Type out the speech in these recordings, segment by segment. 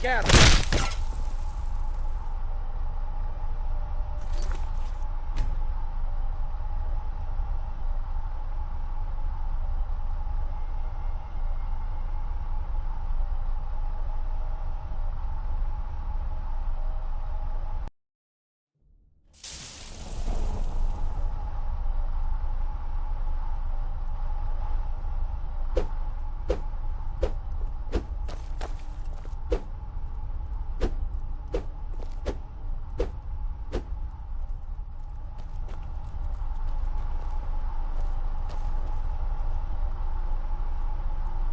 Get him!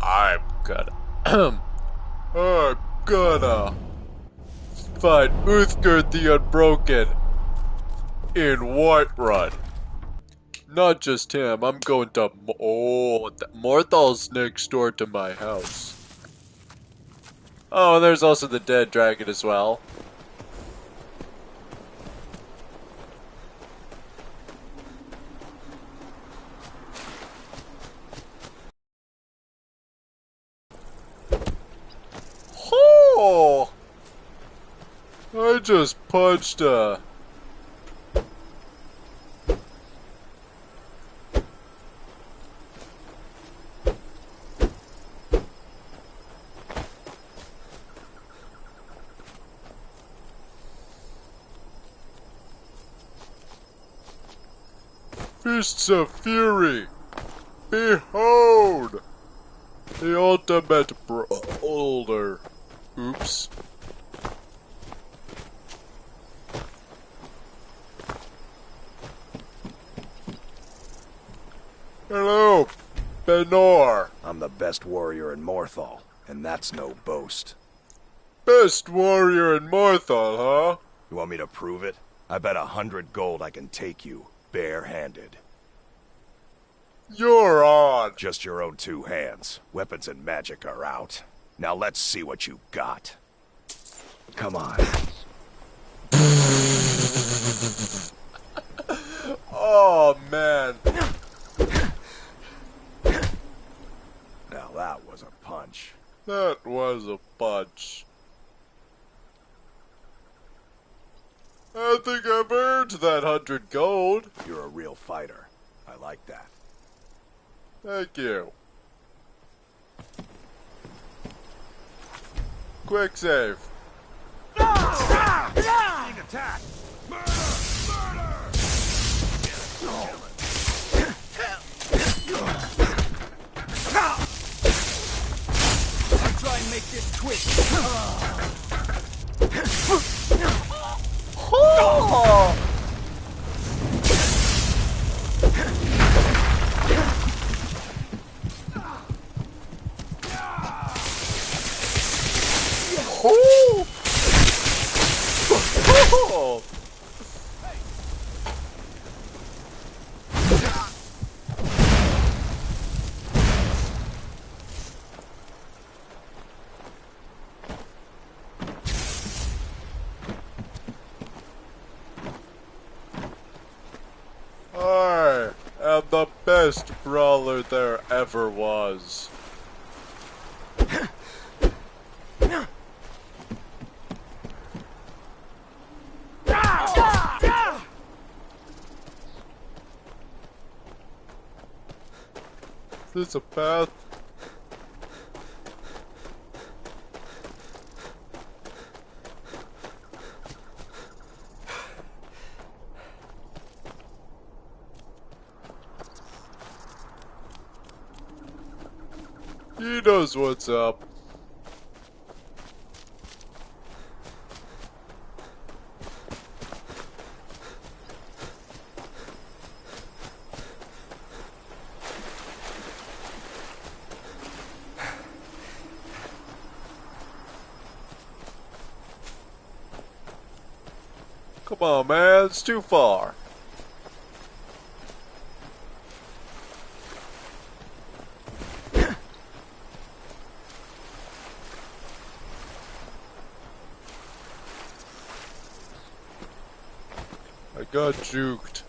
I'm gonna I'm gonna find Uthgerd the Unbroken in Whiterun. Not just him, I'm going to Morthal's next door to my house. Oh, there's also the dead dragon as well. Oh! I just punched a Fists of Fury! Behold! The ultimate brawler. Oops. Hello, Benor. I'm the best warrior in Morthal, and that's no boast. Best warrior in Morthal, huh? You want me to prove it? I bet 100 gold I can take you, bare-handed. You're on. Just your own 2 hands. Weapons and magic are out. Now let's see what you got. Come on. Oh, man. Now that was a punch. That was a punch. I think I've earned that 100 gold. You're a real fighter. I like that. Thank you. Quick save. Being attacked! Murder! Murder! I'll try and make this quick. I am the best brawler there ever was. Is this a path? He knows what's up. Come on, man, it's too far. I got juked.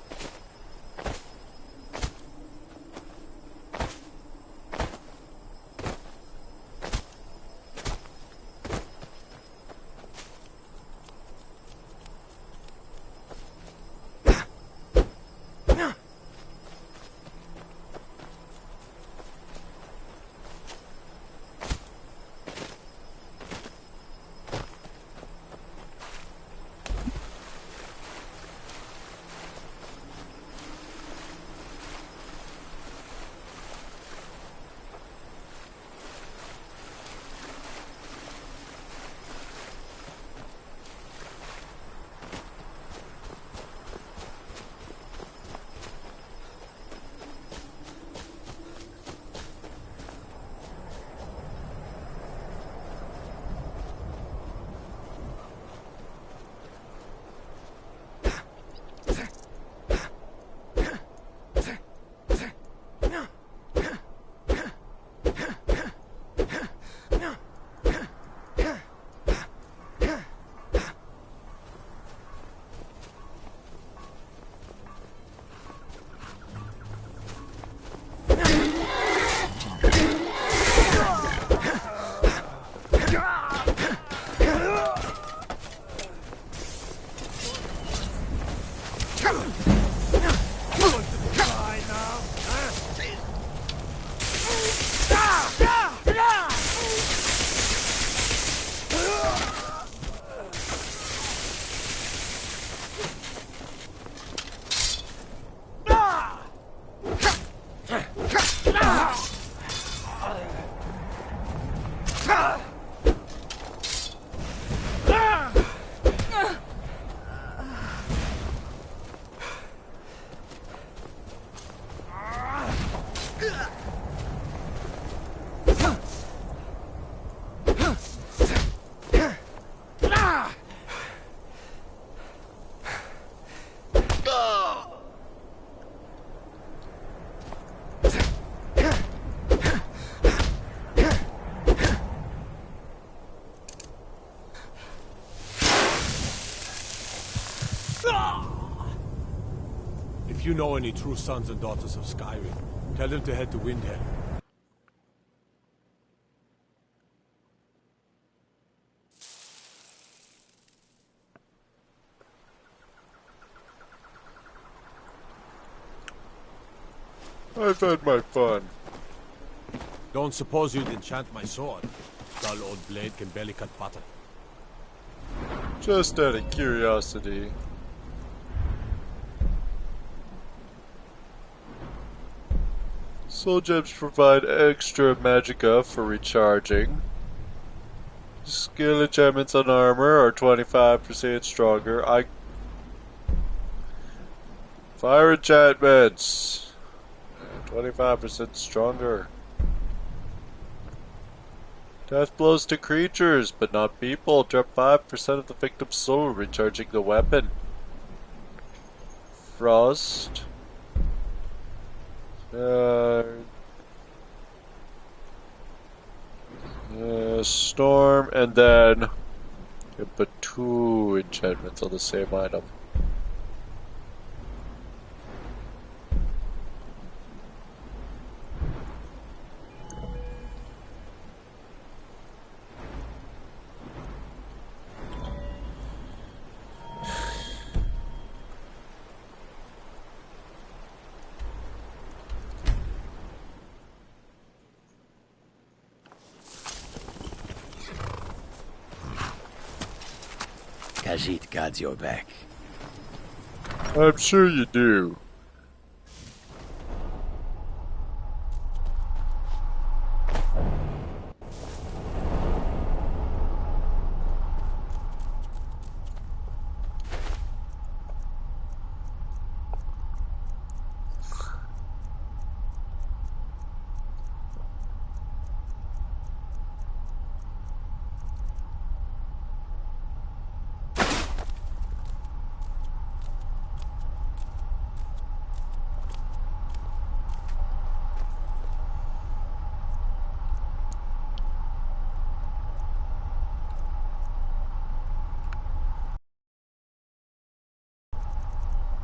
If you know any true sons and daughters of Skyrim, tell them to head to Windhelm. I've had my fun. Don't suppose you'd enchant my sword. Dull old blade can barely cut butter. Just out of curiosity. Soul gems provide extra magicka for recharging. Skill enchantments on armor are 25% stronger. Fire enchantments 25% stronger. Death blows to creatures, but not people. Drop 5% of the victim's soul, recharging the weapon. Frost. Storm, and then you put 2 enchantments on the same item. Khajiit guards your back. I'm sure you do.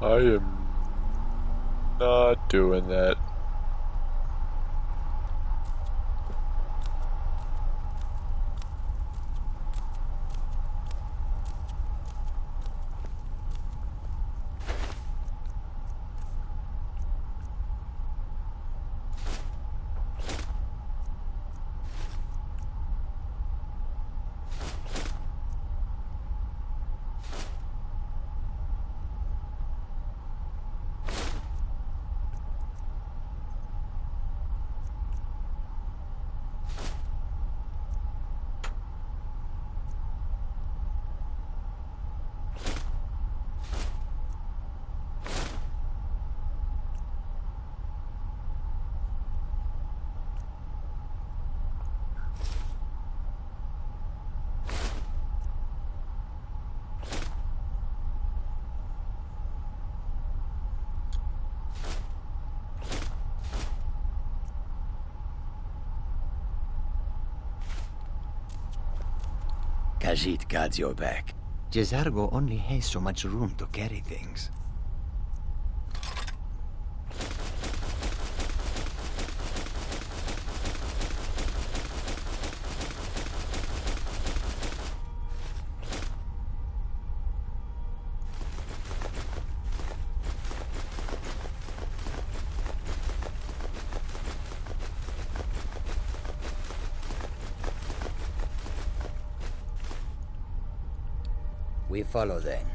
I am not doing that. Khajiit guards your back. Jezargo only has so much room to carry things. We follow then.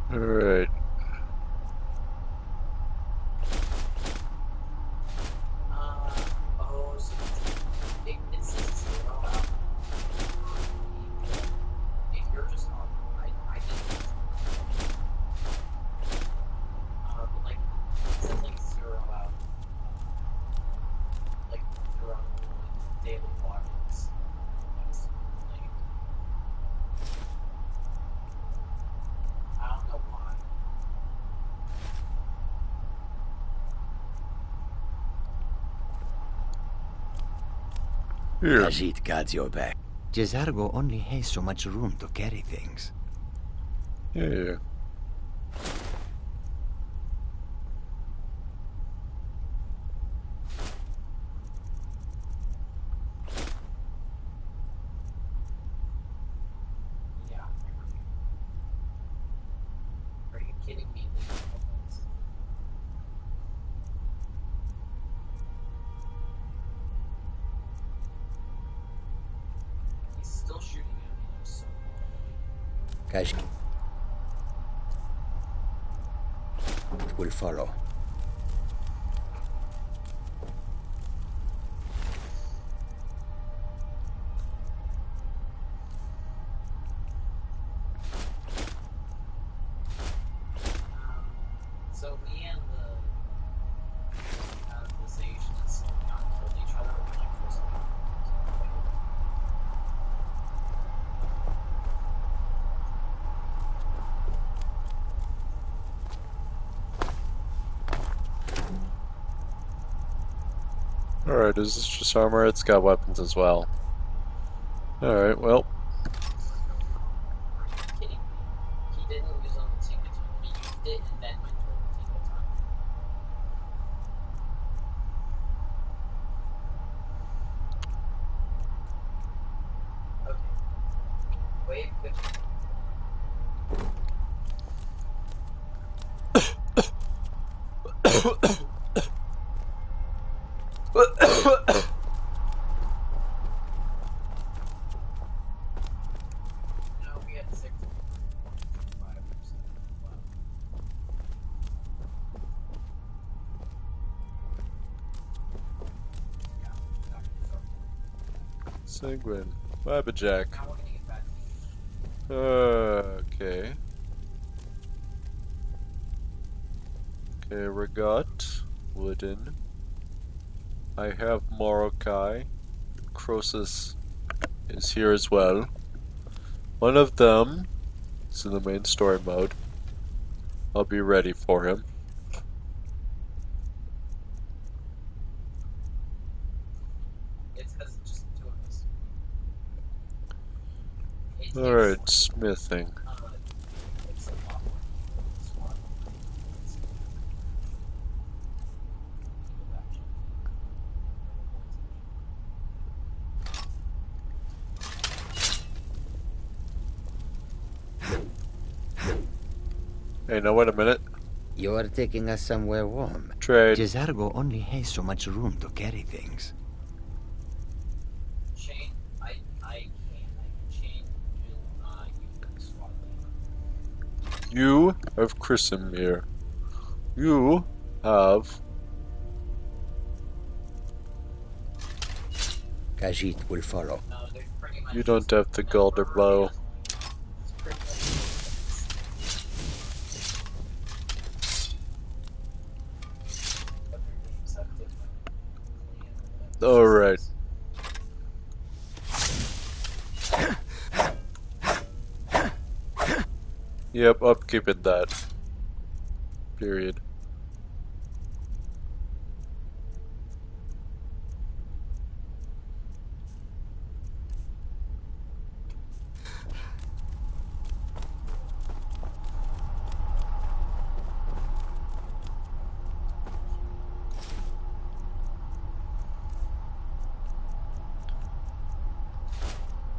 Alright. Oh, so it says zero out. If you're just on, I didn't. But like, it says like zero out. Like, zero out like daily logins. That's like, I don't know why. Here. Khajiit got your back. Jezargo only has so much room to carry things. Yeah. Yeah. Are you kidding me? He's still shooting at me. I'm so Khajiit will follow. So me and this Asian and Silicon killed each other when I first met. Alright, is this just armor? It's got weapons as well. Alright, well. Are you kidding me? He didn't use on the Tinkaton. He used it and then went toward the Tinkaton. Okay. Wait, good. No, we had 6.5% left. Yeah, exactly. So, Sanguine. Jack. now we're gonna get back to you. Okay. Okay, Regat. Wooden. I have Morokai. Croesus is here as well. One of them is in the main story mode. I'll be ready for him. It's because it's just two of us. Alright, smithing. It's a lot more squad. Hey, now wait a minute. You're taking us somewhere warm. Trade. Jezargo only has so much room to carry things. Chain, I can change you the squad leader. You have Chrisimir. You have... Khajiit will follow. No, there's pretty much You don't have the Galder bow. It's pretty much but their names have different clan or whatever. Alright. Yep, upkeep it that. Period.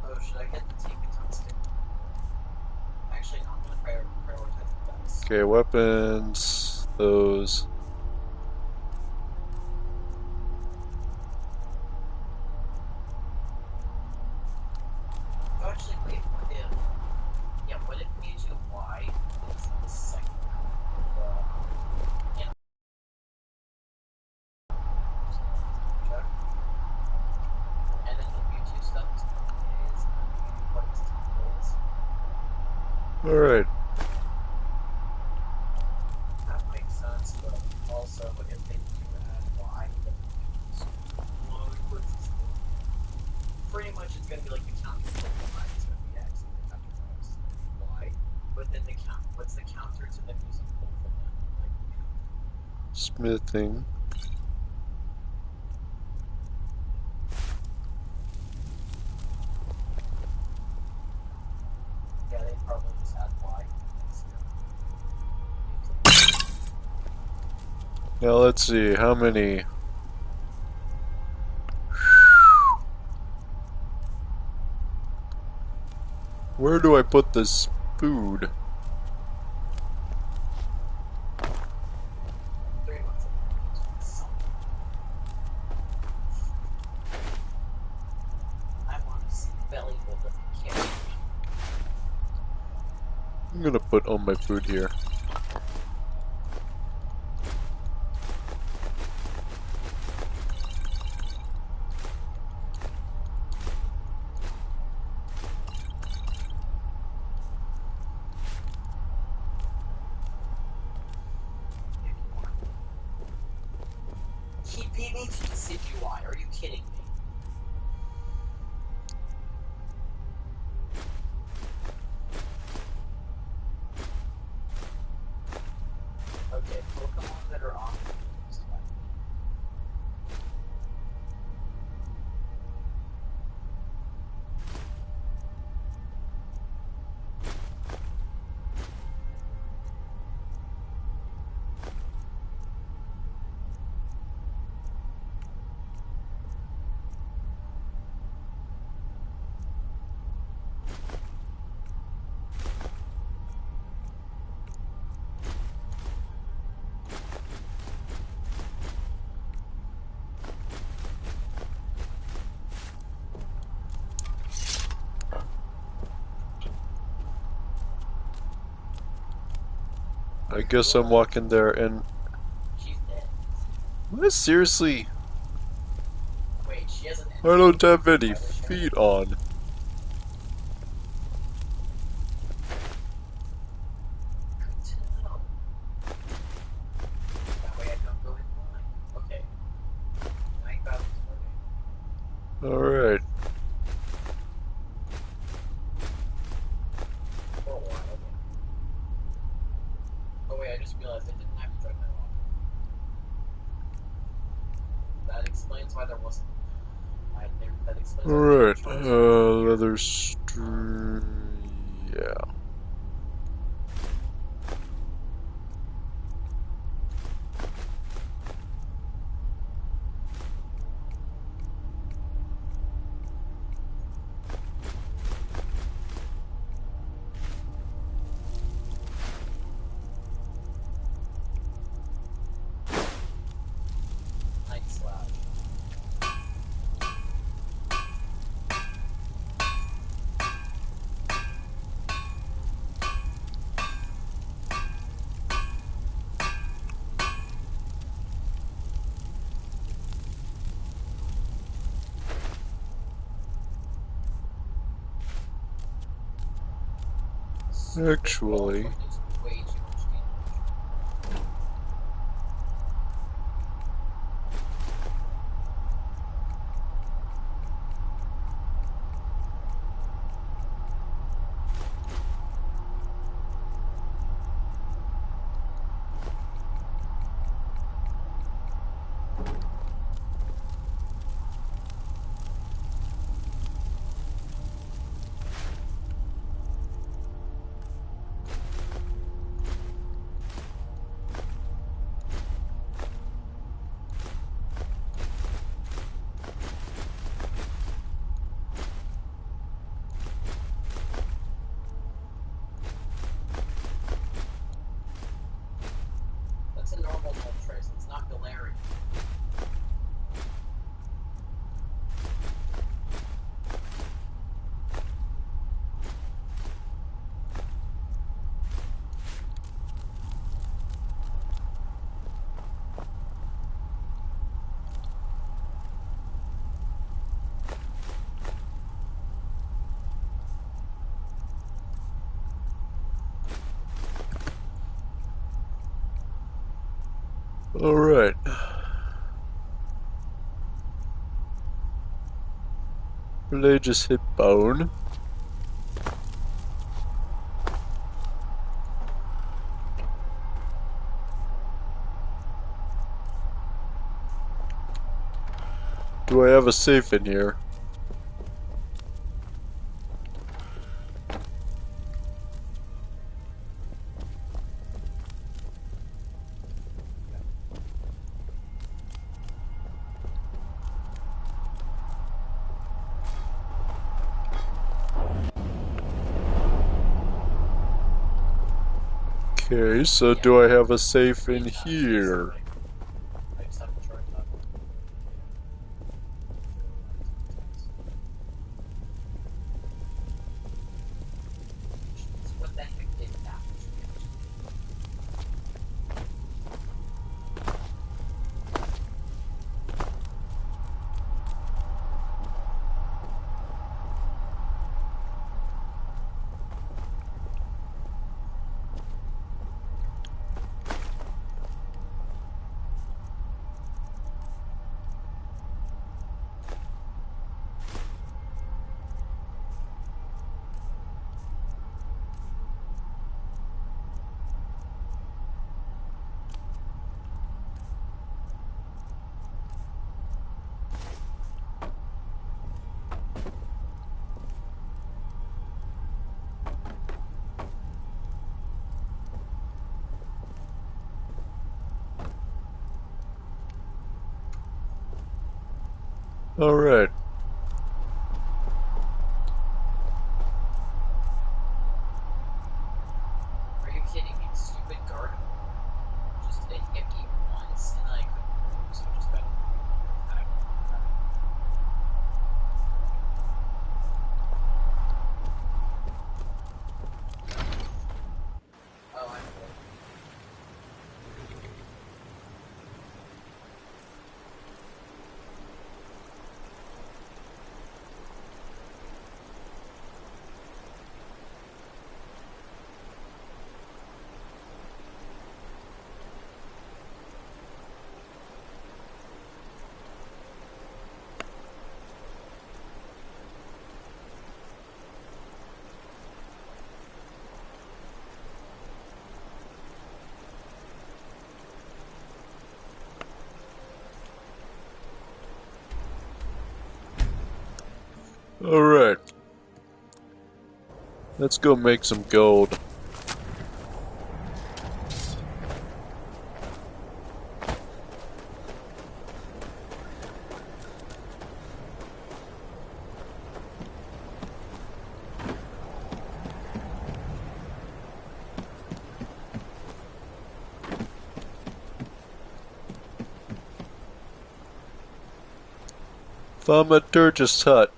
Oh, should I get the Tinkaton stick? Actually, no, I'm gonna prioritize the dice. Okay, weapons. Those. Oh, actually, wait, what if... Yeah, what if we do Y is Alright. That makes sense, but also if they do add Y, then pretty much it's gonna be like the counter for Y. It's gonna be X and the counter for X is gonna be Y. But then what's the counter to them using both of them? Like, Smithing. yeah, they probably just add Y. Now let's see, how many? Where do I put this food? 3 months of I want to see belly with a carrot. I'm gonna put all my food here. He beat me to the CGY, are you kidding me? Okay, Pokemon that are on the list. I guess I'm walking there and... She's dead. What? Seriously? Wait, she has an I don't have any feet on. No. That way I don't go in blind. Okay. Night battle's starting. Alright. For a while, okay. Oh wait, I just realized I didn't have to drive my locker. That explains why there wasn't. That explains why there Alright. was Leather string... Yeah. Night slash. Actually... Way too much damage. Alright. They just hit bone. Do I have a safe in here? Okay, so do I have a safe in here? I just have to try that. What the heck is that? Alright. Are you kidding me? The stupid guard just hit me once and I couldn't move, so I just got back. Oh, I'm good. Alright. Let's go make some gold. Thaumaturgist's hut.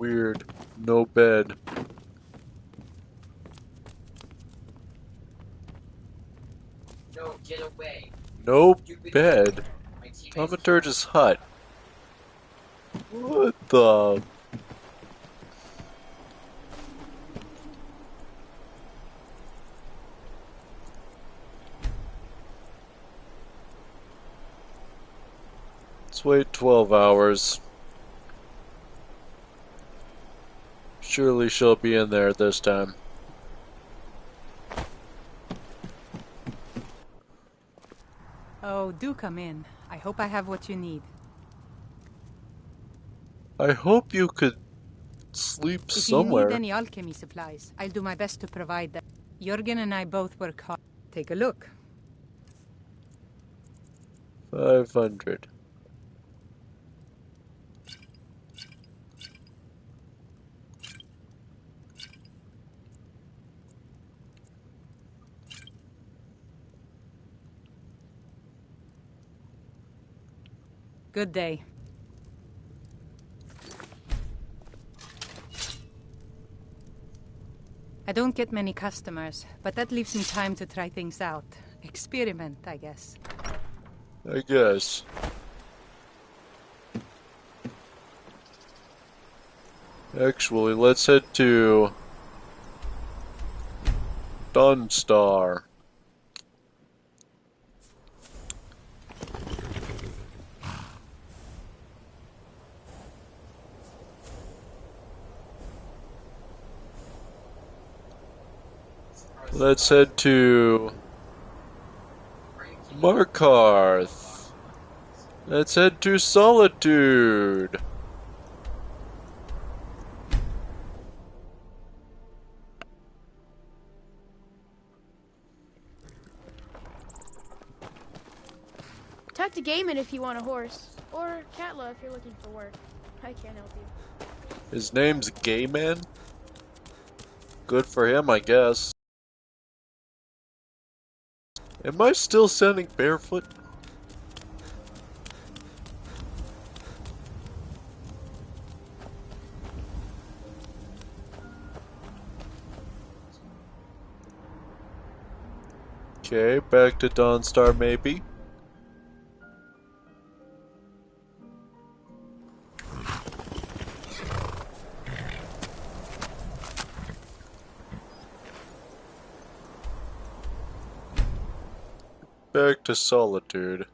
Weird. No bed. No, get away. No Stupid bed. my teammates. Thaumaturgist's hut. What the? Let's wait 12 hours. Surely she'll be in there this time. Oh, do come in. I hope I have what you need. I hope you could sleep If you need somewhere. any alchemy supplies, I'll do my best to provide them. Jurgen and I both work hard. Take a look. 500. Good day. I don't get many customers, but that leaves me time to try things out. Experiment, I guess. I guess. Actually, let's head to Dawnstar. Let's head to Markarth. Let's head to Solitude. Talk to Gaiman if you want a horse. Or Katla if you're looking for work. I can't help you. His name's Gayman? Good for him, I guess. Am I still standing barefoot? Okay, back to Dawnstar maybe. Back to Solitude.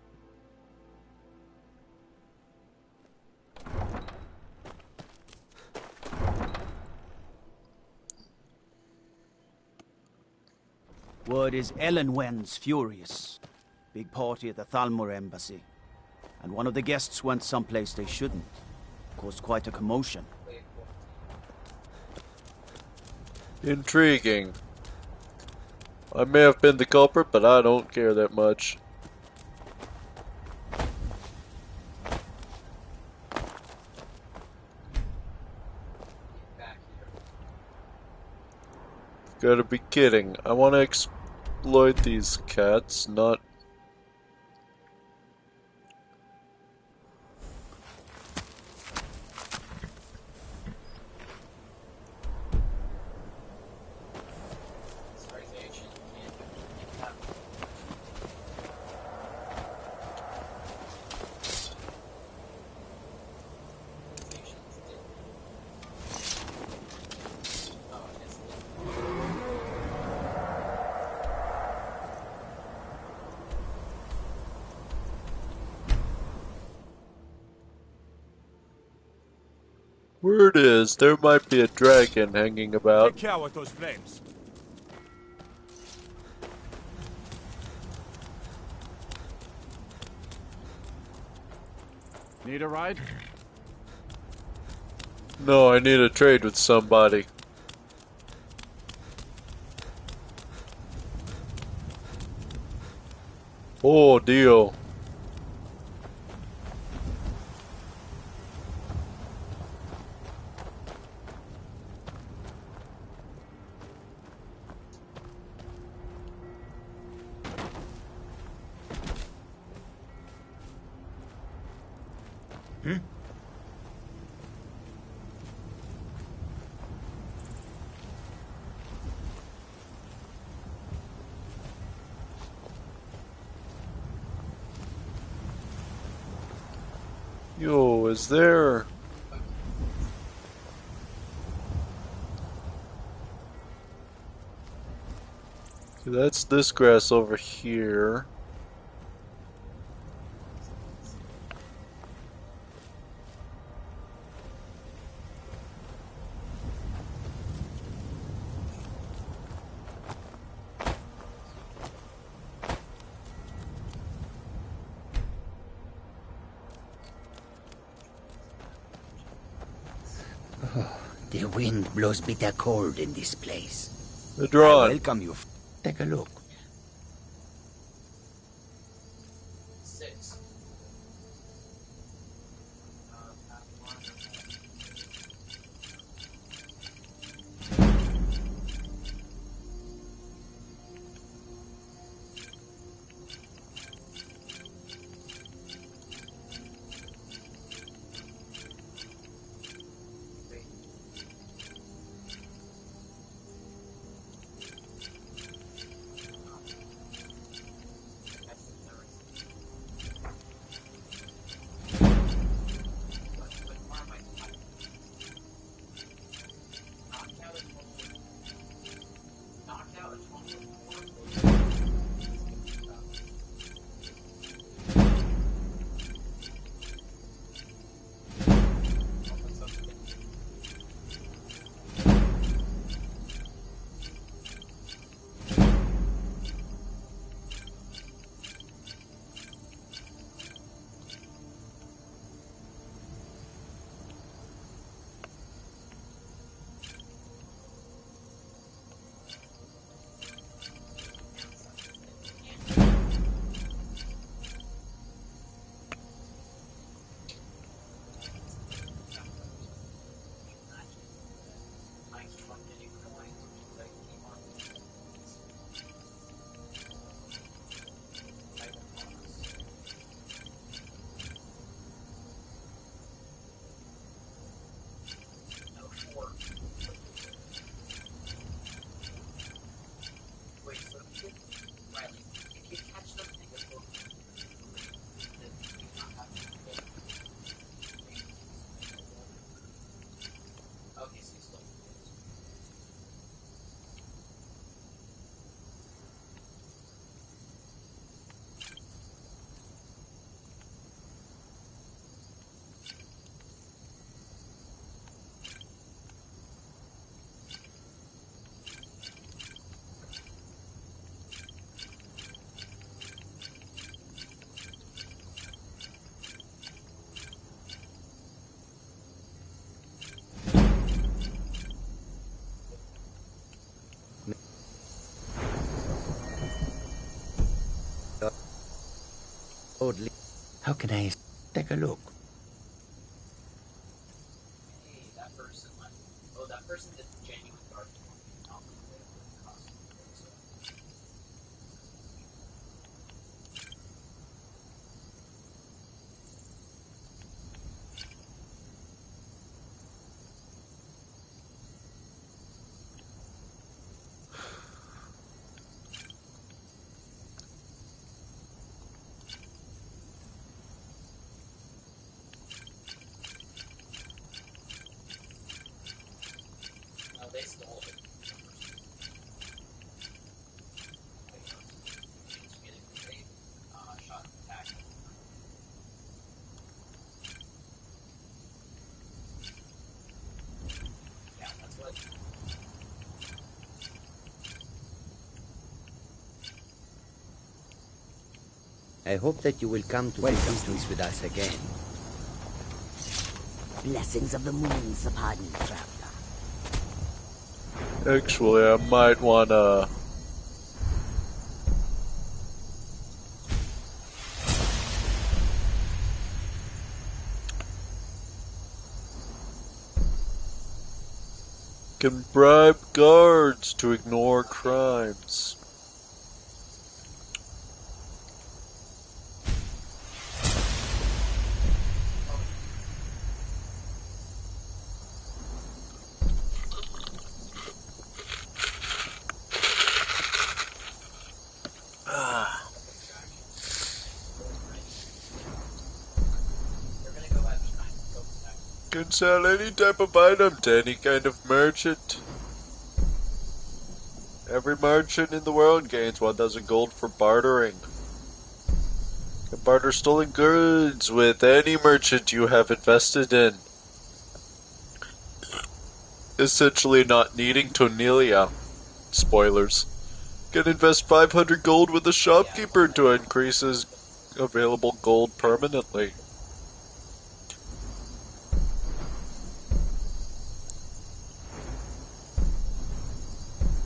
Word is Ellenwen's furious. Big party at the Thalmor embassy. And one of the guests went someplace they shouldn't. Caused quite a commotion. Intriguing. I may have been the culprit, but I don't care that much. Gotta be kidding. I want to exploit these cats, not... Word is, there might be a dragon hanging about. Take care with those flames. Need a ride? No, I need a trade with somebody. Oh, deal. Yo, is there... That's this grass over here. The wind blows bitter cold in this place. The I drawn. welcome you. Take a look. 6. Oddly. How can I take a look? Hey, that person left. Oh, that person did genuine dark one. No, they stole it. Shot attack. Yeah, that's what. I hope that you will come to business with us again. Blessings of the moons upon you, traveler. Actually, I might wanna... can bribe guards to ignore crimes. Can sell any type of item to any kind of merchant. Every merchant in the world gains 1,000 gold for bartering. Can barter stolen goods with any merchant you have invested in. Essentially not needing Tonelia. Spoilers. Can invest 500 gold with a shopkeeper to increase his available gold permanently.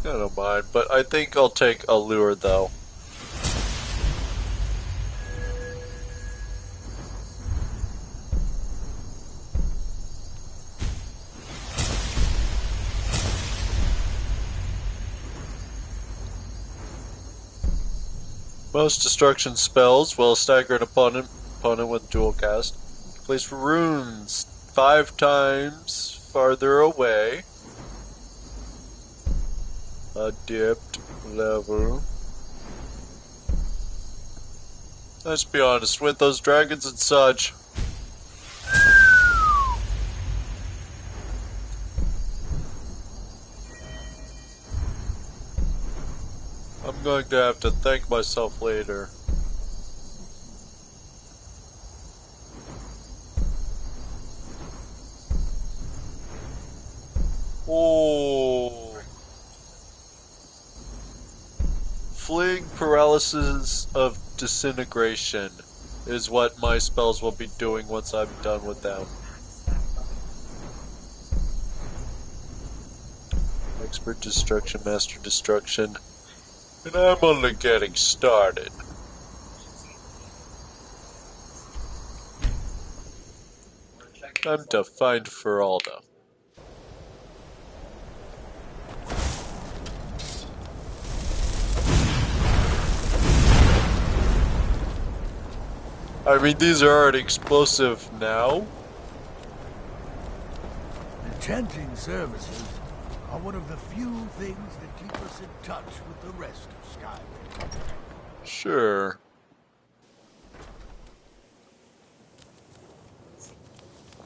I don't mind, but I think I'll take a lure though. Most destruction spells will stagger an opponent with dual cast. Place runes 5 times farther away. A dipped level. Let's be honest, with those dragons and such. I'm going to have to thank myself later. Oh. Fleeing paralysis of disintegration is what my spells will be doing once I'm done with them. Expert destruction, master destruction. And I'm only getting started. Time to find Feralda. I mean, these are already explosive now. Enchanting services are one of the few things that keep us in touch with the rest of Skyrim. Sure.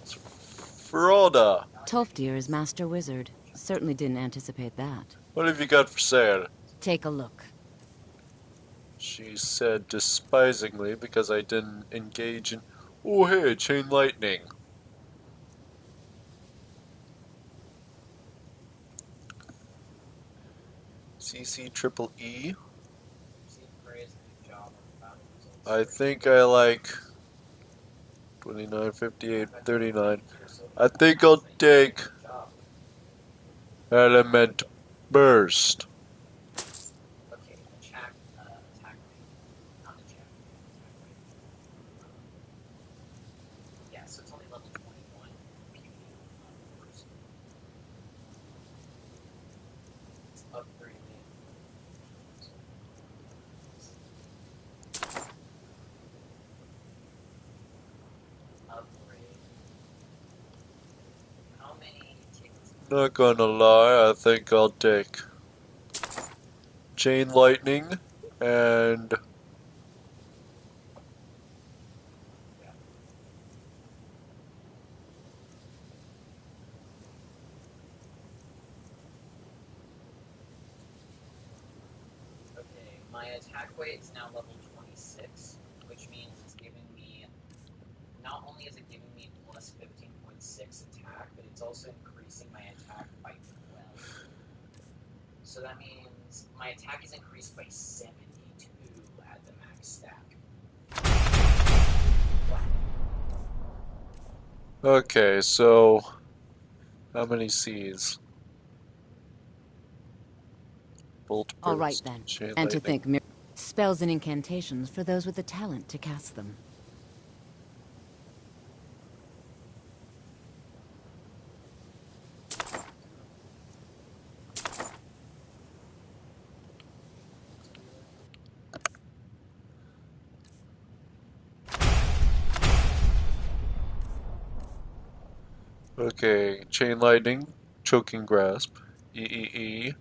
Feralda. Tolfdir is Master Wizard. Certainly didn't anticipate that. What have you got for sale? Take a look. She said despisingly because I didn't engage in... Oh hey, chain lightning. CC triple E. I think I like 29, 58, 39. I think I'll take Element Burst. Yeah, so it's only level 21 puny first. It's upgraded. Upgrade. How many tickets? Not gonna lie, I think I'll take Chain Lightning and Okay, my attack weight is now level 26, which means it's giving me, not only is it giving me plus 15.6 attack, but it's also increasing my attack by 12. So that means my attack is increased by 72 at the max stack. okay, so how many C's? Bolt burst, All right then. Chain And to Lightning. think spells and incantations for those with the talent to cast them. Okay, Chain Lightning, Choking Grasp, E.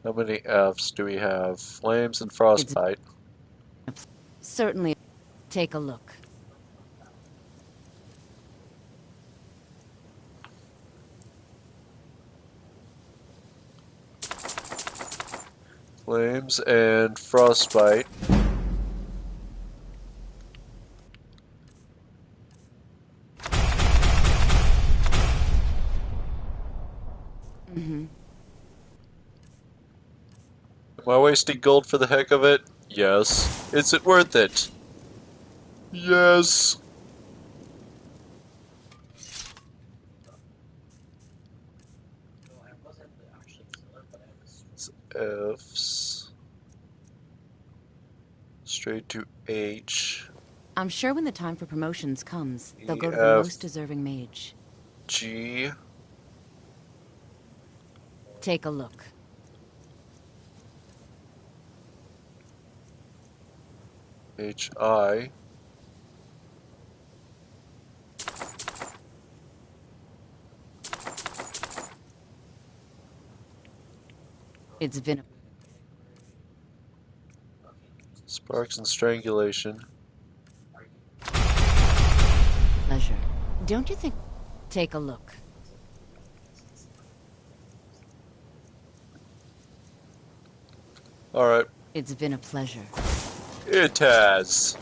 How many Fs do we have? Flames and Frostbite. Certainly. Take a look. Flames and Frostbite. Mm-hmm. Am I wasting gold for the heck of it? Yes. Is it worth it? Yes. F's. Straight to H. I'm sure when the time for promotions comes, they'll E, go to the F, most deserving mage. G. Take a look. H, I. It's Vin. Sparks and Strangulation. Pleasure. Don't you think? Take a look. Alright. It's been a pleasure. It has.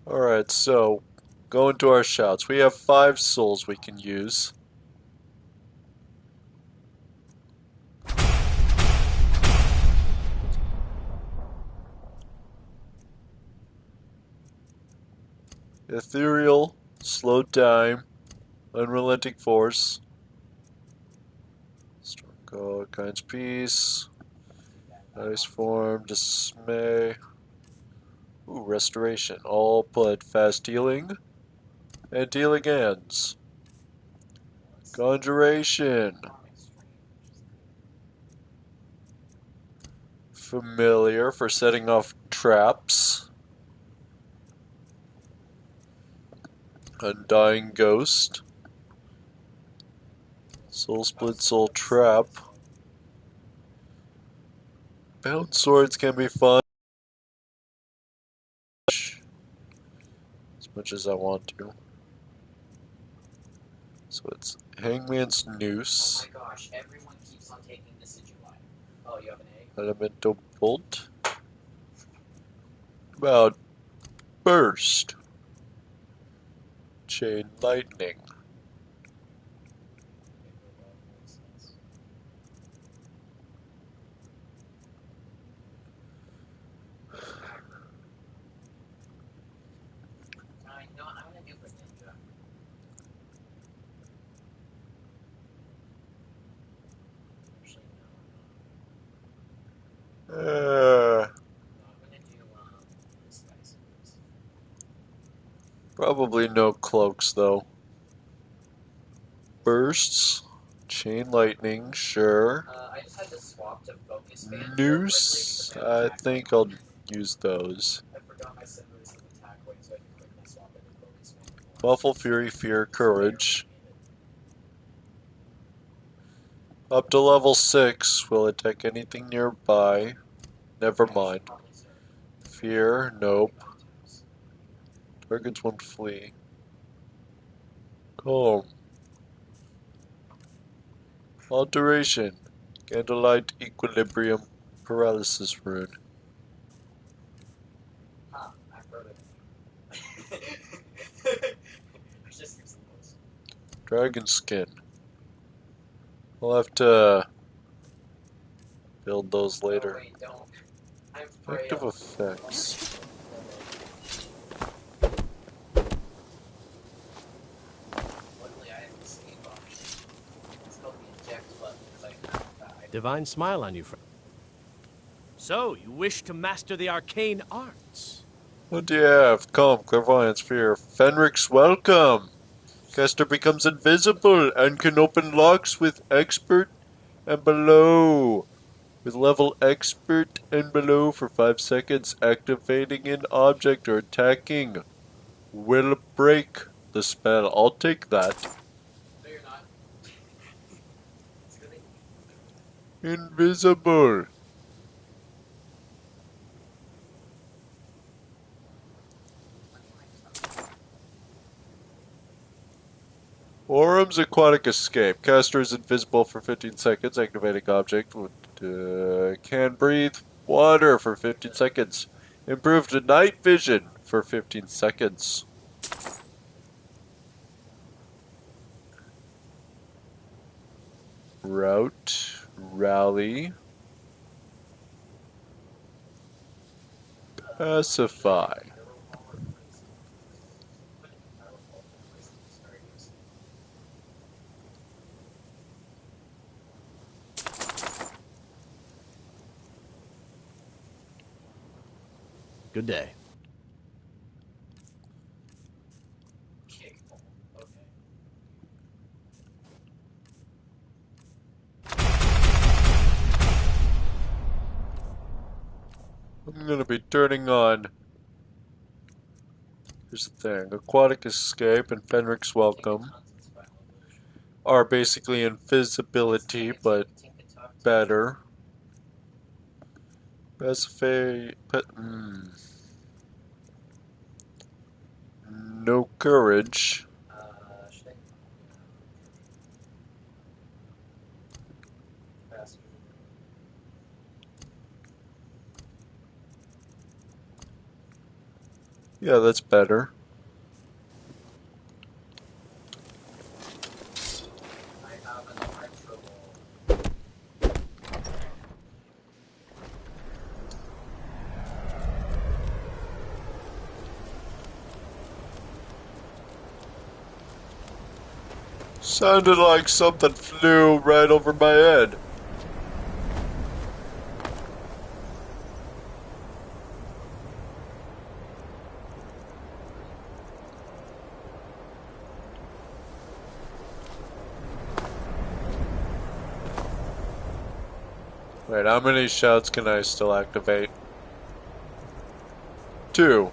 Alright, so go into our shouts. We have 5 souls we can use. Ethereal, Slow Time, Unrelenting Force, Strong God, Kind's Peace, Ice Form, Dismay, ooh, Restoration, all put Fast Healing, and Healing Hands, Conjuration, Familiar for setting off traps, Undying Ghost, Soul Split, Soul Trap. Bound Swords can be fun as much as I want to. So it's Hangman's Noose. Oh my gosh, everyone keeps on taking the Sigilite. Oh, you have an egg? Elemental Bolt. About Burst. Chain Lightning. You know what, I'm gonna do for Ninja. Actually, no, I'm not. Probably no cloaks though. Bursts, chain lightning, sure. I just had to swap to focus fan real quickly Noose, because my I attack think weight. I'll use those. I forgot my synthesis of attack weight, so I had to quickly swap into focus fan for once. Muffle, fury, fear, Just barely courage. made it. Up to level 6, will attack anything nearby. Never I should mind. probably start Fear, nope. attacks. Targets won't flee. Calm. Alteration. Candlelight, equilibrium, paralysis rune. Huh, I've heard of it. I just use those. Dragon skin. I'll have to build those Oh later. wait, don't. I'm Effective frail. effects. Luckily I have the escape option. It's called the eject button because I have that. Divine smile on you, friend. So, you wish to master the arcane arts? What do you have? Calm, clairvoyance, fear. Fenric's welcome! Caster becomes invisible and can open locks with expert and below. With level expert and below for 5 seconds, activating an object or attacking will break the spell. I'll take that. No, you're not. It's gonna. Invisible. Orum's aquatic escape. Caster is invisible for 15 seconds. Activating object can breathe water for 15 seconds. Improved night vision for 15 seconds. Route, rally, pacify. Good day. Kickball. Okay. I'm gonna be turning on. Here's the thing: aquatic escape and Fenric's welcome are basically invisibility, but better. Pacify. No courage. Should I? Faster. Yeah, that's better. I have an electro ball. Sounded like something flew right over my head. Wait, how many shouts can I still activate? 2.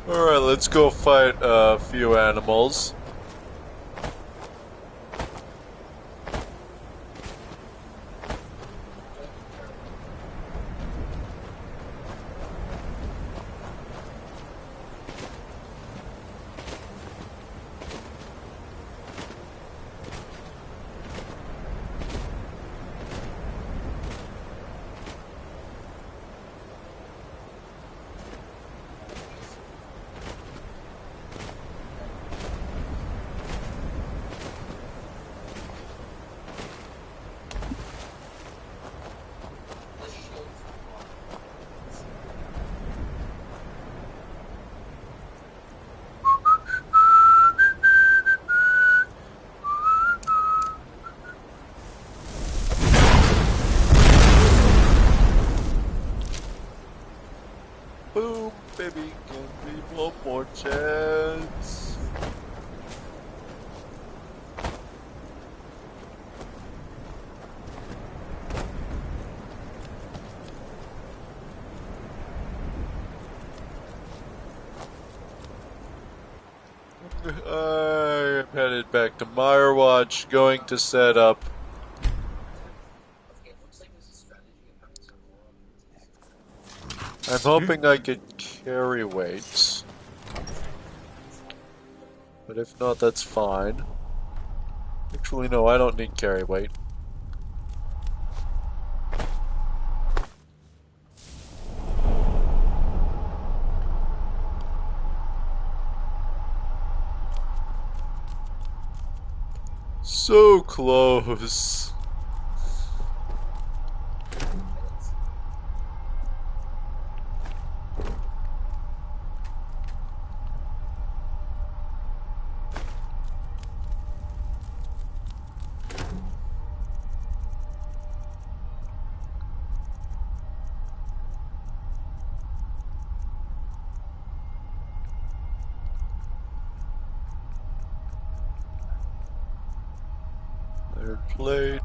Alright, let's go fight a few animals. maybe give me one more chance. I'm headed back to Mirewatch, going to set up. I'm hoping I could carry weights. But if not, that's fine. Actually, no, I don't need carry weight. So close. Iron plate.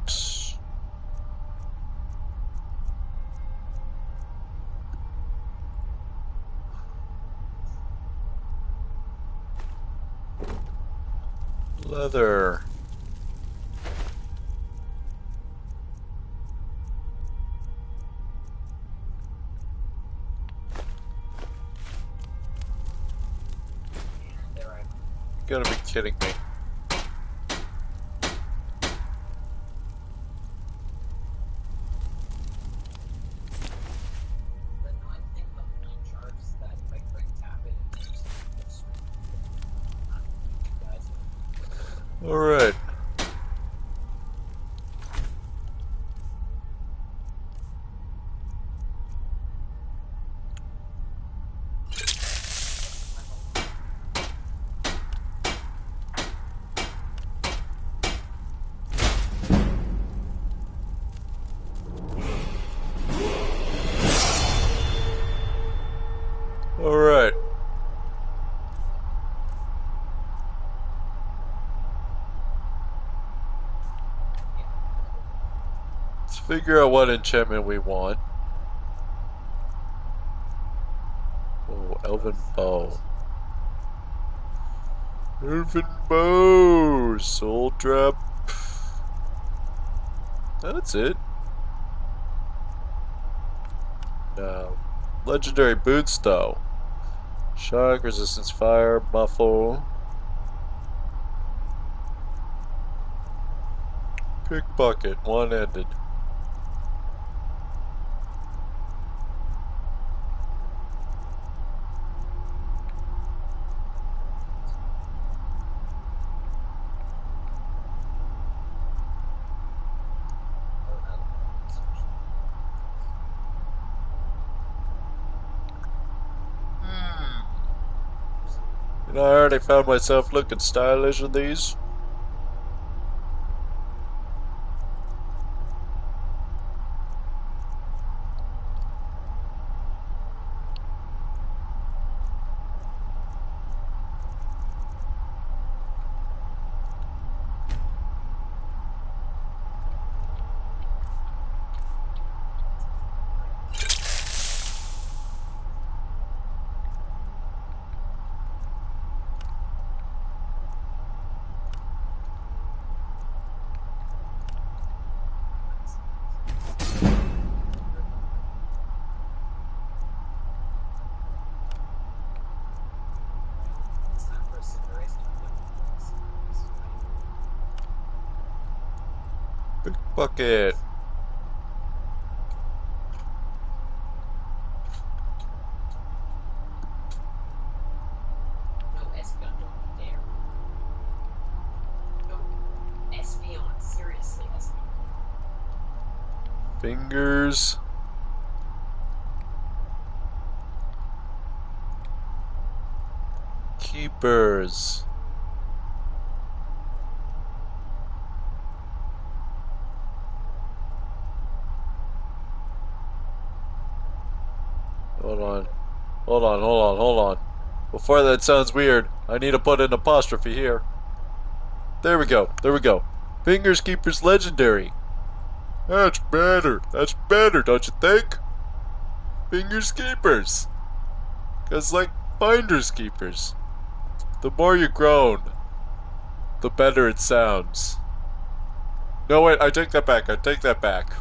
Leather. You gotta be kidding me. Alright. Alright. Let's figure out what enchantment we want. Oh, Elven Bow. Elven Bow! Soul Trap. That's it. Legendary boots, though. Shock, resistance fire, muffle. Pickpocket, one-handed. You know, I already found myself looking stylish in these. Pickpocket. No, Espeon, don't you dare. No, Espeon, seriously, Espeon. Fingers. Keepers. Hold on. Hold on, hold on, hold on. Before that sounds weird, I need to put an apostrophe here. There we go, there we go. Fingers Keeper's legendary. That's better, don't you think? Fingers Keepers. Cause like Finders Keepers. The more you groan, the better it sounds. No wait, I take that back, I take that back.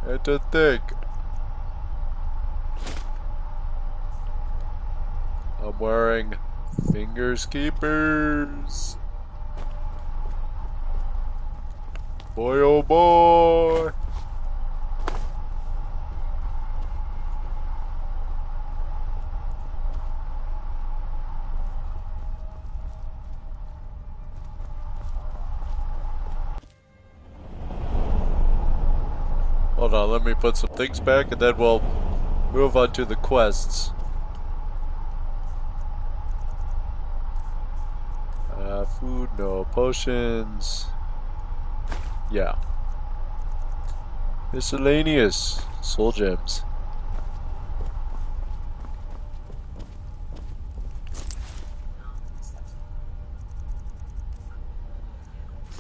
I had to think. I'm wearing Fingers Keepers. Boy oh boy. Hold on, let me put some things back and then we'll move on to the quests. Food, no potions. Yeah. Miscellaneous. Soul gems.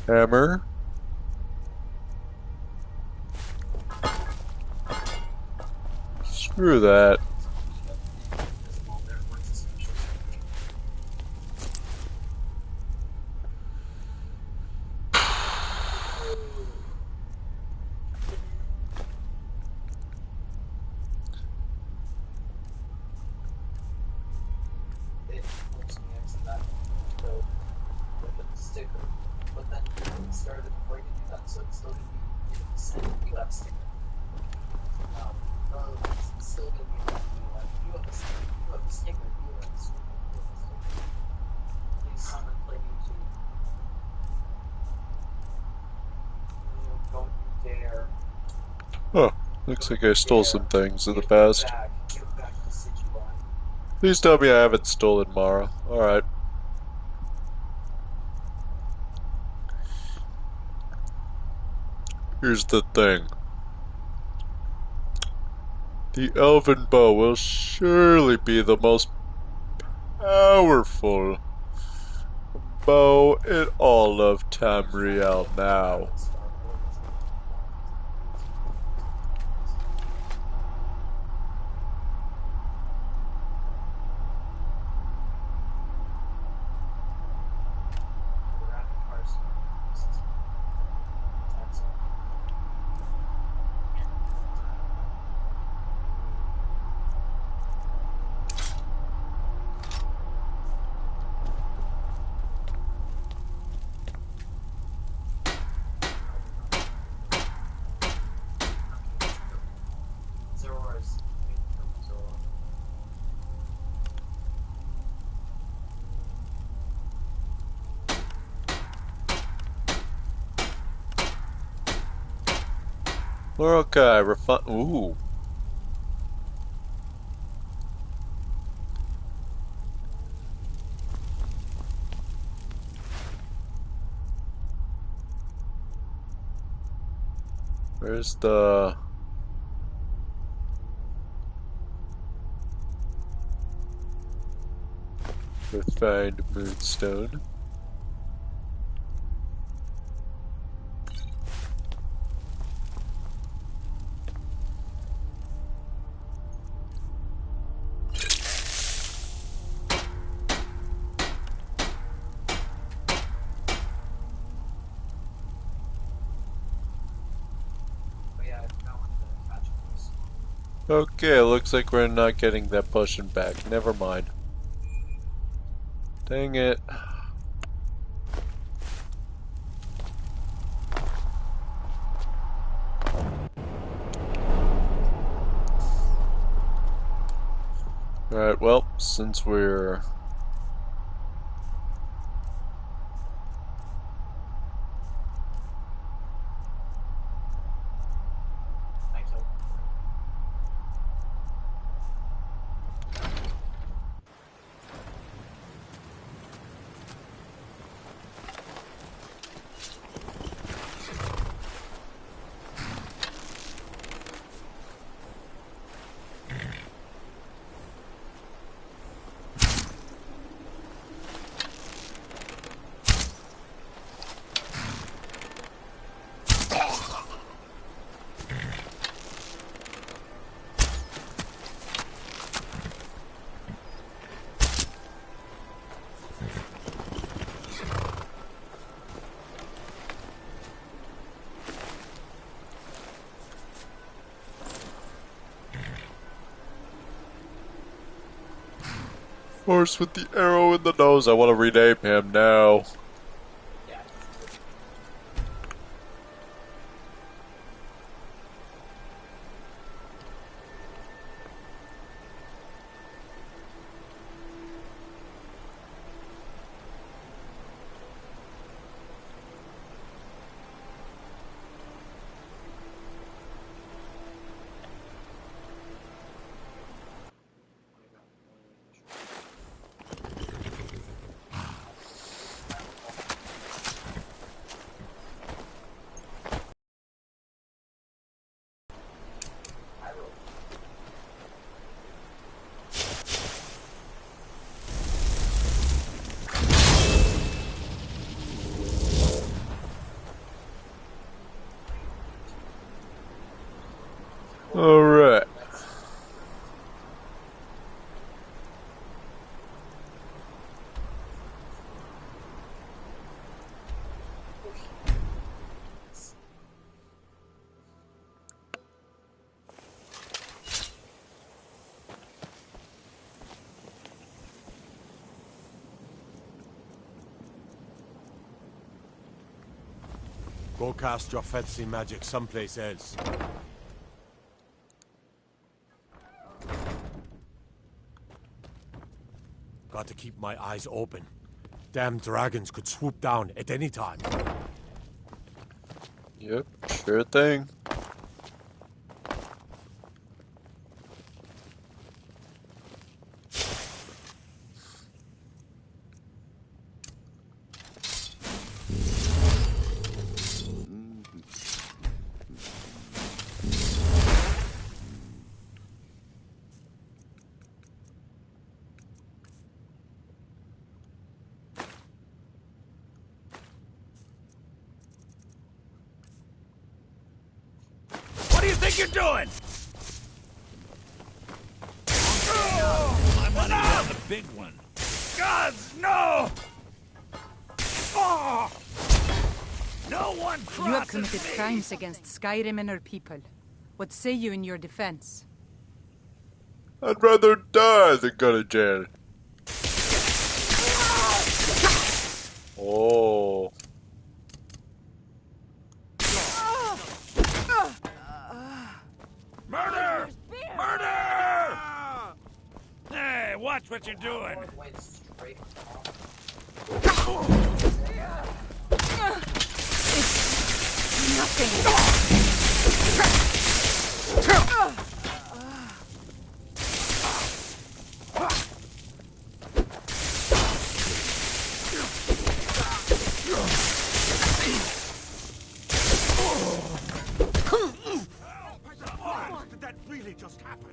Hammer. Screw that. Oh, looks like I stole some things in the past. Please tell me I haven't stolen Mara. Alright. Here's the thing. The elven bow will surely be the most powerful bow in all of Tamriel now. Okay, ooh. Where's the... refined moonstone? Okay, looks like we're not getting that potion back. Never mind. Dang it. Alright, well, since we're... Horse with the arrow in the nose. I want to rename him now. Alright. Go cast your fancy magic someplace else. Got to keep my eyes open. Damn dragons could swoop down at any time. Yep, sure thing. What do you think you're doing? My money on the big one. Gods, no! Oh! No one crosses You have committed me. crimes against Skyrim and her people. What say you in your defense? I'd rather die than go to jail. Oh. Murder! Murder! Hey, watch what you're doing. Did that really just happen?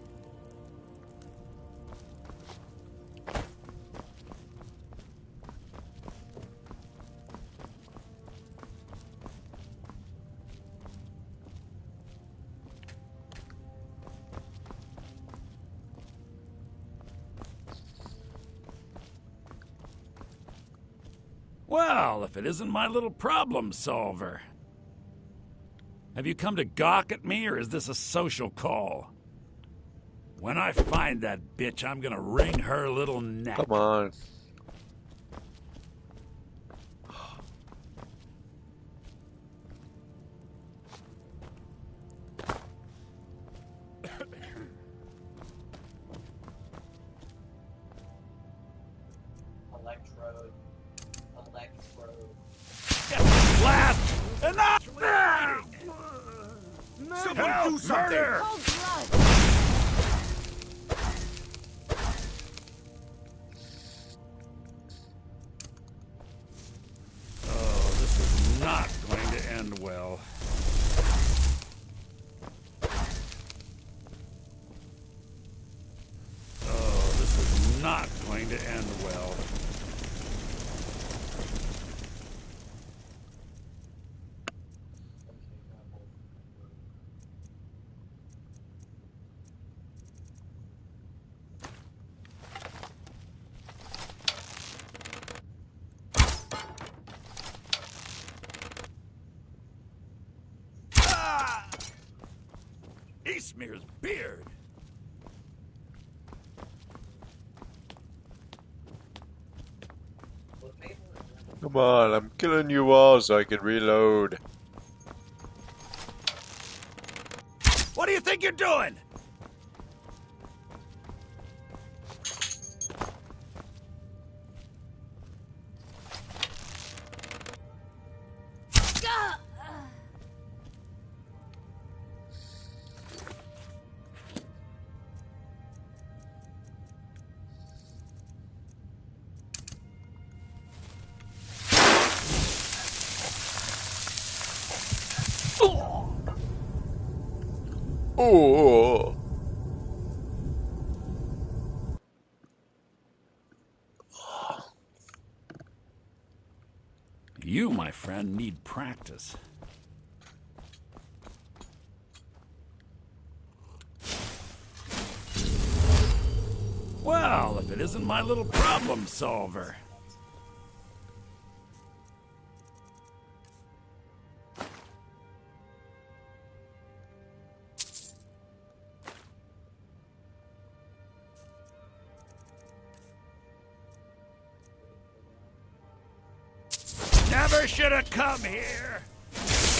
Well, if it isn't my little problem solver. Have you come to gawk at me, or is this a social call? When I find that bitch, I'm gonna wring her little neck. Come on. Last! Enough! Someone Help! do something! Murder! Oh, this is not going to end well. Oh, this is not going to end well. Eastmere's beard. Come on, I'm killing you all so I can reload. What do you think you're doing? Oh. You, my friend, need practice. Well, if it isn't my little problem solver. Never should have come here.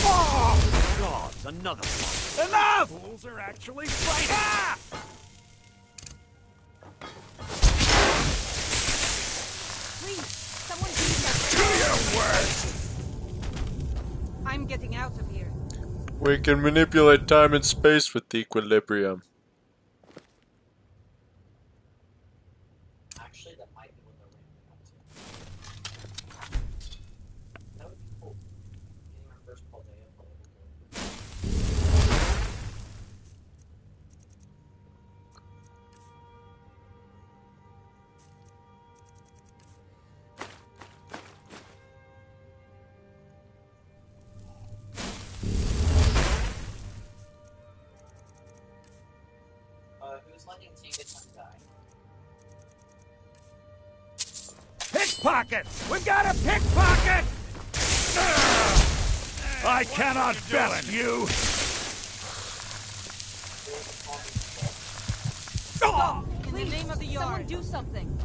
Oh, God, another one. Enough! Fools are actually fighting. Ah! Please, someone please. Do your worst! I'm getting out of here. We can manipulate time and space with the equilibrium. Actually, that might be what they're ramping up to. That would be cool. Getting our first Paldea play. Who's letting Tingaton die? Pickpocket! We've got a pickpocket! I cannot best you! In the name of the yard. Someone do something.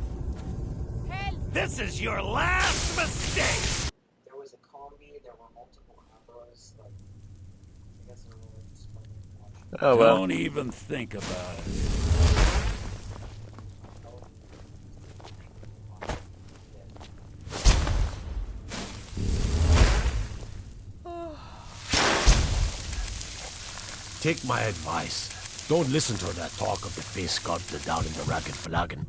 Help! This is your last mistake! There was a combi, there were multiple ambos, like, I guess they're really just fucking watching. Oh well. Don't even think about it. Take my advice. Don't listen to that talk of the face sculptor down in the Ragged Flagon.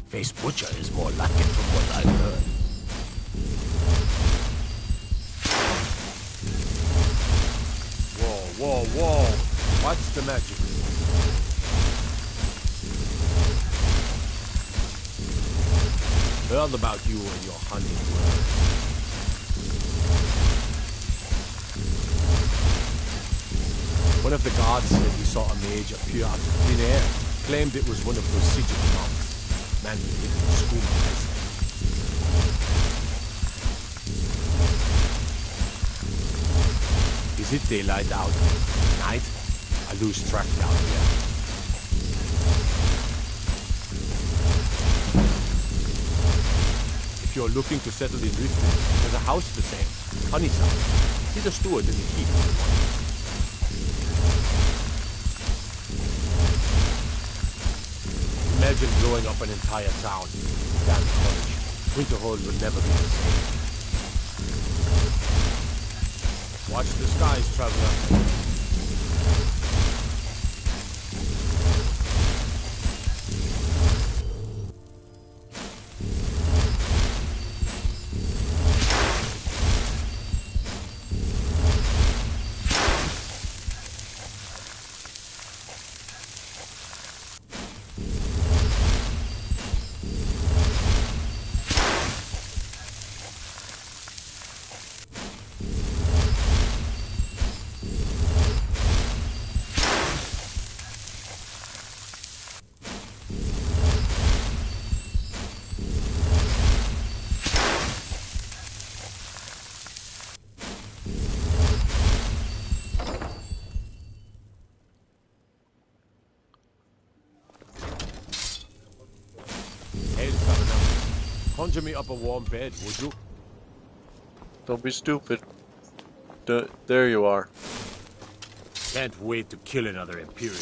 Face Butcher is more like it from what I've heard. Whoa, whoa, whoa. What's the magic? Heard about you and your hunting world. One of the guards said he saw a mage appear out of thin air. Claimed it was one of those sigil monks. Man, we lived in school, Is it daylight out? Night? I lose track down here. If you're looking to settle in Riften, there's a house for sale. Honeyside. See the steward in the keep if you want. Imagine blowing up an entire town. Damn college. Winterhold will never be the same. Watch the skies, traveler. Conjure me up a warm bed, would you? Don't be stupid. There you are. Can't wait to kill another Imperial.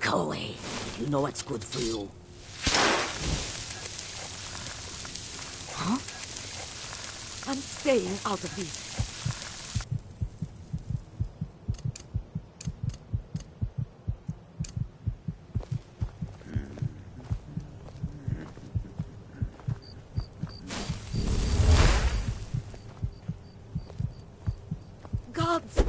Go away. You know what's good for you. Huh? I'm staying out of this. Gods!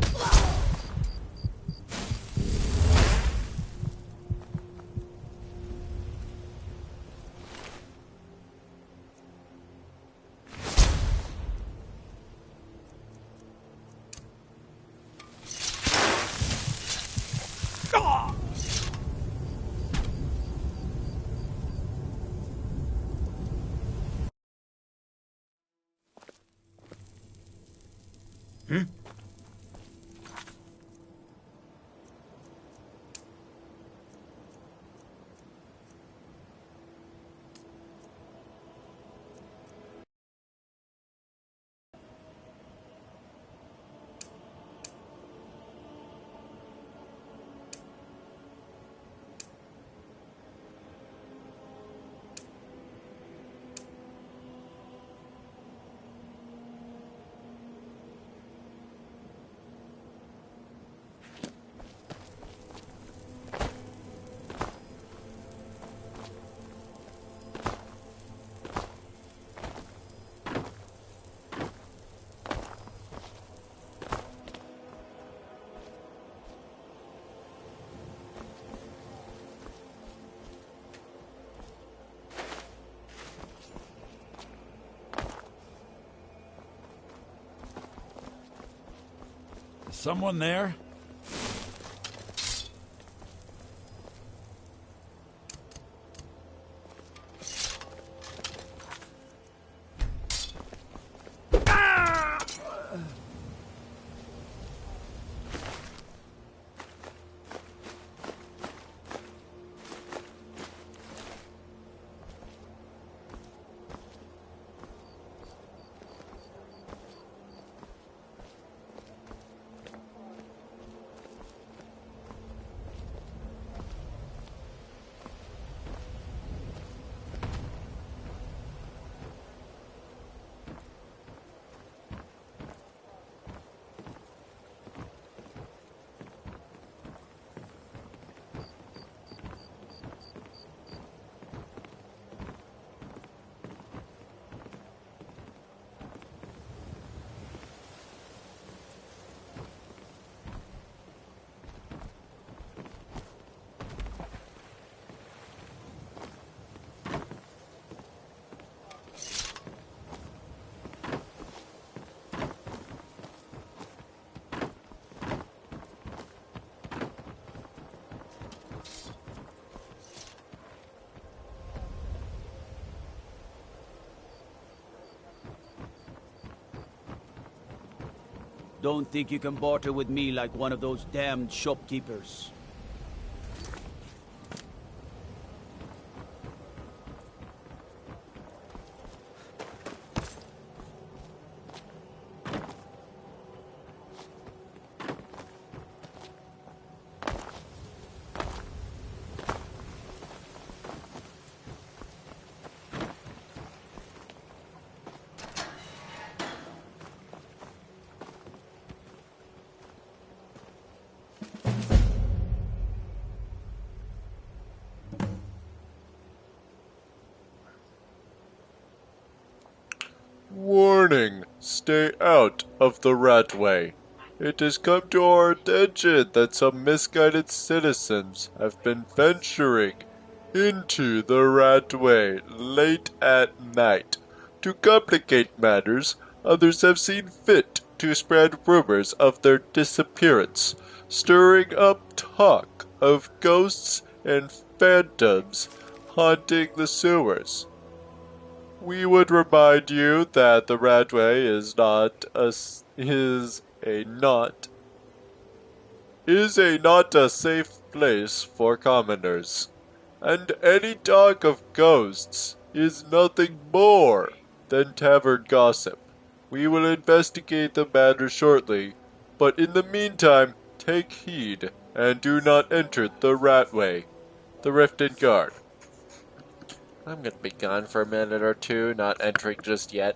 Someone there? Don't think you can barter with me like one of those damned shopkeepers. Warning! Stay out of the Ratway. It has come to our attention that some misguided citizens have been venturing into the Ratway late at night. To complicate matters, others have seen fit to spread rumors of their disappearance, stirring up talk of ghosts and phantoms haunting the sewers. We would remind you that the Radway is not a safe place for commoners, and any talk of ghosts is nothing more than tavern gossip. We will investigate the matter shortly, but in the meantime, take heed and do not enter the Ratway. The Riften Guard. I'm gonna be gone for a minute or two, not entering just yet.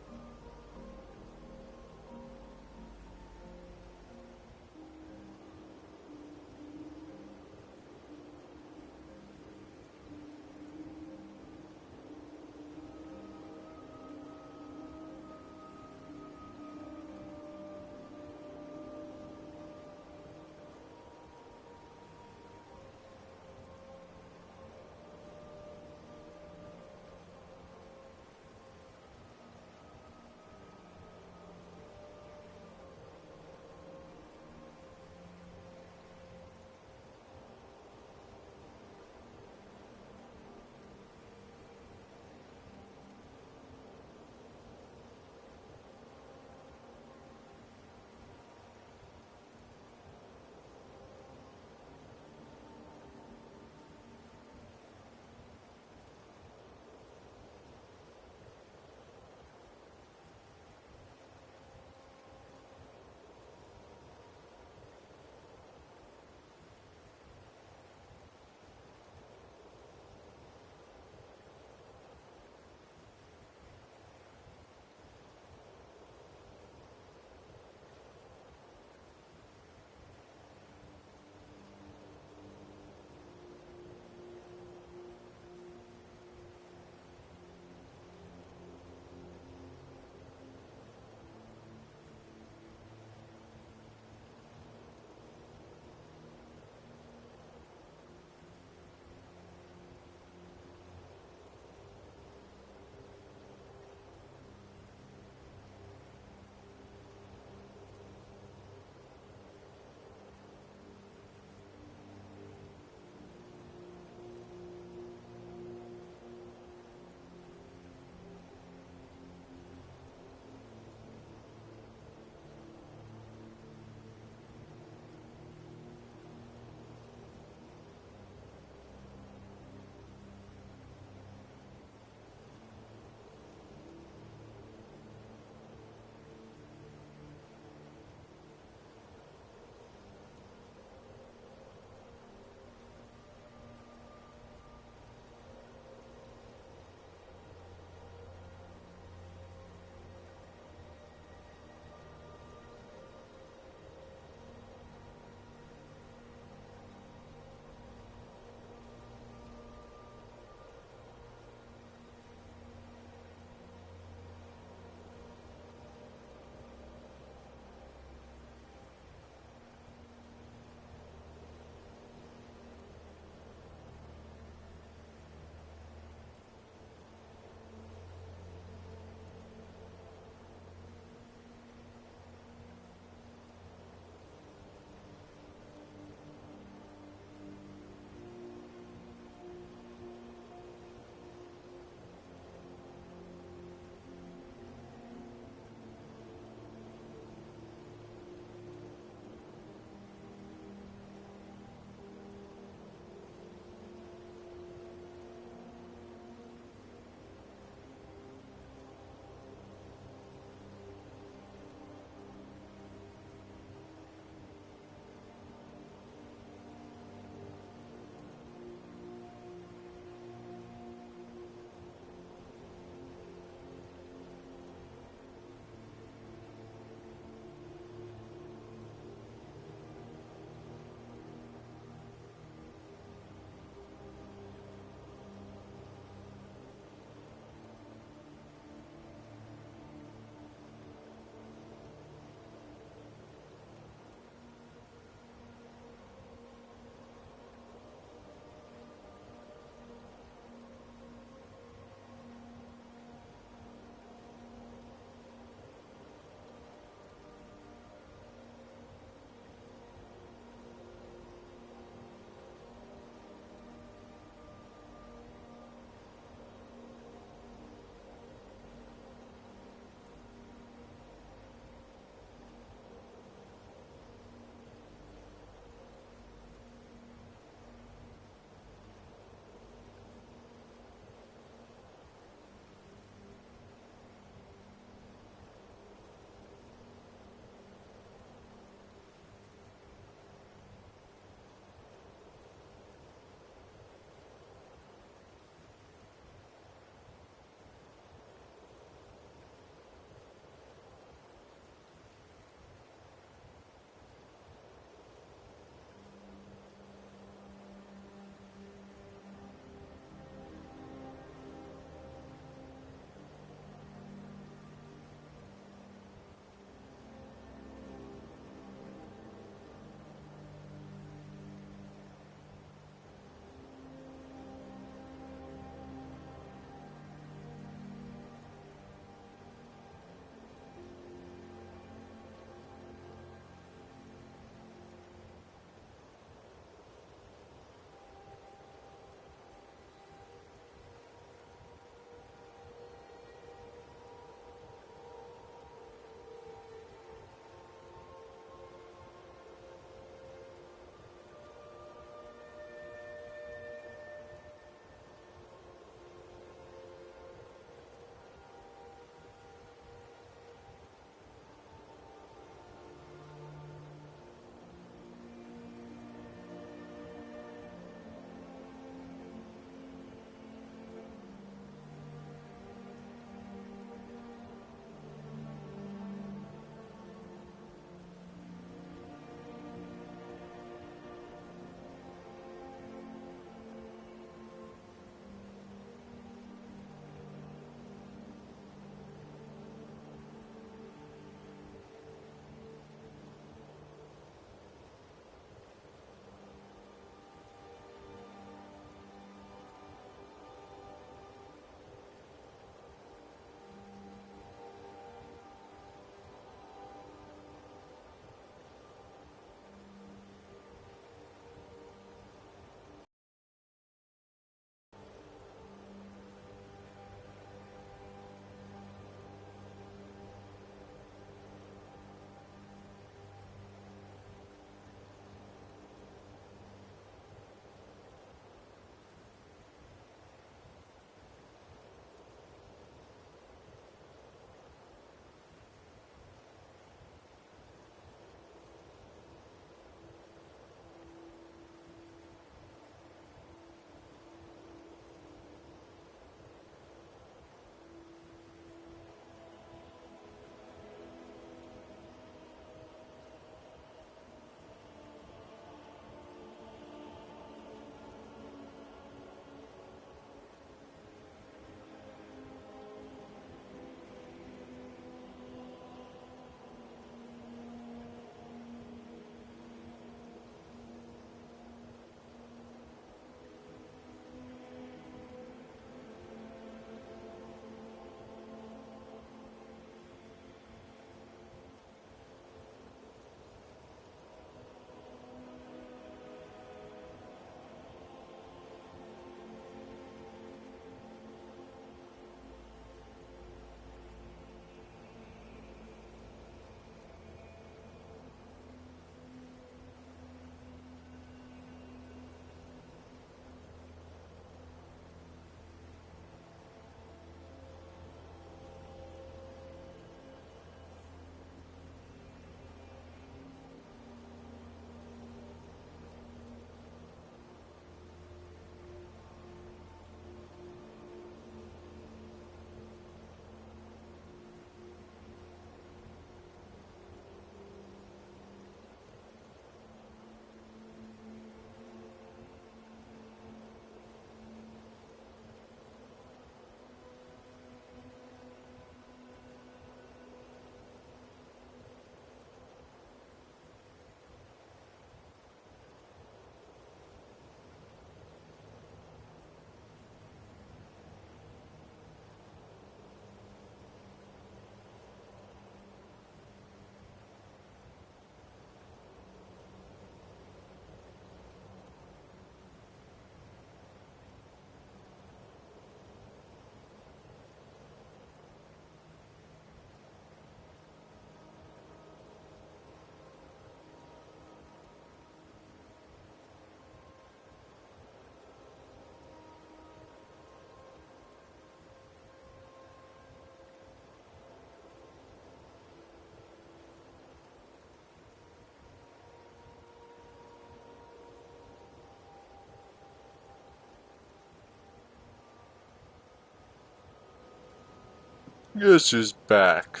Guess who's back?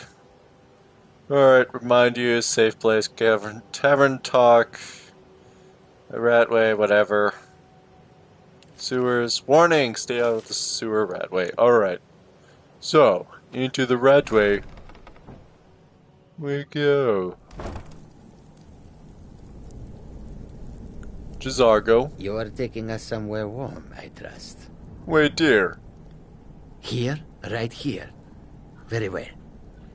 Alright, remind you, safe place, tavern talk, ratway, whatever. Sewers, warning, stay out of the sewer ratway. Alright, so, into the ratway we go. Jazargo. You are taking us somewhere warm, I trust. Wait, dear. Here? Right here. Very well.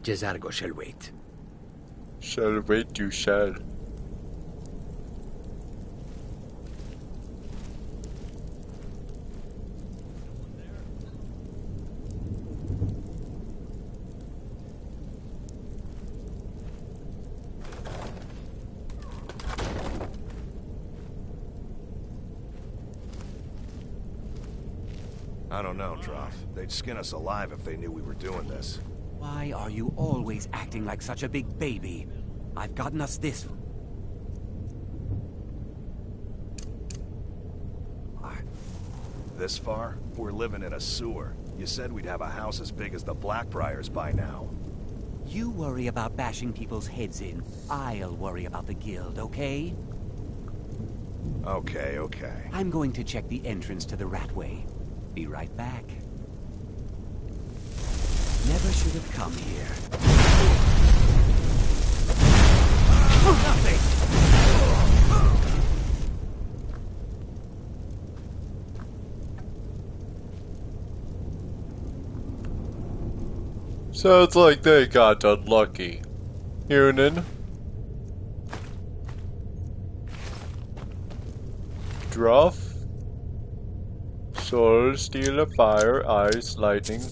Jazargo shall wait. Shall wait, you shall. I don't know, Droff. They'd skin us alive if they knew we were doing this. Why are you always acting like such a big baby? I've gotten us this. This far? We're living in a sewer. You said we'd have a house as big as the Blackbriars by now. You worry about bashing people's heads in. I'll worry about the guild, okay? Okay. I'm going to check the entrance to the Ratway. Be right back. Never should have come here. For nothing! Sounds like they got unlucky. Hunan. Druff. Soul, steel, fire, ice, lightning.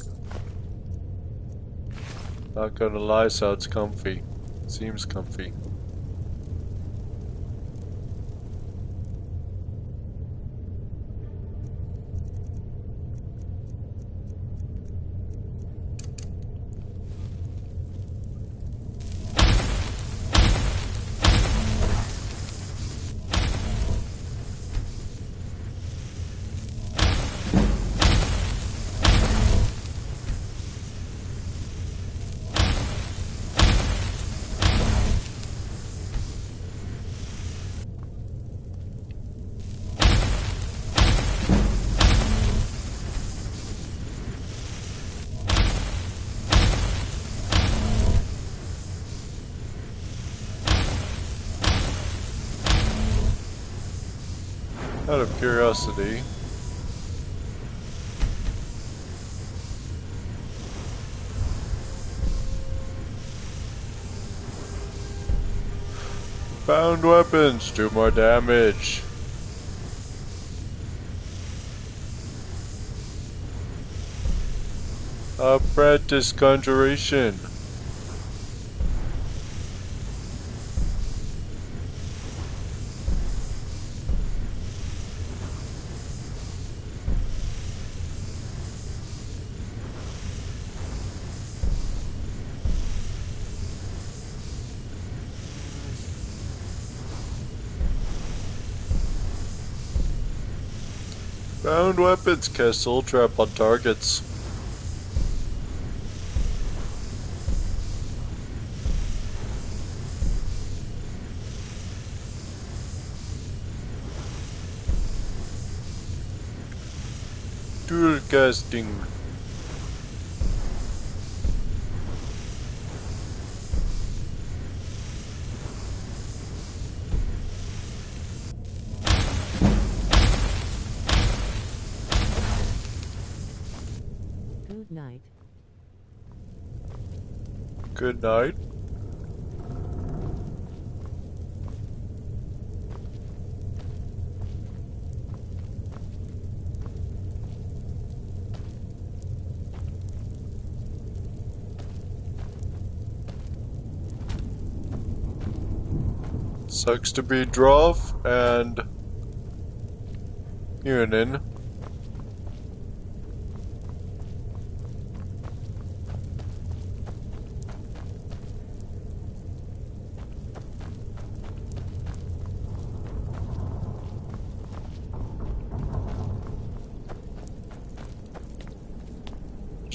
Not gonna lie, sounds comfy. Seems comfy. Out of curiosity, found weapons, 2 more damage. Apprentice conjuration. Found weapons, cast soul trap on targets. Dual casting. Good night. Good night. Sucks to be Droff and Hunan.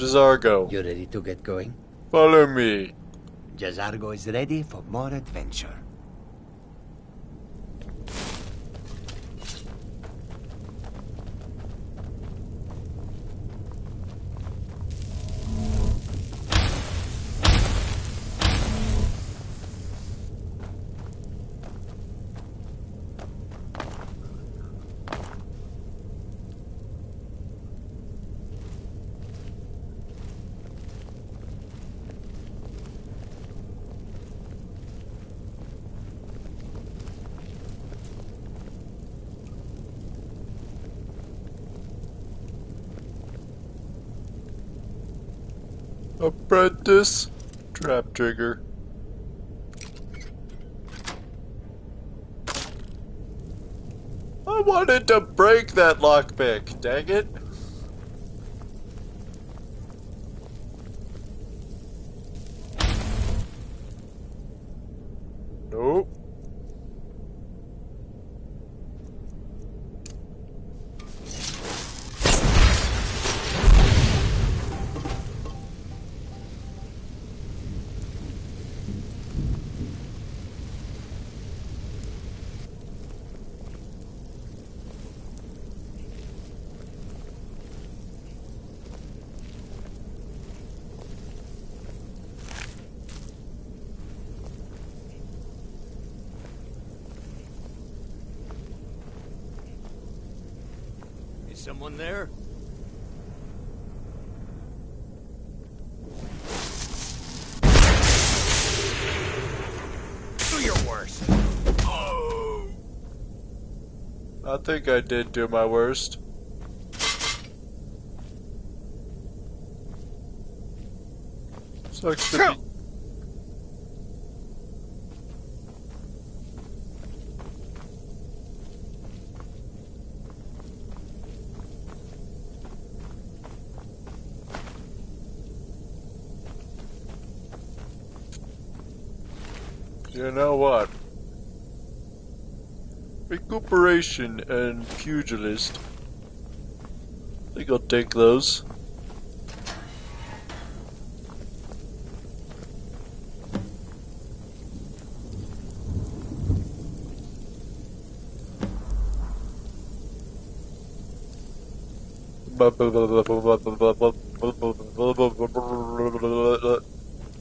Jazargo. You ready to get going? Follow me. Jazargo is ready for more adventure. Apprentice. Trap trigger. I wanted to break that lockpick, dang it. Nope. Is someone there? Do your worst. I think I did do my worst. Sucks to be... You know what? Recuperation and pugilist. I think I'll take those.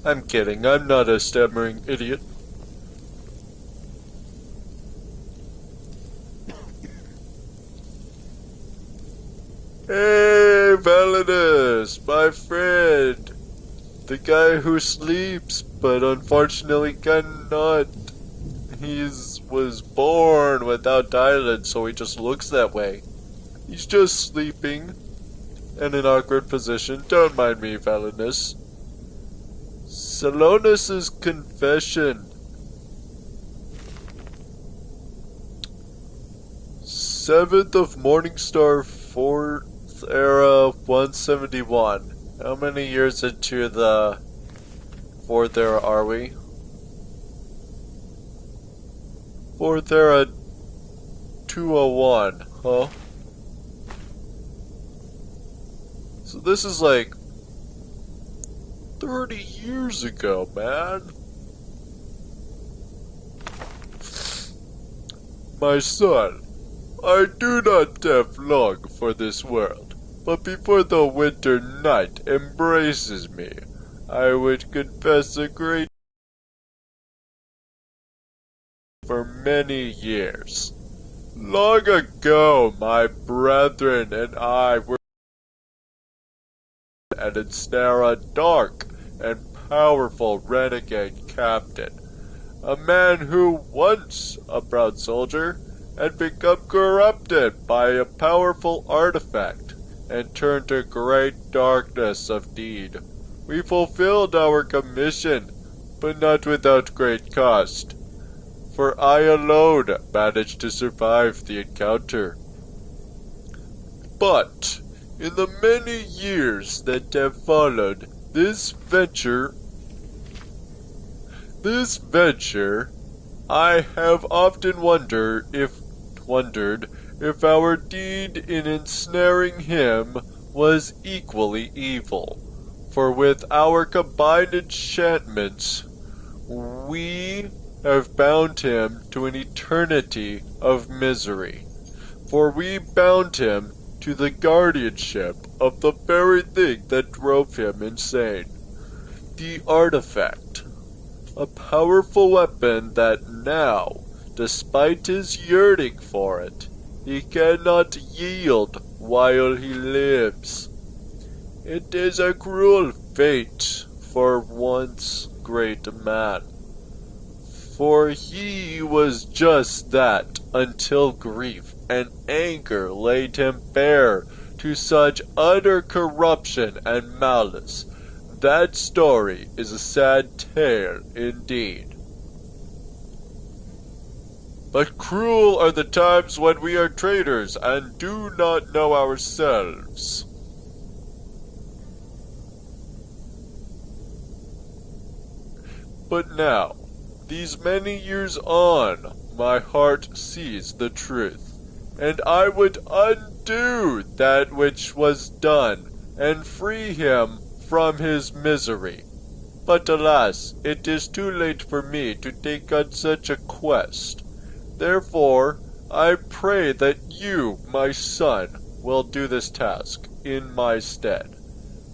I'm kidding, I'm not a stammering idiot. Hey, Validus, my friend. The guy who sleeps, but unfortunately cannot. He was born without eyelids, so he just looks that way. He's just sleeping in an awkward position. Don't mind me, Validus. Salonus's confession. 7th of Morningstar 4th era 171. How many years into the 4th era are we? 4th era 201, huh? So this is like 30 years ago, man. My son, I do not have long for this world, but before the winter night embraces me, I would confess a great for many years. Long ago, my brethren and I were and ensnare a dark and powerful renegade captain, a man who once a proud soldier had become corrupted by a powerful artifact and turned to great darkness of deed. We fulfilled our commission, but not without great cost, for I alone managed to survive the encounter. But in the many years that have followed this venture, I have often wondered if our deed in ensnaring him was equally evil. For with our combined enchantments, we have bound him to an eternity of misery. For we bound him to the guardianship of the very thing that drove him insane. The artifact. A powerful weapon that now, despite his yearning for it, he cannot yield while he lives. It is a cruel fate for once great man. For he was just that until grief and anger laid him bare to such utter corruption and malice. That story is a sad tale indeed. But cruel are the times when we are traitors and do not know ourselves. But now, these many years on, my heart sees the truth, and I would undo that which was done, and free him from his misery. But alas, it is too late for me to take on such a quest. Therefore, I pray that you, my son, will do this task in my stead.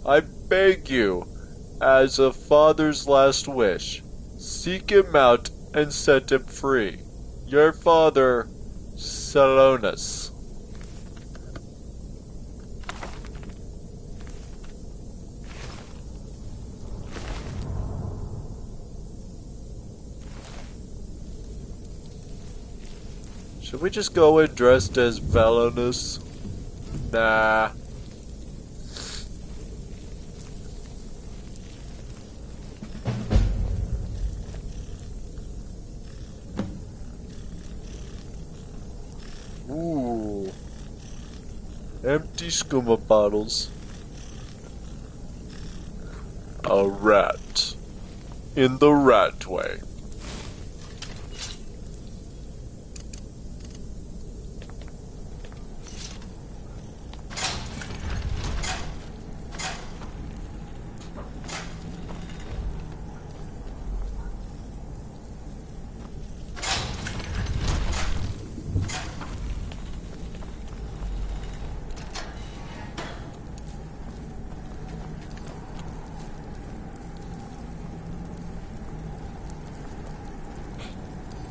I beg you, as a father's last wish, seek him out and set him free. Your father, Salonus. Should we just go in dressed as Valonus? Nah. Ooh. Empty skooma bottles. A rat. In the rat way.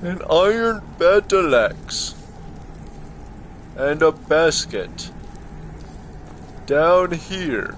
An iron battle axe. And a basket. Down here.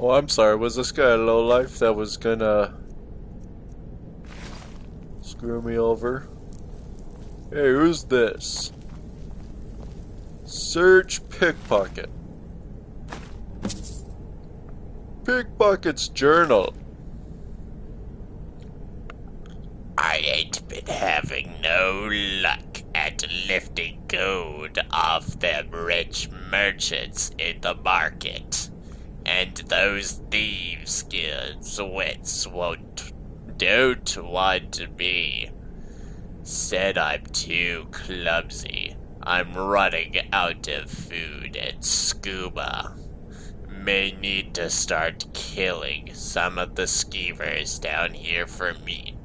Oh, I'm sorry, was this guy a lowlife that was gonna screw me over? Hey, who's this? Search pickpocket. Pickpocket's journal. I ain't been having no luck at lifting gold off them rich merchants in the market. And those thieves' guilds don't want me. Said I'm too clumsy. I'm running out of food and scuba. May need to start killing some of the skeevers down here for meat.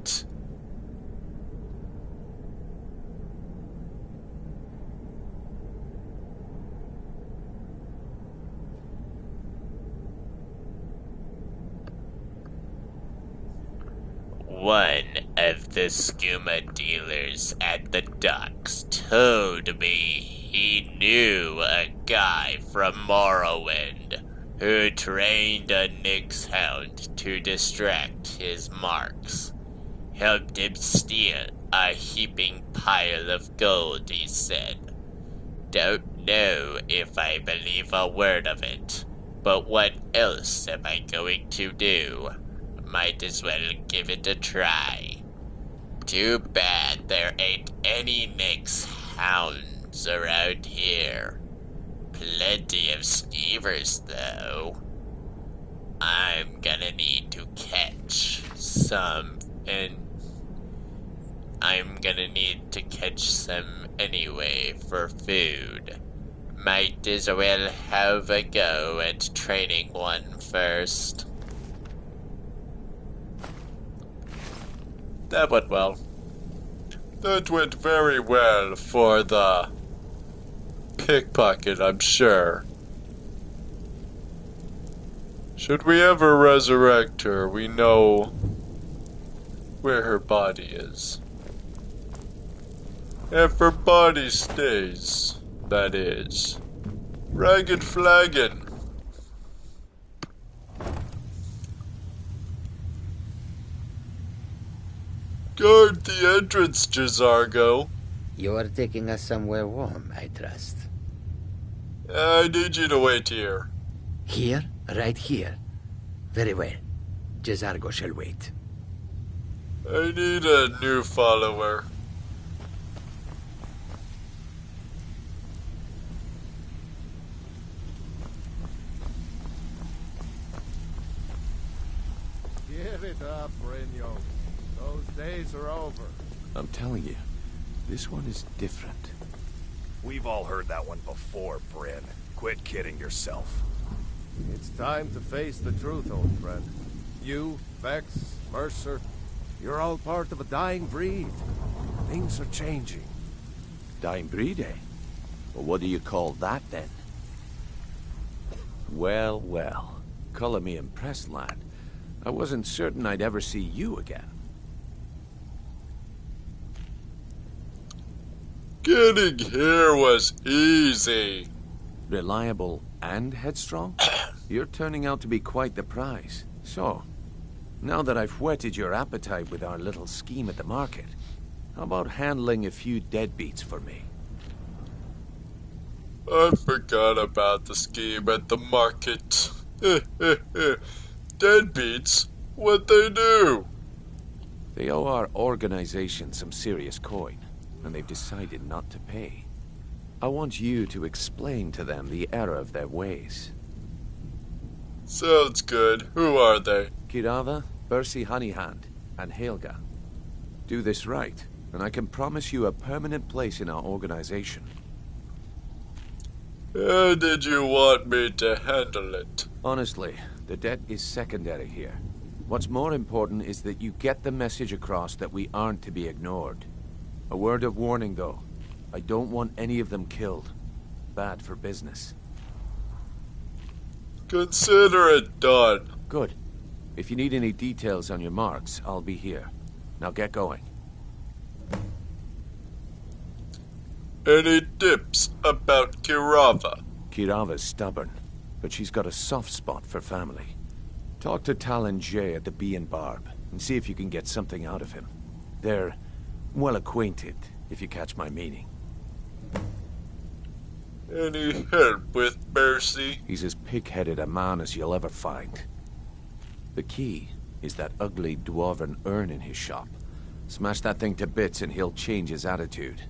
One of the skooma dealers at the docks told me he knew a guy from Morrowind who trained a Nyx hound to distract his marks. Helped him steal a heaping pile of gold, he said. Don't know if I believe a word of it. But what else am I going to do? Might as well give it a try. Too bad there ain't any Nyx hounds around here. Plenty of skeevers, though. I'm gonna need to catch some, and I'm gonna need to catch some anyway for food. Might as well have a go at training one first. That went well. That went very well for the pickpocket, I'm sure. Should we ever resurrect her, we know where her body is. If her body stays, that is. Ragged flagon. Guard the entrance, Jazargo. You are taking us somewhere warm, I trust. I need you to wait here. Here? Right here? Very well. Jazargo shall wait. I need a new follower. Give it up, Brynjo. Those days are over. I'm telling you, this one is different. We've all heard that one before, Bryn. Quit kidding yourself. It's time to face the truth, old friend. You, Vex, Mercer, you're all part of a dying breed. Things are changing. Dying breed, eh? Well, what do you call that, then? Well, well. Color me impressed, lad. I wasn't certain I'd ever see you again. Getting here was easy. Reliable and headstrong? You're turning out to be quite the prize. So, now that I've whetted your appetite with our little scheme at the market, how about handling a few deadbeats for me? I forgot about the scheme at the market. Deadbeats? What they do? They owe our organization some serious coin, and they've decided not to pay. I want you to explain to them the error of their ways. Sounds good. Who are they? Kirava, Bersi Honeyhand, and Helga. Do this right, and I can promise you a permanent place in our organization. How did you want me to handle it? Honestly, the debt is secondary here. What's more important is that you get the message across that we aren't to be ignored. A word of warning, though. I don't want any of them killed. Bad for business. Consider it done. Good. If you need any details on your marks, I'll be here. Now get going. Any tips about Kirava? Kirava's stubborn, but she's got a soft spot for family. Talk to Talon Jay at the Bee and Barb, and see if you can get something out of him. They're well acquainted, if you catch my meaning. Any help with Bersi? He's as pig-headed a man as you'll ever find. The key is that ugly dwarven urn in his shop. Smash that thing to bits and he'll change his attitude.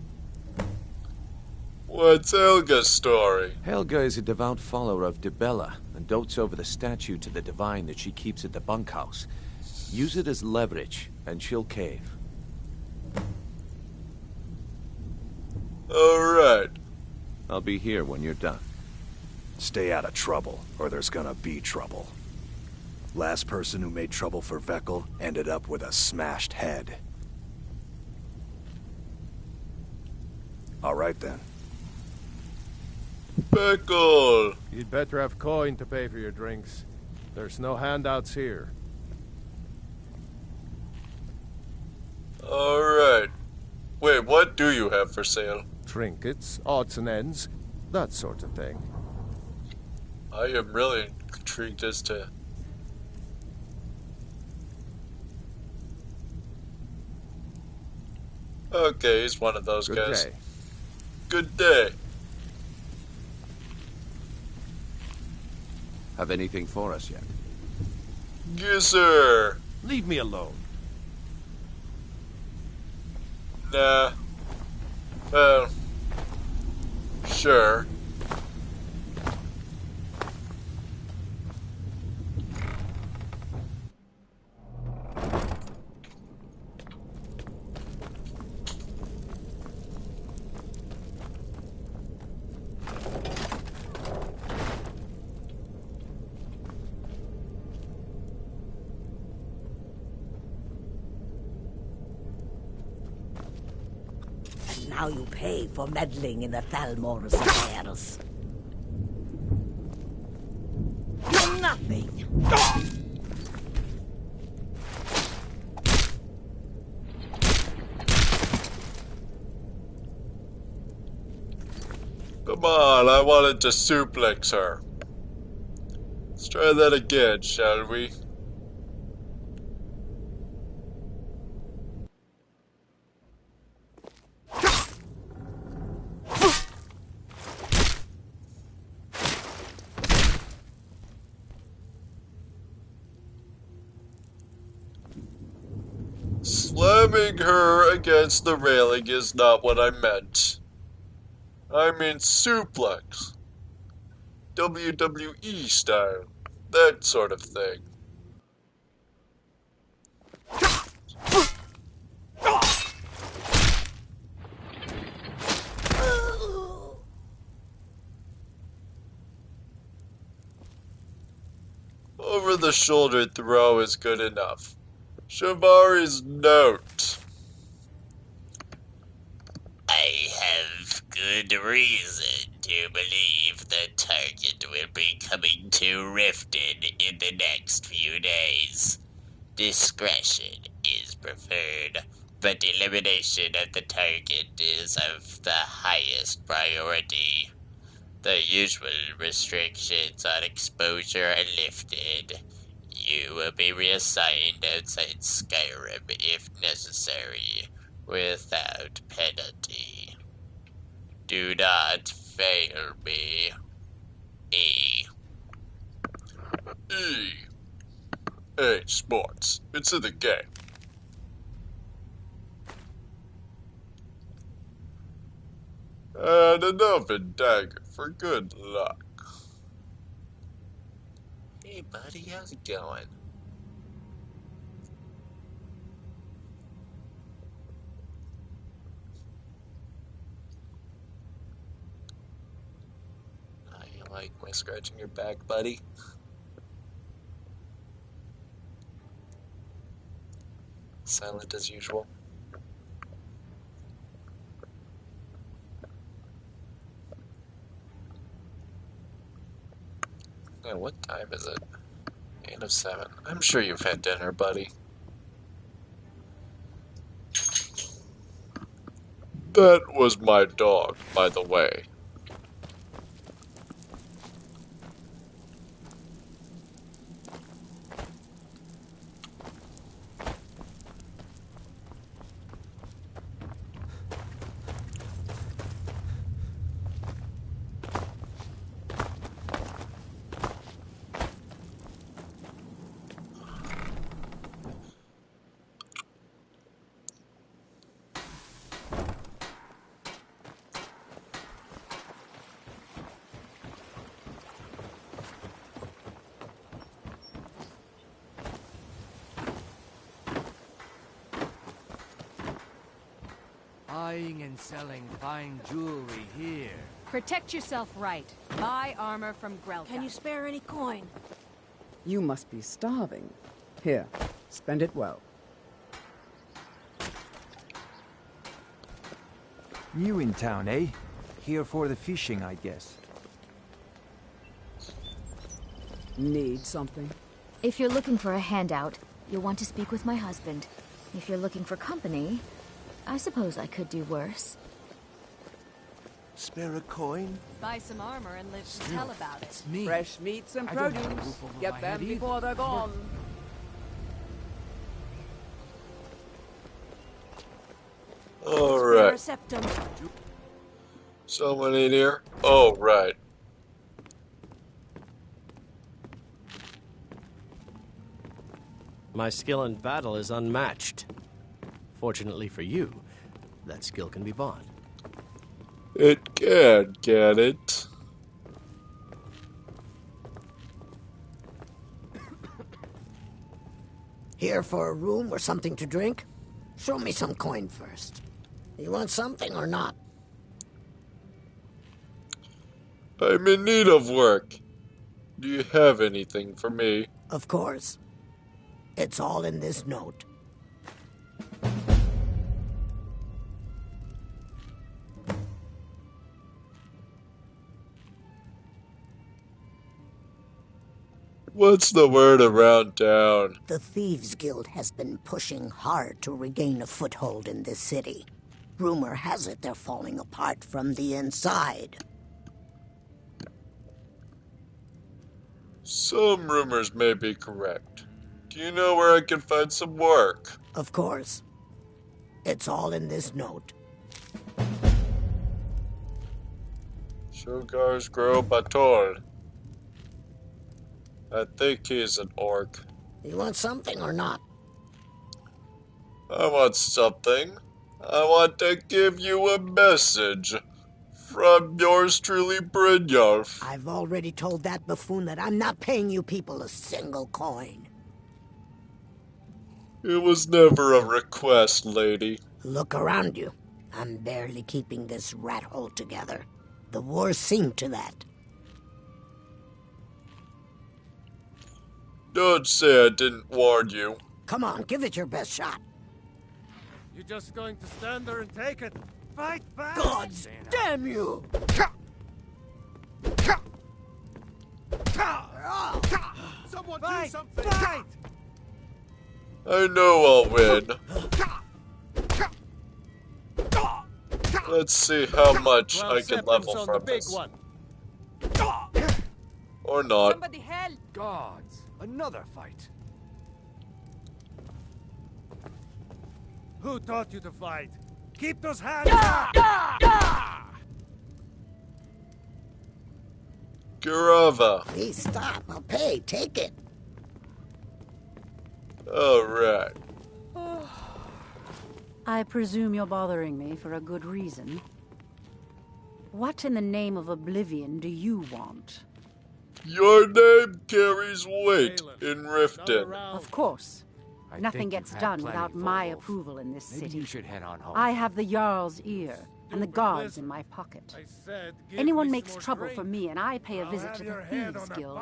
What's Helga's story? Helga is a devout follower of Dibella and dotes over the statue to the divine that she keeps at the bunkhouse. Use it as leverage and she'll cave. Alright. I'll be here when you're done. Stay out of trouble, or there's gonna be trouble. Last person who made trouble for Vekel ended up with a smashed head. Alright then. Vekel! You'd better have coin to pay for your drinks. There's no handouts here. Alright. Wait, what do you have for sale? Trinkets, odds and ends, that sort of thing. I am really intrigued as to... Okay, he's one of those guys. Good day. Good day. Have anything for us yet? Yes, sir. Leave me alone. Nah. Well, sure. And now you pay for meddling in the Thalmor's affairs. You're nothing. Come on, I wanted to suplex her. Let's try that again, shall we? Slamming her against the railing is not what I meant. I mean suplex. WWE style. That sort of thing. Over the shoulder throw is good enough. Shivari's note. I have good reason to believe the target will be coming to Riften in the next few days. Discretion is preferred, but elimination of the target is of the highest priority. The usual restrictions on exposure are lifted. You will be reassigned outside Skyrim if necessary, without penalty. Do not fail me. E. Hey, sports. It's in the game. And an oven dagger for good luck. Hey buddy, how's it going? You like my scratching your back, buddy? Silent as usual. Yeah, what time is it? 8 of 7. I'm sure you've had dinner, buddy. That was my dog, by the way. Buying and selling fine jewelry here. Protect yourself right. Buy armor from Grelka. Can you spare any coin? You must be starving. Here, spend it well. New in town, eh? Here for the fishing, I guess. Need something? If you're looking for a handout, you'll want to speak with my husband. If you're looking for company, I suppose I could do worse. Spare a coin? Buy some armor and live to tell about it. Fresh meats and produce. Get them before they're gone. Alright. Someone in here? Oh, right. My skill in battle is unmatched. Fortunately for you, that skill can be bought. It can it? Here for a room or something to drink? Show me some coin first. You want something or not? I'm in need of work. Do you have anything for me? Of course. It's all in this note. What's the word around town? The Thieves Guild has been pushing hard to regain a foothold in this city. Rumor has it they're falling apart from the inside. Some rumors may be correct. Do you know where I can find some work? Of course. It's all in this note. Sugars grow batol. I think he's an orc. You want something or not? I want something. I want to give you a message. From yours truly, Brynjolf. I've already told that buffoon that I'm not paying you people a single coin. It was never a request, lady. Look around you. I'm barely keeping this rat hole together. The war's seen to that. Don't say I didn't warn you. Come on, give it your best shot. You're just going to stand there and take it? Fight back! God damn you! Someone do something! Fight! I know I'll win. Let's see how much I can level from this. Or not. Somebody help! Gods, another fight. Who taught you to fight? Keep those hands up! Gurava. Please stop. I'll pay. Take it. Alright. I presume you're bothering me for a good reason. What in the name of oblivion do you want? Your name carries weight in Riften. Of course. Nothing gets done without my approval in this city. You should head on home. I have the Jarl's ear and the guards in my pocket. Anyone makes trouble for me and I pay a visit to the Thieves Guild.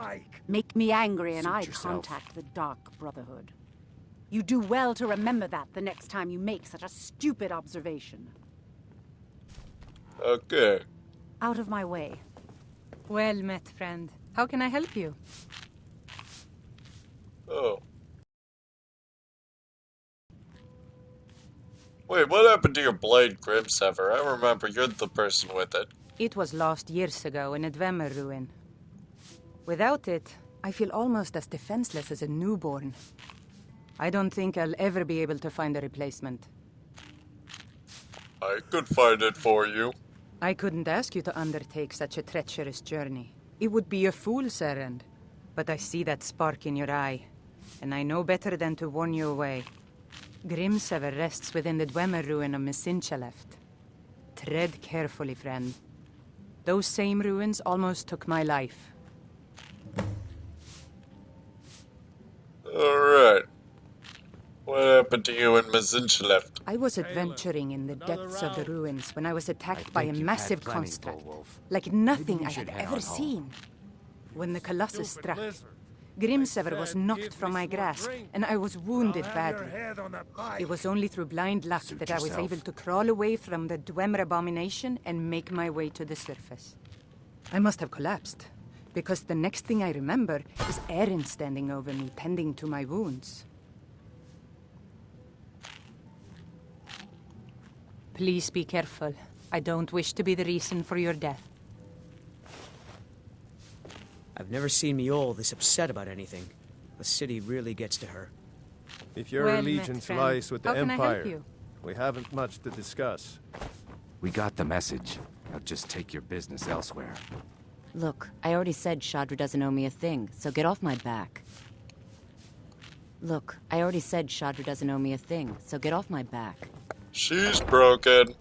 Make me angry and I contact the Dark Brotherhood. You do well to remember that the next time you make such a stupid observation. Okay. Out of my way. Well met, friend. How can I help you? Oh. Wait, what happened to your blade, Grimsever? I remember you're the person with it. It was lost years ago in a Dwemer ruin. Without it, I feel almost as defenseless as a newborn. I don't think I'll ever be able to find a replacement. I could find it for you. I couldn't ask you to undertake such a treacherous journey. It would be a fool's errand. But I see that spark in your eye, and I know better than to warn you away. Grimsever rests within the Dwemer ruin of Mesinchaleft. Tread carefully, friend. Those same ruins almost took my life. Alright. What happened to you in Mesinchaleft? I was adventuring in the depths of the ruins when I was attacked by a massive construct, like nothing I had ever seen. When the Colossus struck, Grimsever was knocked from my grasp, and I was wounded badly. It was only through blind luck that I was able to crawl away from the Dwemer abomination and make my way to the surface. I must have collapsed, because the next thing I remember is Erin standing over me, tending to my wounds. Please be careful. I don't wish to be the reason for your death. I've never seen Miol this upset about anything. The city really gets to her. If your Well allegiance met, lies with the friend. How can I help Empire, you? we haven't much to discuss. We got the message. Now just take your business elsewhere. Look, I already said Shadra doesn't owe me a thing, so get off my back. Look, I already said Shadra doesn't owe me a thing, so get off my back. She's broken.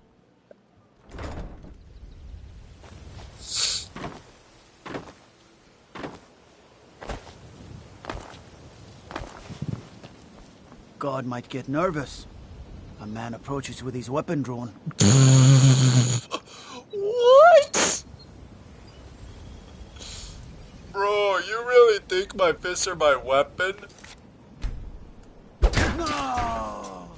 God might get nervous. A man approaches with his weapon drawn. What? Bro, you really think my fists are my weapon? No!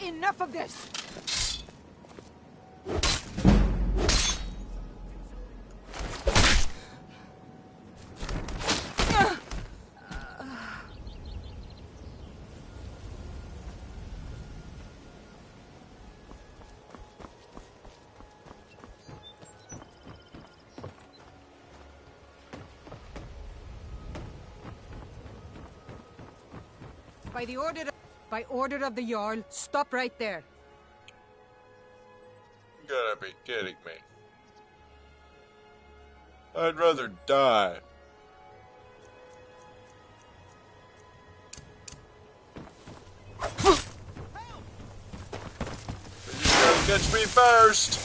Enough of this! By order of the Jarl, stop right there. You gotta be kidding me. I'd rather die. You gotta catch me first.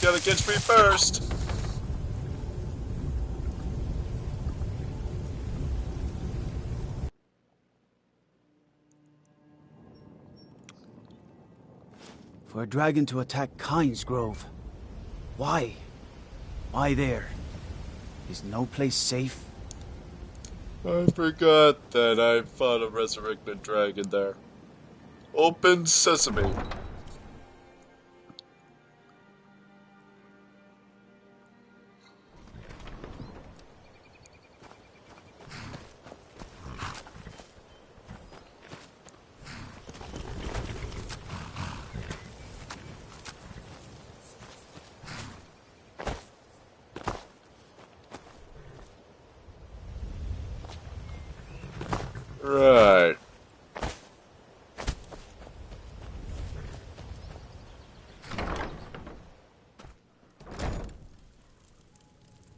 Gotta catch me first. For a dragon to attack Kyne's Grove. Why? Why there? Is no place safe? I forgot that I fought a resurrected dragon there. Open sesame. Right.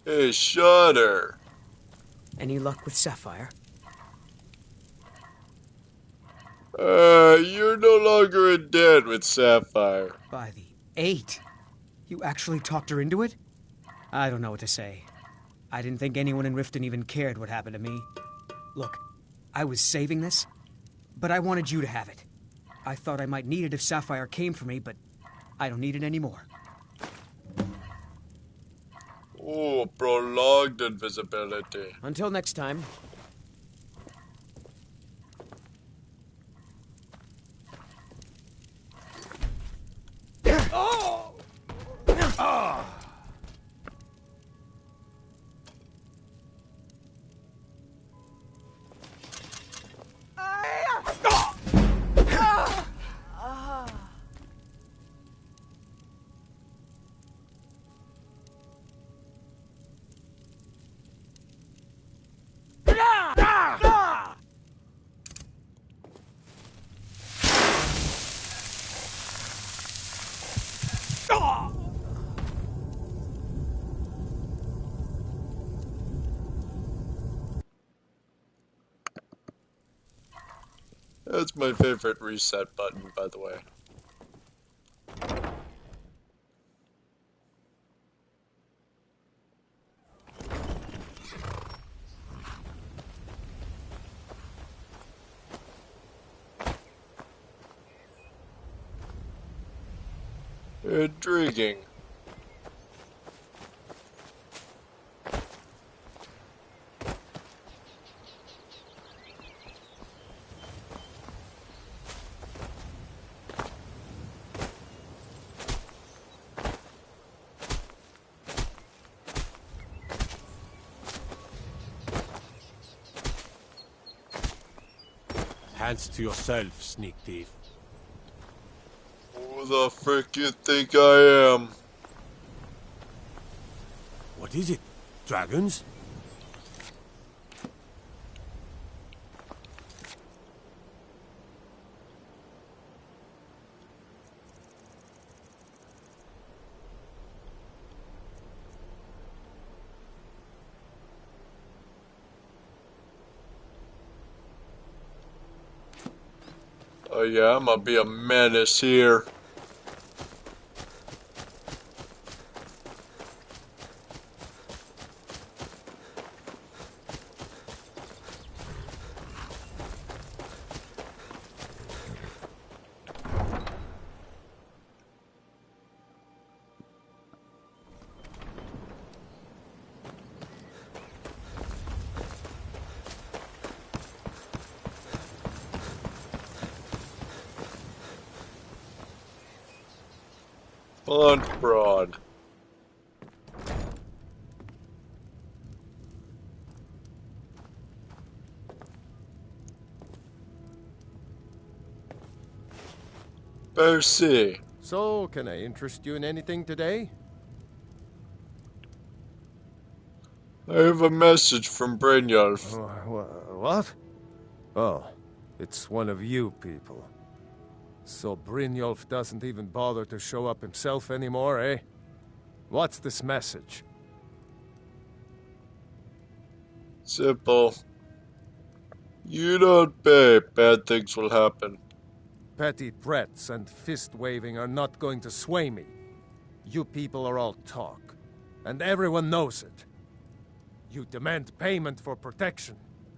Hey, Shudder. Any luck with Sapphire? You're no longer in debt with Sapphire. By the 8. You actually talked her into it? I don't know what to say. I didn't think anyone in Riften even cared what happened to me. Look, I was saving this, but I wanted you to have it. I thought I might need it if Sapphire came for me, but I don't need it anymore. Oh, prolonged invisibility. Until next time. Oh! Ah! That's my favorite reset button, by the way. Intriguing. Hands to yourself, sneak thief. Who the frick you think I am? What is it? Dragons? Oh yeah, I'm gonna be a menace here. Hunt broad. Percy. So, can I interest you in anything today? I have a message from Brynjolf. What? Oh, it's one of you people. So Brynjolf doesn't even bother to show up himself anymore, eh? What's this message? Simple. You don't pay, bad things will happen. Petty threats and fist-waving are not going to sway me. You people are all talk, and everyone knows it. You demand payment for protection,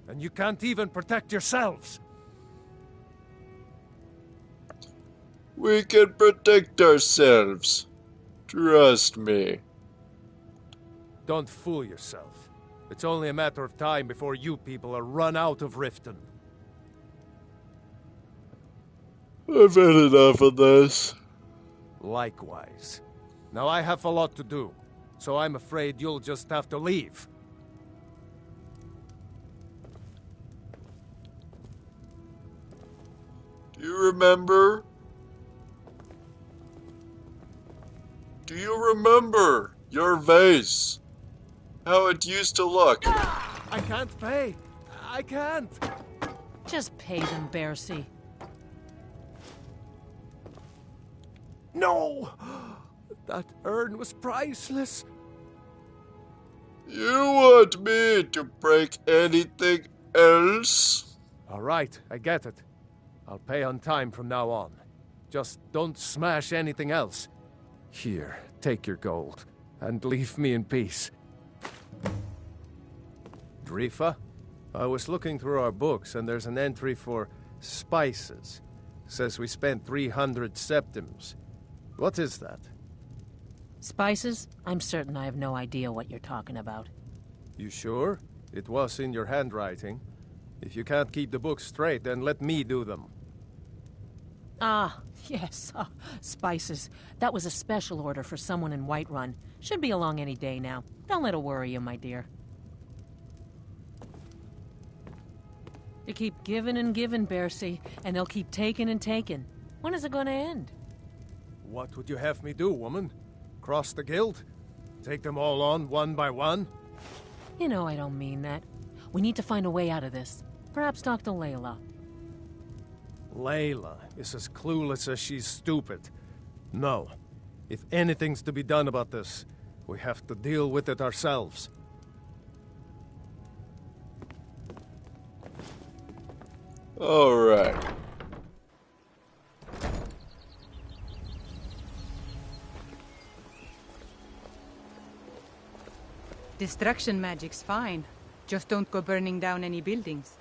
and you can't even protect yourselves. We can protect ourselves. Trust me. Don't fool yourself. It's only a matter of time before you people are run out of Riften. I've had enough of this. Likewise. Now I have a lot to do, so I'm afraid you'll just have to leave. Do you remember? Do you remember your vase? How it used to look? I can't pay. I can't. Just pay them, Bercy. No! That urn was priceless. You want me to break anything else? All right, I get it. I'll pay on time from now on. Just don't smash anything else. Here, take your gold, and leave me in peace. Drifa? I was looking through our books, and there's an entry for spices. Says we spent 300 septims. What is that? Spices? I'm certain I have no idea what you're talking about. You sure? It was in your handwriting. If you can't keep the books straight, then let me do them. Ah, yes, spices. That was a special order for someone in Whiterun. Should be along any day now. Don't let it worry you, my dear. You keep giving and giving, Bercy, and they'll keep taking and taking. When is it gonna end? What would you have me do, woman? Cross the guild? Take them all on, one by one? You know I don't mean that. We need to find a way out of this. Perhaps talk to Layla. Layla is as clueless as she's stupid. No. If anything's to be done about this, we have to deal with it ourselves. All right. Destruction magic's fine. Just don't go burning down any buildings.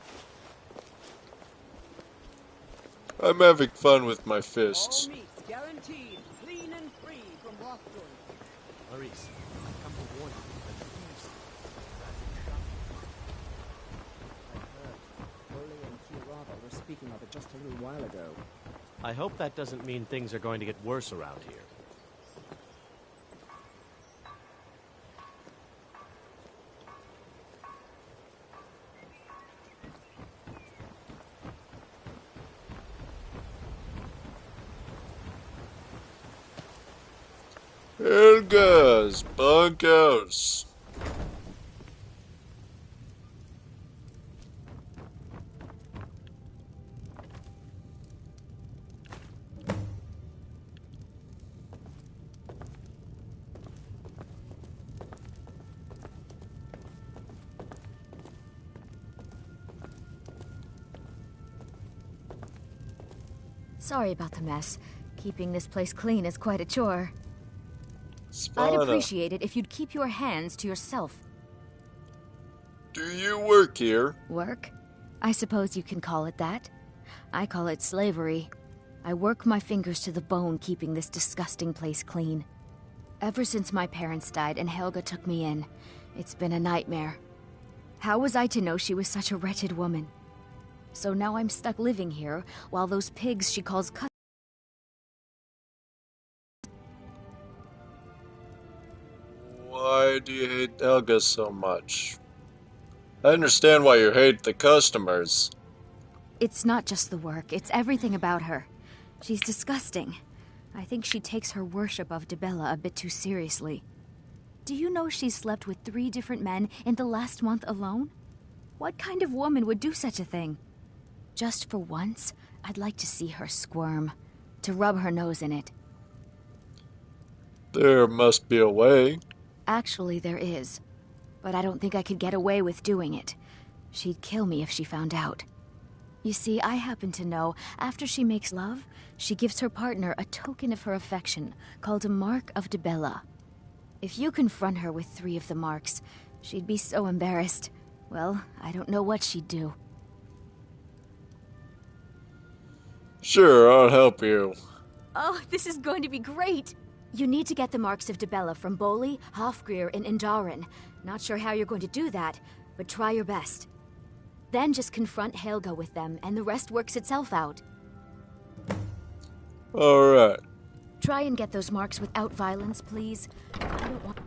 I'm having fun with my fists. Guaranteed, clean and free from wrongdoing. Maurice, I come to warn you that thieves Foley and Kirava were speaking of it just a little while ago. I hope that doesn't mean things are going to get worse around here. Helga's bunkhouse. Sorry about the mess. Keeping this place clean is quite a chore. Spada, I'd appreciate it if you'd keep your hands to yourself. do you work here? Work? I suppose you can call it that. I call it slavery. I work my fingers to the bone keeping this disgusting place clean. Ever since my parents died and Helga took me in, it's been a nightmare. How was I to know she was such a wretched woman? So now I'm stuck living here while those pigs she calls Why do you hate Helga so much? I understand why you hate the customers. It's not just the work, it's everything about her. She's disgusting. I think she takes her worship of Dibella a bit too seriously. Do you know she's slept with 3 different men in the last month alone? What kind of woman would do such a thing? Just for once, I'd like to see her squirm, to rub her nose in it. There must be a way. Actually, there is. But I don't think I could get away with doing it. She'd kill me if she found out. You see, I happen to know, after she makes love, she gives her partner a token of her affection, called a Mark of Dibella. If you confront her with 3 of the marks, she'd be so embarrassed. Well, I don't know what she'd do. Sure, I'll help you. Oh, this is going to be great! You need to get the marks of Dibella from Boli, Hofgrir, and Indaren. Not sure how you're going to do that, but try your best. Then just confront Helga with them, and the rest works itself out. Alright. Try and get those marks without violence, please. I don't want...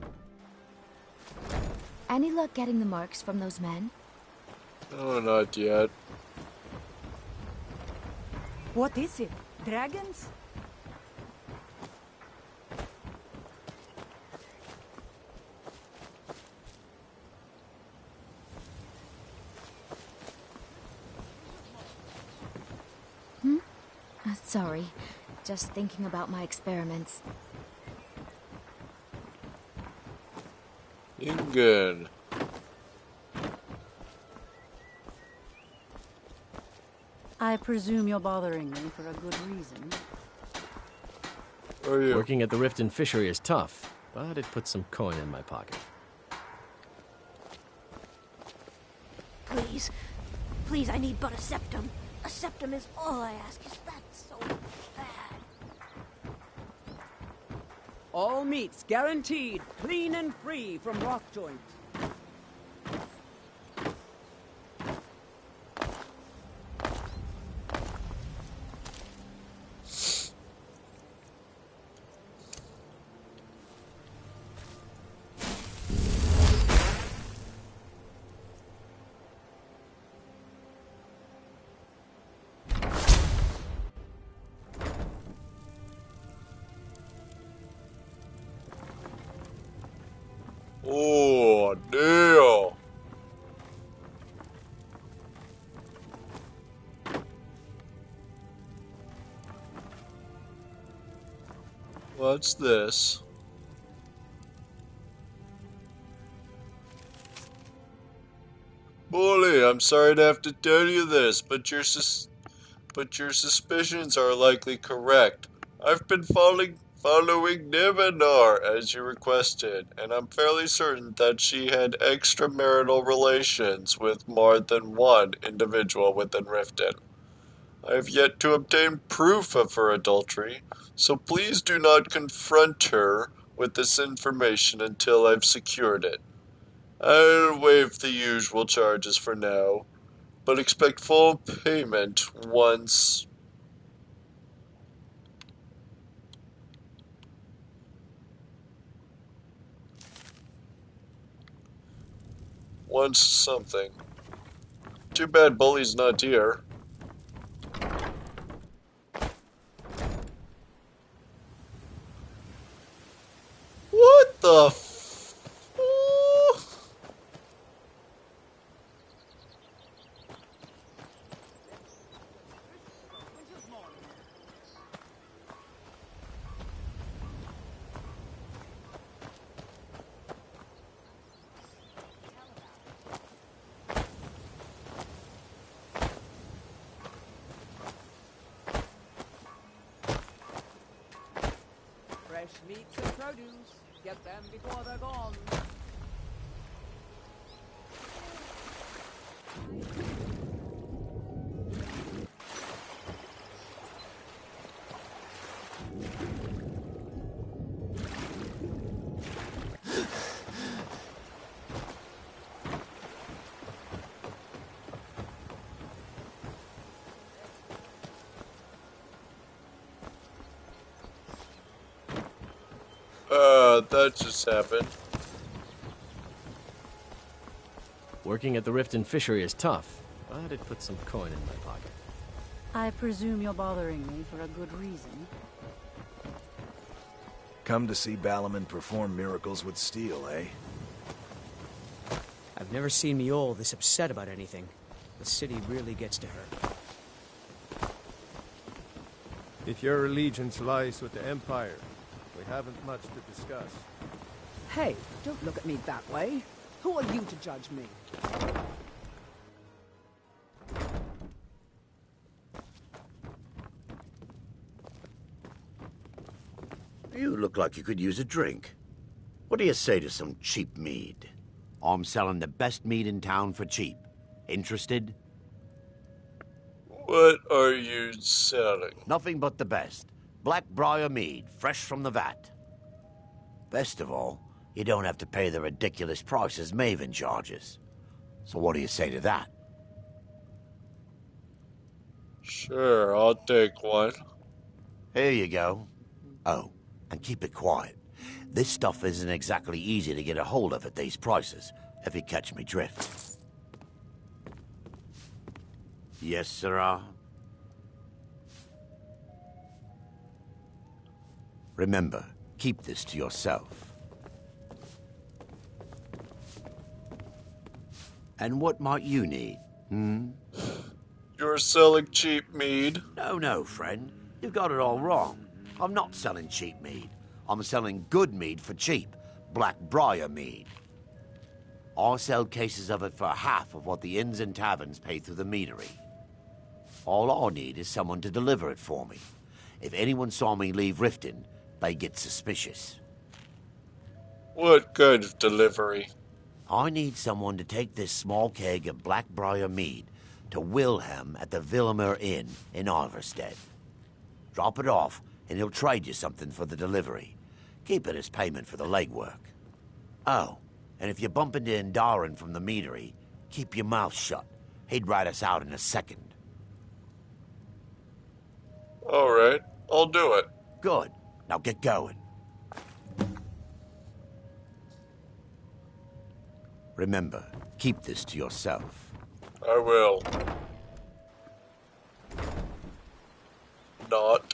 Any luck getting the marks from those men? No, not yet. What is it? Dragons? Sorry. Just thinking about my experiments. Ingen. I presume you're bothering me for a good reason. Who are you? Working at the Riften fishery is tough, but it puts some coin in my pocket. Please. Please, I need but a septum. A septum is all I ask. Is that so bad? All meats guaranteed, clean and free from rock joint. Oh, deal. What's this? Bully, I'm sorry to have to tell you this, but your suspicions are likely correct. I've been following Nivanar as you requested, and I'm fairly certain that she had extramarital relations with more than one individual within Riften. I have yet to obtain proof of her adultery, so please do not confront her with this information until I've secured it. I'll waive the usual charges for now, but expect full payment once something. Too bad Bully's not here. What the f... Fresh meats and produce. Get them before they're gone. That just happened. Working at the Riften fishery is tough, but it puts some coin in my pocket. I presume you're bothering me for a good reason. Come to see Balaman perform miracles with steel, eh? I've never seen Miol this upset about anything. The city really gets to her. If your allegiance lies with the Empire, we haven't much to discuss. Hey, don't look at me that way. Who are you to judge me? You look like you could use a drink. What do you say to some cheap mead? I'm selling the best mead in town for cheap. Interested? What are you selling? Nothing but the best. Blackbriar mead, fresh from the vat. Best of all, you don't have to pay the ridiculous prices Maven charges. So what do you say to that? Sure, I'll take one. Here you go. Oh, and keep it quiet. This stuff isn't exactly easy to get a hold of at these prices, if you catch me drift. Yes, sirrah. Remember, keep this to yourself. And what might you need, You're selling cheap mead? No, friend. You've got it all wrong. I'm not selling cheap mead. I'm selling good mead for cheap. Blackbriar mead. I sell cases of it for half of what the inns and taverns pay through the meadery. All I need is someone to deliver it for me. If anyone saw me leave Riften, they get suspicious. What kind of delivery? I need someone to take this small keg of Blackbriar mead to Wilhelm at the Villamur Inn in Iverstead. Drop it off, and he'll trade you something for the delivery. Keep it as payment for the legwork. Oh, and if you bump into Indaren from the meadery, keep your mouth shut. He'd rat us out in a second. All right, I'll do it. Good. Now get going. Remember, keep this to yourself. I will. Not.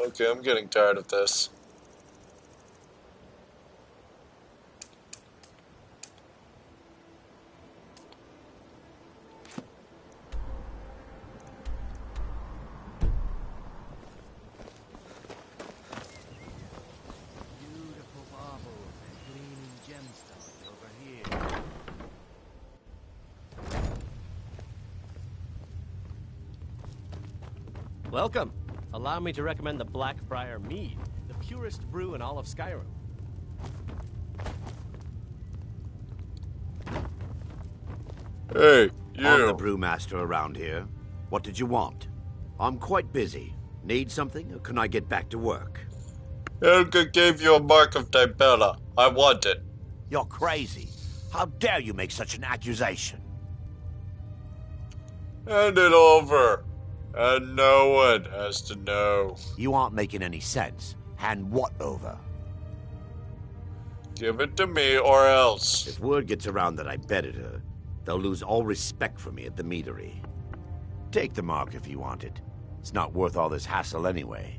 Okay, I'm getting tired of this. Welcome. Allow me to recommend the Blackbriar Mead, the purest brew in all of Skyrim. Hey, you. I'm the brewmaster around here. What did you want? I'm quite busy. Need something, or can I get back to work? Helga gave you a mark of Dibella. I want it. You're crazy. How dare you make such an accusation? Hand it over. And no one has to know. You aren't making any sense. Hand what over? Give it to me or else. If word gets around that I betted her, they'll lose all respect for me at the meadery. Take the mark if you want it. It's not worth all this hassle anyway.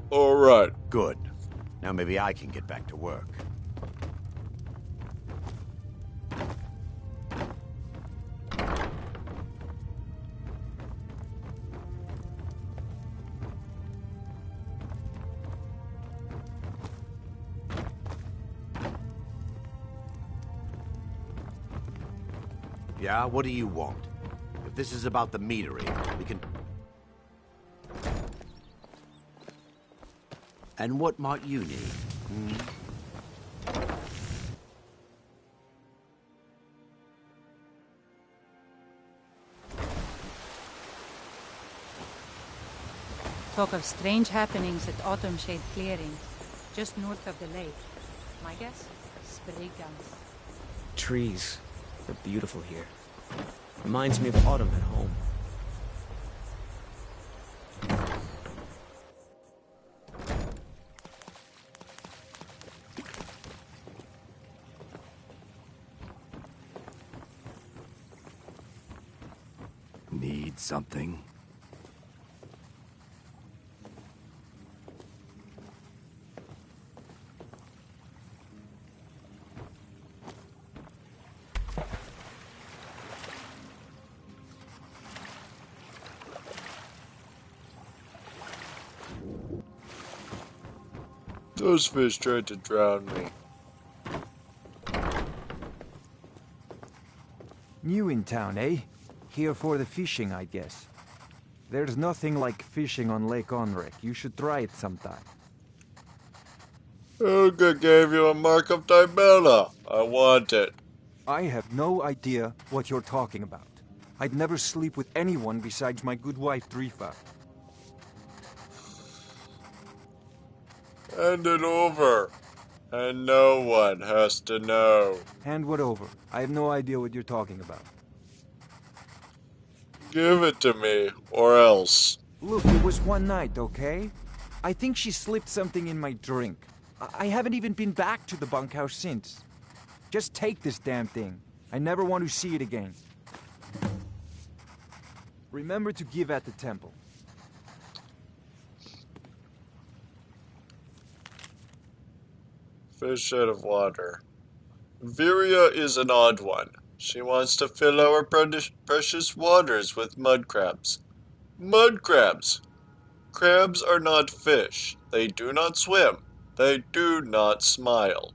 All right. Good. Now maybe I can get back to work. Yeah, what do you want? If this is about the metering, we can... And what might you need? Talk of strange happenings at Autumn Shade Clearing, just north of the lake. My guess? Spray guns. Trees. They're beautiful here. Reminds me of autumn at home. Need something? Those fish tried to drown me. New in town, eh? Here for the fishing, I guess. There's nothing like fishing on Lake Onrek. You should try it sometime. Helga gave you a mark of Dibella. I want it. I have no idea what you're talking about. I'd never sleep with anyone besides my good wife, Drifa. Hand it over. And no one has to know. Hand what over? I have no idea what you're talking about. Give it to me, or else. Look, it was one night, okay? I think she slipped something in my drink. I haven't even been back to the bunkhouse since. Just take this damn thing. I never want to see it again. Remember to give at the temple. Fish out of water. Viria is an odd one. She wants to fill our precious waters with mud crabs. Mud crabs! Crabs are not fish. They do not swim. They do not smile.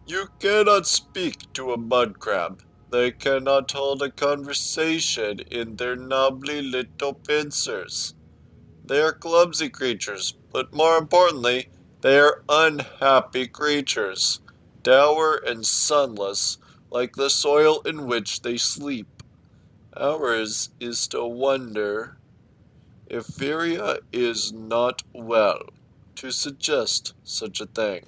You cannot speak to a mud crab. They cannot hold a conversation in their knobbly little pincers. They are clumsy creatures, but more importantly, they are unhappy creatures, dour and sunless, like the soil in which they sleep. Ours is to wonder if Viria is not well, to suggest such a thing.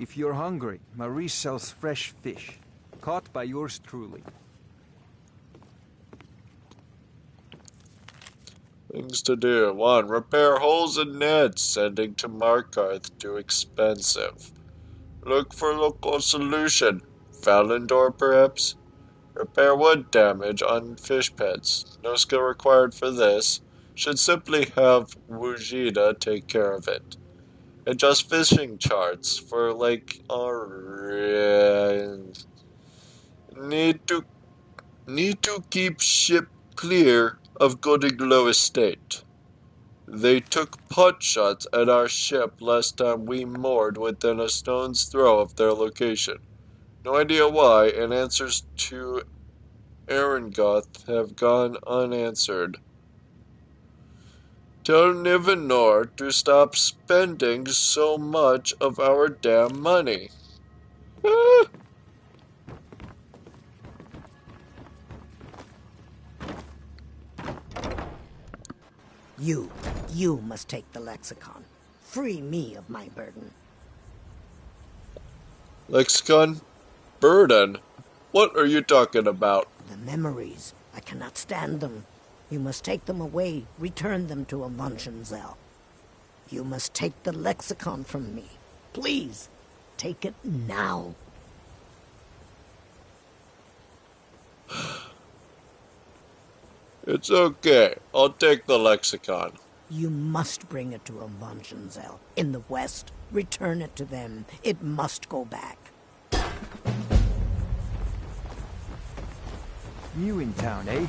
If you're hungry, Marie sells fresh fish, caught by yours truly. Things to do. 1. Repair holes in nets. Sending to Markarth too expensive. Look for local solution. Valendor, perhaps? Repair wood damage on fish pets. No skill required for this. Should simply have Wujida take care of it. Adjust fishing charts for Lake Need to keep ship clear of Godiglo estate. They took pot shots at our ship last time we moored within a stone's throw of their location. No idea why, and answers to Erengoth have gone unanswered. Tell Nivenor to stop spending so much of our damn money. You must take the lexicon. Free me of my burden. Lexicon? Burden? What are you talking about? The memories. I cannot stand them. You must take them away. Return them to Amunchenzell. You must take the lexicon from me. Please, take it now. It's okay. I'll take the lexicon. You must bring it to Amunchenzell. In the west, return it to them. It must go back. New in town, eh?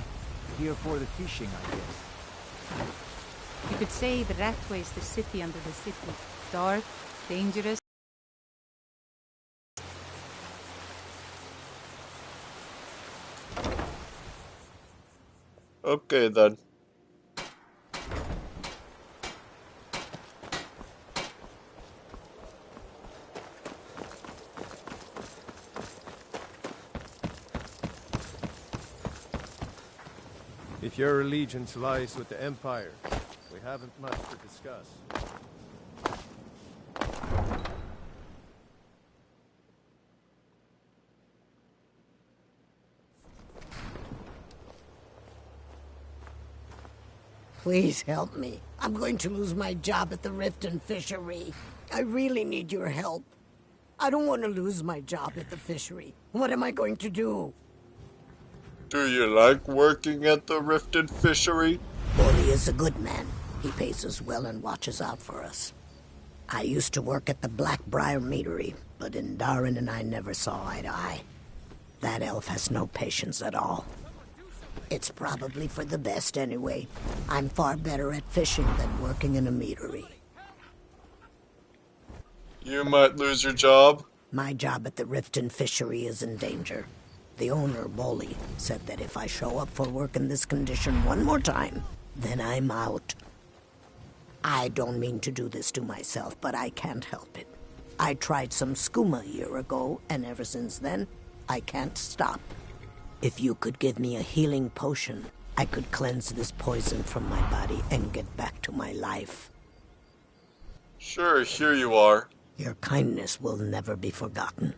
Here for the fishing, I guess. You could say the Ratway is the city under the city. Dark, dangerous. Okay then. If your allegiance lies with the Empire, we haven't much to discuss. Please help me. I'm going to lose my job at the Riften Fishery. I really need your help. I don't want to lose my job at the fishery. What am I going to do? Do you like working at the Riften Fishery? Bolly is a good man. He pays us well and watches out for us. I used to work at the Blackbriar Meadery, but Indarin and I never saw eye to eye. That elf has no patience at all. It's probably for the best anyway. I'm far better at fishing than working in a meadery. You might lose your job. My job at the Riften Fishery is in danger. The owner, Bolly, said that if I show up for work in this condition one more time, then I'm out. I don't mean to do this to myself, but I can't help it. I tried some skooma a year ago, and ever since then, I can't stop. If you could give me a healing potion, I could cleanse this poison from my body and get back to my life. Sure, here you are. Your kindness will never be forgotten.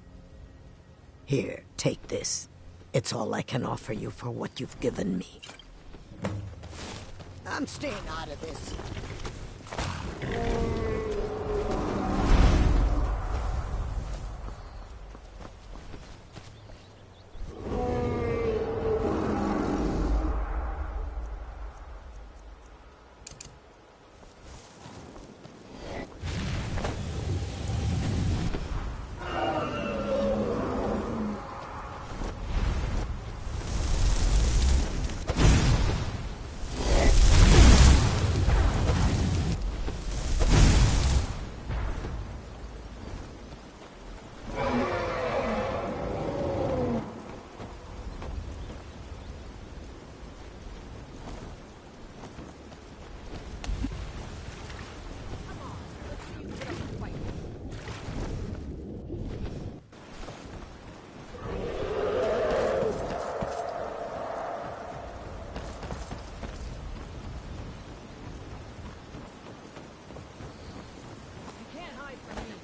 Here, take this. It's all I can offer you for what you've given me. I'm staying out of this.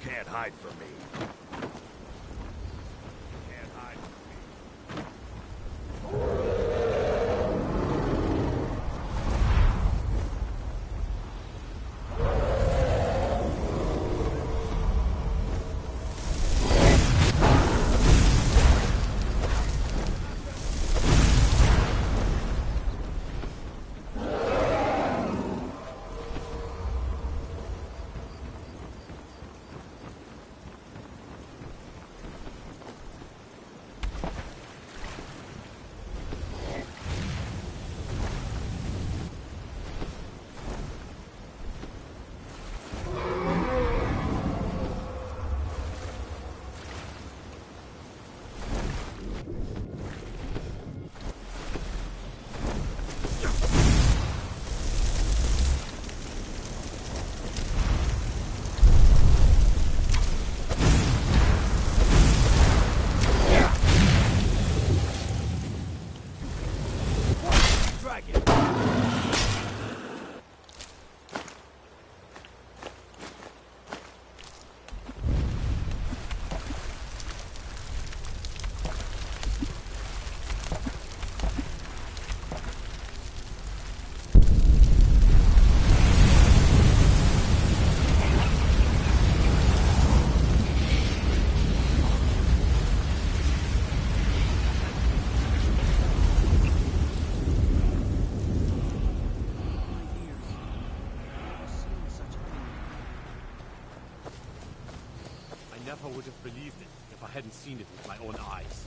Can't hide from me. Can't hide from me. I would have believed it if I hadn't seen it with my own eyes.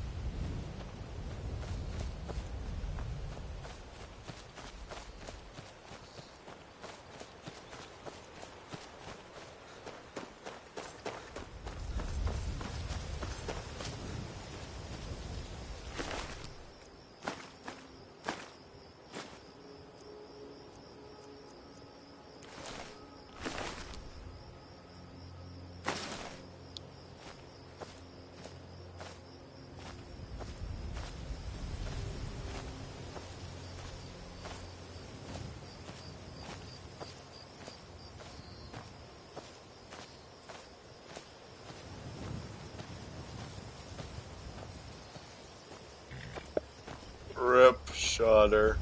Shot her.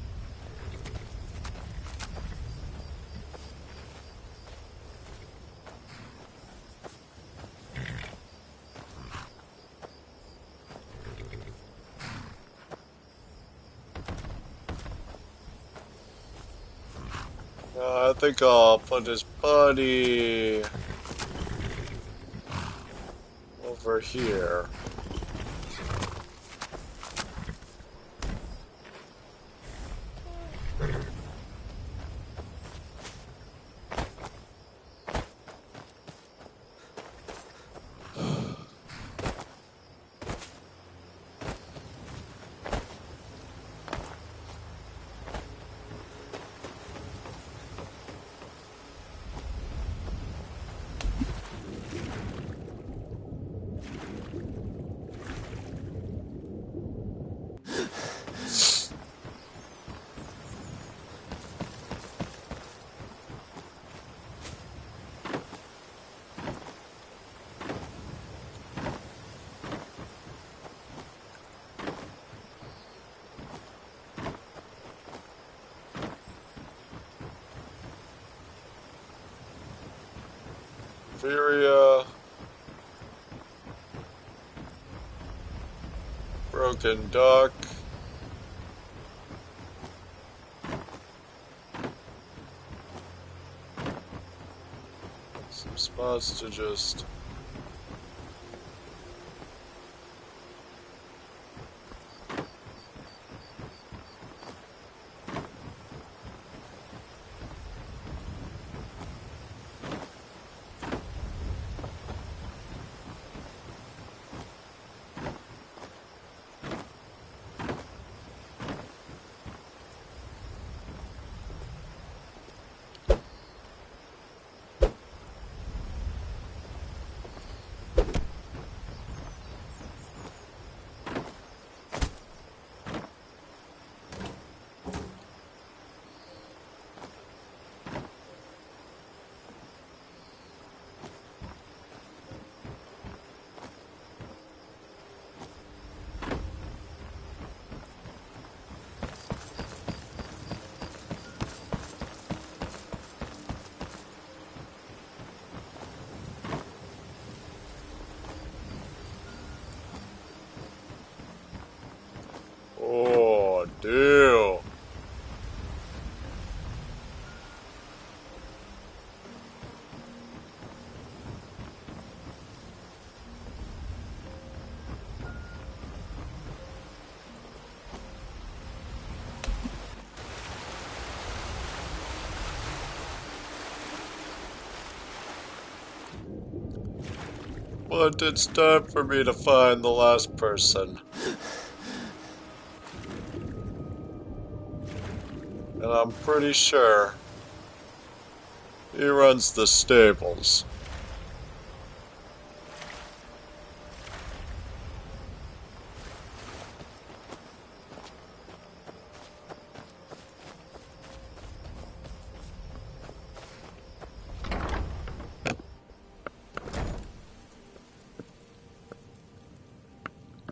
I think I'll put his body over here. Viria. Broken Duck. Some spots to just... Oh, deal. But it's time for me to find the last person. And I'm pretty sure he runs the stables.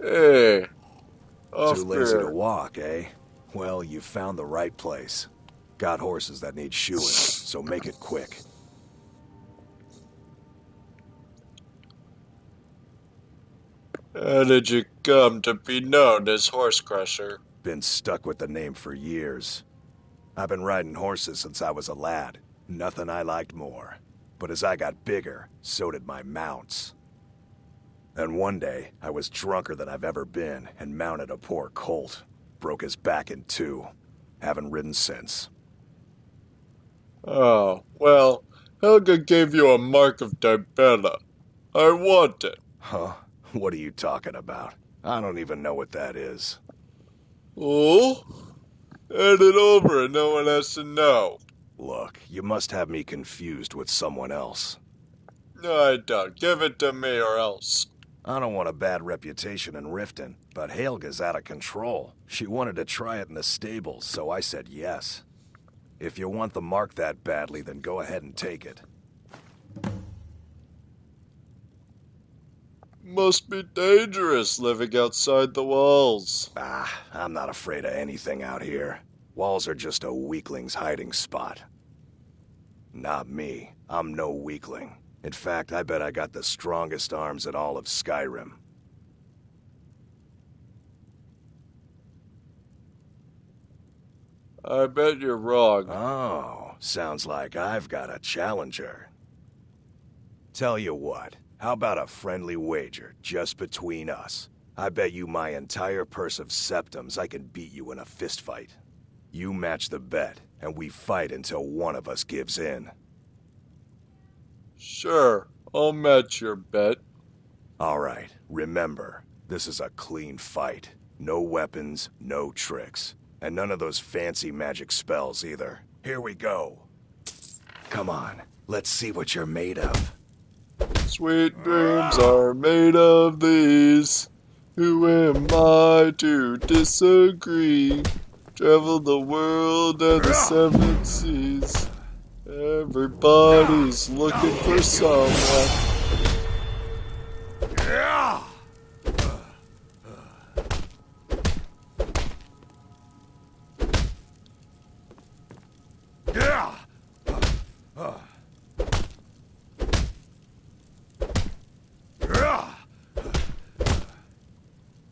Hey, Too lazy to walk, eh? Well, you found the right place. Got horses that need shoeing, so make it quick. How did you come to be known as Horse Crusher? Been stuck with the name for years. I've been riding horses since I was a lad. Nothing I liked more. But as I got bigger, so did my mounts. And one day, I was drunker than I've ever been and mounted a poor colt. Broke his back in two. Haven't ridden since. Oh, well, Helga gave you a mark of Dibella. I want it. Huh? What are you talking about? I don't even know what that is. Oh? Hand it over and no one has to know. Look, you must have me confused with someone else. No, I don't. Give it to me or else. I don't want a bad reputation in Riften, but Helga's out of control. She wanted to try it in the stables, so I said yes. If you want the mark that badly, then go ahead and take it. Must be dangerous living outside the walls. I'm not afraid of anything out here. Walls are just a weakling's hiding spot. Not me. I'm no weakling. In fact, I bet I got the strongest arms in all of Skyrim. I bet you're wrong. Oh, sounds like I've got a challenger. Tell you what, how about a friendly wager just between us? I bet you my entire purse of septums I can beat you in a fistfight. You match the bet, and we fight until one of us gives in. Sure, I'll match your bet. All right, remember, this is a clean fight. No weapons, no tricks. And none of those fancy magic spells either. Here we go. Come on, let's see what you're made of. Sweet dreams are made of these. Who am I to disagree? Travel the world and the seven seas. Everybody's looking for someone.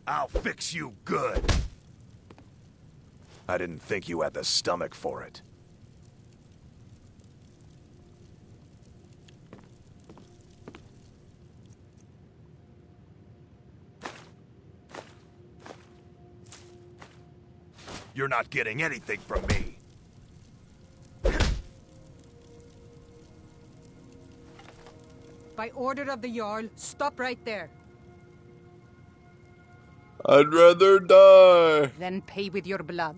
I'll fix you good. I didn't think you had the stomach for it. You're not getting anything from me. By order of the Jarl, stop right there. I'd rather die. Then pay with your blood.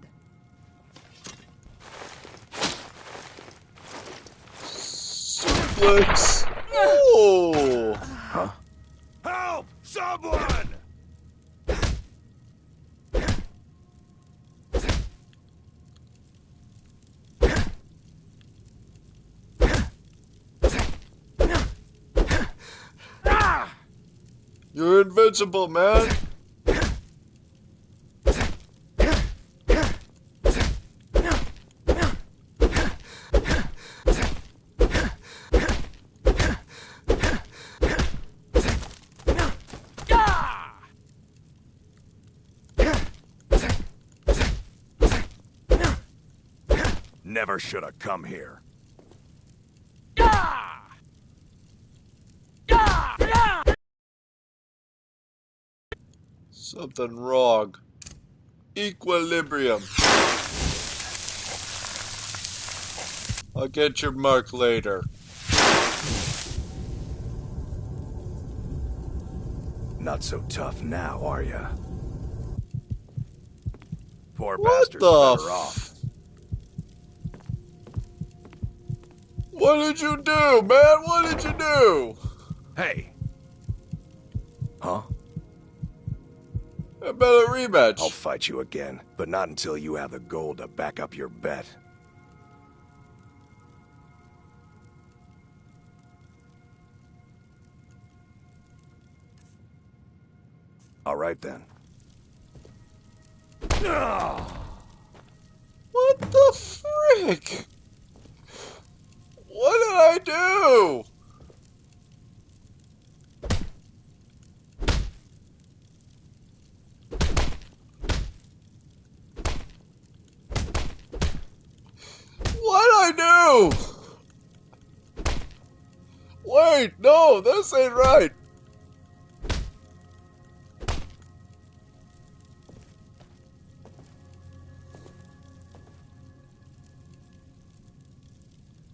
Suplex. Oh. Huh? Help! Someone! You're invincible, man. Never should have come here. Something wrong. Equilibrium. I'll get your mark later. Not so tough now, are ya? Poor What bastard's the better off. What did you do, man? What did you do? Hey. Huh? I bet a rematch. I'll fight you again, but not until you have the gold to back up your bet. All right then. What the frick? What did I do? What'd I do? Wait, no, this ain't right.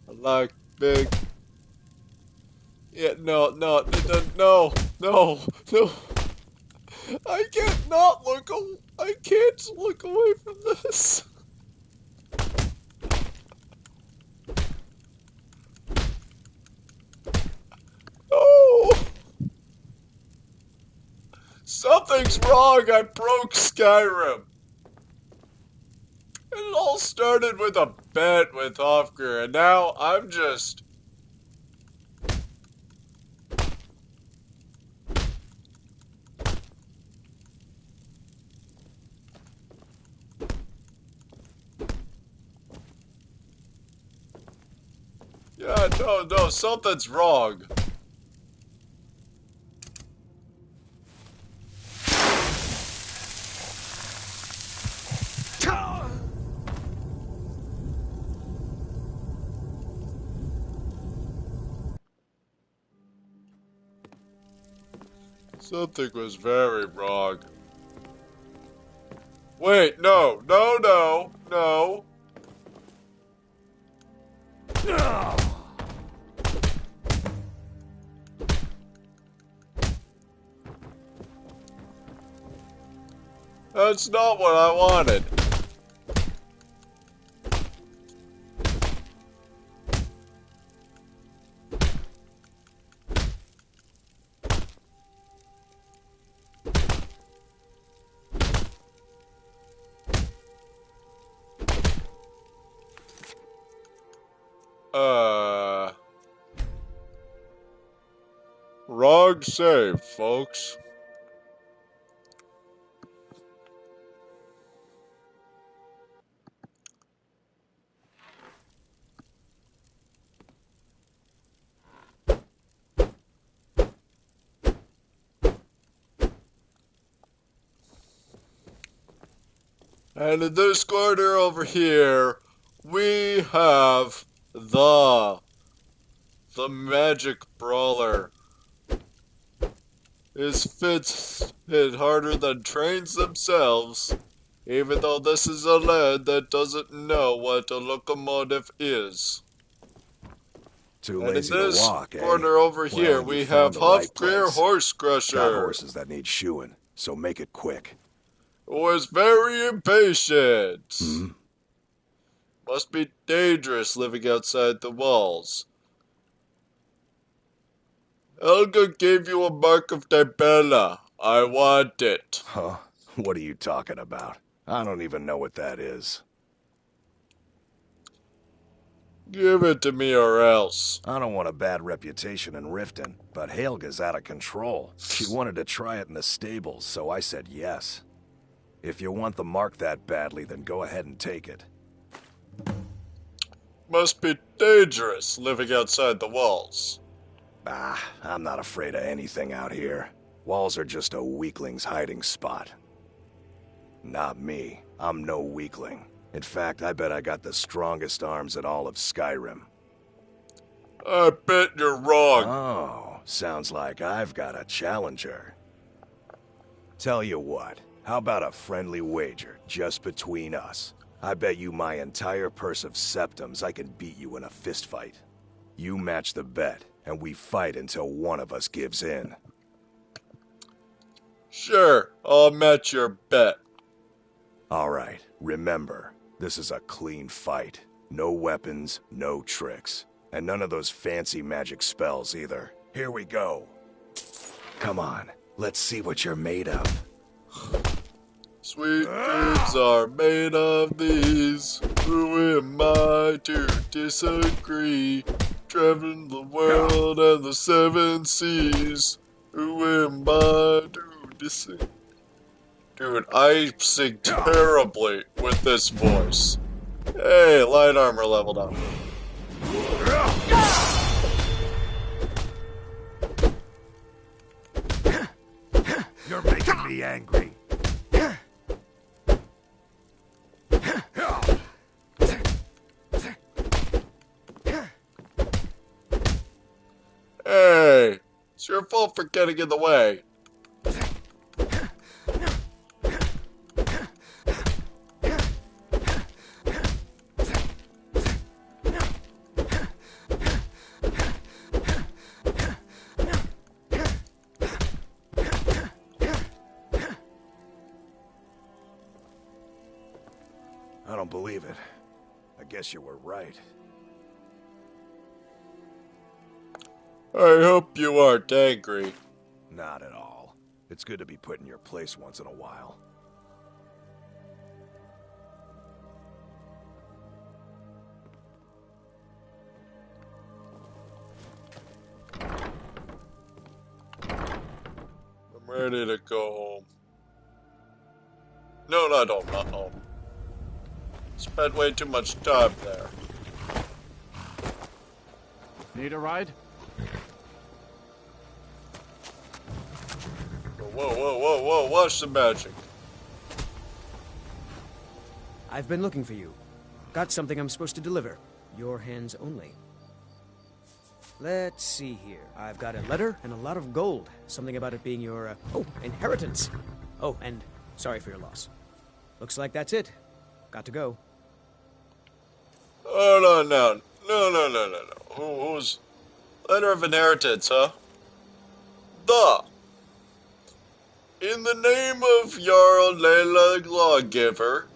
I like big. Yeah, no. I can't not look. I can't look away from this. No. Something's wrong. I broke Skyrim. It all started with a bet with Hofger, and now I'm just... Yeah, no, something's wrong. Something was very wrong. Wait, no. That's not what I wanted. Wrong save, folks. And in this corner over here, we have the magic brawler. His fists hit harder than trains themselves, even though this is a lad that doesn't know what a locomotive is. Too And lazy in to this walk, eh? corner over here, Well, you we found have the right Hofgear place. Horse Got Crusher, horses that need shoeing, so make it quick. who is very impatient. Hmm? Must be dangerous living outside the walls. Helga gave you a mark of Dibella. I want it. Huh? What are you talking about? I don't even know what that is. Give it to me or else. I don't want a bad reputation in Riften, but Helga's out of control. She wanted to try it in the stables, so I said yes. If you want the mark that badly, then go ahead and take it. Must be dangerous living outside the walls. Ah, I'm not afraid of anything out here. Walls are just a weakling's hiding spot. Not me. I'm no weakling. In fact, I bet I got the strongest arms in all of Skyrim. I bet you're wrong. Oh, sounds like I've got a challenger. Tell you what, how about a friendly wager just between us? I bet you my entire purse of septums I can beat you in a fistfight. You match the bet, and we fight until one of us gives in. Sure, I'll match your bet. Alright, remember, this is a clean fight. No weapons, no tricks. And none of those fancy magic spells either. Here we go. Come on, let's see what you're made of. Sweet dreams are made of these. Who am I to disagree? Traveling the world and the seven seas. Who am I to disagree? Dude, I sing terribly with this voice. Hey, light armor leveled up. You're making me angry. Hey, it's your fault for getting in the way. I don't believe it. I guess you were right. I hope you aren't angry. Not at all. It's good to be put in your place once in a while. I'm ready to go home. No, not home, not home. Spent way too much time there. Need a ride? Whoa, watch the magic. I've been looking for you. Got something I'm supposed to deliver. Your hands only. Let's see here. I've got a letter and a lot of gold. Something about it being your, inheritance. Oh, and sorry for your loss. Looks like that's it. Got to go. Hold on now. No. Who's... Letter of inheritance, huh? In the name of Jarl Layla Lawgiver,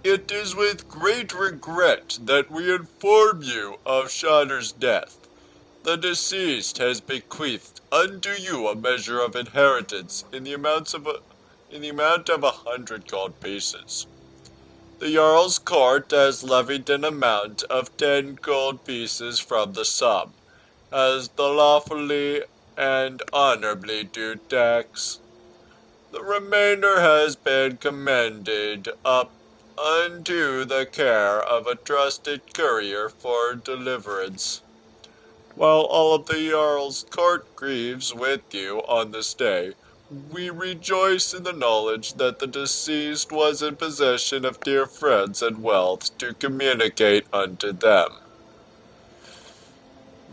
it is with great regret that we inform you of Shadur's death. The deceased has bequeathed unto you a measure of inheritance in the amount of 100 gold pieces. The Jarl's court has levied an amount of 10 gold pieces from the sum, as the lawfully and honorably due tax. The remainder has been commended up unto the care of a trusted courier for deliverance. While all of the Jarl's court grieves with you on this day, we rejoice in the knowledge that the deceased was in possession of dear friends and wealth to communicate unto them.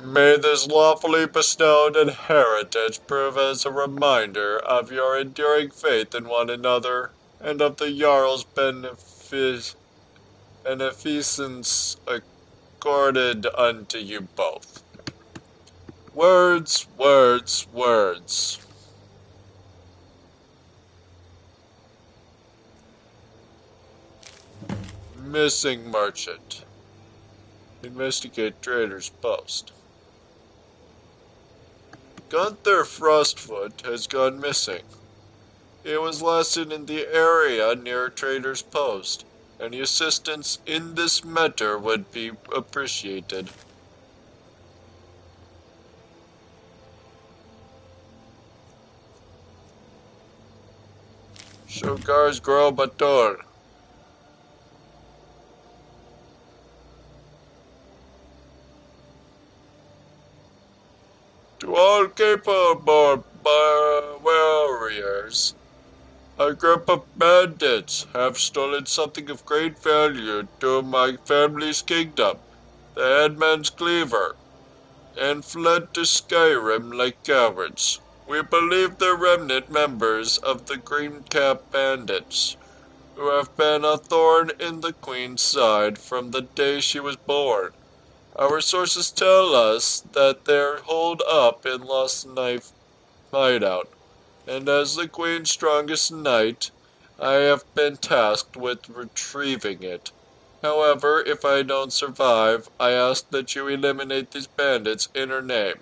May this lawfully bestowed inheritance prove as a reminder of your enduring faith in one another, and of the Jarl's beneficence accorded unto you both. Words. Missing merchant. Investigate trader's post. Gunther Frostfoot has gone missing. He was last seen in the area near trader's post. Any assistance in this matter would be appreciated. Shogars grow Bator. To all capable warriors, a group of bandits have stolen something of great value to my family's kingdom, the Headman's Cleaver, and fled to Skyrim like cowards. We believe they're remnant members of the Green Cap Bandits, who have been a thorn in the Queen's side from the day she was born. Our sources tell us that they're holed up in Lost Knife hideout, and as the Queen's strongest knight, I have been tasked with retrieving it. However, if I don't survive, I ask that you eliminate these bandits in her name.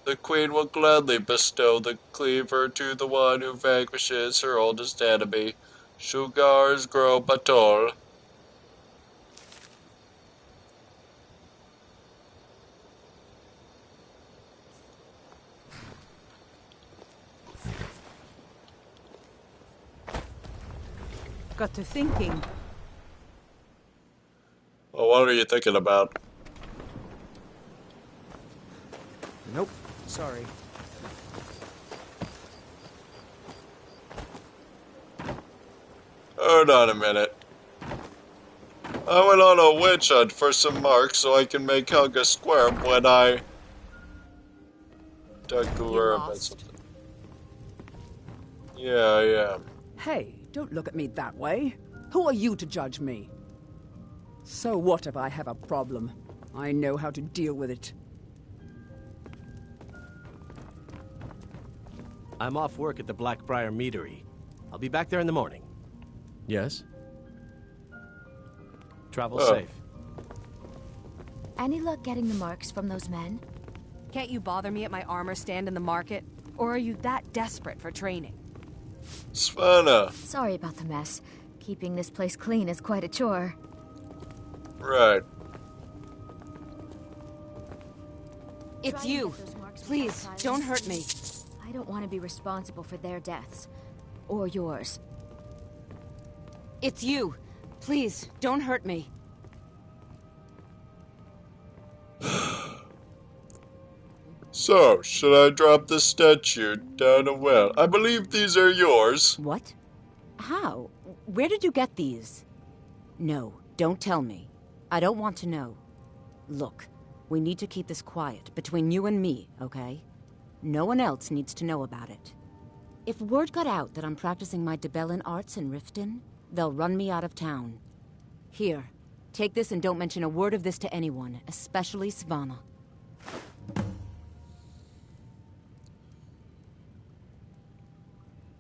The Queen will gladly bestow the cleaver to the one who vanquishes her oldest enemy, Shugars Gro Batol. Got to thinking. Well, what are you thinking about? Nope. Sorry. Hold on a minute. I went on a witch hunt for some marks so I can make Helga squirm when I talked to her about something. Yeah, I am. Hey, don't look at me that way. Who are you to judge me? So what if I have a problem? I know how to deal with it. I'm off work at the Blackbriar Meadery. I'll be back there in the morning. Yes? Travel safe. Any luck getting the marks from those men? Can't you bother me at my armor stand in the market? Or are you that desperate for training? Svana. Sorry about the mess. Keeping this place clean is quite a chore. Right. It's you. Please, don't hurt me. I don't want to be responsible for their deaths. Or yours. It's you. Please, don't hurt me. So, should I drop this statue down a well? I believe these are yours. What? How? Where did you get these? No, don't tell me. I don't want to know. Look, we need to keep this quiet, between you and me, okay? No one else needs to know about it. If word got out that I'm practicing my Debellan arts in Riften, they'll run me out of town. Here, take this and don't mention a word of this to anyone, especially Svanna.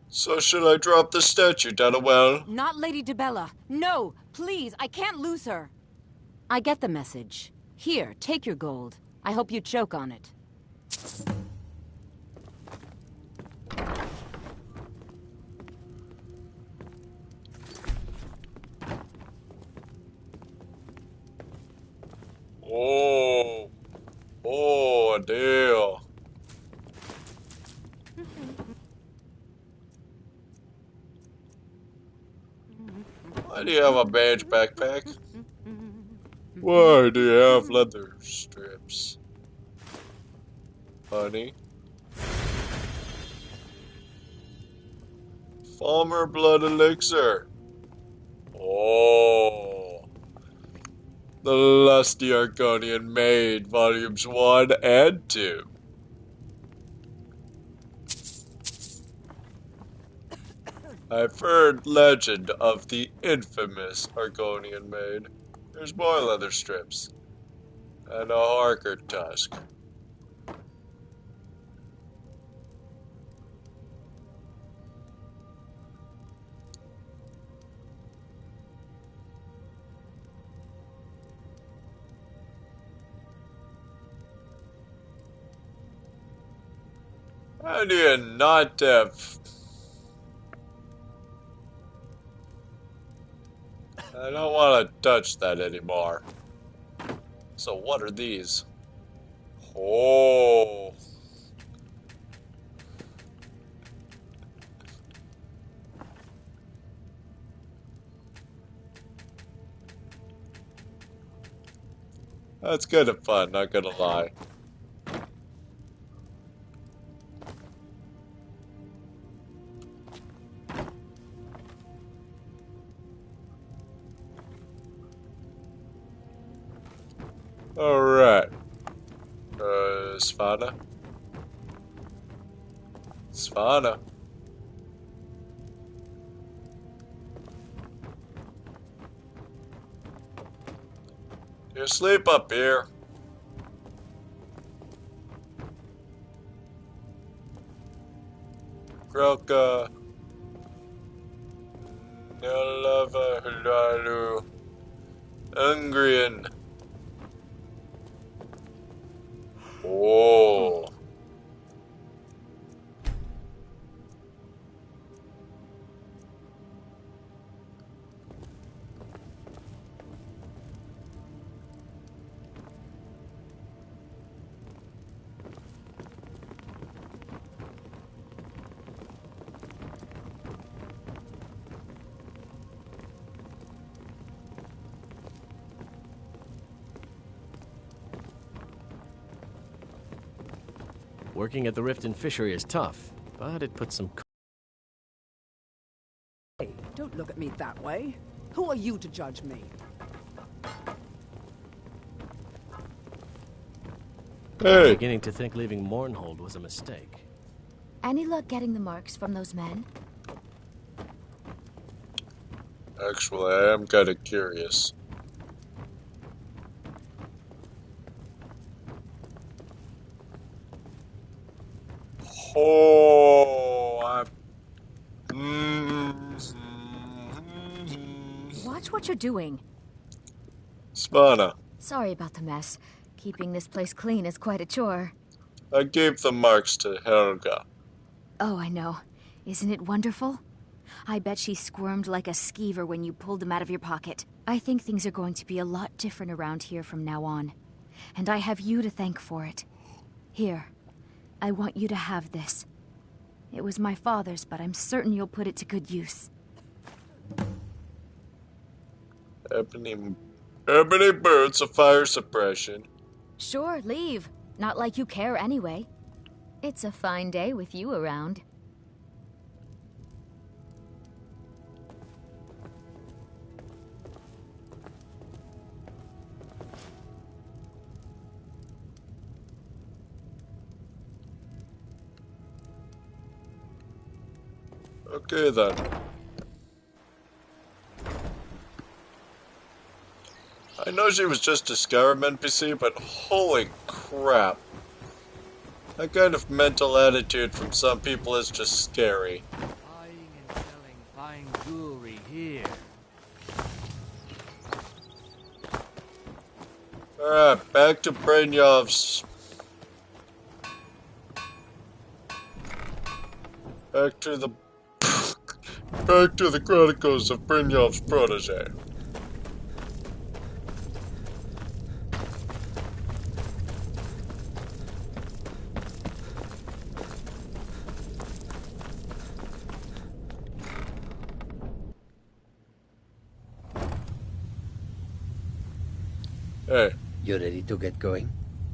So should I drop the statue down a well? Not Lady Debella. No, please, I can't lose her. I get the message. Here, take your gold. I hope you choke on it. Oh, a deal. Why do you have a beige backpack? Why do you have leather strips? Honey? Farmer blood elixir. Oh. The Lusty Arconian Maid, Volumes 1 and 2. I've heard legend of the infamous Arconian Maid. There's more leather strips. And a harker tusk. How do you not have... I don't want to touch that anymore. So what are these? Oh. That's kind of fun, not gonna lie. Alright. Svanna? Svanna? You sleep up here. Grelka. Nalava Hulalu. Ungrian. Oh. Working at the Riften fishery is tough, but it puts some... Hey, don't look at me that way. Who are you to judge me? I'm beginning to think leaving Mournhold was a mistake. Any luck getting the marks from those men? Actually, I am kind of curious. Oh, Watch what you're doing. Svanna. Sorry about the mess. Keeping this place clean is quite a chore. I gave the marks to Helga. Oh, I know. Isn't it wonderful? I bet she squirmed like a skeever when you pulled them out of your pocket. I think things are going to be a lot different around here from now on. And I have you to thank for it. Here, I want you to have this. It was my father's, but I'm certain you'll put it to good use. Ebony boots of fire suppression. Sure, leave. Not like you care anyway. It's a fine day with you around. Okay then. I know she was just a Skyrim NPC, but holy crap. That kind of mental attitude from some people is just scary. Buying and selling fine jewelry here. Alright, back to Brynjolf's. Back to the Chronicles of Brynjolf's protege. Hey. You ready to get going?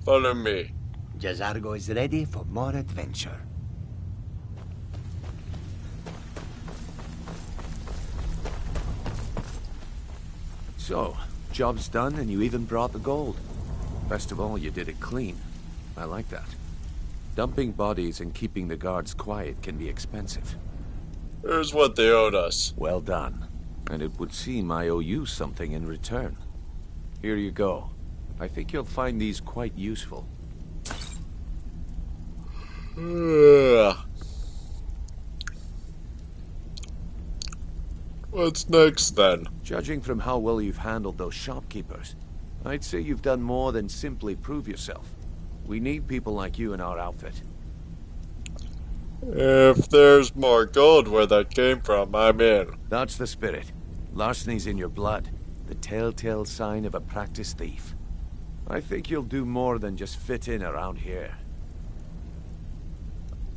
Follow me. Jazargo is ready for more adventure. So, job's done and you even brought the gold. Best of all, you did it clean. I like that. Dumping bodies and keeping the guards quiet can be expensive. Here's what they owed us. Well done. And it would seem I owe you something in return. Here you go. I think you'll find these quite useful. What's next then? Judging from how well you've handled those shopkeepers, I'd say you've done more than simply prove yourself. We need people like you in our outfit. If there's more gold where that came from, I'm in. That's the spirit. Larceny's in your blood. The telltale sign of a practiced thief. I think you'll do more than just fit in around here.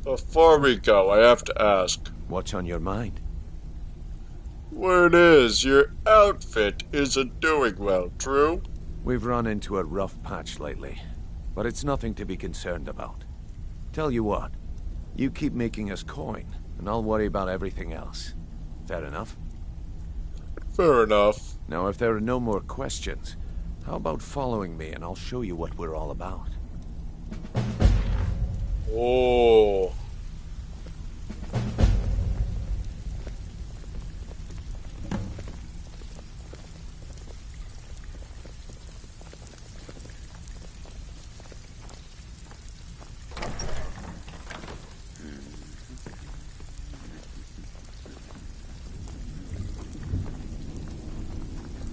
Before we go, I have to ask. What's on your mind? Word is, your outfit isn't doing well, true? We've run into a rough patch lately, but it's nothing to be concerned about. Tell you what, you keep making us coin, and I'll worry about everything else. Fair enough? Fair enough. Now, if there are no more questions, how about following me and I'll show you what we're all about? Oh.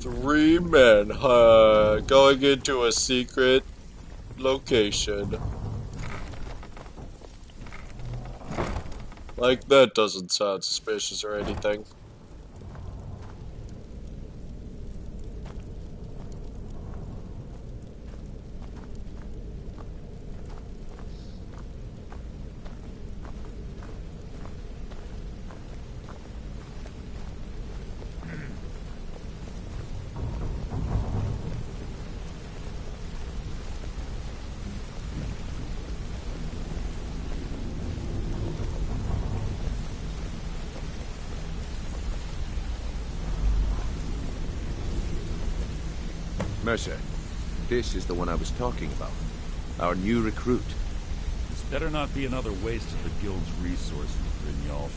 Three men, going into a secret location. Like, that doesn't sound suspicious or anything. Mercer, this is the one I was talking about. Our new recruit. This better not be another waste of the guild's resources, Brynjolf.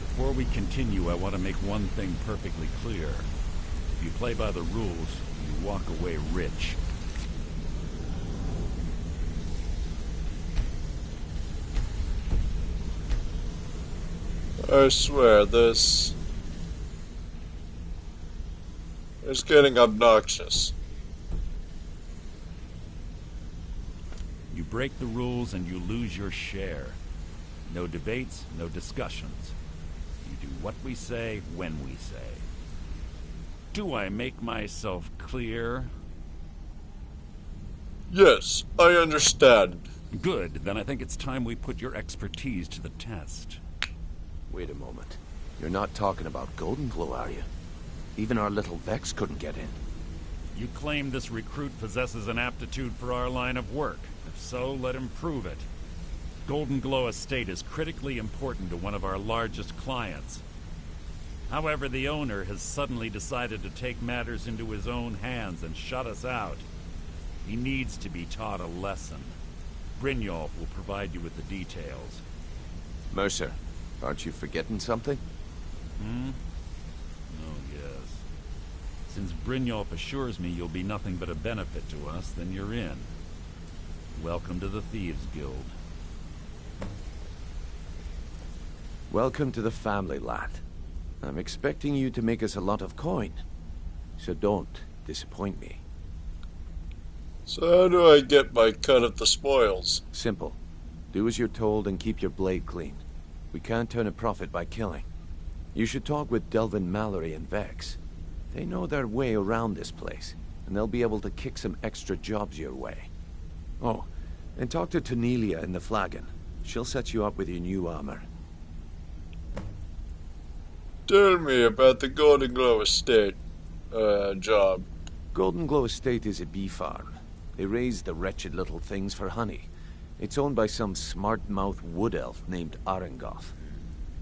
Before we continue, I want to make one thing perfectly clear. If you play by the rules, you walk away rich. I swear, this is getting obnoxious. You break the rules and you lose your share. No debates, no discussions. You do what we say, when we say. Do I make myself clear? Yes, I understand. Good, then I think it's time we put your expertise to the test. Wait a moment. You're not talking about Golden Glow, are you? Even our little Vex couldn't get in. You claim this recruit possesses an aptitude for our line of work. If so, let him prove it. Golden Glow Estate is critically important to one of our largest clients. However, the owner has suddenly decided to take matters into his own hands and shut us out. He needs to be taught a lesson. Brynjolf will provide you with the details. Mercer, aren't you forgetting something? Oh, yes. Since Brynjolf assures me you'll be nothing but a benefit to us, then you're in. Welcome to the Thieves Guild. Welcome to the family, lad. I'm expecting you to make us a lot of coin. So don't disappoint me. So how do I get my cut of the spoils? Simple. Do as you're told and keep your blade clean. We can't turn a profit by killing. You should talk with Delvin Mallory and Vex. They know their way around this place, and they'll be able to kick some extra jobs your way. Oh, and talk to Tanelia in the Flagon. She'll set you up with your new armor. Tell me about the Golden Glow Estate job. Golden Glow Estate is a bee farm. They raise the wretched little things for honey. It's owned by some smart-mouthed wood elf named Arengoth.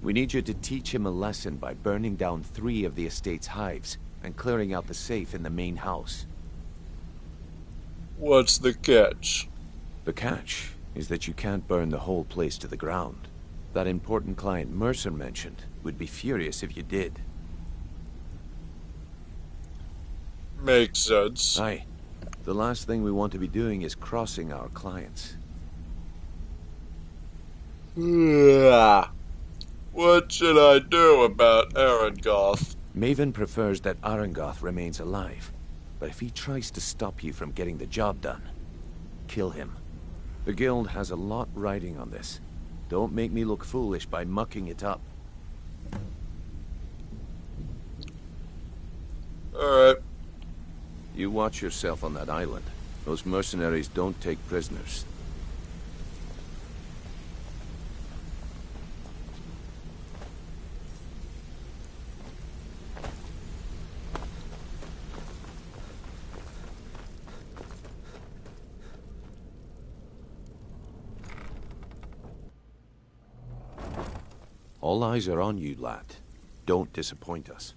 We need you to teach him a lesson by burning down 3 of the estate's hives and clearing out the safe in the main house. What's the catch? The catch is that you can't burn the whole place to the ground. That important client Mercer mentioned would be furious if you did. Makes sense. Aye. The last thing we want to be doing is crossing our clients. What should I do about Arengoth? Maven prefers that Arengoth remains alive, but if he tries to stop you from getting the job done, kill him. The guild has a lot riding on this. Don't make me look foolish by mucking it up. Alright. You watch yourself on that island. Those mercenaries don't take prisoners. All eyes are on you, lad. Don't disappoint us.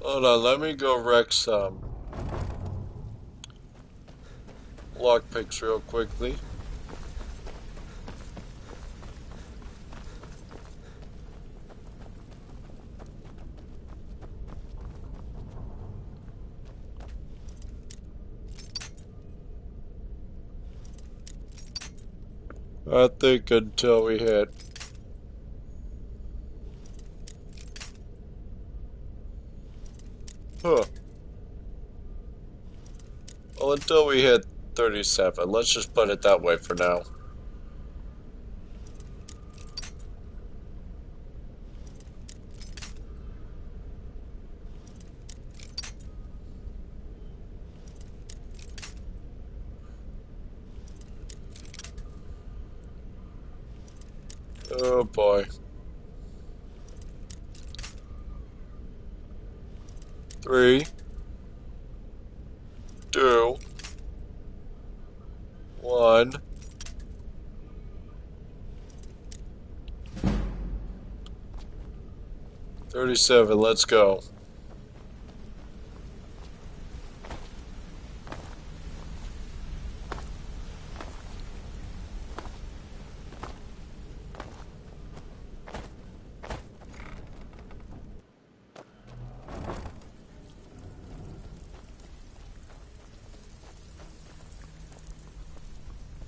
Hold on, let me go wreck some lockpicks real quickly. I think until we hit well, until we hit 37. Let's just put it that way for now. Oh boy. 3, 2, 1. $37, let's go.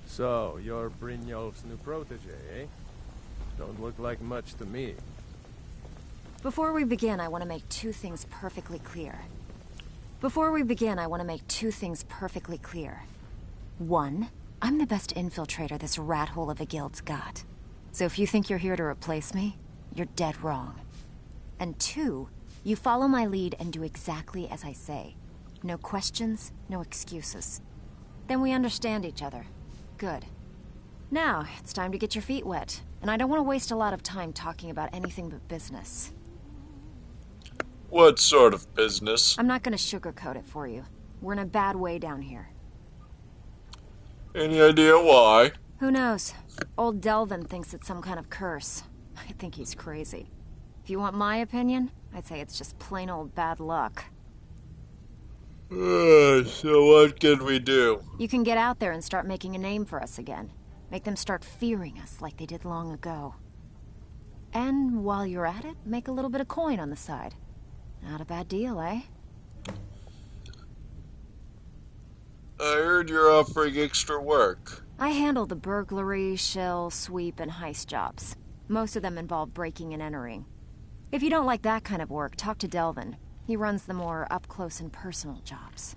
So, you're Brynjolf's new protege, eh? Don't look like much to me. Before we begin, I want to make 2 things perfectly clear. 1, I'm the best infiltrator this rat hole of a guild's got. So if you think you're here to replace me, you're dead wrong. And 2, you follow my lead and do exactly as I say. No questions, no excuses. Then we understand each other. Good. Now, it's time to get your feet wet. And I don't want to waste a lot of time talking about anything but business. What sort of business? I'm not going to sugarcoat it for you. We're in a bad way down here. Any idea why? Who knows? Old Delvin thinks it's some kind of curse. I think he's crazy. If you want my opinion, I'd say it's just plain old bad luck. So what can we do? You can get out there and start making a name for us again. Make them start fearing us like they did long ago. And while you're at it, make a little bit of coin on the side. Not a bad deal, eh? I heard you're offering extra work. I handle the burglary, shell, sweep, and heist jobs. Most of them involve breaking and entering. If you don't like that kind of work, talk to Delvin. He runs the more up-close and personal jobs.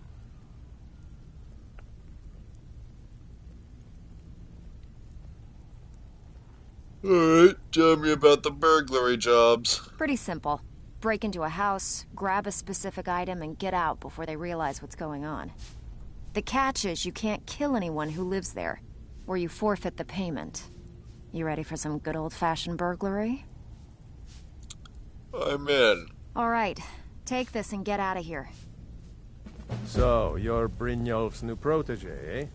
Alright, tell me about the burglary jobs. Pretty simple. Break into a house, grab a specific item, and get out before they realize what's going on. The catch is you can't kill anyone who lives there, or you forfeit the payment. You ready for some good old-fashioned burglary? I'm in. Alright, take this and get out of here. So, you're Brynjolf's new protege, eh?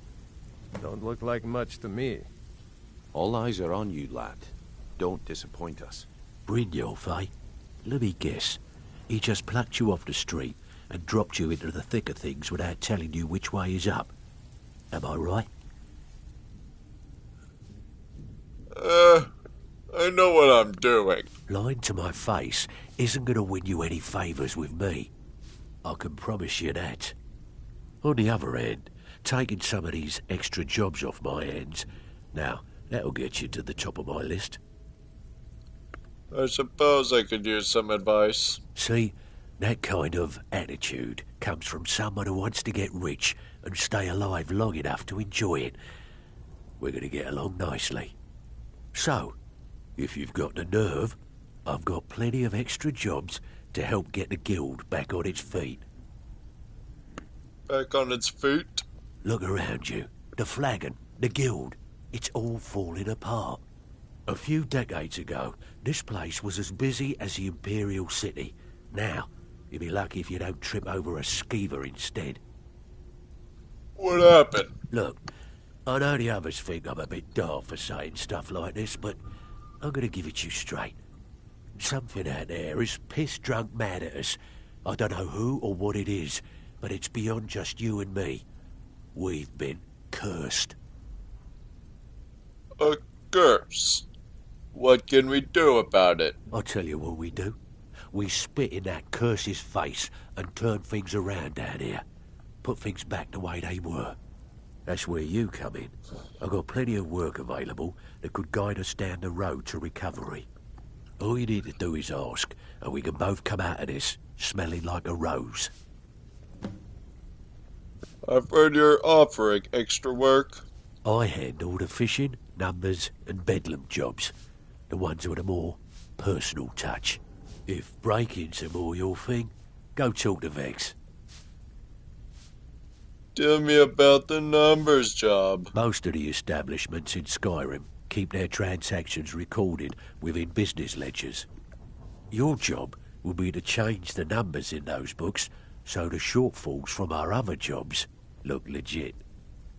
Don't look like much to me. All eyes are on you, lad. Don't disappoint us. Brynjolf, eh? Let me guess. He just plucked you off the street and dropped you into the thick of things without telling you which way is up. Am I right? I know what I'm doing. Lying to my face isn't going to win you any favours with me. I can promise you that. On the other hand, taking some of these extra jobs off my hands, now, that'll get you to the top of my list. I suppose I could use some advice. See, that kind of attitude comes from someone who wants to get rich and stay alive long enough to enjoy it. We're going to get along nicely. So, if you've got the nerve, I've got plenty of extra jobs to help get the guild back on its feet. Back on its feet? Look around you. The flagon, the guild, it's all falling apart. A few decades ago, this place was as busy as the Imperial City. Now, you'll be lucky if you don't trip over a skeever instead. What happened? Look, I know the others think I'm a bit daft for saying stuff like this, but I'm gonna give it to you straight. Something out there is piss-drunk mad at us. I don't know who or what it is, but it's beyond just you and me. We've been cursed. A curse? What can we do about it? I'll tell you what we do. We spit in that curse's face and turn things around down here. Put things back the way they were. That's where you come in. I've got plenty of work available that could guide us down the road to recovery. All you need to do is ask, and we can both come out of this smelling like a rose. I've heard you're offering extra work. I handle the fishing, numbers, and bedlam jobs. The ones with a more personal touch. If break-ins are more your thing, go talk to Vex. Tell me about the numbers job. Most of the establishments in Skyrim keep their transactions recorded within business ledgers. Your job will be to change the numbers in those books so the shortfalls from our other jobs look legit.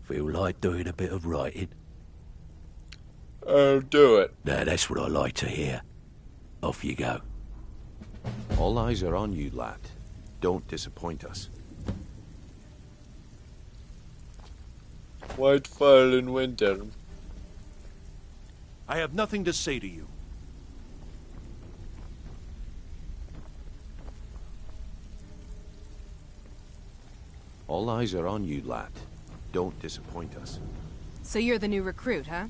Feel like doing a bit of writing? I'll do it. Now that's what I like to hear. Off you go. All eyes are on you, lad. Don't disappoint us. White file in winter. I have nothing to say to you. All eyes are on you, lad. Don't disappoint us. So you're the new recruit, huh?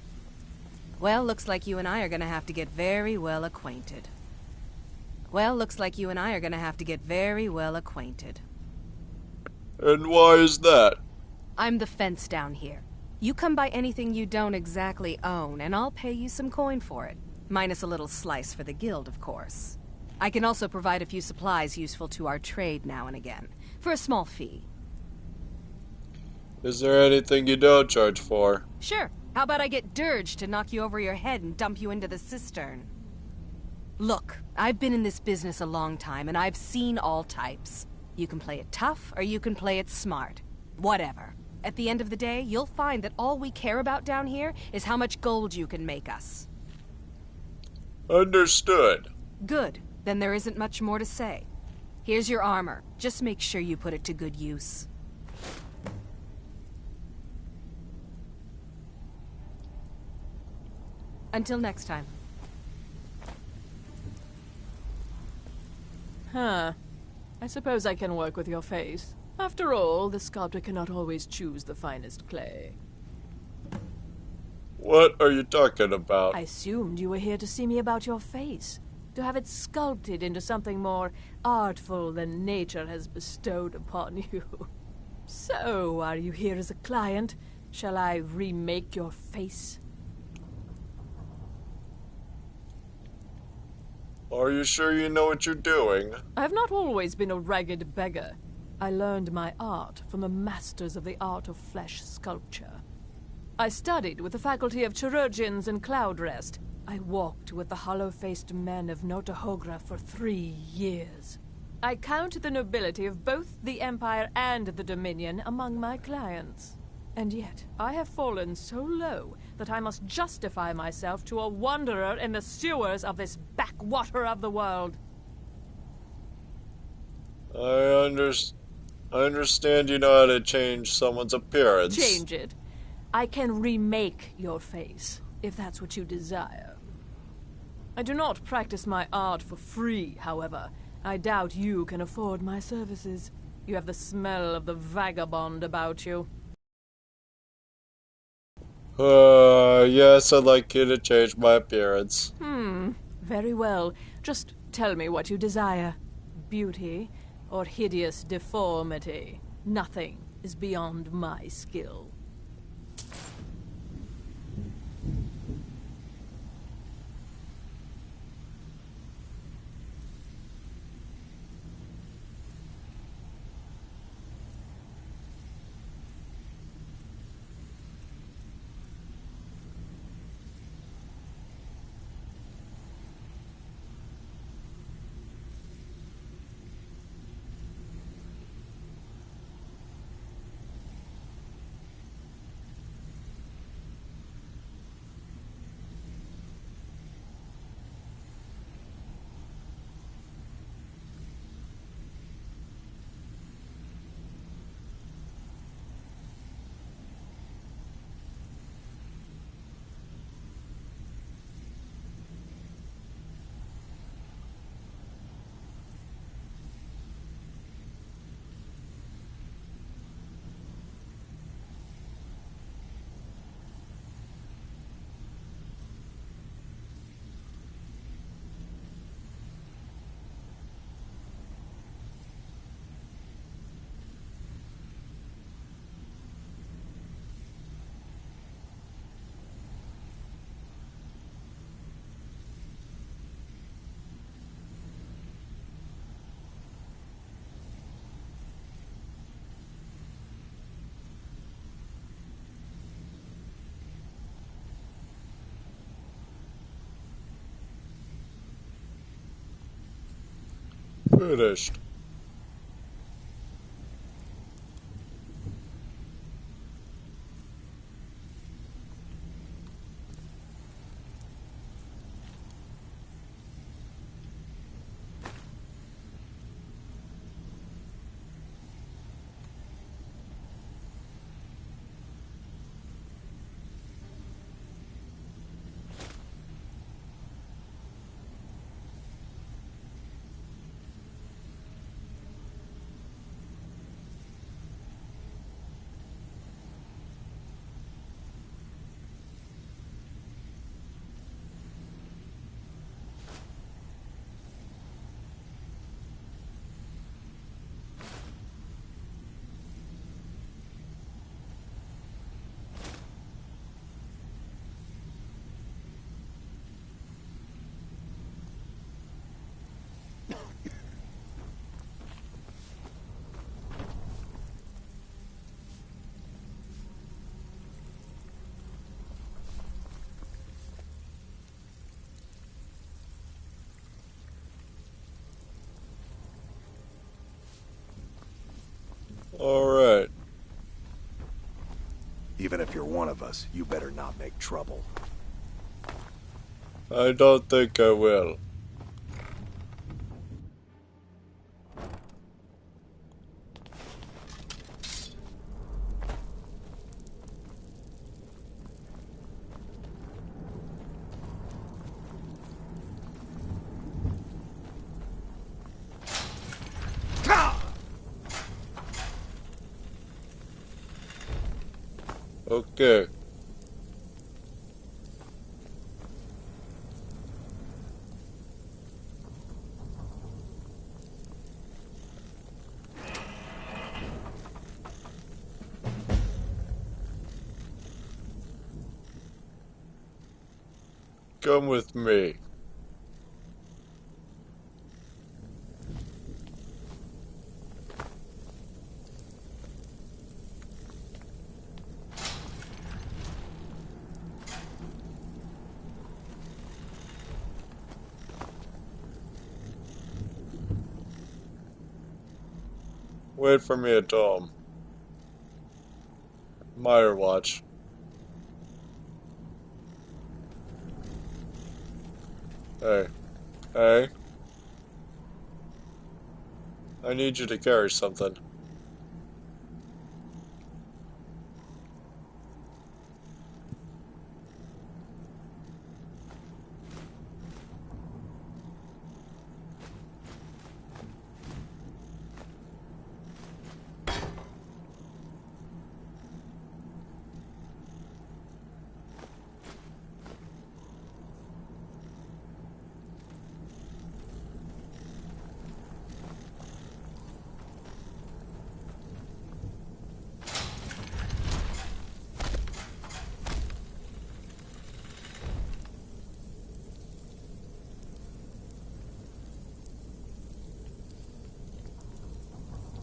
Well, looks like you and I are gonna have to get very well acquainted. And why is that? I'm the fence down here. You come by anything you don't exactly own, and I'll pay you some coin for it. Minus a little slice for the guild, of course. I can also provide a few supplies useful to our trade now and again, for a small fee. Is there anything you don't charge for? Sure. How about I get Dirge to knock you over your head and dump you into the cistern? Look, I've been in this business a long time, and I've seen all types. You can play it tough, or you can play it smart. Whatever. At the end of the day, you'll find that all we care about down here is how much gold you can make us. Understood. Good. Then there isn't much more to say. Here's your armor. Just make sure you put it to good use. Until next time. Huh. I suppose I can work with your face. After all, the sculptor cannot always choose the finest clay. What are you talking about? I assumed you were here to see me about your face. To have it sculpted into something more artful than nature has bestowed upon you. So, are you here as a client? Shall I remake your face? Are you sure you know what you're doing? I have not always been a ragged beggar. I learned my art from the masters of the art of flesh sculpture. I studied with the faculty of chirurgeons and cloud rest. I walked with the hollow-faced men of Notahogra for 3 years. I count the nobility of both the Empire and the Dominion among my clients. And yet, I have fallen so low that I must justify myself to a wanderer in the sewers of this backwater of the world. I understand you know how to change someone's appearance. Change it. I can remake your face, if that's what you desire. I do not practice my art for free, however. I doubt you can afford my services. You have the smell of the vagabond about you. Yes, I'd like you to change my appearance. Very well. Just tell me what you desire. Beauty or hideous deformity. Nothing is beyond my skill. Finished. Alright. Even if you're one of us, you better not make trouble. I don't think I will. Okay. Come with me. Wait for me at home. Meyer watch. Hey. Hey. I need you to carry something.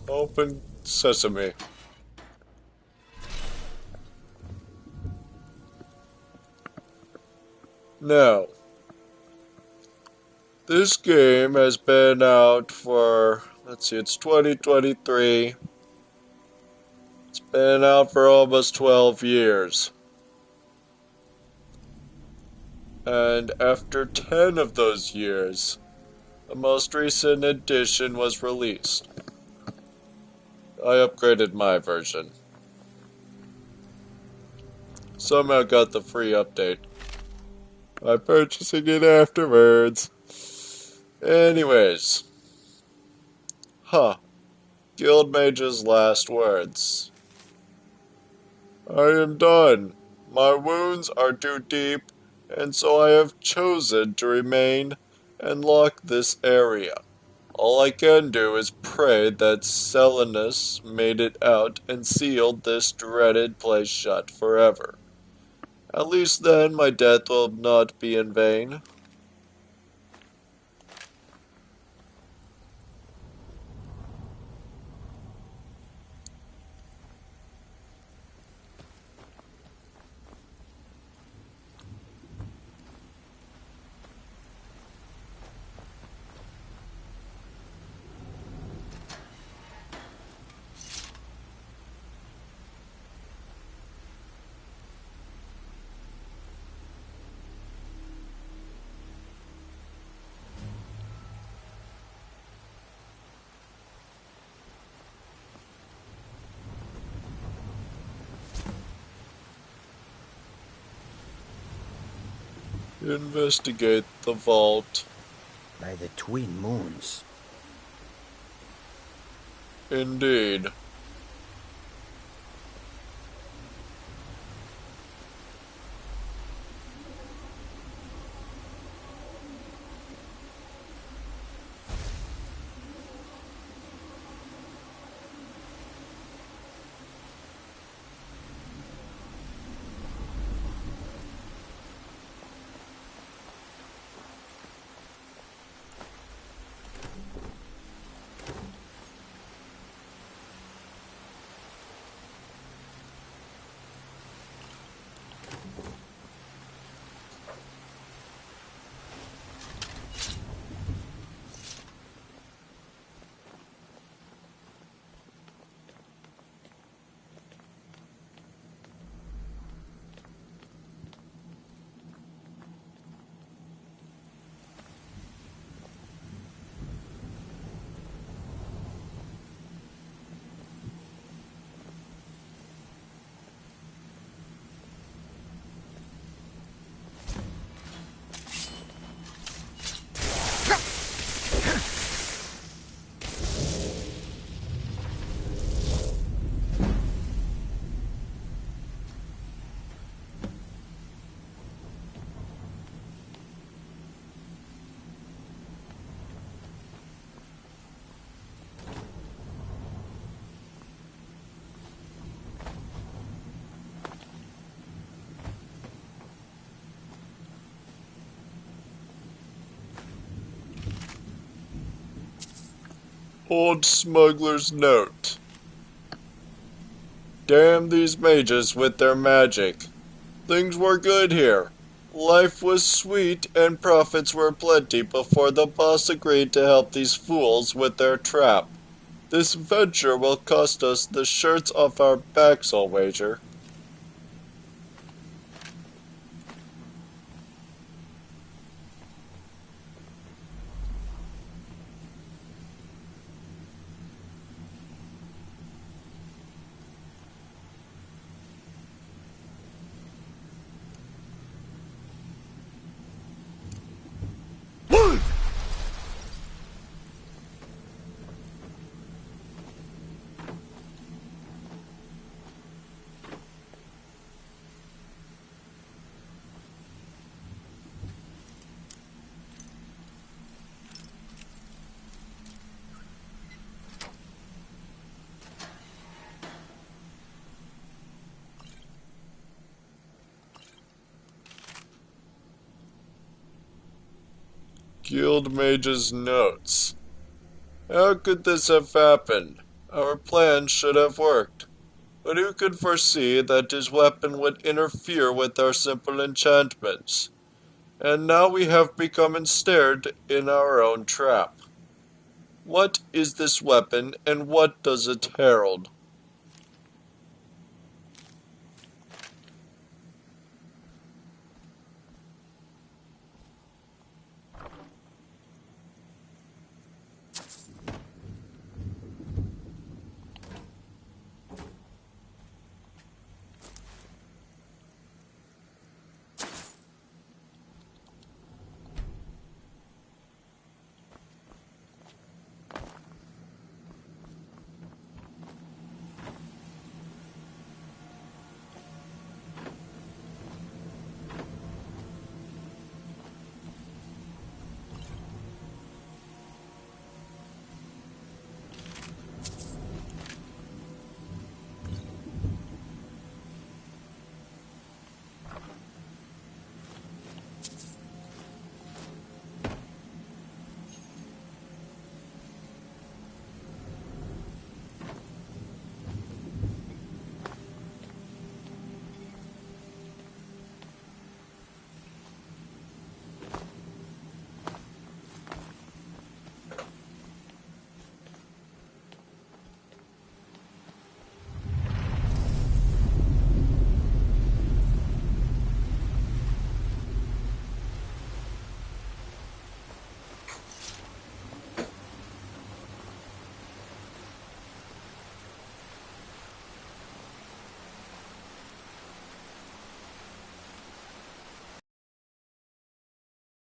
Open sesame. Now, this game has been out for, let's see, it's 2023. It's been out for almost 12 years. And after 10 of those years, the most recent edition was released. I upgraded my version. Somehow got the free update by purchasing it afterwards. Anyways. Guild Mage's last words. I am done. My wounds are too deep, and so I have chosen to remain and lock this area. All I can do is pray that Selinus made it out and sealed this dreaded place shut forever. At least then my death will not be in vain. Investigate the vault. By the twin moons. Indeed. Old smuggler's note. Damn these mages with their magic. Things were good here. Life was sweet and profits were plenty before the boss agreed to help these fools with their trap. This venture will cost us the shirts off our backs, I'll wager. Guild Mage's notes. How could this have happened? Our plan should have worked. But who could foresee that his weapon would interfere with our simple enchantments? And now we have become ensnared in our own trap. What is this weapon, and what does it herald?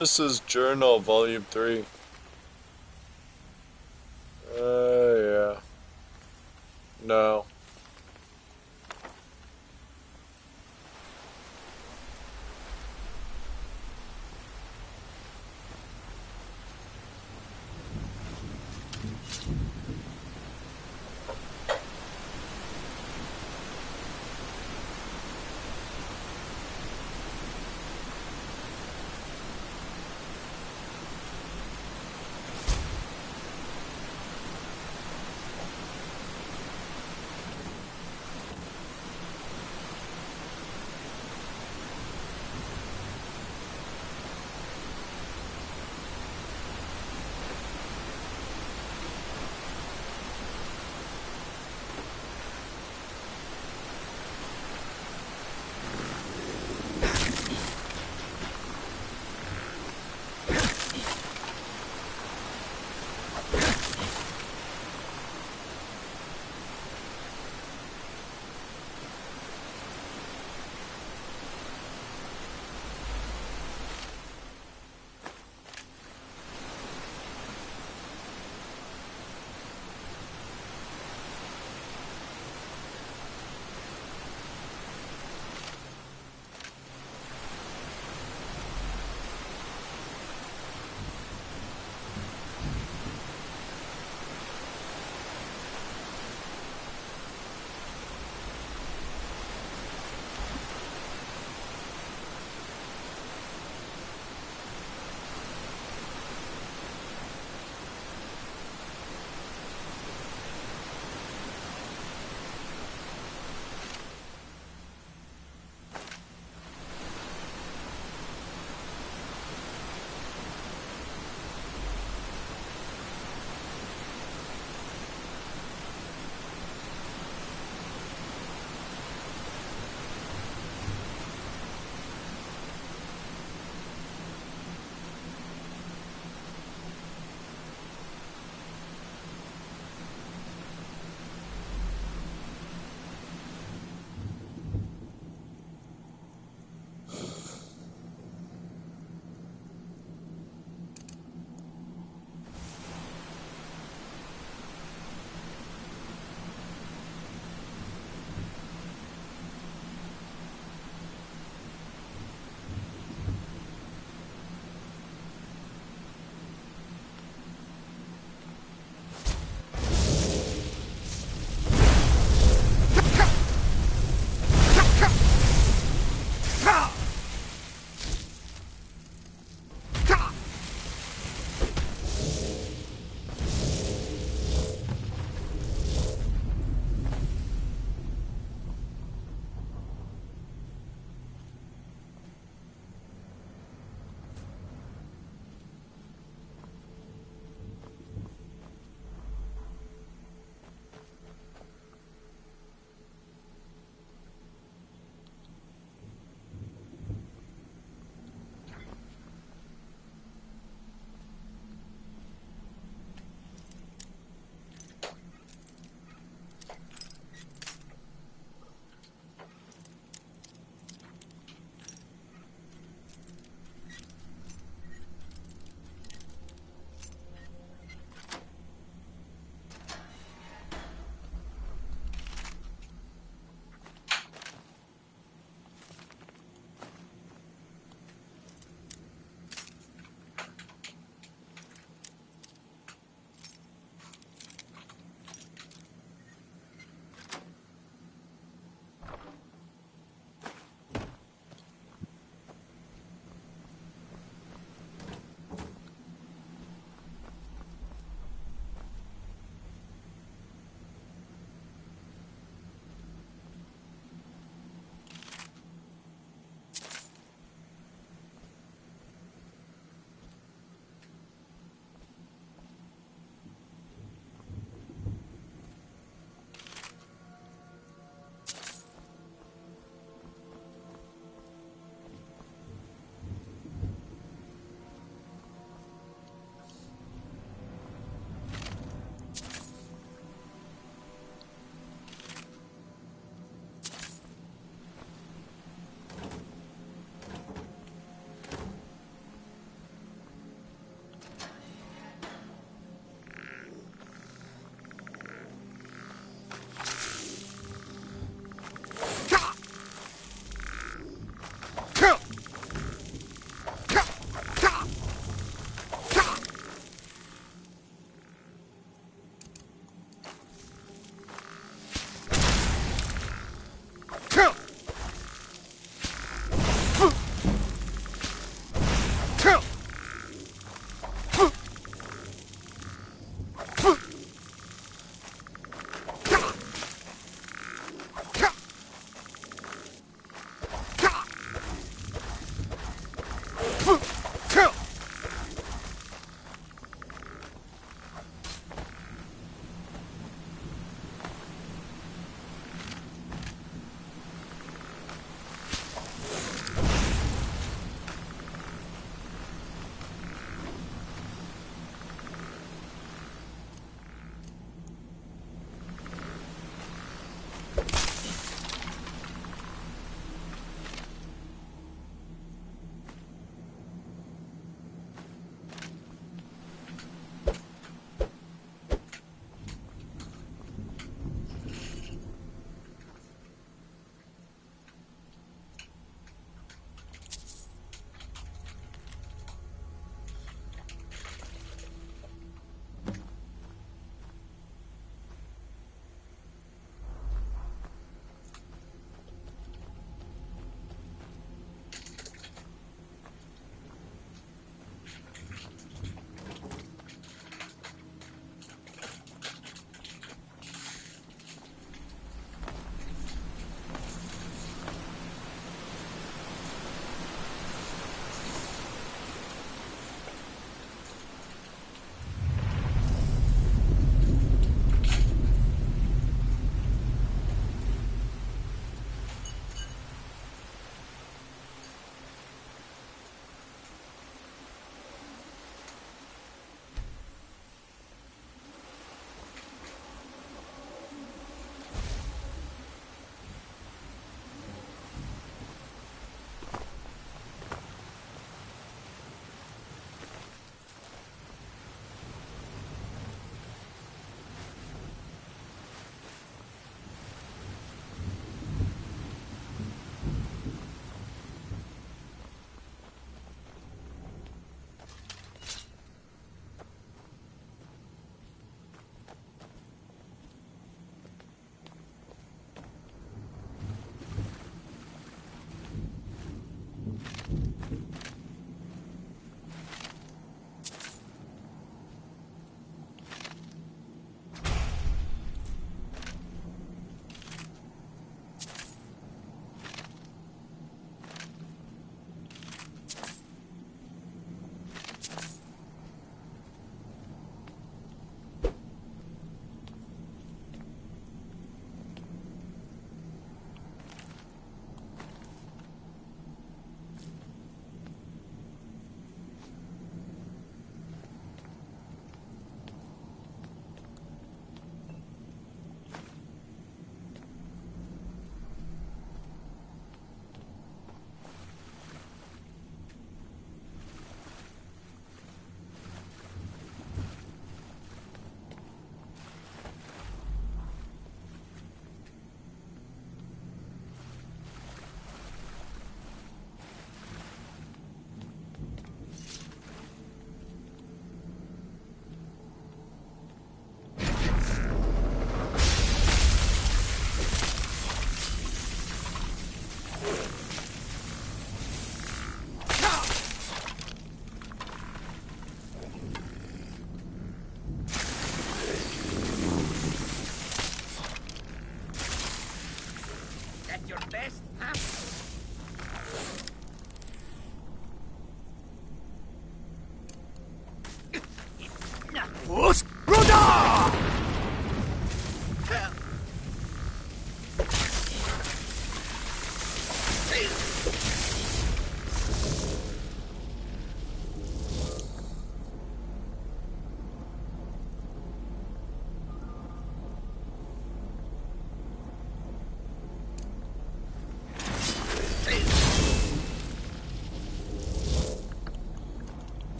This is Journal, Volume 3. Yeah. No.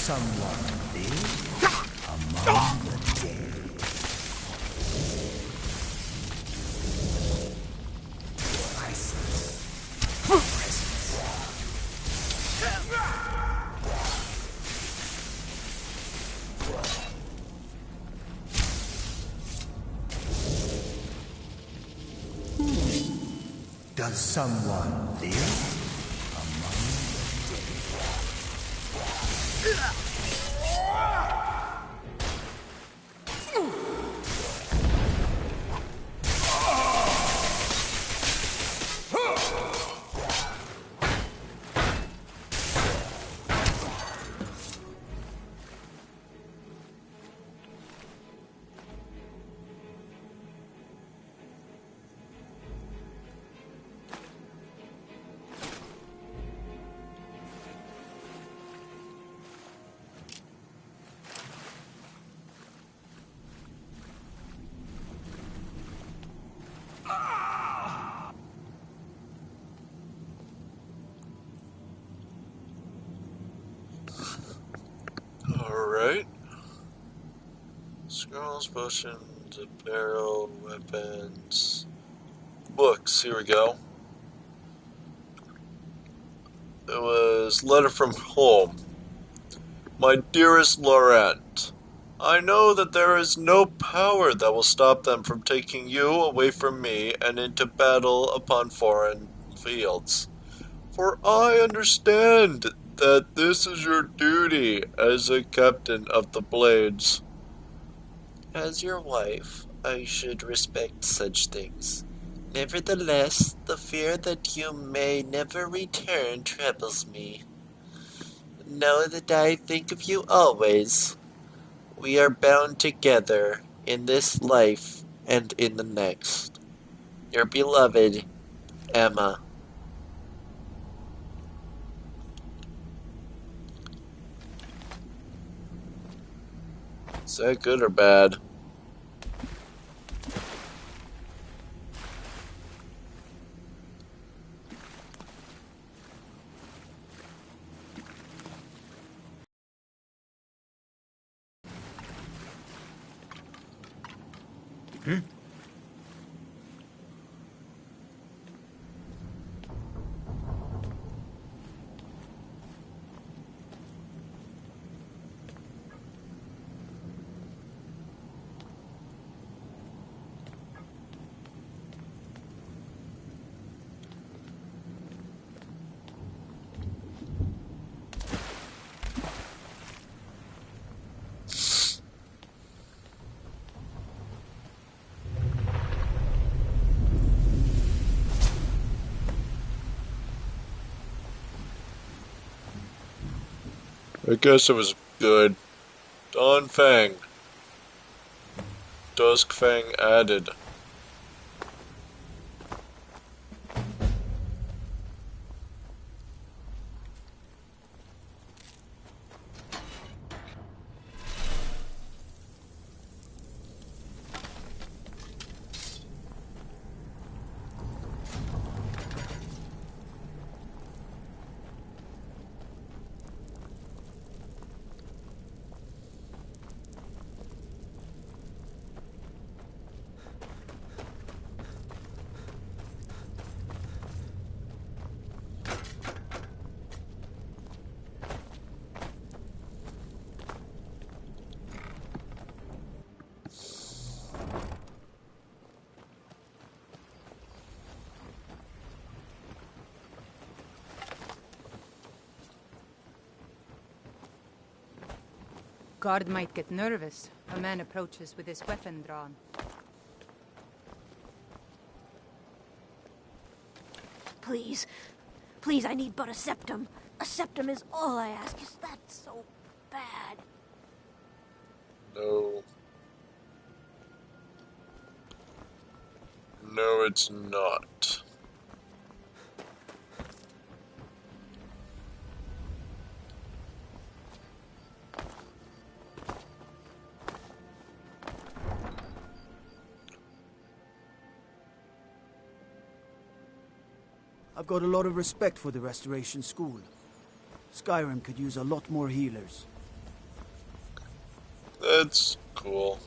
someone live among the dead? Does someone live among the dead? Alright. Scrolls, potions, apparel, weapons, books. Here we go. It was letter from home. My dearest Laurent, I know that there is no power that will stop them from taking you away from me and into battle upon foreign fields. For I understand that this is your duty as a captain of the Blades. As your wife, I should respect such things. Nevertheless, the fear that you may never return troubles me. Know that I think of you always. We are bound together in this life and in the next. Your beloved, Emma. Is that good or bad? I guess it was good. Dawn Fang. Dusk Fang added. Guard might get nervous. A man approaches with his weapon drawn. Please. Please, I need but a septum. A septum is all I ask. Is that so bad? No. No, it's not. I've got a lot of respect for the Restoration School. Skyrim could use a lot more healers. That's cool.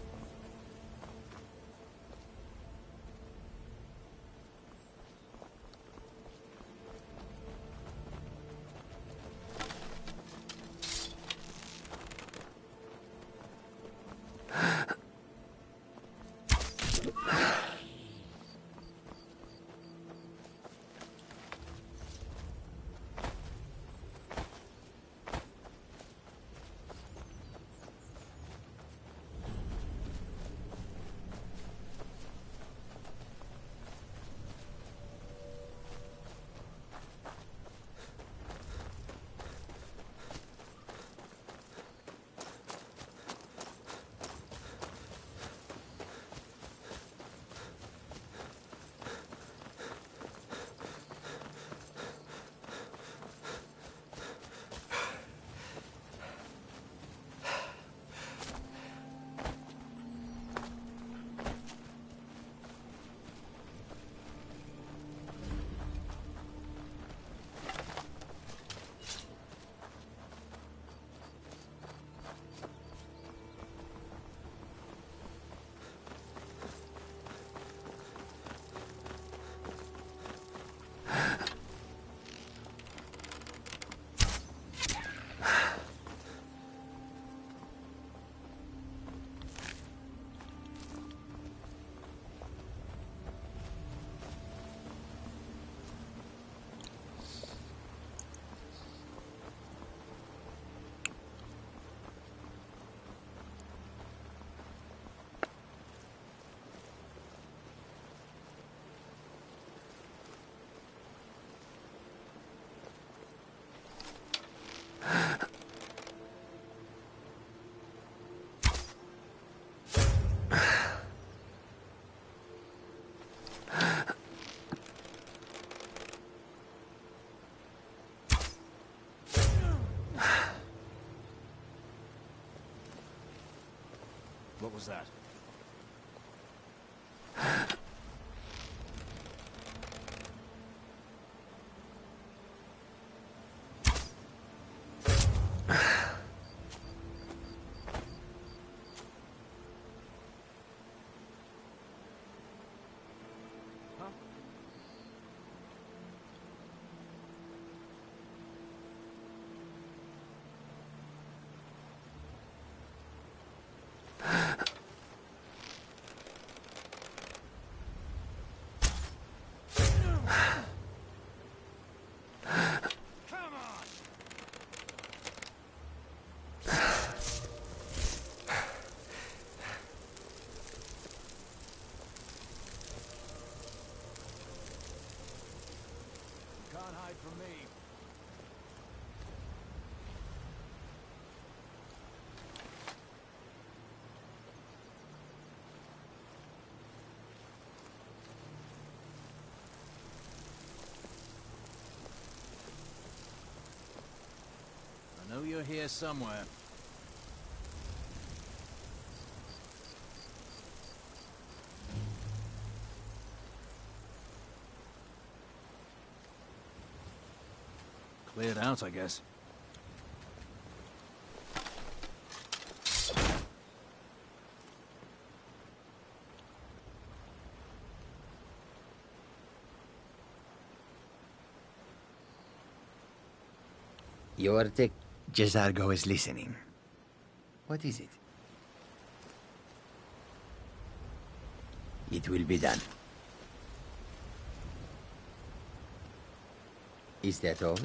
What was that? Can't hide from me. I know you're here somewhere. Cleared out, I guess. Yortik, Jezargo is listening. What is it? It will be done. Is that all?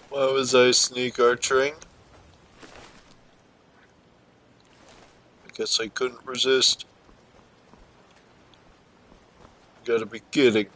Why was I sneak archering? I guess I couldn't resist. You gotta be kidding.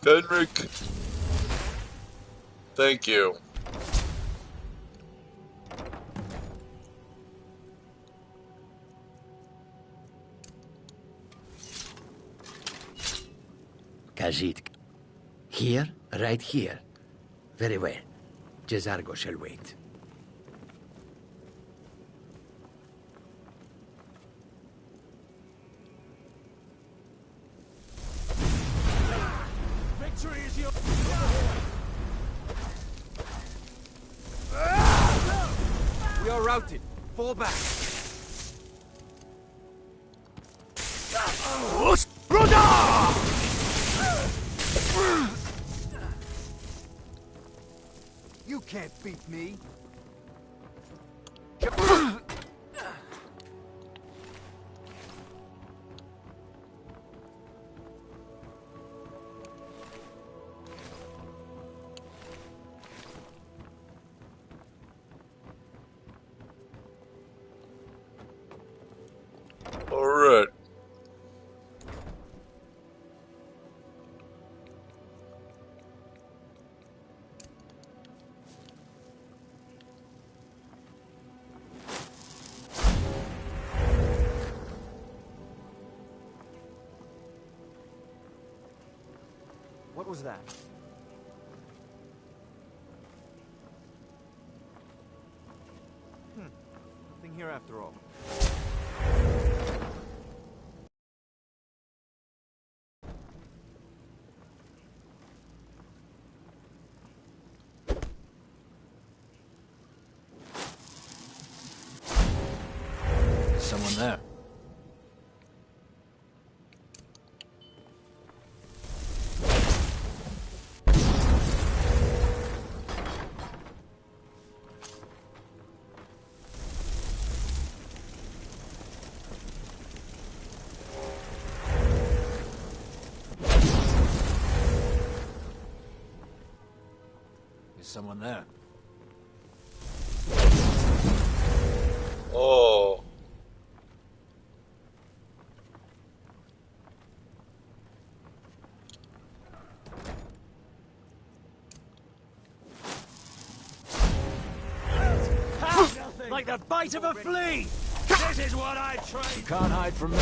Henrik, thank you. Khajiit. Here? Right here. Very well. Jezargo shall wait. Victory is your... We are routed. Fall back. You can't beat me. All right. What was that? Nothing here after all. There's someone there. There's someone there. Oh. Like the bite of a flea! This is what I train! You can't hide from me.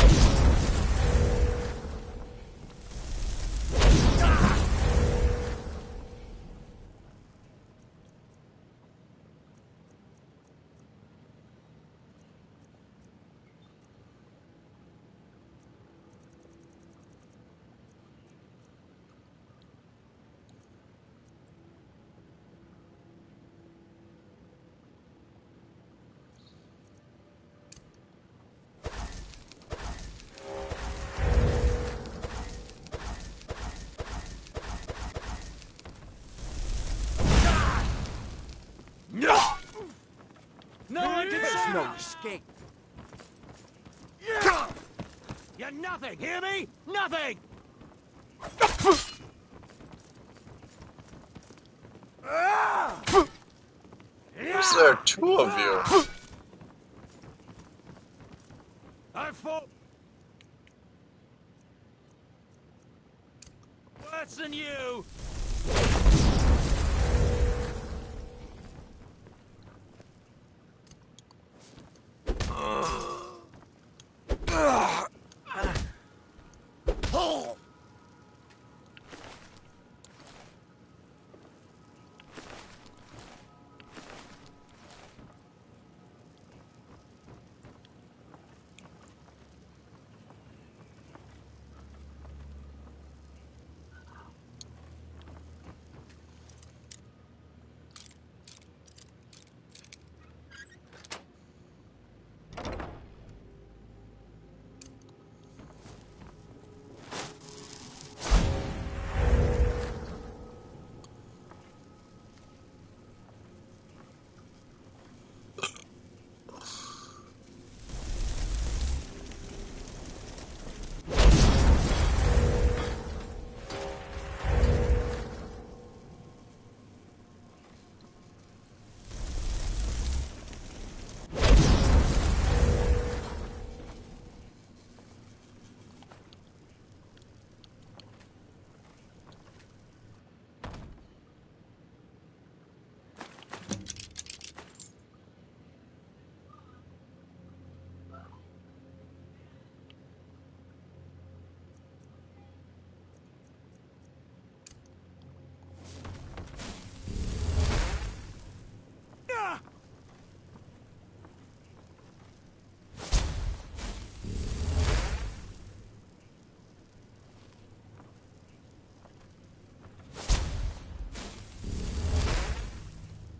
No, there's no escape. You're nothing, hear me? Nothing! there are two of you? I fought worse than you.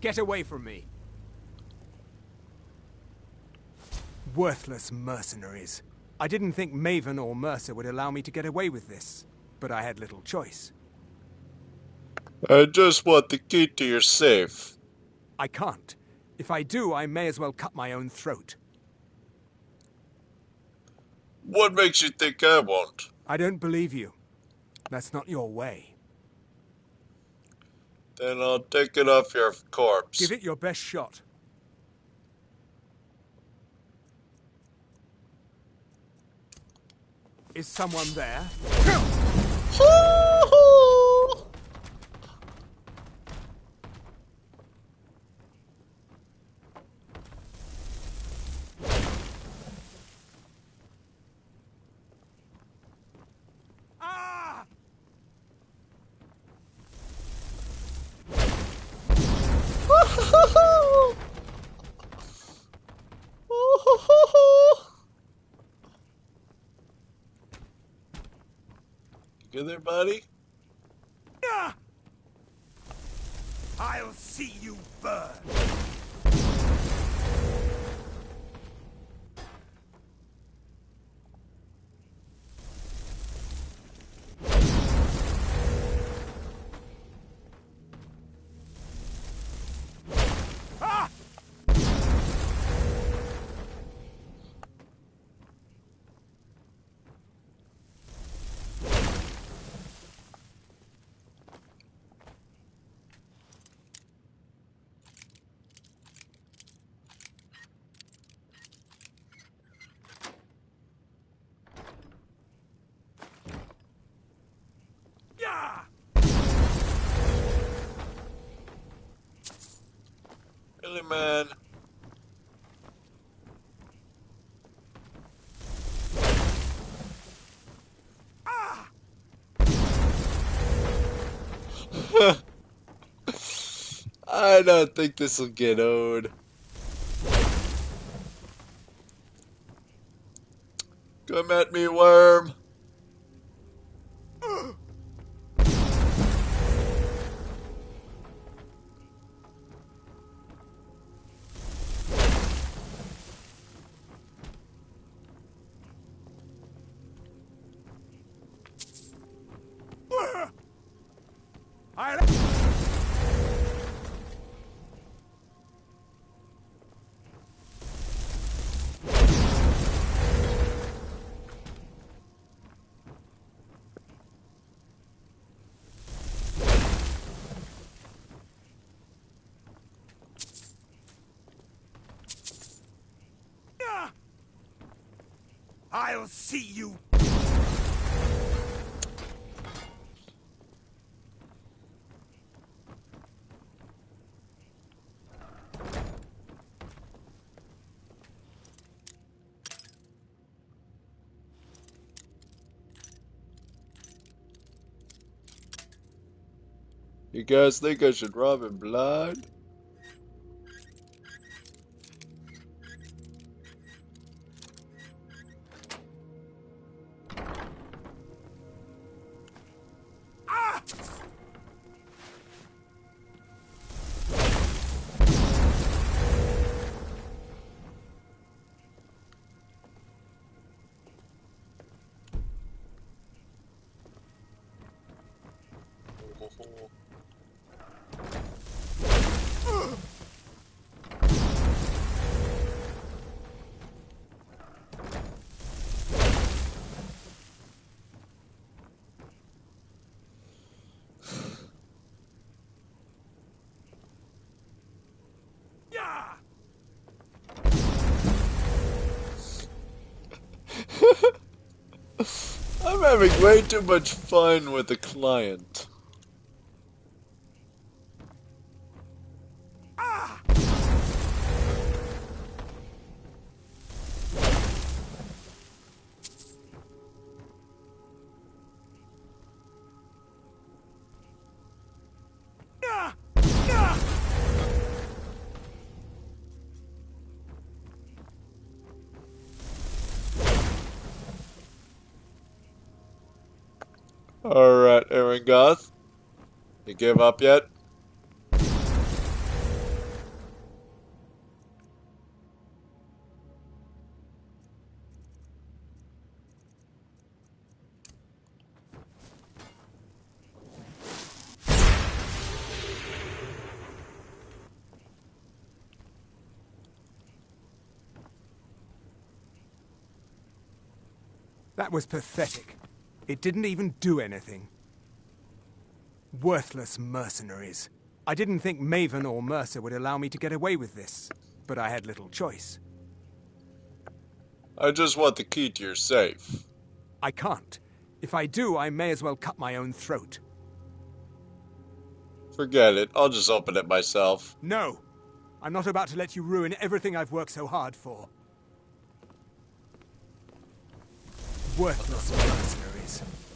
Get away from me. Worthless mercenaries. I didn't think Maven or Mercer would allow me to get away with this, but I had little choice. I just want the key to your safe. I can't. If I do, I may as well cut my own throat. What makes you think I won't? I don't believe you. That's not your way. Then I'll take it off your corpse. Give it your best shot. Is someone there? You there, buddy? I'll see you burn. Really, man? I don't think this will get old. Come at me, worm. I'll see you. You guys think I should rob him blind? I'm having way too much fun with the client. Alright, Aaron Goth. You give up yet? That was pathetic. It didn't even do anything. Worthless mercenaries. I didn't think Maven or Mercer would allow me to get away with this, but I had little choice. I just want the key to your safe. I can't. If I do, I may as well cut my own throat. Forget it. I'll just open it myself. No! I'm not about to let you ruin everything I've worked so hard for. Worthless mercenaries.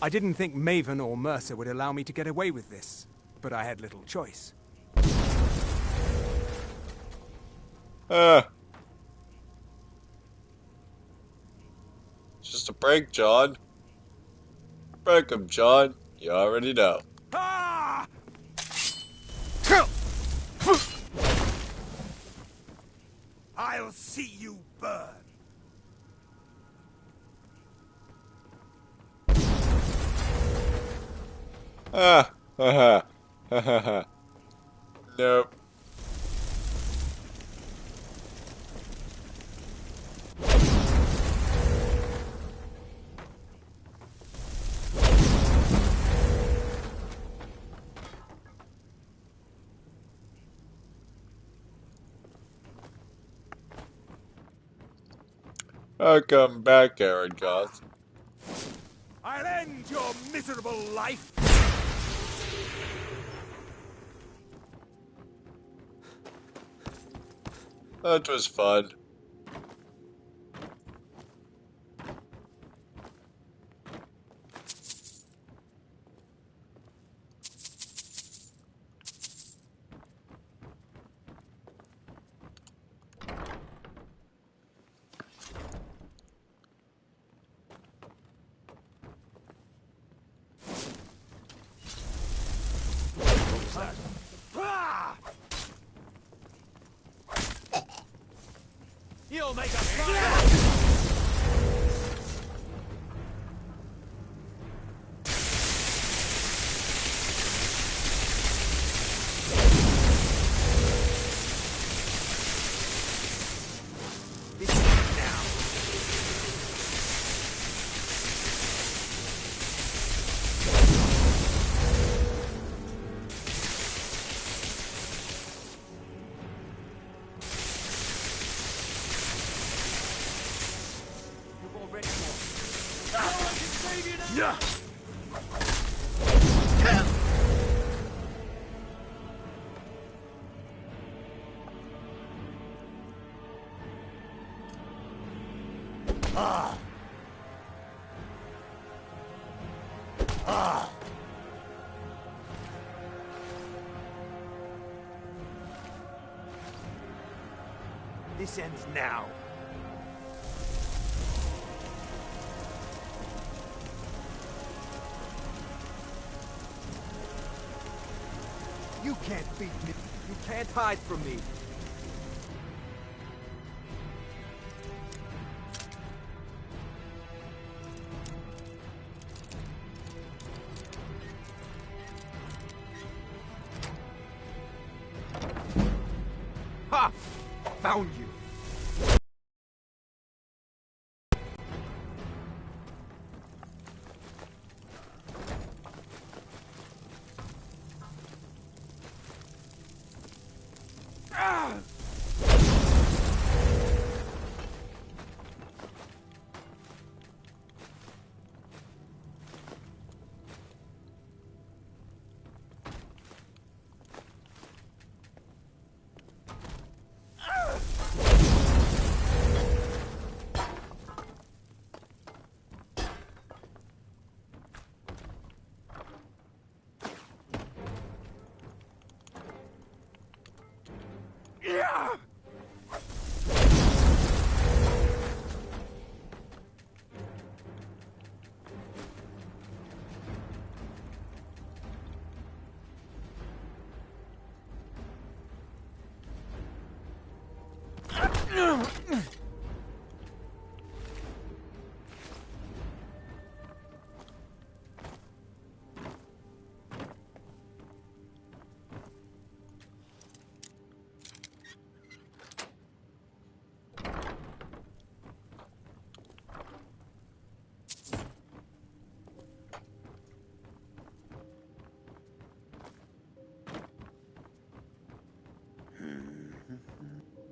I didn't think Maven or Mercer would allow me to get away with this, but I had little choice. Just a prank, John. Prank him, John. You already know. I'll see you burn. Nope. I'll come back, Aaron Goth. I'll end your miserable life. That was fun. You'll make a fire. This ends now. You can't beat me. You can't hide from me. Ha! Found you.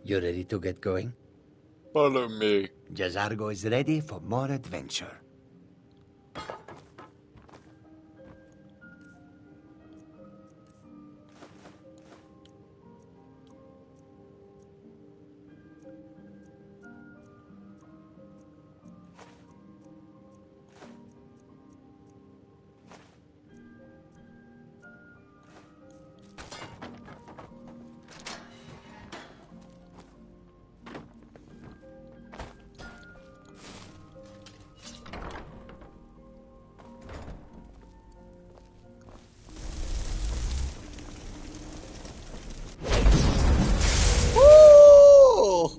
You ready to get going? Follow me. Jazargo is ready for more adventure.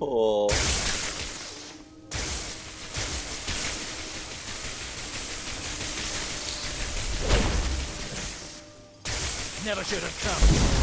Oh. Never should have come.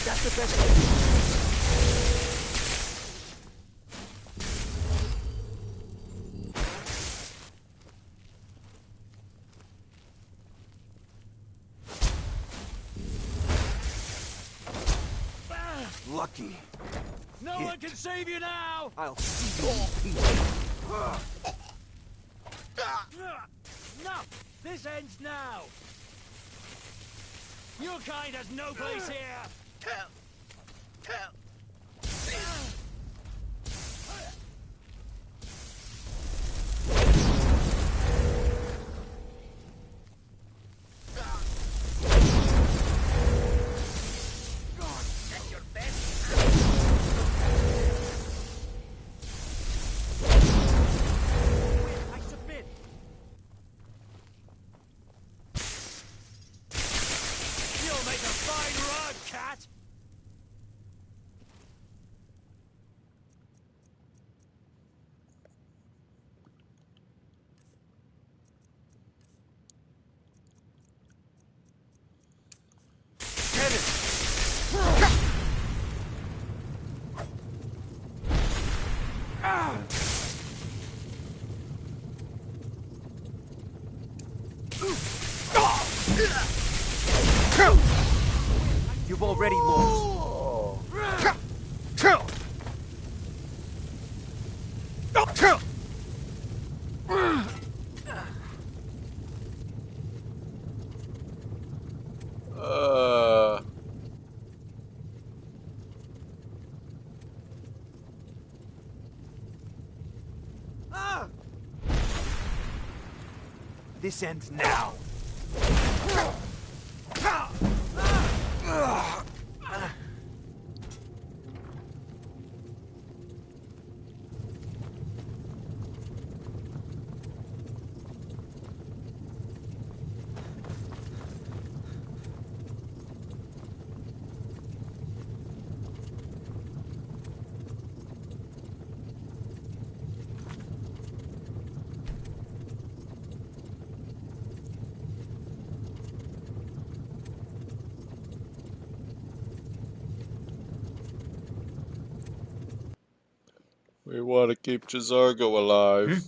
That's the best way. Lucky. No one can save you now! I'll see you in peace. No! This ends now! Your kind has no place here! You've already lost. This ends now. We want to keep Jazargo alive.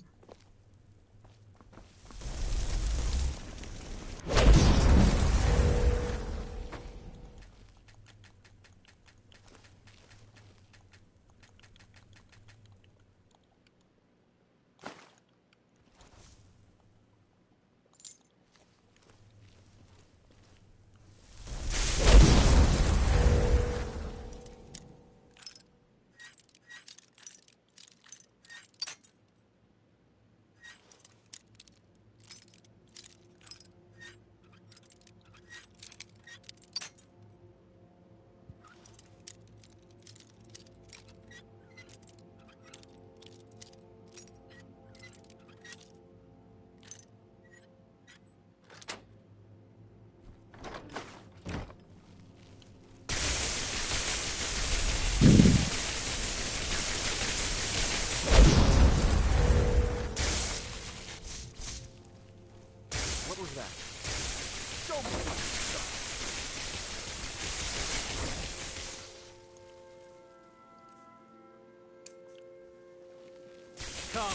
Come on!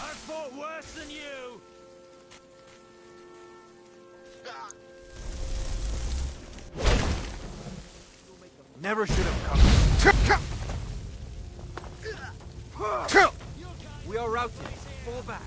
I fought worse than you! Never should have come. We are routed. Fall back.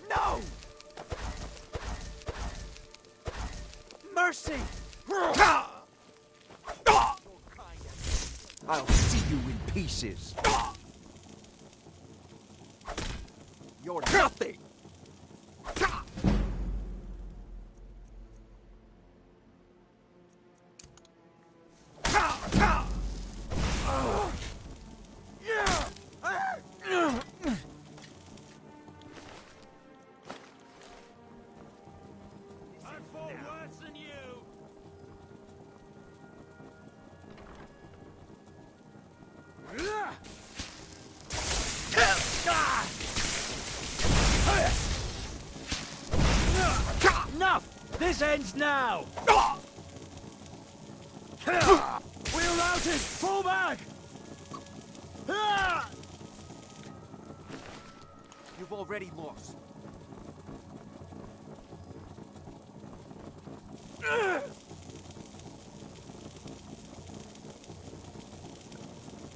No! Mercy! I'll see you in pieces. You're nothing! Enough! This ends now! We're routed! Fall back! You've already lost.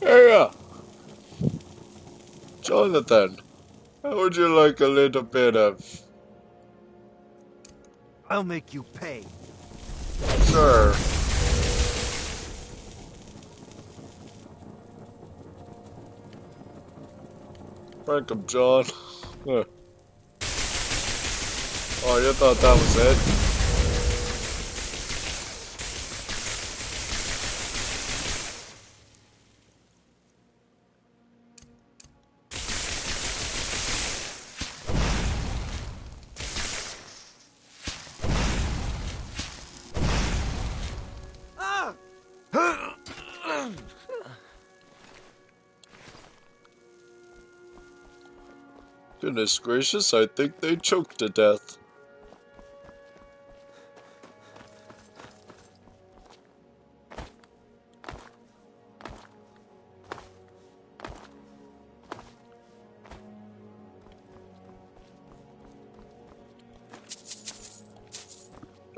Hey, Jonathan, how would you like a little bit of... I'll make you pay. Sure. Frank him, John. Huh. Oh, you thought that was it? Goodness gracious, I think they choked to death.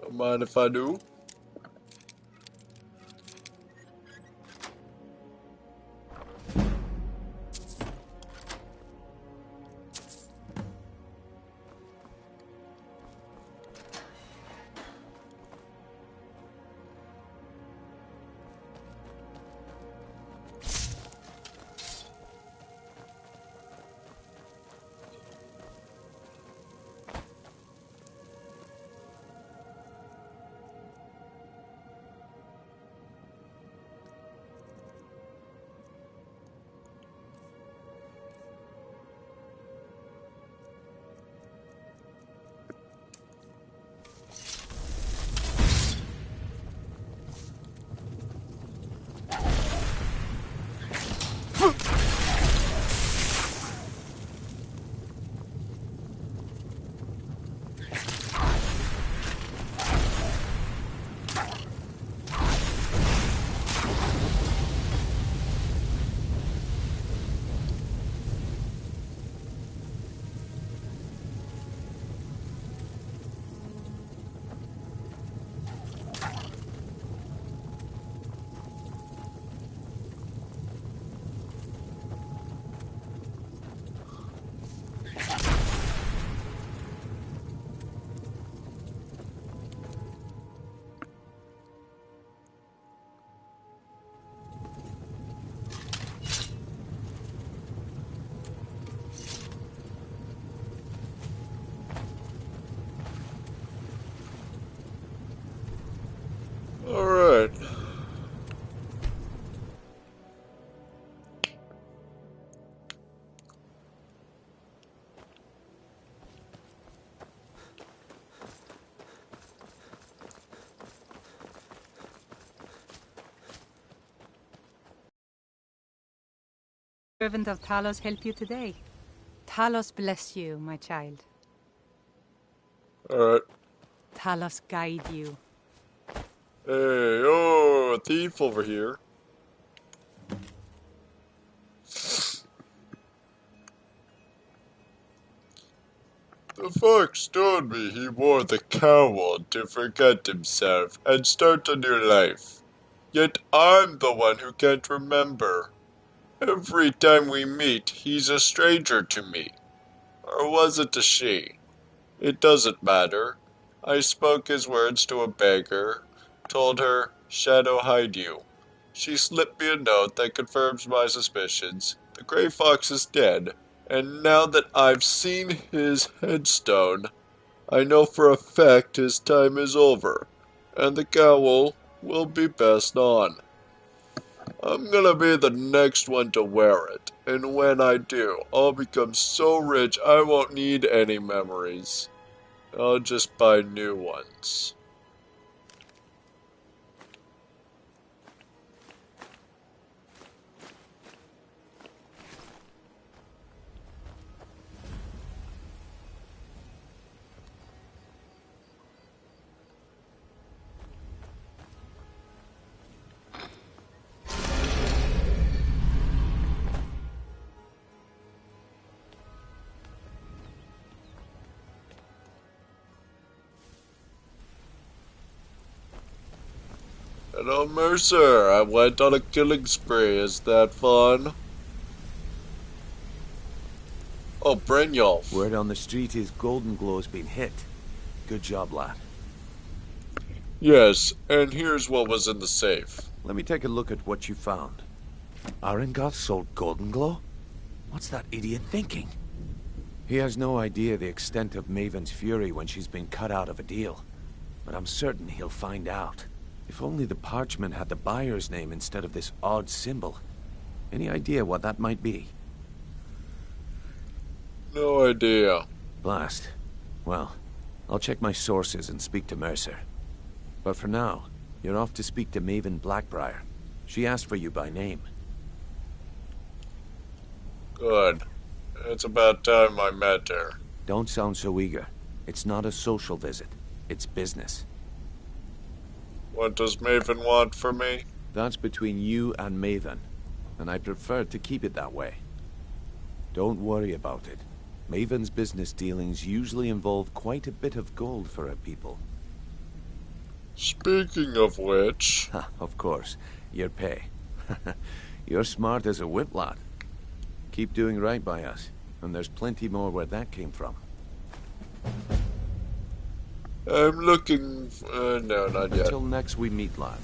Don't mind if I do. Alright. Servant of Talos help you today. Talos bless you, my child. Alright. Talos guide you. Hey, oh, a thief over here. The fox told me he wore the cowl to forget himself and start a new life. Yet I'm the one who can't remember. Every time we meet, he's a stranger to me. Or was it a she? It doesn't matter. I spoke his words to a beggar, told her, "Shadow hide you." She slipped me a note that confirms my suspicions. The gray fox is dead, and now that I've seen his headstone, I know for a fact his time is over, and the cowl will be passed on. I'm gonna be the next one to wear it, and when I do, I'll become so rich I won't need any memories. I'll just buy new ones. Hello, Mercer. I went on a killing spree. Is that fun? Oh, Brynjolf. Word on the street is Golden Glow's been hit. Good job, lad. Yes, and here's what was in the safe. Let me take a look at what you found. Arengoth sold Golden Glow? What's that idiot thinking? He has no idea the extent of Maven's fury when she's been cut out of a deal. But I'm certain he'll find out. If only the parchment had the buyer's name instead of this odd symbol. Any idea what that might be? No idea. Blast. Well, I'll check my sources and speak to Mercer. But for now, you're off to speak to Maven Blackbriar. She asked for you by name. Good. It's about time I met her. Don't sound so eager. It's not a social visit. It's business. What does Maven want from me? That's between you and Maven, and I prefer to keep it that way. Don't worry about it. Maven's business dealings usually involve quite a bit of gold for her people. Speaking of which... Of course, your pay. You're smart as a whip, lad. Keep doing right by us, and there's plenty more where that came from. I'm looking... no, not yet. Until next we meet, lad.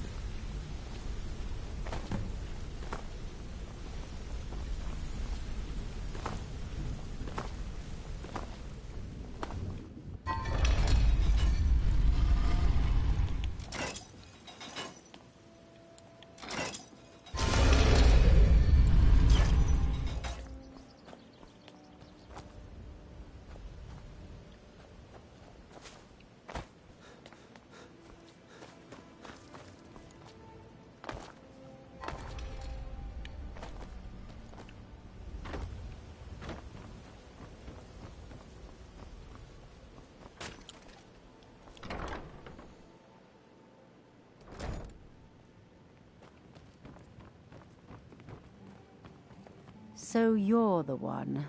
So you're the one.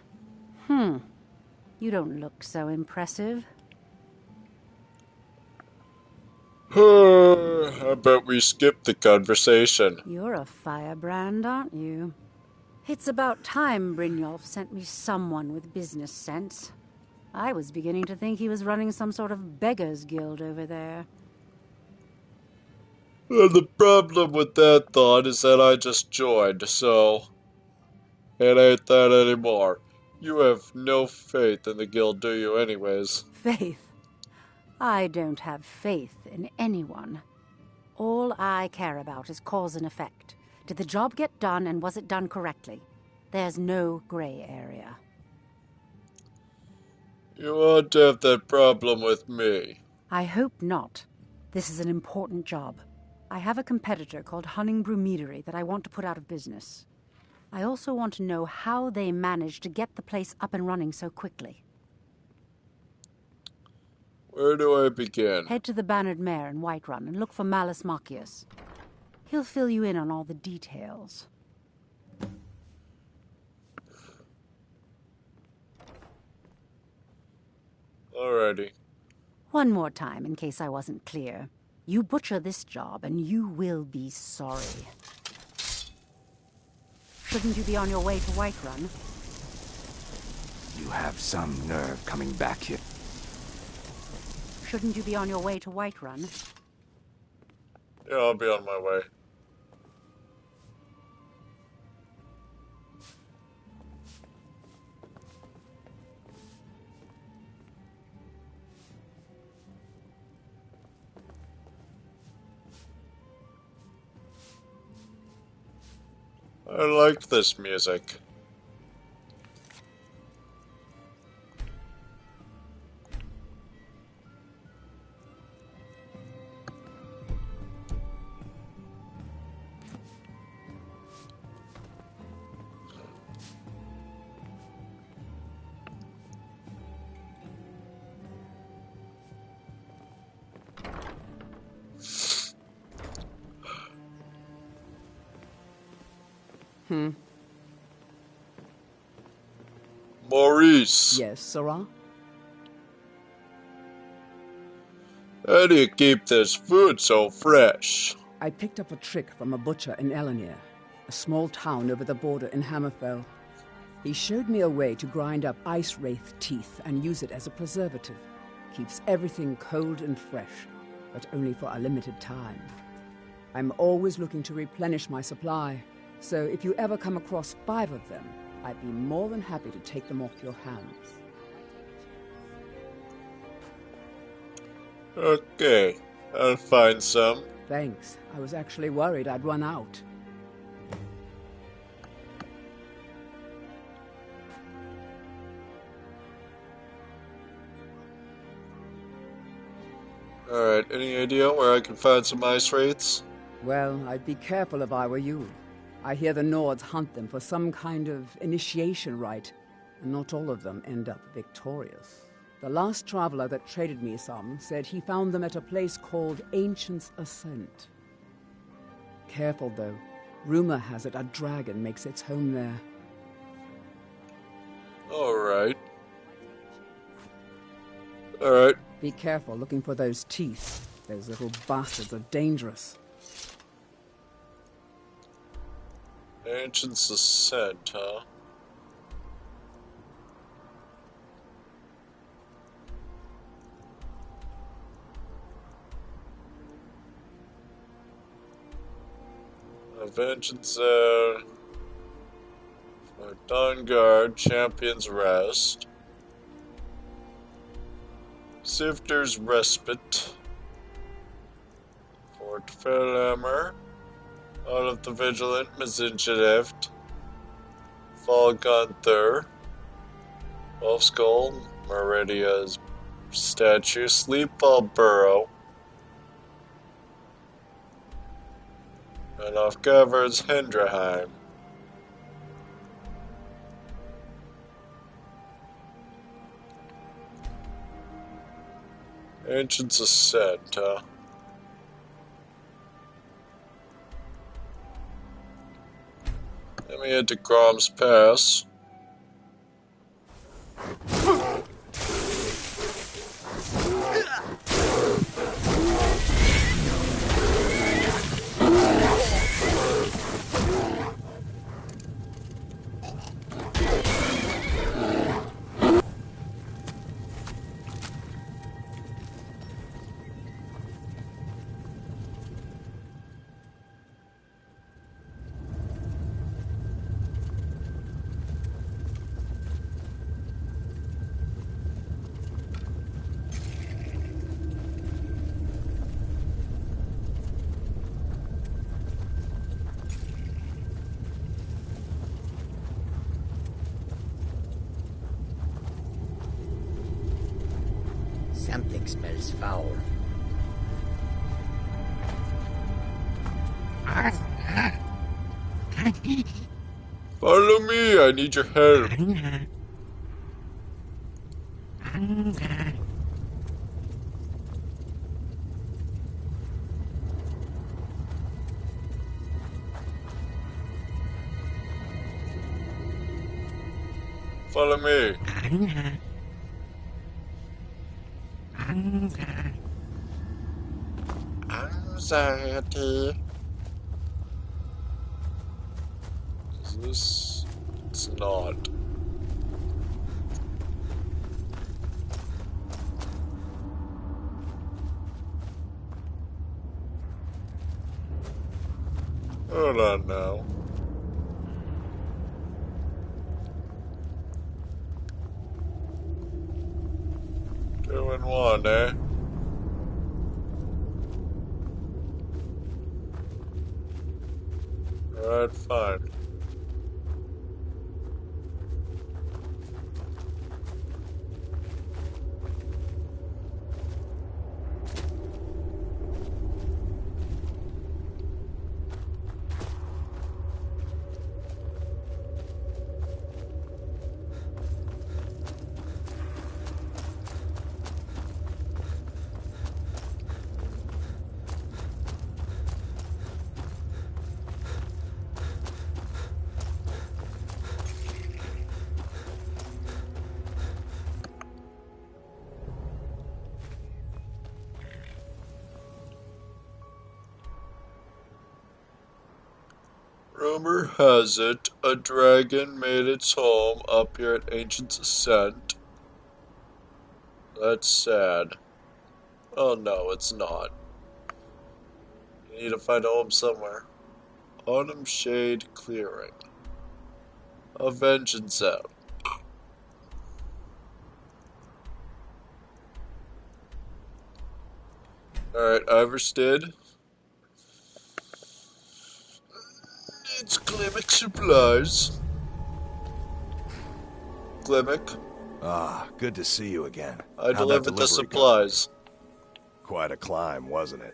You don't look so impressive. I bet we skipped the conversation. You're a firebrand, aren't you? It's about time Brynjolf sent me someone with business sense. I was beginning to think he was running some sort of beggars guild over there. Well, the problem with that thought is that I just joined, so... it ain't that anymore. You have no faith in the guild, do you, anyways? Faith? I don't have faith in anyone. All I care about is cause and effect. Did the job get done, and was it done correctly? There's no gray area. You want to have that problem with me? I hope not. This is an important job. I have a competitor called Hunningbrew Meadery that I want to put out of business. I also want to know how they managed to get the place up and running so quickly. Where do I begin? Head to the Bannered Mare in Whiterun and look for Malus Machius. He'll fill you in on all the details. Alrighty. One more time, in case I wasn't clear. You butcher this job, and you will be sorry. Shouldn't you be on your way to Whiterun? You have some nerve coming back here. Shouldn't you be on your way to Whiterun? Yeah, I'll be on my way. I like this music. Maurice. Yes, Sarah? How do you keep this food so fresh? I picked up a trick from a butcher in Elenir, a small town over the border in Hammerfell. He showed me a way to grind up ice wraith teeth and use it as a preservative. Keeps everything cold and fresh, but only for a limited time. I'm always looking to replenish my supply, so if you ever come across 5 of them, I'd be more than happy to take them off your hands. Okay, I'll find some. Thanks. I was actually worried I'd run out. Alright, any idea where I can find some ice wraiths? Well, I'd be careful if I were you. I hear the Nords hunt them for some kind of initiation rite, and not all of them end up victorious. The last traveler that traded me some said he found them at a place called Ancient's Ascent. Careful, though. Rumor has it a dragon makes its home there. Alright. Alright. Be careful looking for those teeth. Those little bastards are dangerous. Ancient's Ascent, huh? Vengeance for Dawn Guard, Champion's Rest. Sifter's Respite. Fort Fairhammer. All of the Vigilant, Mazinchadeft. Fall Gunther. Wolf Skull, Meridia's statue. Sleepfall Burrow. And off Governs Hindraheim. Ancient's Ascent, huh? Let me head to Grom's Pass. Something smells foul. Follow me, I need your help. Follow me. Anxiety. Is this? It's not. Hold on now. Two in one, eh? Alright, fine. Rumor has it, a dragon made its home up here at Ancient's Ascent. That's sad. Oh no, it's not. You need to find a home somewhere. Autumn Shade Clearing. a vengeance out. Alright, Iverstead. Needs Glimic supplies. Glimic. Ah, good to see you again. I How'd that delivered the delivery supplies. go? Quite a climb, wasn't it?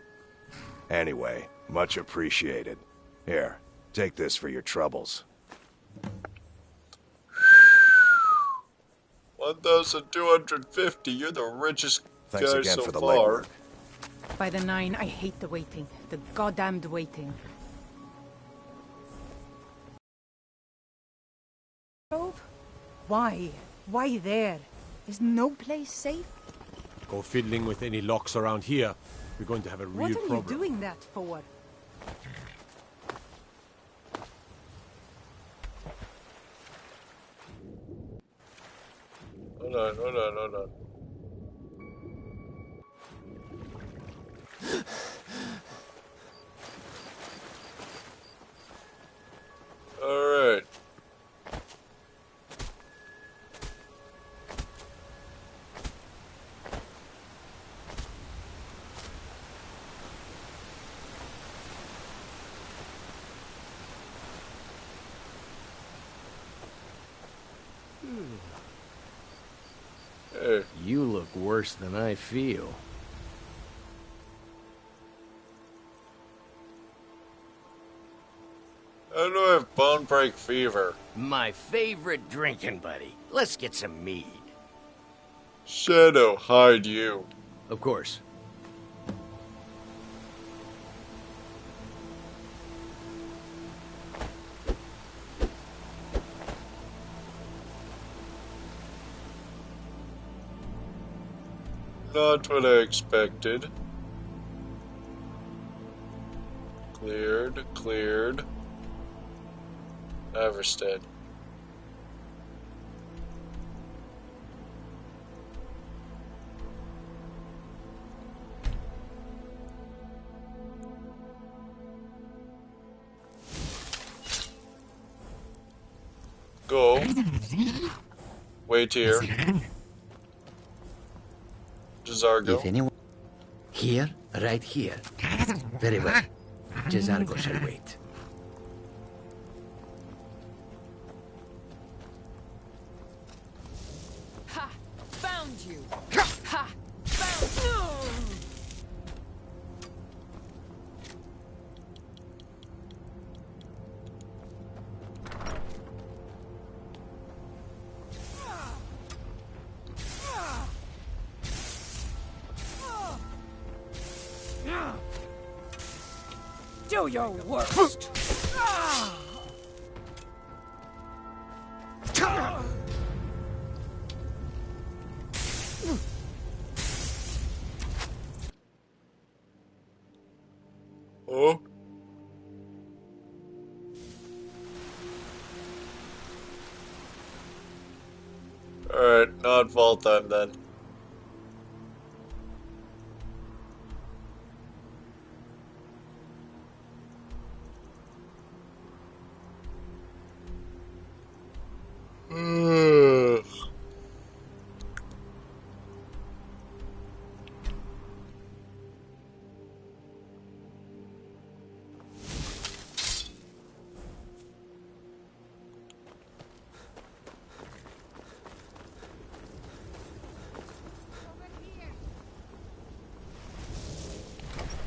Anyway, much appreciated. Here, take this for your troubles. 1,250. You're the richest Thanks guy again so for the far. legwork. By the 9, I hate the waiting. The goddamned waiting. Grove? Why? Why there? Is no place safe? Go fiddling with any locks around here. We're going to have a real What are problem. you doing that for? Hold on, hold on, hold on. Alright. Hey. You look worse than I feel. I know I have bone break fever. My favorite drinking buddy. Let's get some mead. Shadow, hide you. Of course. Not what I expected. Cleared, cleared. Iverstead. Go. Wait here. Jazargo. If anyone... Here, right here. Very well. Jazargo shall wait. Ha! Found you! Ha! Found Do your worst! Oh? Alright, not vault time then.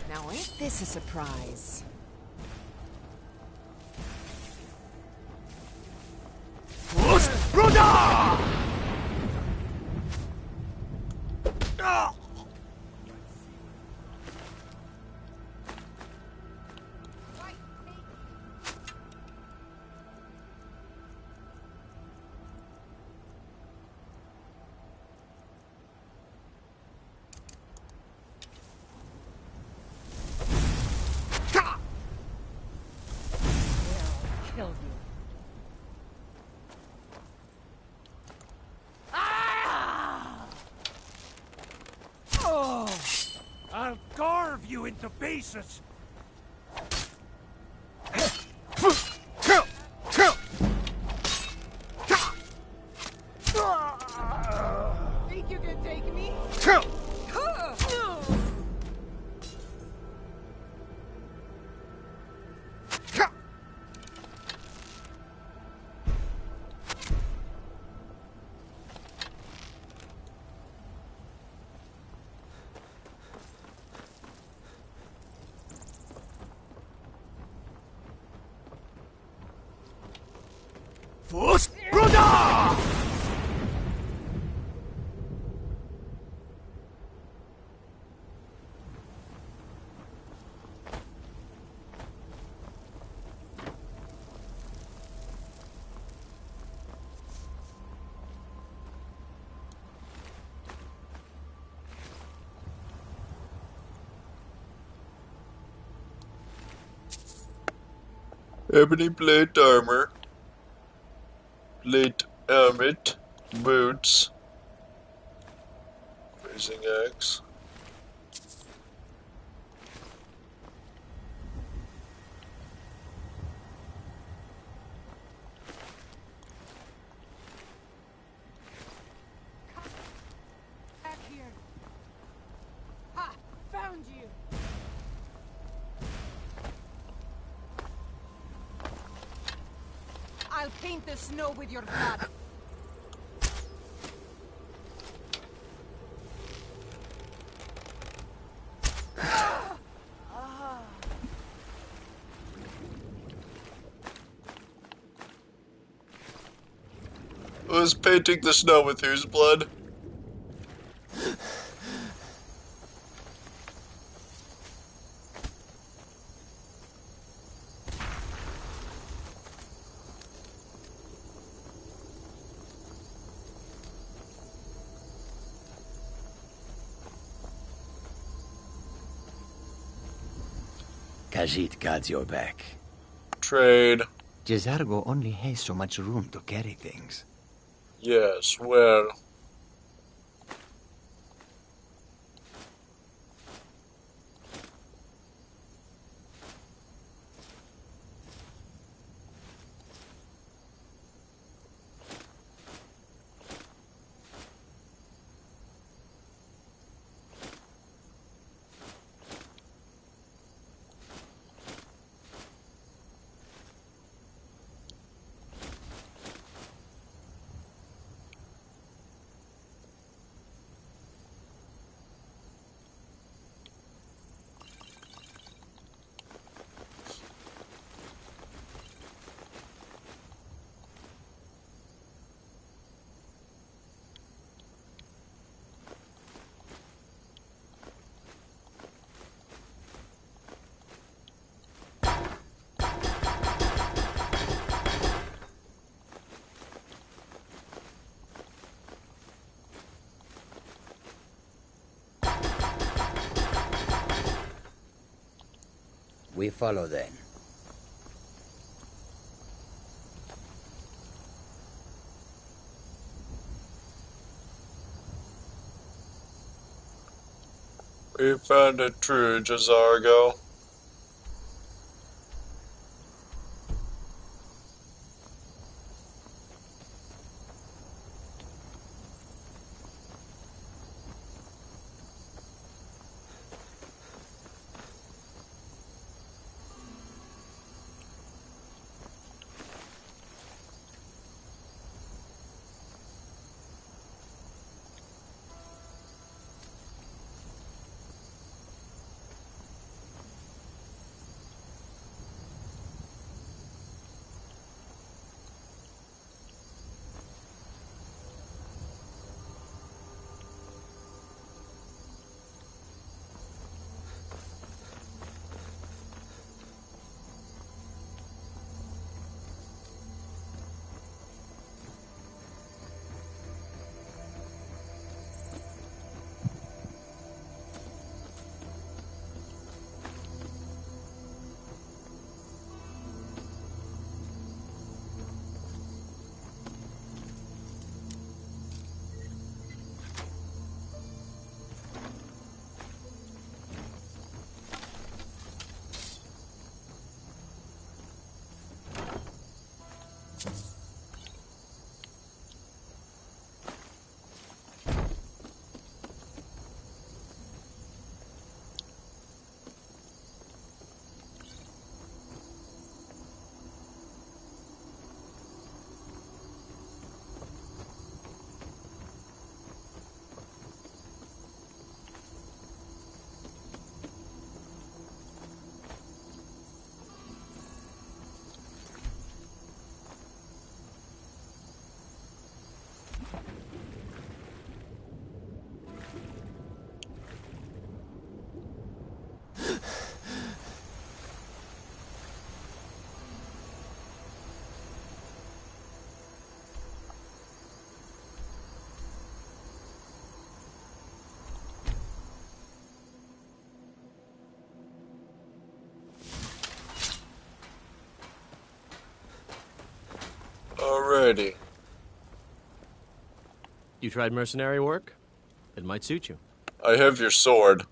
Now ain't this a surprise? Kill you. I'll carve you into pieces. Force Brother! Ebony plate armor, plate helmet, boots, raising axe. Back here. Ha! Found you. I'll paint the snow with your blood. Who's painting the snow with whose blood? Khajiit guards your back. Trade. Jezargo only has so much room to carry things. Yes, well. We follow then. We found a true Jezargo. Alrighty. You tried mercenary work? It might suit you. I have your sword.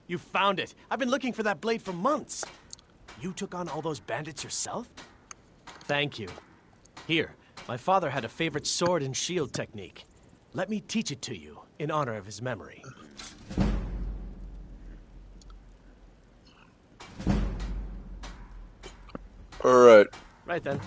You found it. I've been looking for that blade for months. You took on all those bandits yourself? Thank you. Here, my father had a favorite sword and shield technique. Let me teach it to you, in honor of his memory. Alright. Right then.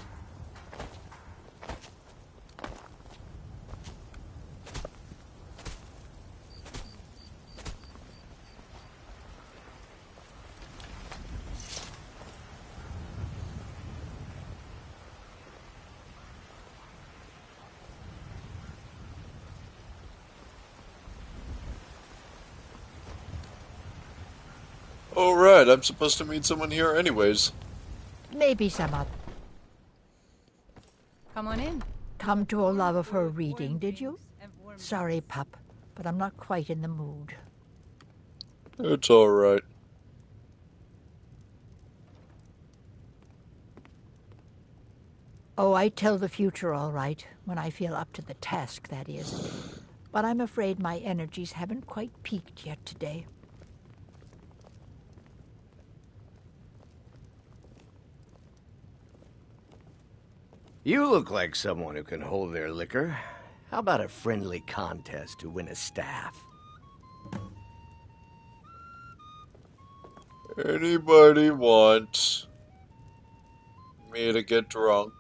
Alright, I'm supposed to meet someone here anyways. Maybe some other. Come on in. Come to a love of her reading, did you? Sorry, pup, but I'm not quite in the mood. It's alright. Oh, I tell the future all right, when I feel up to the task, that is. But I'm afraid my energies haven't quite peaked yet today. You look like someone who can hold their liquor. How about a friendly contest to win a staff? Anybody want me to get drunk?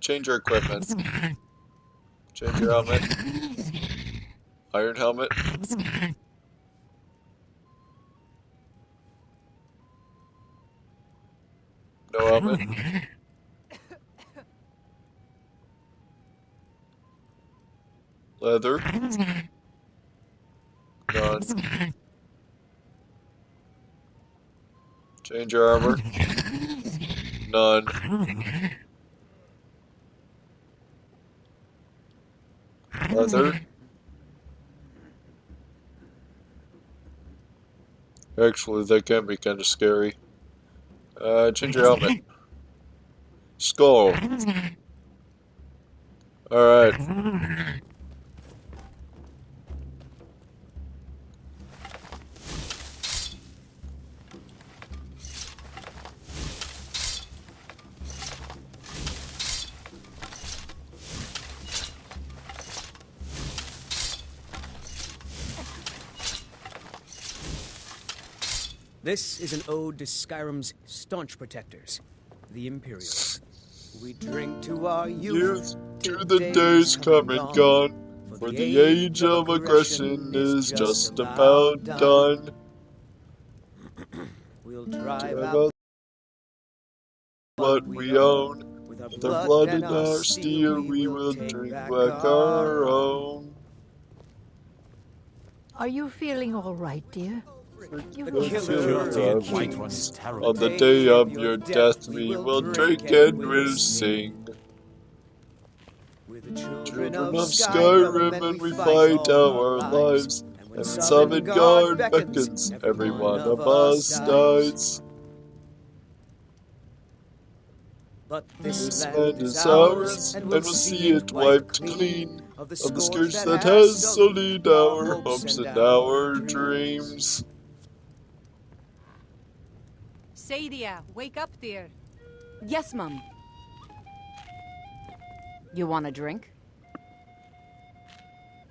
Change your equipment. Change your helmet. Iron helmet. No helmet. Leather. None. Change your armor. None. Leather. Actually, that can be kind of scary. Change your helmet. Skull. Alright. This is an ode to Skyrim's staunch protectors, the Imperials. We drink to our youth, to the days come and gone, for the age of aggression is just about done. We'll drive out what we own, with our blood and our steel we will drink back our own. Are you feeling all right, dear? On the day of your death we will drink and we'll sing. Children of Skyrim and we fight our lives, and when Sovngarde beckons, every one of us dies. But this land is ours, and we'll see it wiped clean of the scourge that has sullied our hopes and our dreams. Sadia, wake up, dear. Yes, Mum. You want a drink?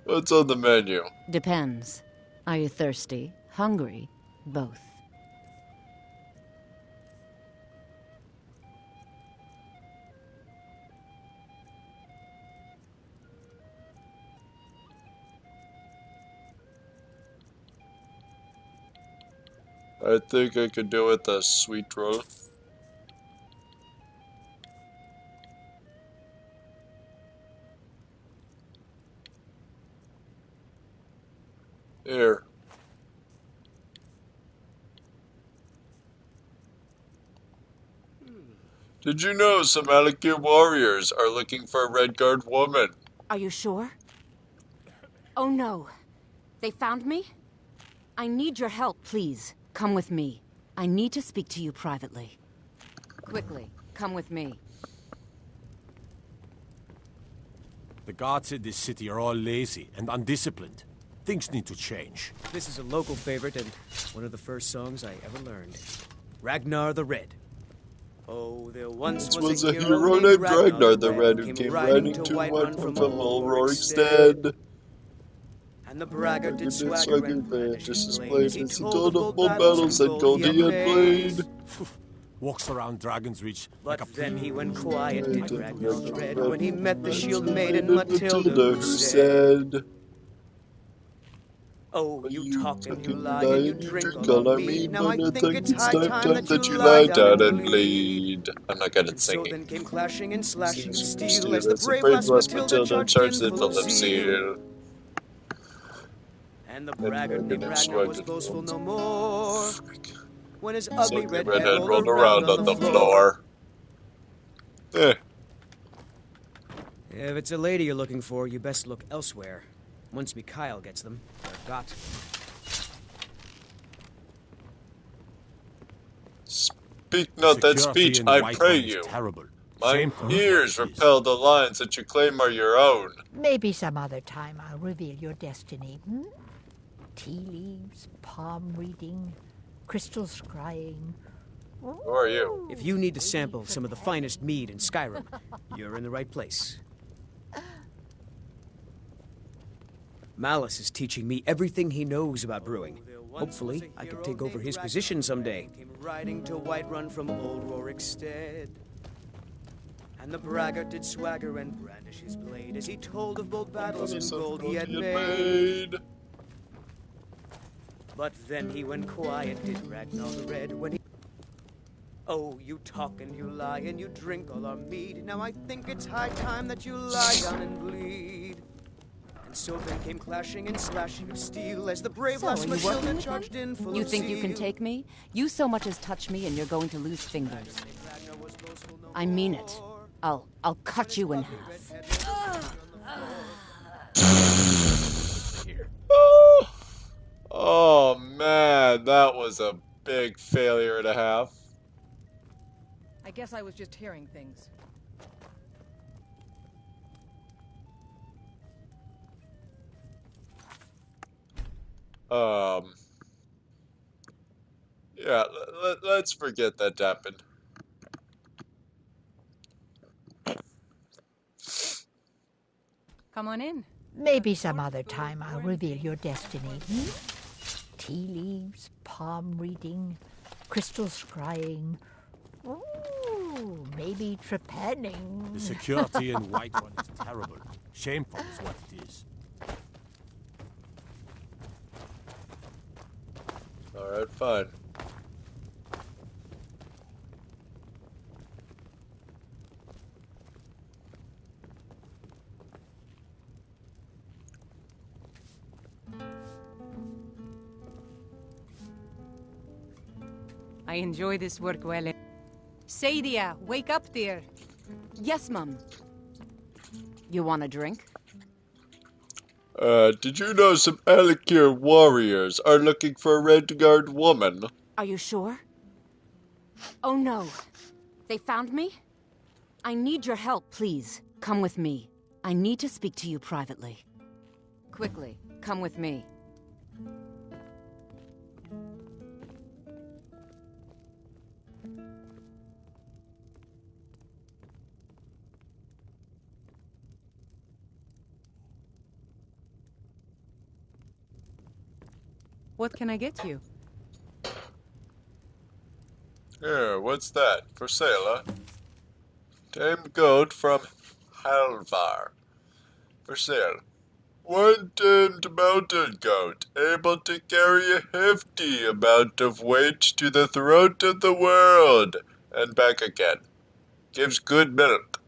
What's on the menu? Depends. Are you thirsty? Hungry? Both. I think I could do with a sweet roll. Here. Did you know some Alakir warriors are looking for a Redguard woman? Are you sure? Oh no. They found me? I need your help, please. Come with me. I need to speak to you privately. Quickly, come with me. The guards in this city are all lazy and undisciplined. Things need to change. This is a local favorite and one of the first songs I ever learned. Ragnar the Red. Oh, there once was a hero named Ragnar the Red who came riding to Whiterun from old Rorikstead. And the braggart did swagger and brandish his blade as he told of bold battles and gold he had made. Walks around Dragon's Reach like a... But then he went quiet, did Ragnar the Red, when he met the shield maiden Matilda, who said, "Oh, you talk and you lie and you drink all our mead. Now I think it's high time that you lie down and bleed." I'm not good at So singing. then came clashing and slashing of steel Steel as the brave lass Matilda charged in full of zeal. And the braggart named Ragnar was boastful no more, when his ugly red head rolled around on the floor. Eh. If it's a lady you're looking for, you best look elsewhere. Once Mikhail gets them, they're got. Speak not that speech, I pray you. Terrible. My ears repel the lines that you claim are your own. Maybe some other time I'll reveal your destiny. Tea leaves, palm reading, crystal scrying. Who are you? If you need to sample some of the finest mead in Skyrim, you're in the right place. Malice is teaching me everything he knows about brewing. Hopefully, I can take over his position someday. Came riding to Whiterun from old Rorikstead. And the braggart did swagger and brandish his blade as he told of bold battles in gold he had made. But then he went quiet, did Ragnar the Red, when he... Oh, you talk and you lie and you drink all our mead. Now I think it's high time that you lie down and bleed. And so then came clashing and slashing of steel as the brave lass Matilda charged in full of zeal. You think you can take me? You so much as touch me and you're going to lose fingers. I mean it. I'll cut you in half. Oh man, that was a big failure and a half. I guess I was just hearing things. Yeah, let's forget that happened. Come on in. Maybe some other time I'll reveal your destiny. Tea leaves, palm reading, crystal scrying. Ooh, maybe trepanning. The security in Whiterun is terrible. Shameful is what it is. Alright, fine. I enjoy this work well. Sadia, wake up, dear. Yes, Mum. You want a drink? Did you know some Alikir warriors are looking for a Redguard woman? Are you sure? Oh no. They found me? I need your help, please. Come with me. I need to speak to you privately. Quickly, come with me. What can I get you? Here, what's that? For sale, huh? Tamed goat from Halvar. For sale. One tamed mountain goat, able to carry a hefty amount of weight to the throat of the world, and back again. Gives good milk.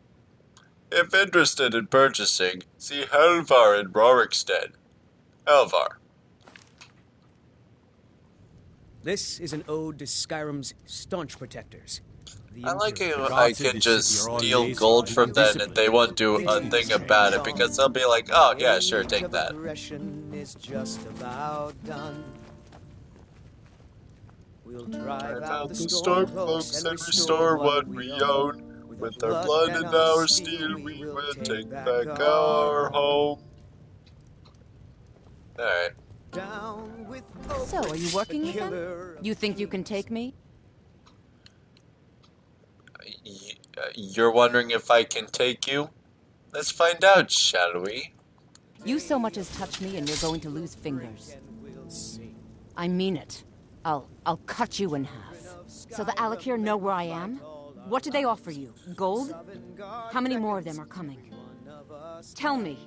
If interested in purchasing, see Halvar in Rorikstead. Halvar. This is an ode to Skyrim's staunch protectors, the I like Imperial. how I can just steal gold from them and they won't do a thing about it because they'll be like, oh yeah, sure, take that. Aggression is just about done. We'll drive out the Stormcloaks and restore what we own. With our blood and our steel, we will take back our home. Alright. So, are you working with them? You think you can take me? You're wondering if I can take you? Let's find out, shall we? You so much as touch me and you're going to lose fingers. I mean it. I'll cut you in half. So the Alakir know where I am? What did they offer you? Gold? How many more of them are coming? Tell me.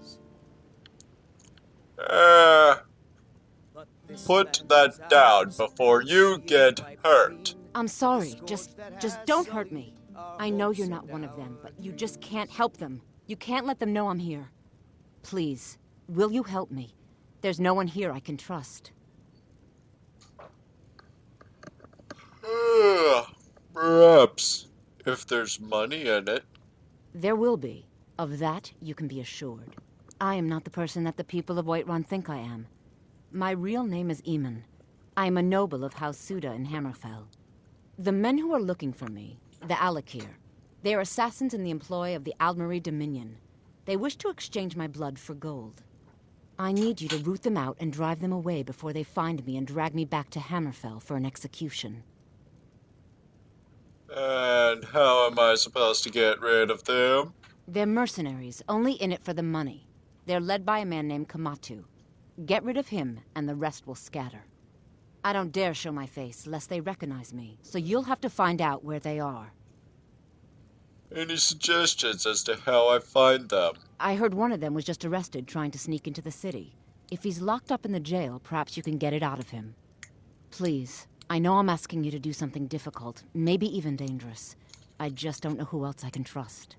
Put that down before you get hurt. I'm sorry. Just don't hurt me. I know you're not one of them, but you just can't help them. You can't let them know I'm here. Please, will you help me? There's no one here I can trust. Perhaps, if there's money in it. There will be. Of that, you can be assured. I am not the person that the people of Whiterun think I am. My real name is Eamon. I am a noble of House Suda in Hammerfell. The men who are looking for me, the Alakir, they are assassins in the employ of the Aldmeri Dominion. They wish to exchange my blood for gold. I need you to root them out and drive them away before they find me and drag me back to Hammerfell for an execution. And how am I supposed to get rid of them? They're mercenaries, only in it for the money. They're led by a man named Kamatu. Get rid of him, and the rest will scatter. I don't dare show my face, lest they recognize me, so you'll have to find out where they are. Any suggestions as to how I find them? I heard one of them was just arrested trying to sneak into the city. If he's locked up in the jail, perhaps you can get it out of him. Please, I know I'm asking you to do something difficult, maybe even dangerous. I just don't know who else I can trust.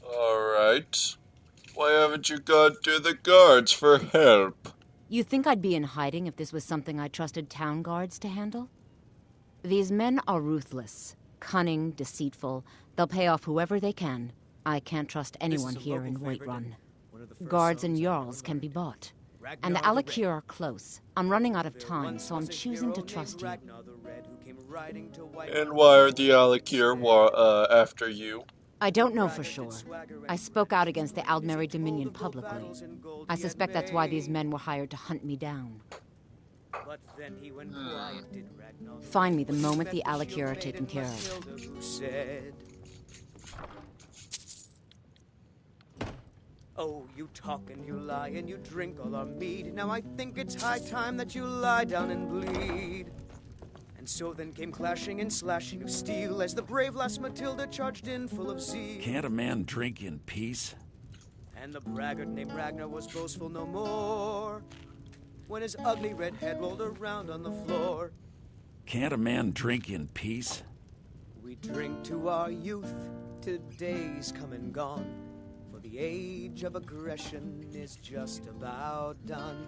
Alright. Why haven't you gone to the guards for help? You think I'd be in hiding if this was something I trusted town guards to handle? These men are ruthless, cunning, deceitful. They'll pay off whoever they can. I can't trust anyone here in Whiterun. Guards and Jarls can be bought. And the Alakir are close. I'm running out of time, so I'm choosing to trust you. And why are the Alakir after you? I don't know for sure. I spoke out against the Aldmeri Dominion publicly. I suspect that's why these men were hired to hunt me down. Find me the moment the Alakir are taken care of. Oh, you talk and you lie and you drink all our mead. Now I think it's high time that you lie down and bleed. And so then came clashing and slashing of steel as the brave lass Matilda charged in full of zeal. Can't a man drink in peace? And the braggart named Ragnar was boastful no more when his ugly red head rolled around on the floor. Can't a man drink in peace? We drink to our youth, to days come and gone, for the age of aggression is just about done.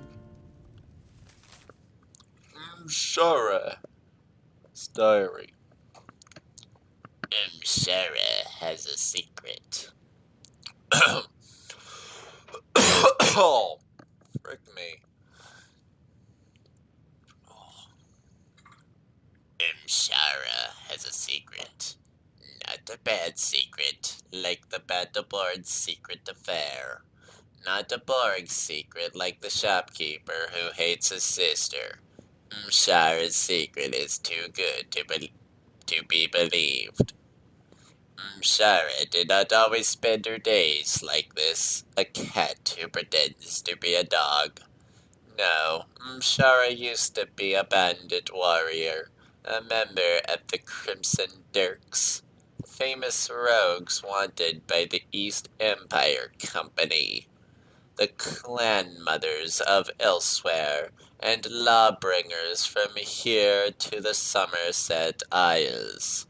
Shara. Diary. Sarah has a secret. Oh, frick me. Shara has a secret. Not a bad secret, like the Battleborn's secret affair. Not a boring secret like the shopkeeper who hates his sister. Shara's secret is too good to be believed. Shara did not always spend her days like this, a cat who pretends to be a dog. No, Shara used to be a bandit warrior, a member of the Crimson Dirks, famous rogues wanted by the East Empire Company, the clan mothers of elsewhere, and lawbringers from here to the Somerset Isles.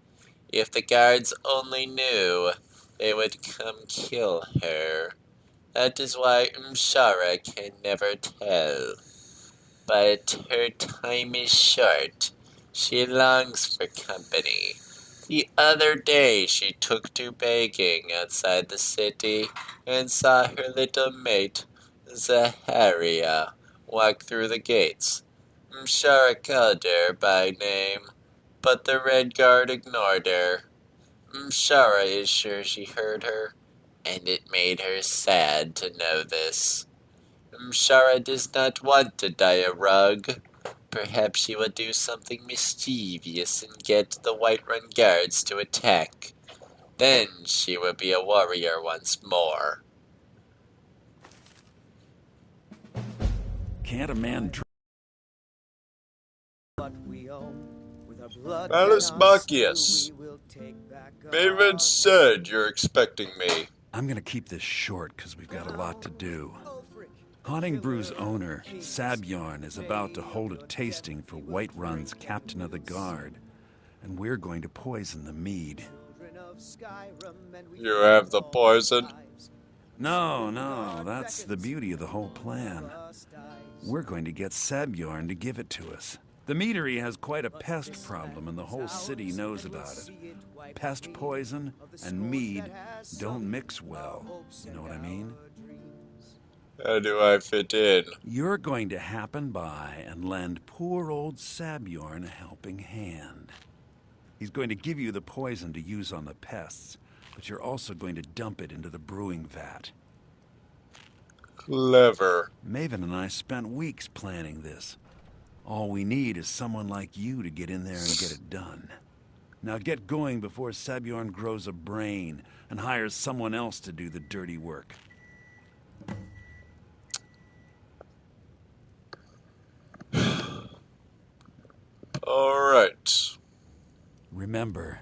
If the guards only knew, they would come kill her. That is why Mshara can never tell. but her time is short. She longs for company. The other day she took to begging outside the city and saw her little mate, Zaharia, walk through the gates. Mshara called her by name, but the Red Guard ignored her. Mshara is sure she heard her, and it made her sad to know this. Mshara does not want to die a rogue. Perhaps she will do something mischievous and get the Whiterun guards to attack. Then she will be a warrior once more. Can't a man Alice Machias, Maven said you're expecting me. I'm gonna keep this short because we've got a lot to do. Haunting Brew's owner, Sabjorn, is about to hold a tasting for Whiterun's Captain of the Guard, and we're going to poison the mead. You have the poison? No, that's the beauty of the whole plan. We're going to get Sabjorn to give it to us. The meadery has quite a pest problem, and the whole city knows about it. Pest poison and mead don't mix well. You know what I mean? How do I fit in? You're going to happen by and lend poor old Sabjorn a helping hand. He's going to give you the poison to use on the pests, but you're also going to dump it into the brewing vat. Clever. Maven and I spent weeks planning this. All we need is someone like you to get in there and get it done. Now get going before Sabjorn grows a brain and hires someone else to do the dirty work. Alright. Remember,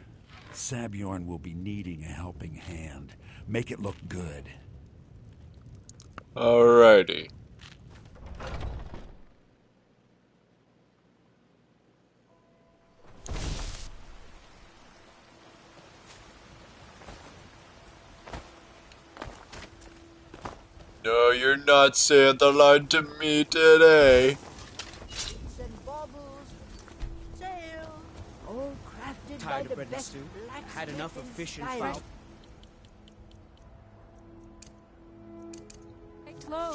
Sabjorn will be needing a helping hand. Make it look good. Alrighty. No, you're not saying the line to me today. Tired of bread and stew. Had enough of fish and fowl.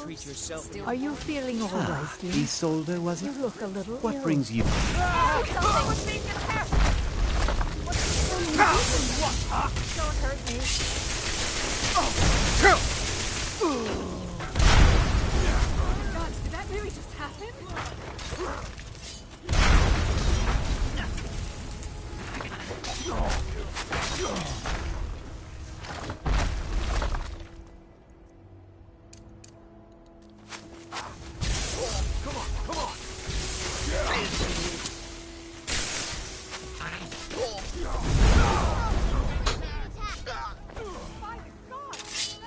Treat yourself. Are you feeling all right, dear? Isolde, was it? You look a little What ill. brings you? Someone's being attacked! Don't hurt me. God, did that really just happen?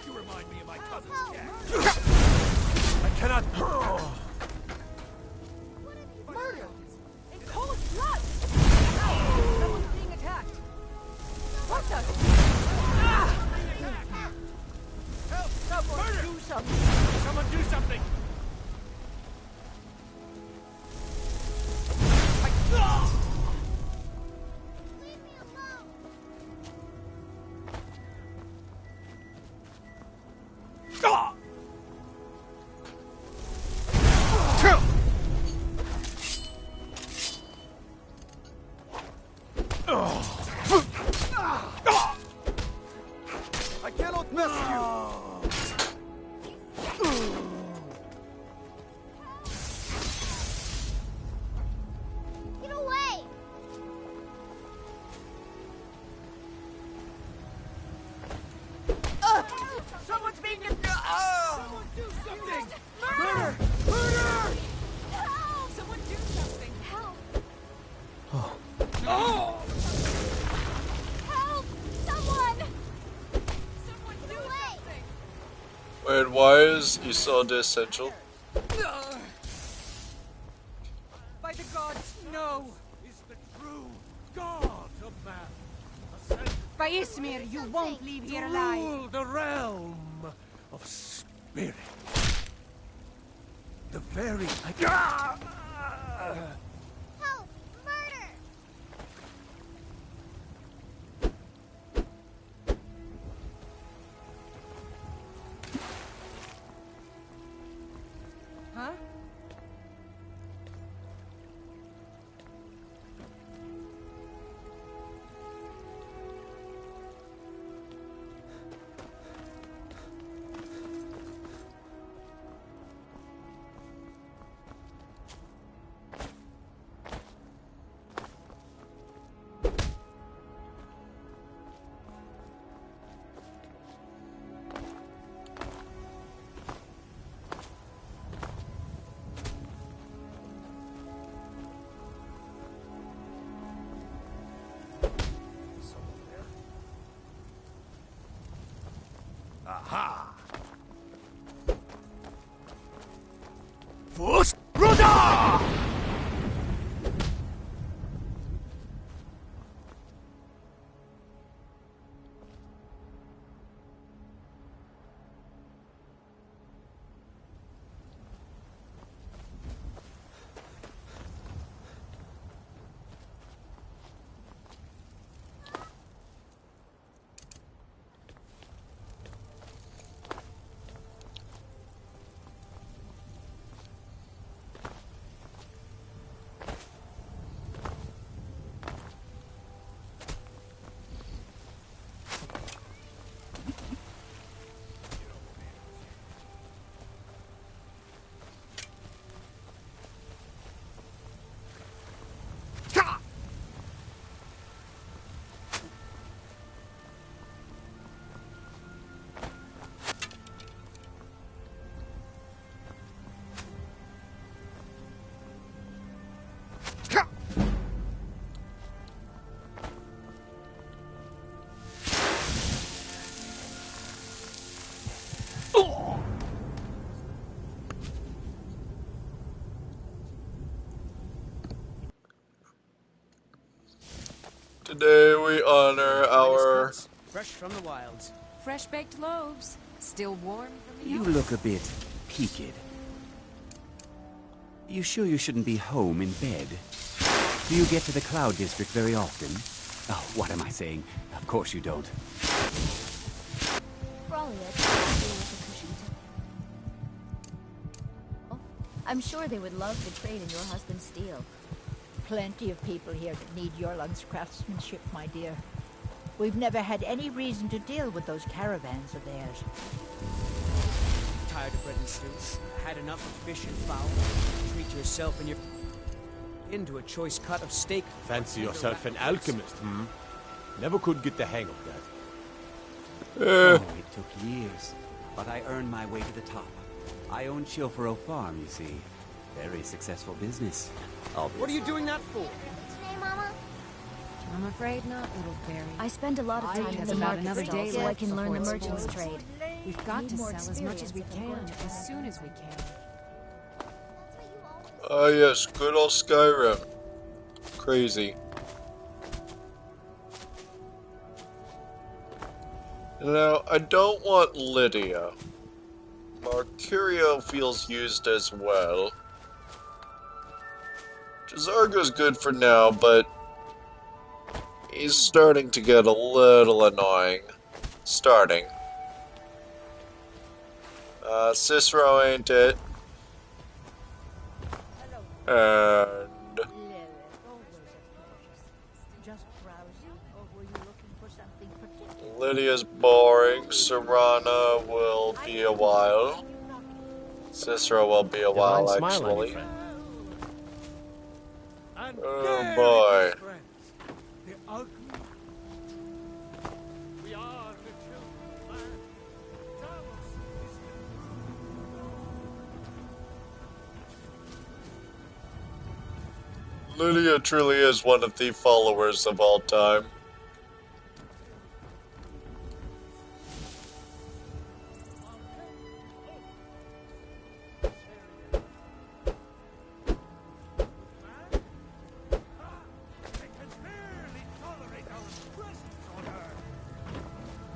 You remind me of my cousin's cat. I cannot. Murder! In cold blood! Someone's being attacked! What the? Help! Someone Murder! do something! Someone do something! I cannot miss you! Get away! Someone's being Someone do something! Murder! Murder! Help! Someone do something! Help! Help! Someone! Someone do something! Wait, why is Isolde essential? By the gods, no! Is the true god of man. By Ismir, you won't leave here To alive. rule the realm of spirit. The fairy. Help! Murder! Huh? Aha! Fus Ruda! Today we honor our... Fresh from the wilds. Fresh baked loaves. Still warm from the You oven. look a bit peaked. You sure you shouldn't be home in bed? Do you get to the Cloud District very often? Oh, what am I saying? Of course you don't. Probably a deal with the Cushington. I'm sure they would love to trade in your husband's steel. Plenty of people here that need Yorlung's craftsmanship, my dear. We've never had any reason to deal with those caravans of theirs. Tired of bread and stew? Had enough of fish and fowl? Treat yourself and your into a choice cut of steak. Fancy yourself an alchemist, hmm? Never could get the hang of that. Oh, it took years, but I earned my way to the top. I own Chilfaro Farm, you see. Very successful business. What are you doing that for? Today, Mama? I'm afraid not, little fairy. I spend a lot of time in Has the about market another day so I left can learn the before it's merchant's spoiled. trade. We've got Need to more sell as much as we experience if I'm can, going to as soon as we can. Ah yes, good old Skyrim. Crazy. Now, I don't want Lydia. Mercurio feels used as well. Jazargo's good for now, but he's starting to get a little annoying. Starting. Cicero ain't it. And... Just browsing, or were you looking for something particular? Lydia's boring. Serana will be a while. Cicero will be a while, Smile on you, actually. friend. Oh boy. The alchemy. We are the children of man. Talos is Lydia truly is one of the followers of all time.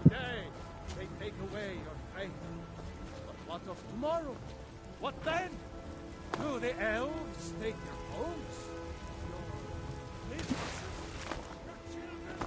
Today, they take away your faith. But what of tomorrow? What then? Do the elves take your homes? Your businesses? Your children?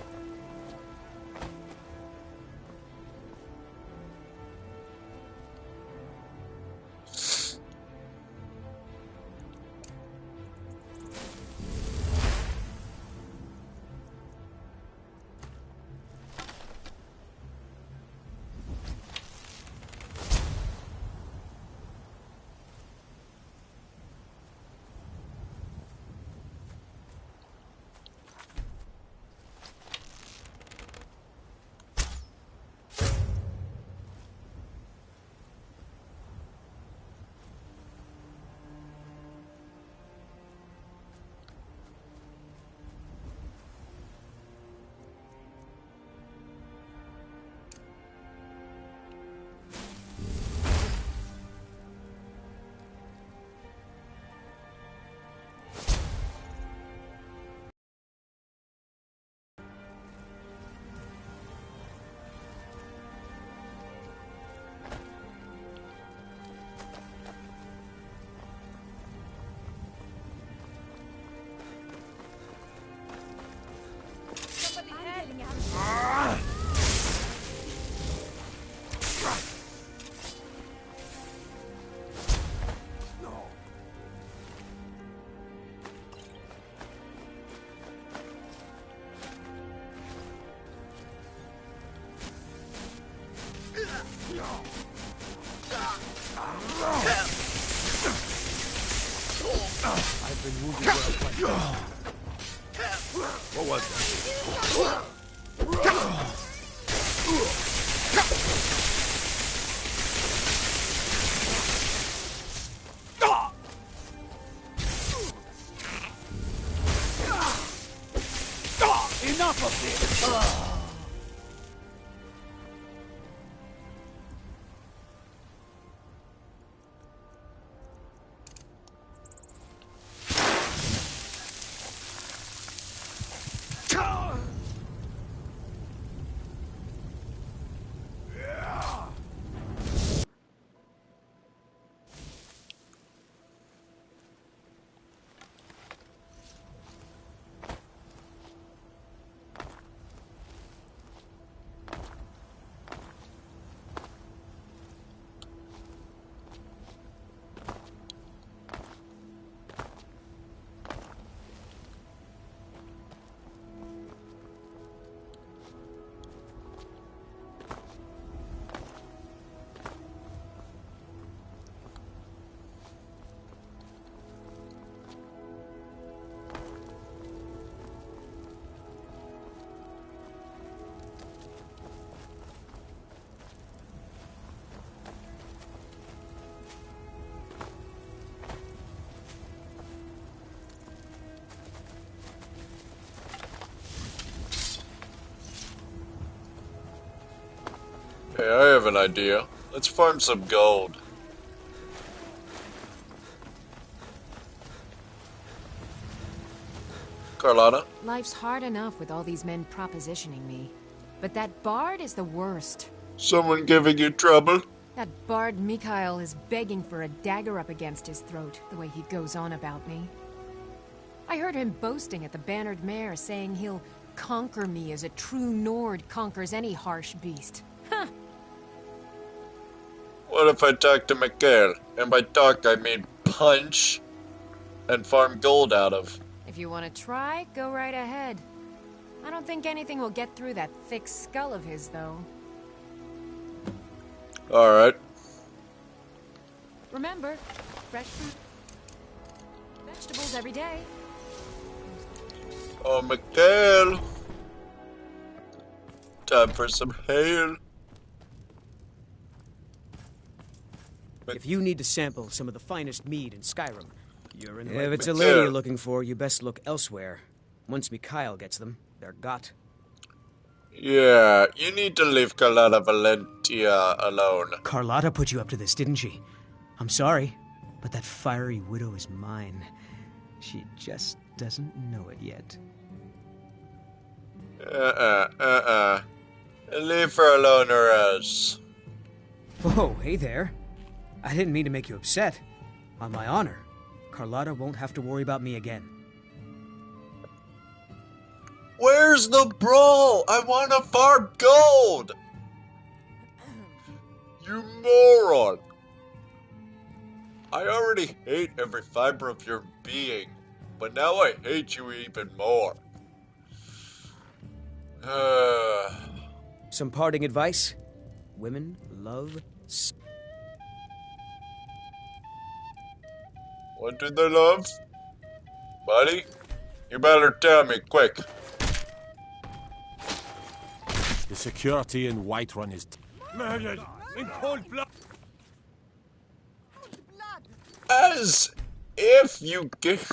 I've been wounded where I What was that? Enough of this! Hey, I have an idea. Let's farm some gold. Carlotta? Life's hard enough with all these men propositioning me. But that bard is the worst. Someone giving you trouble? That bard Mikhail is begging for a dagger up against his throat, the way he goes on about me. I heard him boasting at the Bannered Mare, saying he'll conquer me as a true Nord conquers any harsh beast. Huh! What if I talk to Mikhail? And by talk, I mean punch and farm gold out of. If you want to try, go right ahead. I don't think anything will get through that thick skull of his, though. Alright. Remember, fresh fruit, vegetables every day. Oh, Mikhail. Time for some hail. If you need to sample some of the finest mead in Skyrim, you're in the right. If it's a Mikhail. lady you're looking for, you best look elsewhere. Once Mikhail gets them, they're got. Yeah, you need to leave Carlotta Valentia alone. Carlotta put you up to this, didn't she? I'm sorry, but that fiery widow is mine. She just doesn't know it yet. Leave her alone or else. Oh, hey there. I didn't mean to make you upset. On my honor. Carlotta won't have to worry about me again. Where's the brawl? I want to farm gold! You moron! I already hate every fiber of your being, but now I hate you even more. Some parting advice? Women love... What do they love? Buddy? You better tell me, quick. The security in Whiterun is murdered in cold blood. As if you get...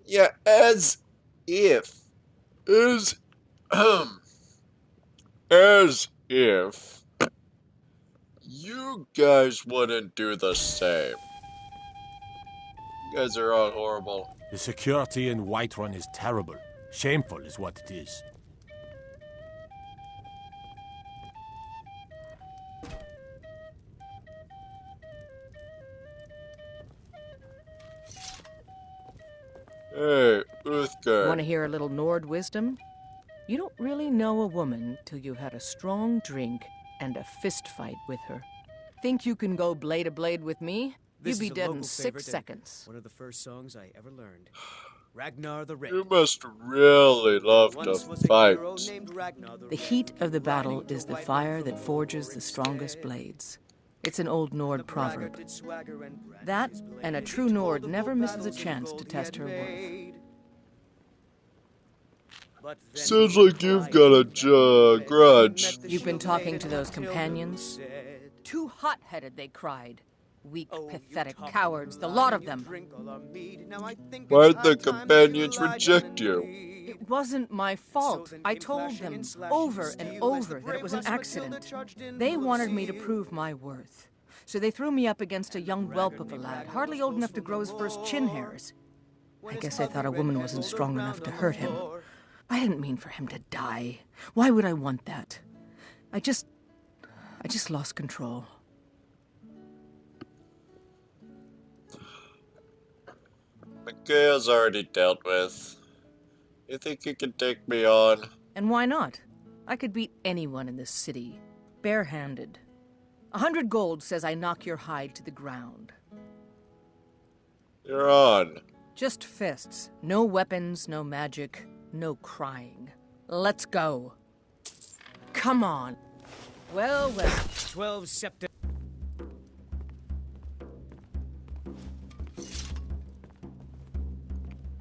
Yeah, as if... As if... You guys wouldn't do the same. You guys are all horrible. The security in Whiterun is terrible. Shameful is what it is. Hey, Uthgar. Want to hear a little Nord wisdom? You don't really know a woman till you've had a strong drink and a fist fight with her. Think you can go blade to blade with me? This You'd be is a dead in local 6 favorite and seconds. One of the first songs I ever learned. Ragnar the Red. You must really love to fight. The heat of the battle is the fire that forges the strongest blades. It's an old Nord proverb. That, and a true Nord never misses a chance to test her worth. Sounds like you've got a grudge. You've been talking to those companions? Too hot-headed, they cried. Weak, pathetic cowards, the lot of them. Why'd the companions reject you? It wasn't my fault. I told them over and over that it was an accident. They wanted me to prove my worth. So they threw me up against a young whelp of a lad, hardly old enough to grow his first chin hairs. I guess I thought a woman wasn't strong enough to hurt him. I didn't mean for him to die. Why would I want that? I just lost control. Mikhail's already dealt with. You think you can take me on? And why not? I could beat anyone in this city, barehanded. 100 gold says I knock your hide to the ground. You're on. Just fists. No weapons, no magic, no crying. Let's go. Come on. Well, well. 12 September.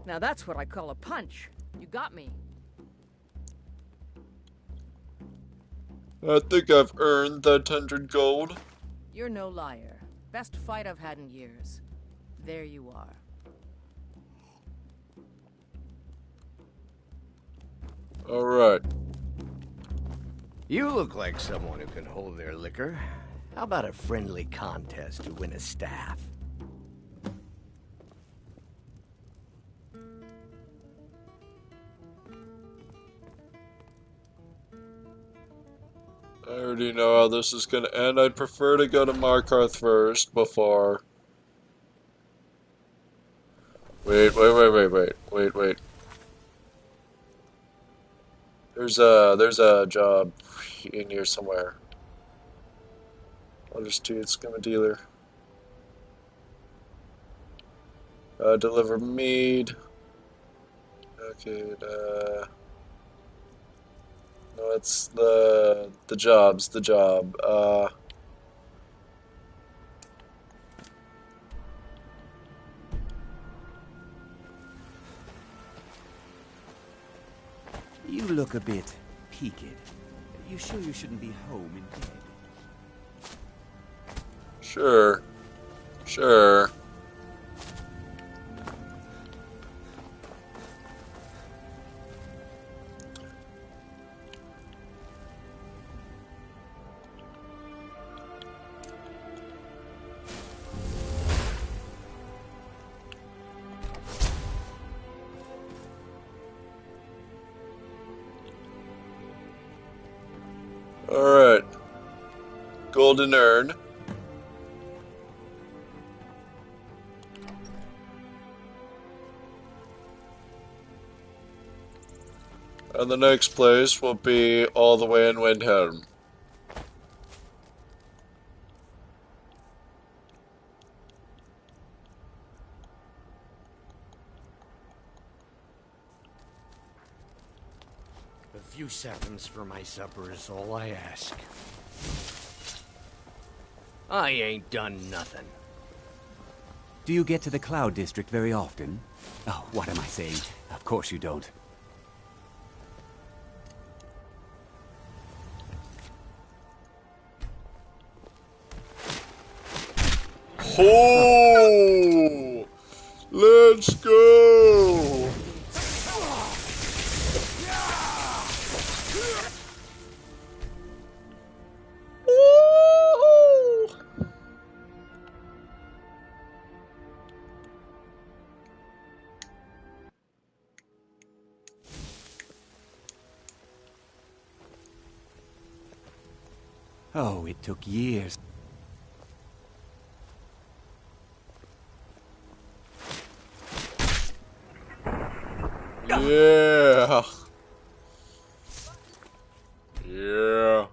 Now that's what I call a punch. You got me. I think I've earned that 100 gold. You're no liar. Best fight I've had in years. There you are. Alright. You look like someone who can hold their liquor. How about a friendly contest to win a staff? I already know how this is gonna end. I'd prefer to go to Markarth first before... Wait. There's a job in here somewhere. Understood, scum a dealer. Deliver mead. Okay, no, it's the job. You look a bit peaked. You sure you shouldn't be home in bed? Sure. Alright. golden urn. And the next place will be all the way in Windhelm. A few seconds for my supper is all I ask. I ain't done nothing. Do you get to the Cloud District very often? Oh, what am I saying? Of course you don't. Oh! Let's go! Oh, it took years. Yeah. Yeah.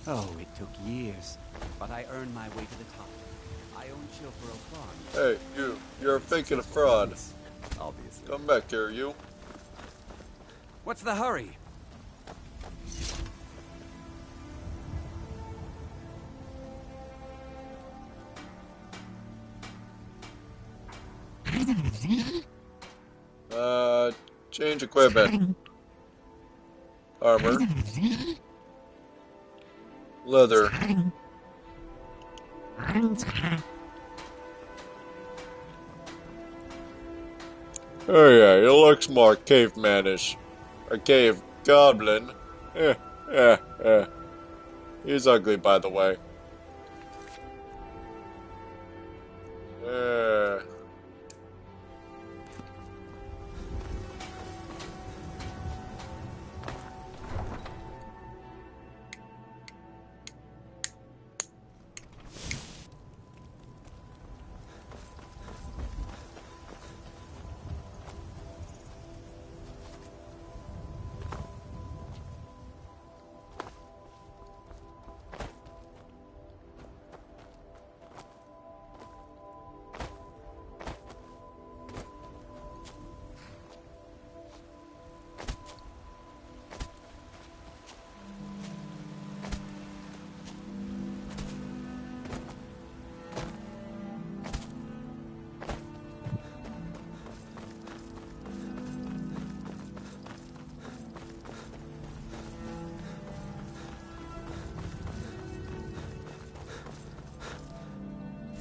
Oh, it took years, but I earned my way to the top. I own Chilfaro Farm. Hey, you're faking a fraud. Obviously. Come back here, you. What's the hurry? Change equipment. Armor. Leather. Oh yeah, he looks more cavemanish. A cave goblin. He's ugly, by the way.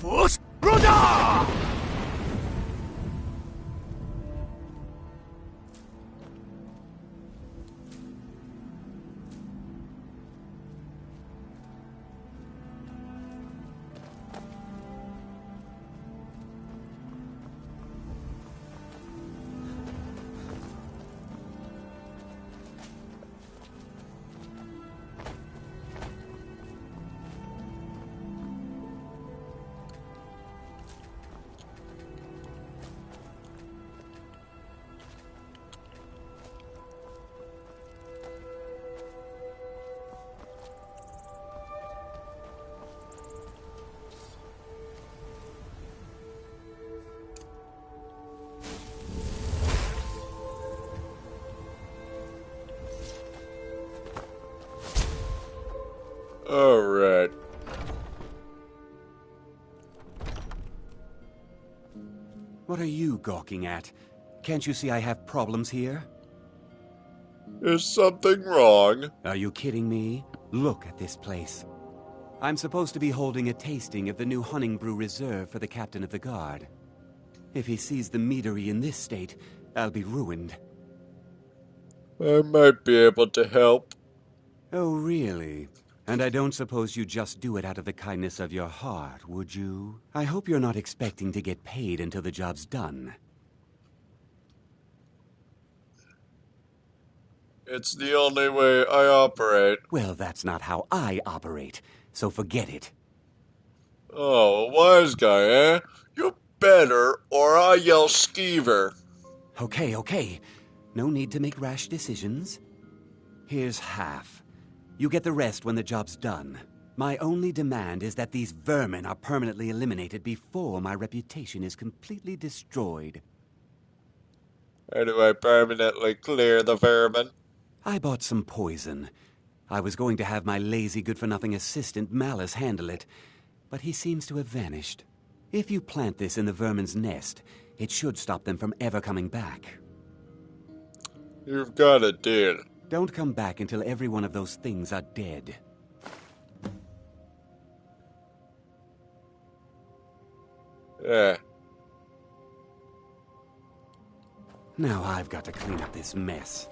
Fus Roda! Alright. What are you gawking at? Can't you see I have problems here? Is something wrong? Are you kidding me? Look at this place. I'm supposed to be holding a tasting of the new Honningbrew Reserve for the captain of the guard. If he sees the meadery in this state, I'll be ruined. I might be able to help. Oh, really? And I don't suppose you just do it out of the kindness of your heart, would you? I hope you're not expecting to get paid until the job's done. It's the only way I operate. Well, that's not how I operate, so forget it. Oh, a wise guy, eh? You better, or I yell skeever. Okay, okay. No need to make rash decisions. Here's half. You get the rest when the job's done. My only demand is that these vermin are permanently eliminated before my reputation is completely destroyed. How do I permanently clear the vermin? I bought some poison. I was going to have my lazy, good-for-nothing assistant, Malice, handle it, but he seems to have vanished. If you plant this in the vermin's nest, it should stop them from ever coming back. You've got a deal. Don't come back until every one of those things are dead. Yeah. Now I've got to clean up this mess.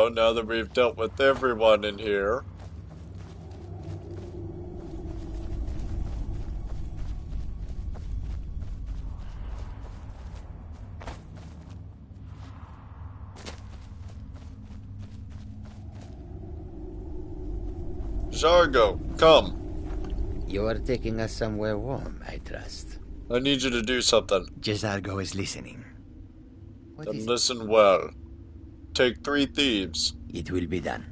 go, now that we've dealt with everyone in here. Jargo, come. You are taking us somewhere warm, I trust. I need you to do something. Jargo is listening. Then listen well. Take 3 thieves. It will be done.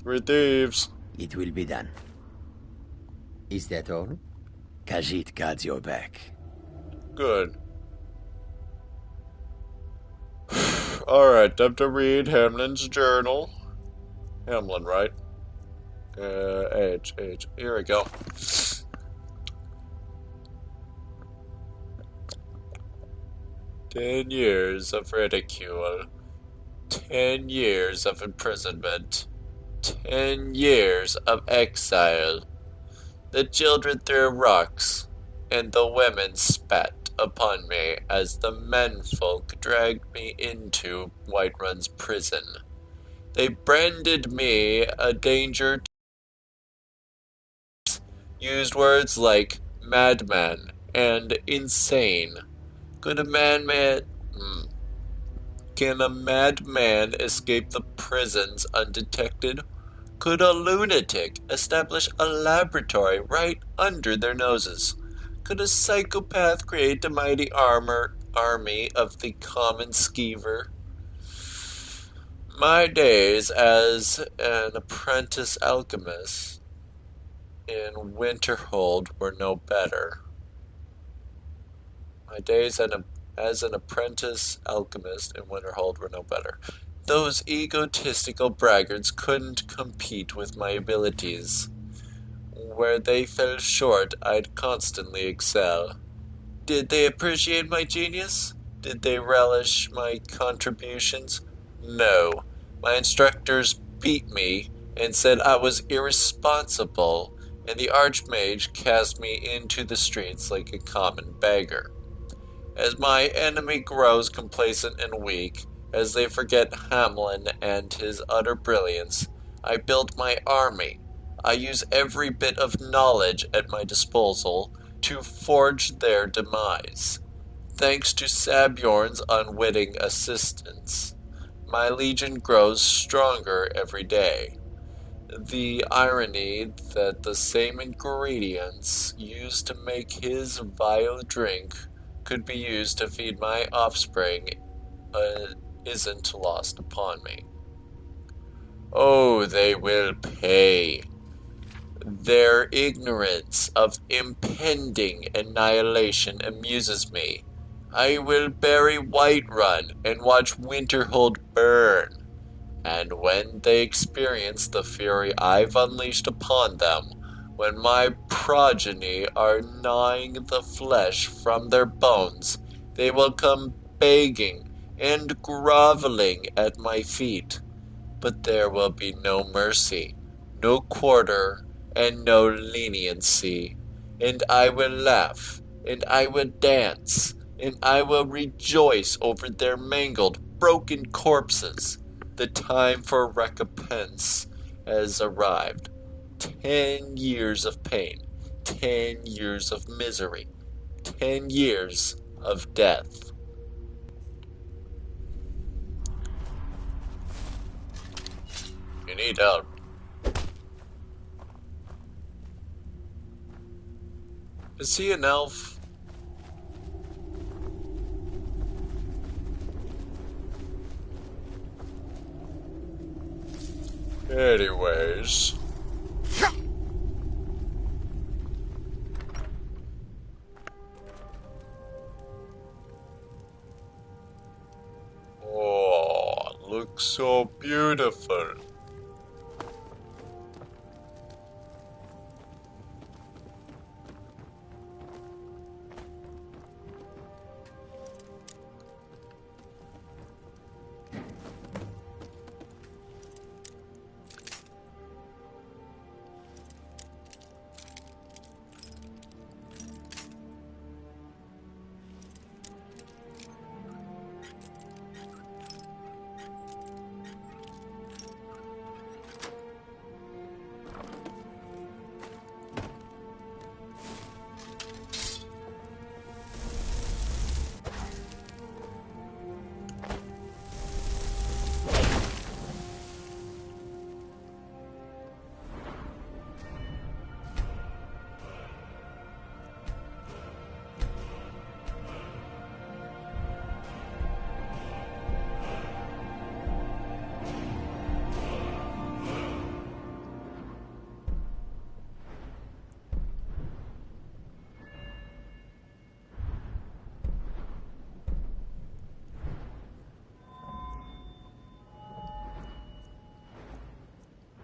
Three thieves. It will be done. Is that all? Khajiit guards your back. Good. Alright, have to read Hamlin's journal. Hamlin, right? Age. Here we go. "10 years of ridicule. 10 years of imprisonment. 10 years of exile. The children threw rocks, and the women spat upon me as the menfolk dragged me into Whiterun's prison. They branded me a danger, used words like madman and insane. Could a madman... Can a madman escape the prisons undetected? Could a lunatic establish a laboratory right under their noses? Could a psychopath create a mighty army of the common skeever? My days as an apprentice alchemist in Winterhold were no better. My days as an apprentice alchemist in Winterhold were no better. Those egotistical braggarts couldn't compete with my abilities. Where they fell short, I'd constantly excel. Did they appreciate my genius? Did they relish my contributions? No. My instructors beat me and said I was irresponsible, and the Archmage cast me into the streets like a common beggar. As my enemy grows complacent and weak, as they forget Hamlin and his utter brilliance, I build my army. I use every bit of knowledge at my disposal to forge their demise. Thanks to Sabjorn's unwitting assistance, my legion grows stronger every day. The irony that the same ingredients used to make his vile drink could be used to feed my offspring isn't lost upon me. Oh, they will pay. Their ignorance of impending annihilation amuses me. I will bury Whiterun and watch Winterhold burn. And when they experience the fury I've unleashed upon them, when my progeny are gnawing the flesh from their bones, they will come begging and groveling at my feet. But there will be no mercy, no quarter, and no leniency. And I will laugh, and I will dance, and I will rejoice over their mangled, broken corpses. The time for recompense has arrived. 10 years of pain, 10 years of misery, 10 years of death. You need help. Is he an elf? Anyways. Oh, looks so beautiful.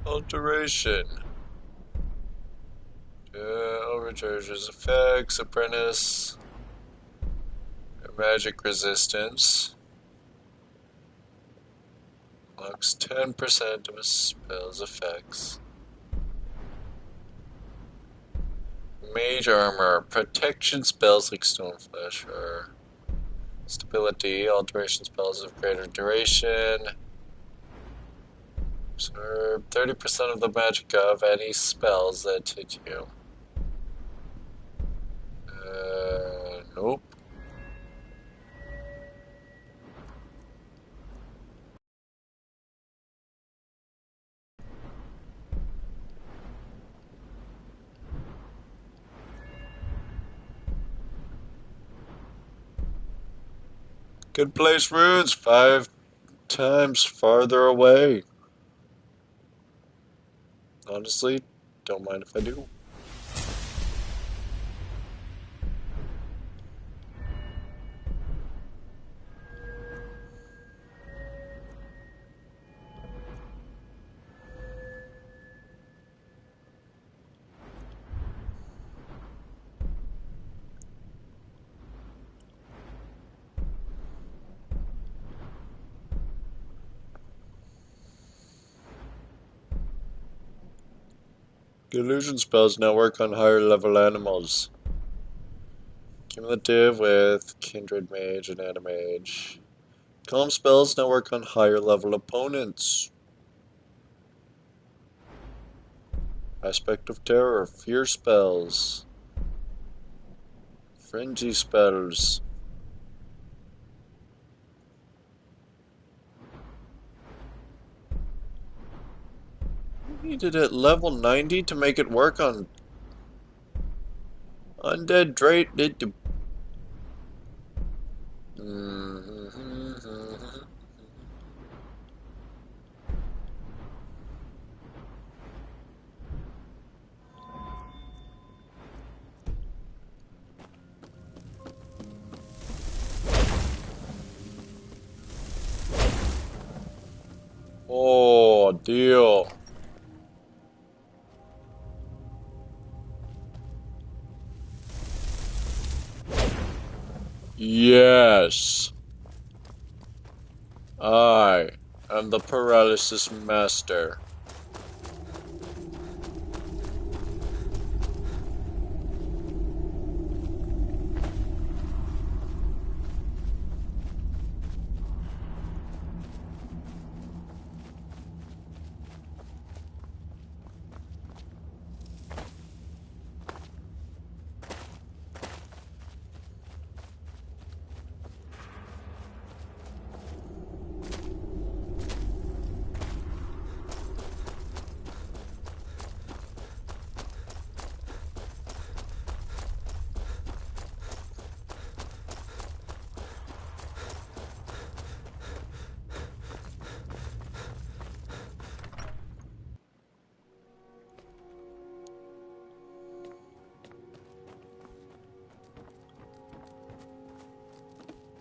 Alteration. Overcharges effects, apprentice, magic resistance. Blocks 10% of a spell's effects. Mage armor, protection spells like Stoneflesh or stability, alteration spells of greater duration. Absorb 30% of the magic of any spells that hit you. Nope. Could place runes 5 times farther away. Honestly, don't mind if I do. Illusion spells now work on higher level animals. Cumulative with Kindred Mage and Animage. Calm spells now work on higher level opponents. Aspect of Terror, Fear spells. Frenzy spells. Needed at level 90 to make it work on Undead Drake. Oh, deal. Yes. I am the paralysis master.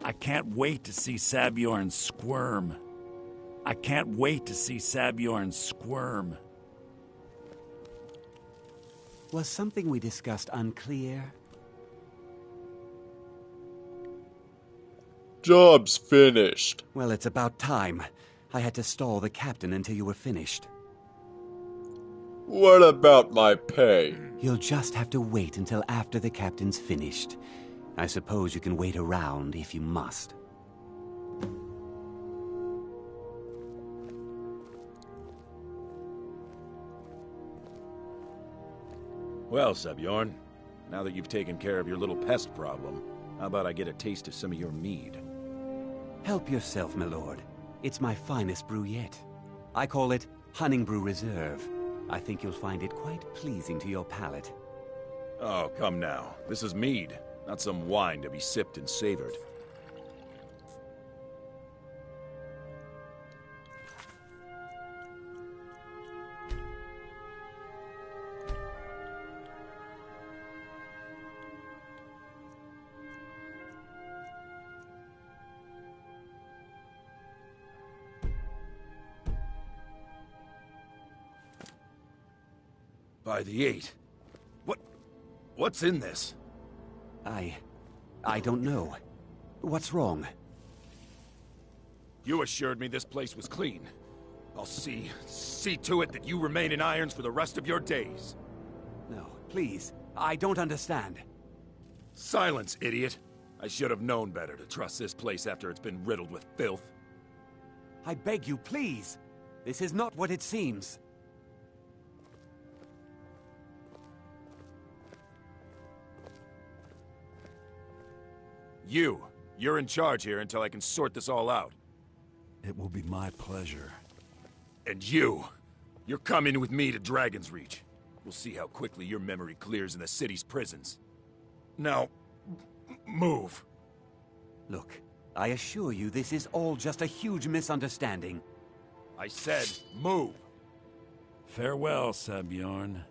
I can't wait to see Sabjorn squirm. I can't wait to see Sabjorn squirm. Was something we discussed unclear? Job's finished. Well, it's about time. I had to stall the captain until you were finished. What about my pay? You'll just have to wait until after the captain's finished. I suppose you can wait around if you must. Well, Sabjorn, now that you've taken care of your little pest problem, how about I get a taste of some of your mead? Help yourself, my lord. It's my finest brew yet. I call it Hunning Brew Reserve. I think you'll find it quite pleasing to your palate. Oh, come now. This is mead, not some wine to be sipped and savored. By the 8. What's in this? I don't know. What's wrong? You assured me this place was clean. I'll see to it that you remain in irons for the rest of your days. No, please. I don't understand. Silence, idiot. I should have known better to trust this place after it's been riddled with filth. I beg you, please. This is not what it seems. You're in charge here until I can sort this all out. It will be my pleasure. And you're coming with me to Dragon's Reach. We'll see how quickly your memory clears in the city's prisons. Now, move. Look, I assure you this is all just a huge misunderstanding. I said, move. Farewell, Sabjorn.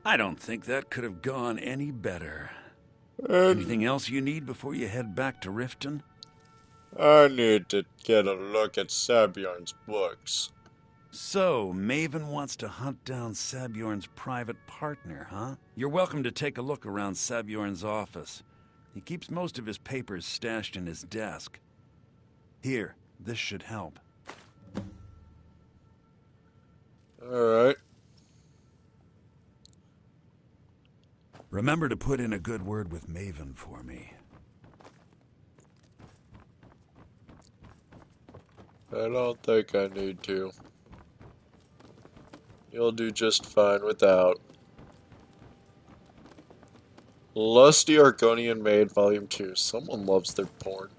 I don't think that could have gone any better. Anything else you need before you head back to Riften? I need to get a look at Sabjorn's books. So, Maven wants to hunt down Sabjorn's private partner, huh? You're welcome to take a look around Sabjorn's office. He keeps most of his papers stashed in his desk. Here, this should help. Alright. Remember to put in a good word with Maven for me. I don't think I need to. You'll do just fine without. Lusty Argonian Maid, Volume 2. Someone loves their porn.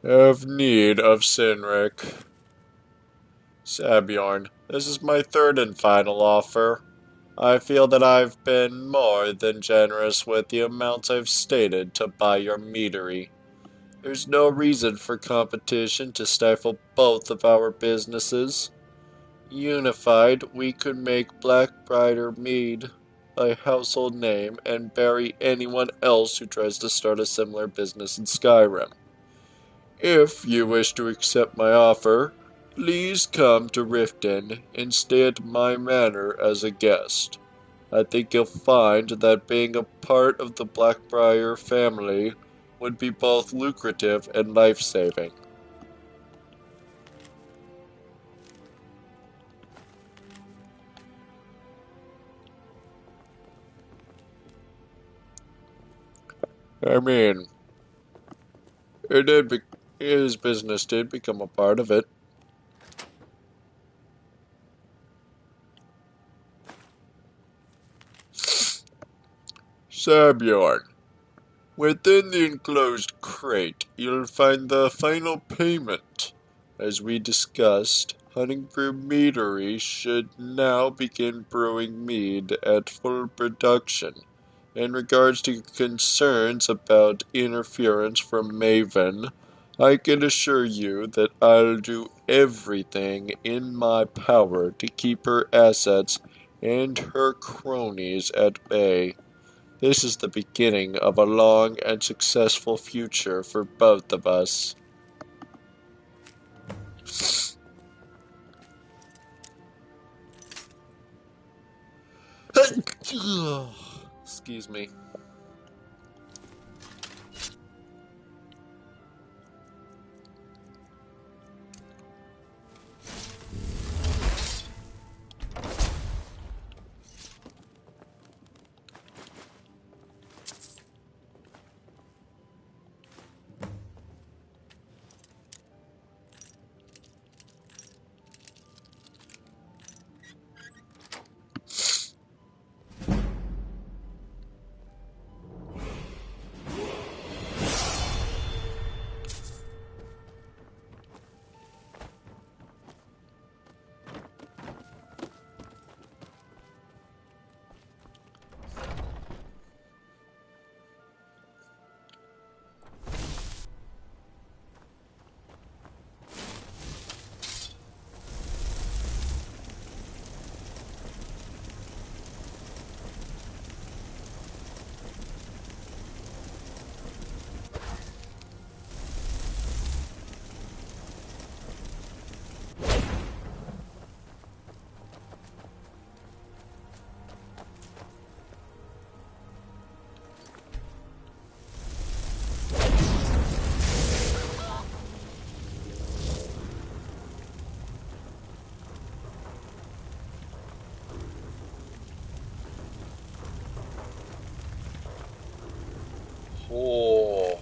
Have need of Sinric. Sabjorn, this is my third and final offer. I feel that I've been more than generous with the amounts I've stated to buy your meadery. There's no reason for competition to stifle both of our businesses. Unified, we could make Blackbriar Mead a household name and bury anyone else who tries to start a similar business in Skyrim. If you wish to accept my offer, please come to Riften and stay at my manor as a guest. I think you'll find that being a part of the Blackbriar family would be both lucrative and life-saving. I mean, his business did become a part of it. Sabjorn. Within the enclosed crate, you'll find the final payment. As we discussed, Honningbrew Meadery should now begin brewing mead at full production. In regards to concerns about interference from Maven, I can assure you that I'll do everything in my power to keep her assets and her cronies at bay. This is the beginning of a long and successful future for both of us. Excuse me. Oh.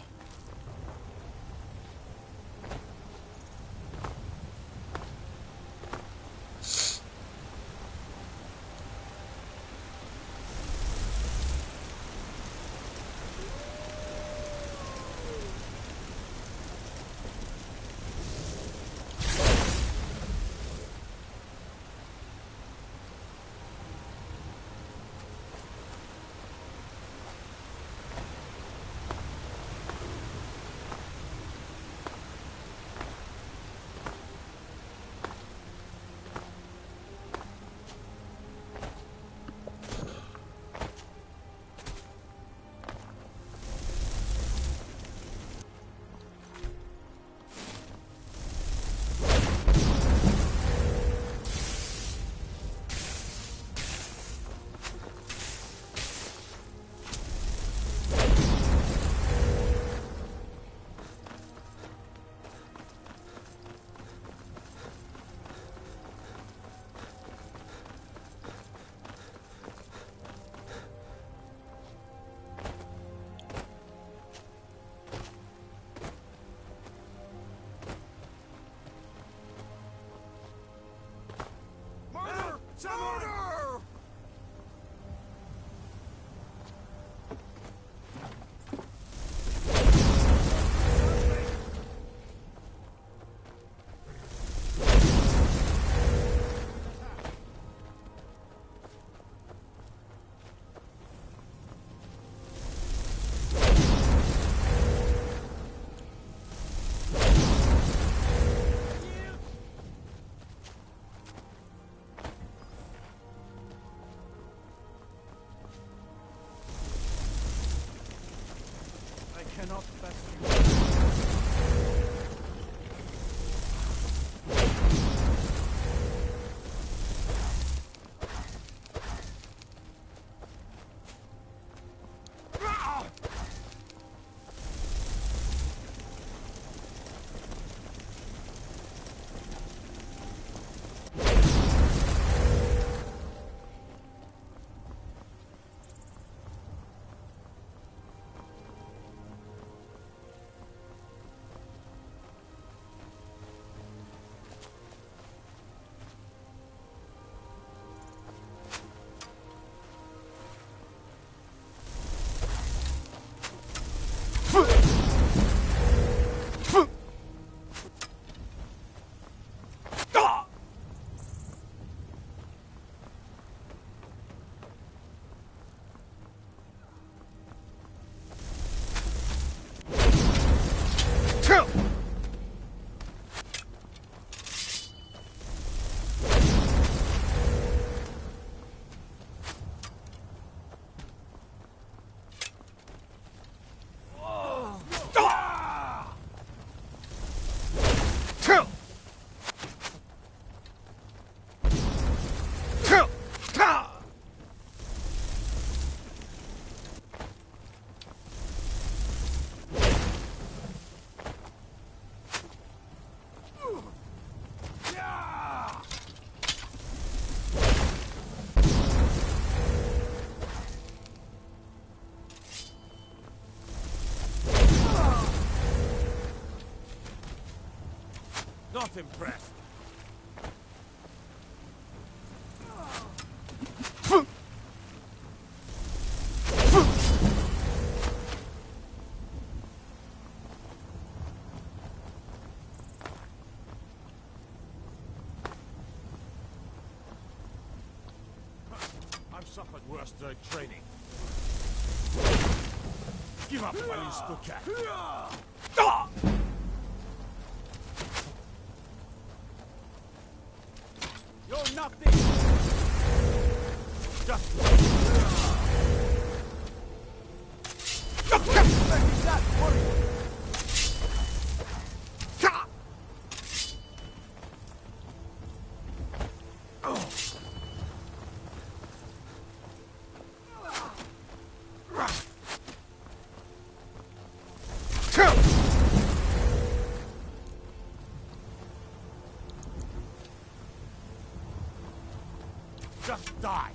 Cannot best Not impressed. I've suffered worse during training. Give up while you still can. You're nothing! Just... that warrior! Just die!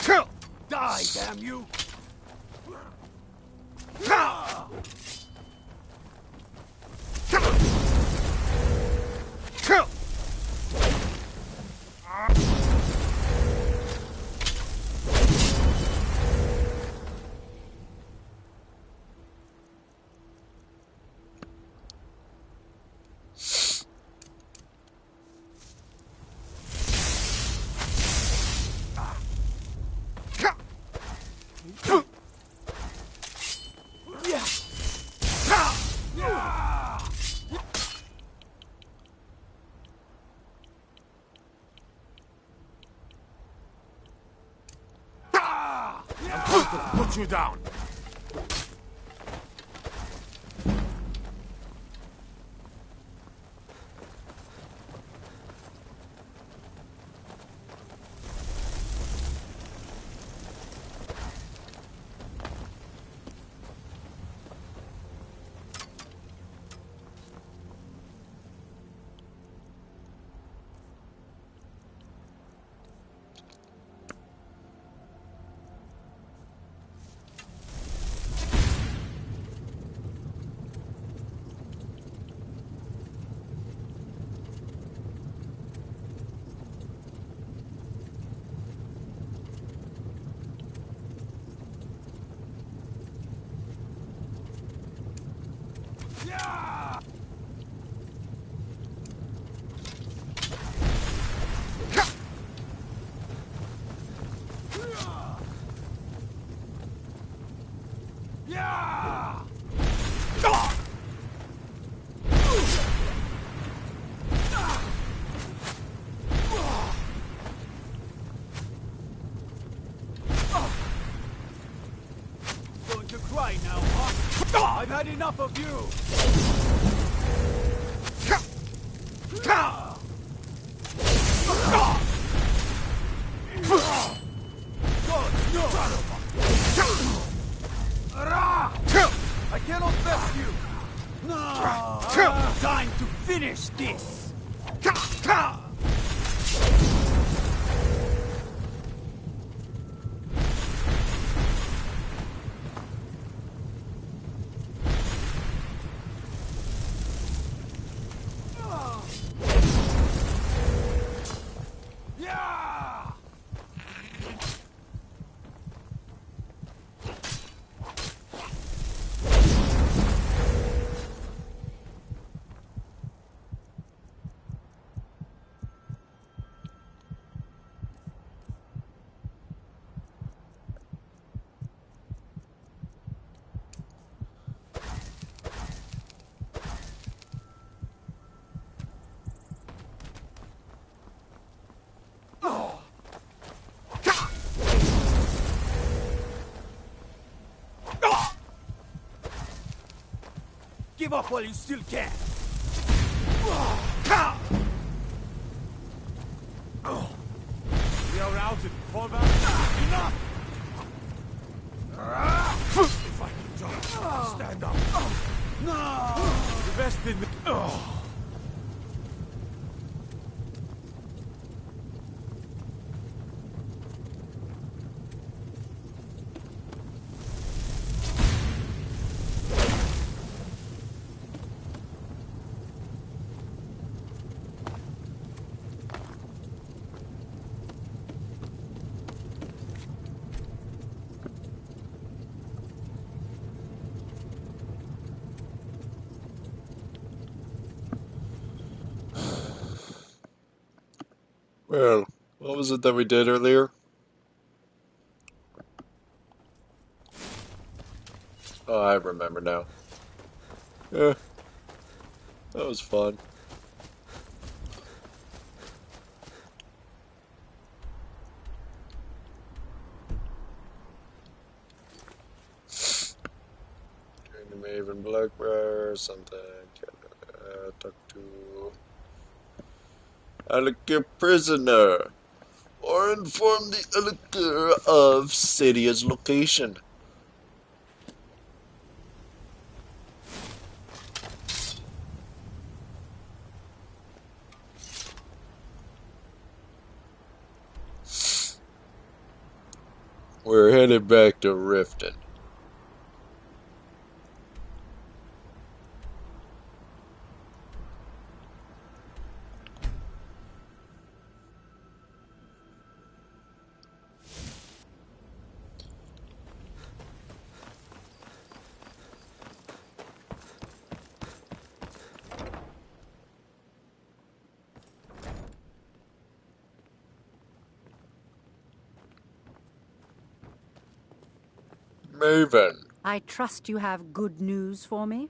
Die, damn you! I'm going to put you down. Going to cry now, huh? I've had enough of you! I cannot face you! No! Time to finish this! Give up while you still can! We are routed. Fall back. Enough! If I can jump, stand up. No! The best in me. Well, what was it that we did earlier? Oh, I remember now. Yeah, that was fun. Going to Maven Blackbriar or something. Talk to Alec prisoner. Or inform the elector of Cydia's location. We're headed back to Riften. Maven. I trust you have good news for me?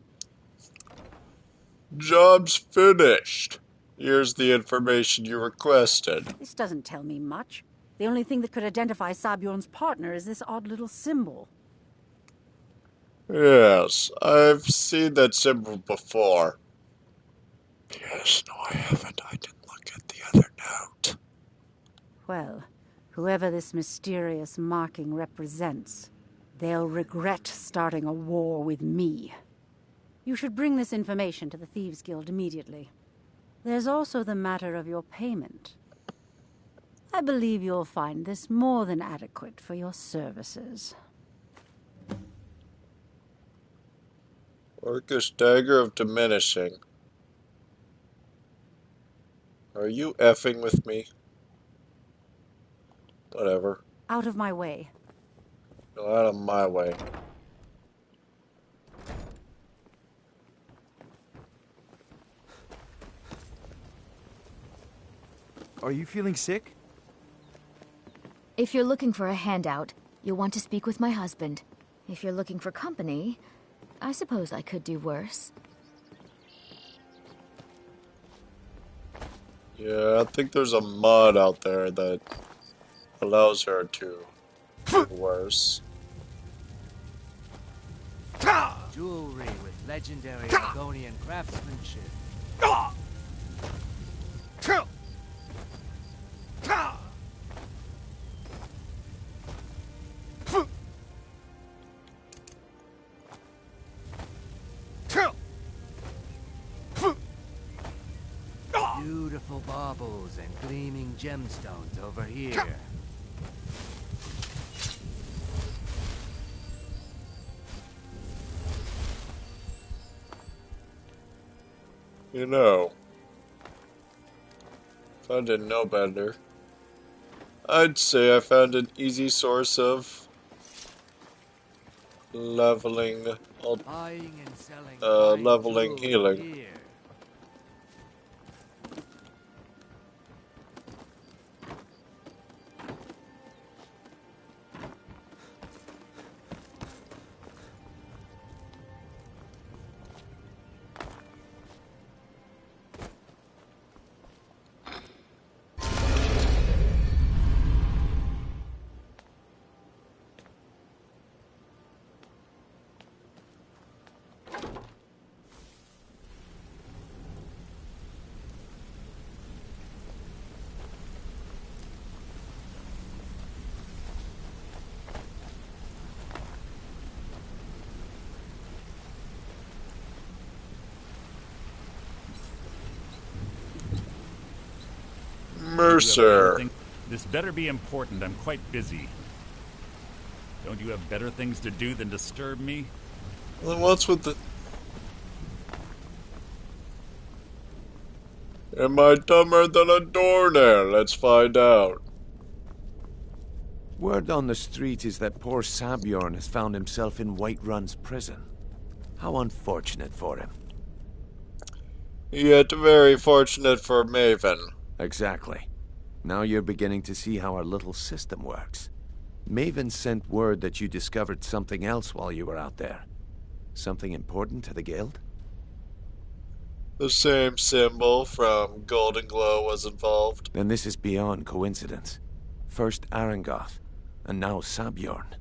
Job's finished. Here's the information you requested. This doesn't tell me much. The only thing that could identify Sabjorn's partner is this odd little symbol. Yes, I've seen that symbol before. Yes, no, I haven't. I didn't look at the other note. Well, whoever this mysterious marking represents, they'll regret starting a war with me. You should bring this information to the Thieves' Guild immediately. There's also the matter of your payment. I believe you'll find this more than adequate for your services. Orcish Dagger of Diminishing. Are you effing with me? Whatever. Out of my way. Go out of my way. Are you feeling sick? If you're looking for a handout, you'll want to speak with my husband. If you're looking for company, I suppose I could do worse. Yeah, I think there's a mod out there that allows her to do worse. Jewelry with legendary Argonian craftsmanship. Beautiful baubles and gleaming gemstones over here. You know, if I didn't know better, I'd say I found an easy source of leveling, leveling healing. Here. Mercer. This better be important. I'm quite busy. Don't you have better things to do than disturb me? Well, what's with the... Am I dumber than a doornail? Let's find out. Word on the street is that poor Sabjorn has found himself in Whiterun's prison. How unfortunate for him. Yet very fortunate for Maven. Exactly. Now you're beginning to see how our little system works. Maven sent word that you discovered something else while you were out there. Something important to the guild? The same symbol from Golden Glow was involved. Then this is beyond coincidence. First Arangoth, and now Sabjorn.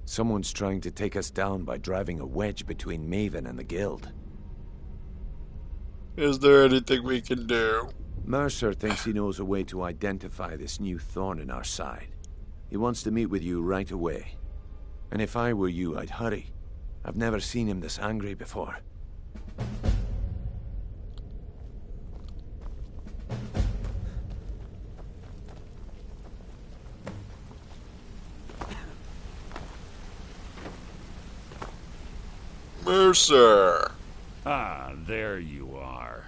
Someone's trying to take us down by driving a wedge between Maven and the guild. Is there anything we can do? Mercer thinks he knows a way to identify this new thorn in our side. He wants to meet with you right away. And if I were you, I'd hurry. I've never seen him this angry before. Mercer! Ah, there you are.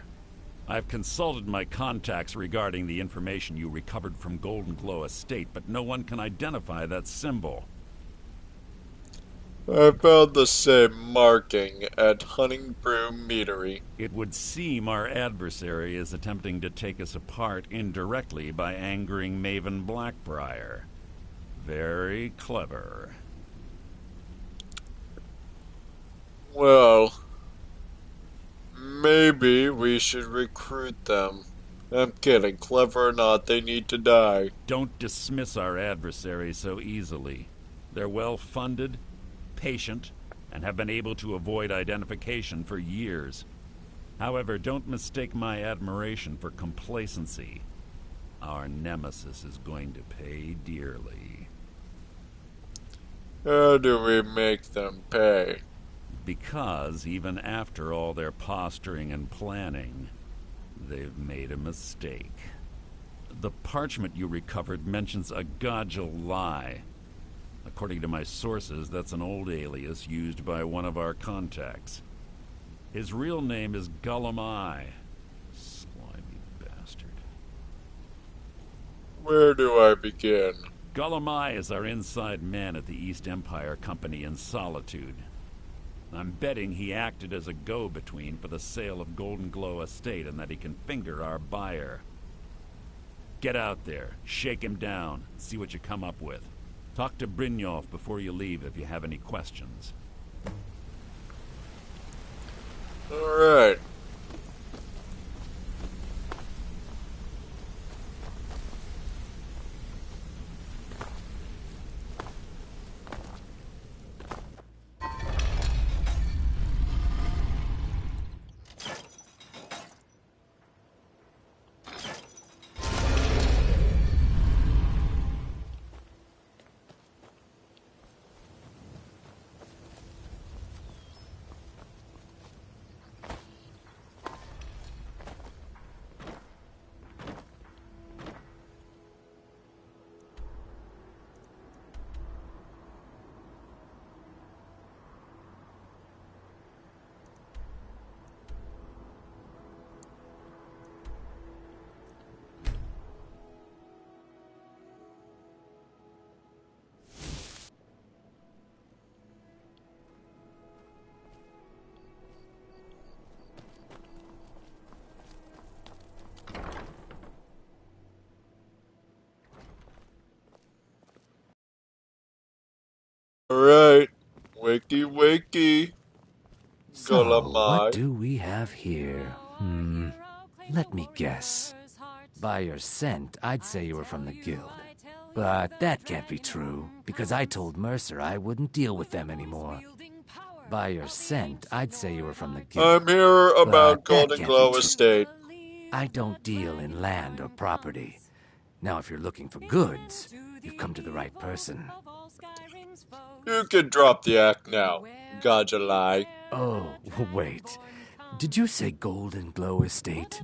I've consulted my contacts regarding the information you recovered from Golden Glow Estate, but no one can identify that symbol. I found the same marking at Hunting Brew Meadery. It would seem our adversary is attempting to take us apart indirectly by angering Maven Blackbriar. Very clever. Well, maybe we should recruit them. I'm kidding. Clever or not, they need to die. Don't dismiss our adversary so easily. They're well-funded, patient, and have been able to avoid identification for years. However, don't mistake my admiration for complacency. Our nemesis is going to pay dearly. How do we make them pay? Because even after all their posturing and planning, they've made a mistake. The parchment you recovered mentions a Godjal lie. According to my sources, that's an old alias used by one of our contacts. His real name is Gullum. Slimy bastard. Where do I begin? Gullum is our inside man at the East Empire Company in Solitude. I'm betting he acted as a go-between for the sale of Golden Glow Estate and that he can finger our buyer. Get out there, shake him down, see what you come up with. Talk to Brynjolf before you leave if you have any questions. Alright. Alright. Wakey wakey. So, what do we have here? Let me guess. By your scent, I'd say you were from the guild. But that can't be true, because I told Mercer I wouldn't deal with them anymore. By your scent, I'd say you were from the guild. I'm here about Golden Glow Estate. I don't deal in land or property. Now, if you're looking for goods, you've come to the right person. You can drop the act now, Godjal. Oh, wait. Did you say Golden Glow Estate?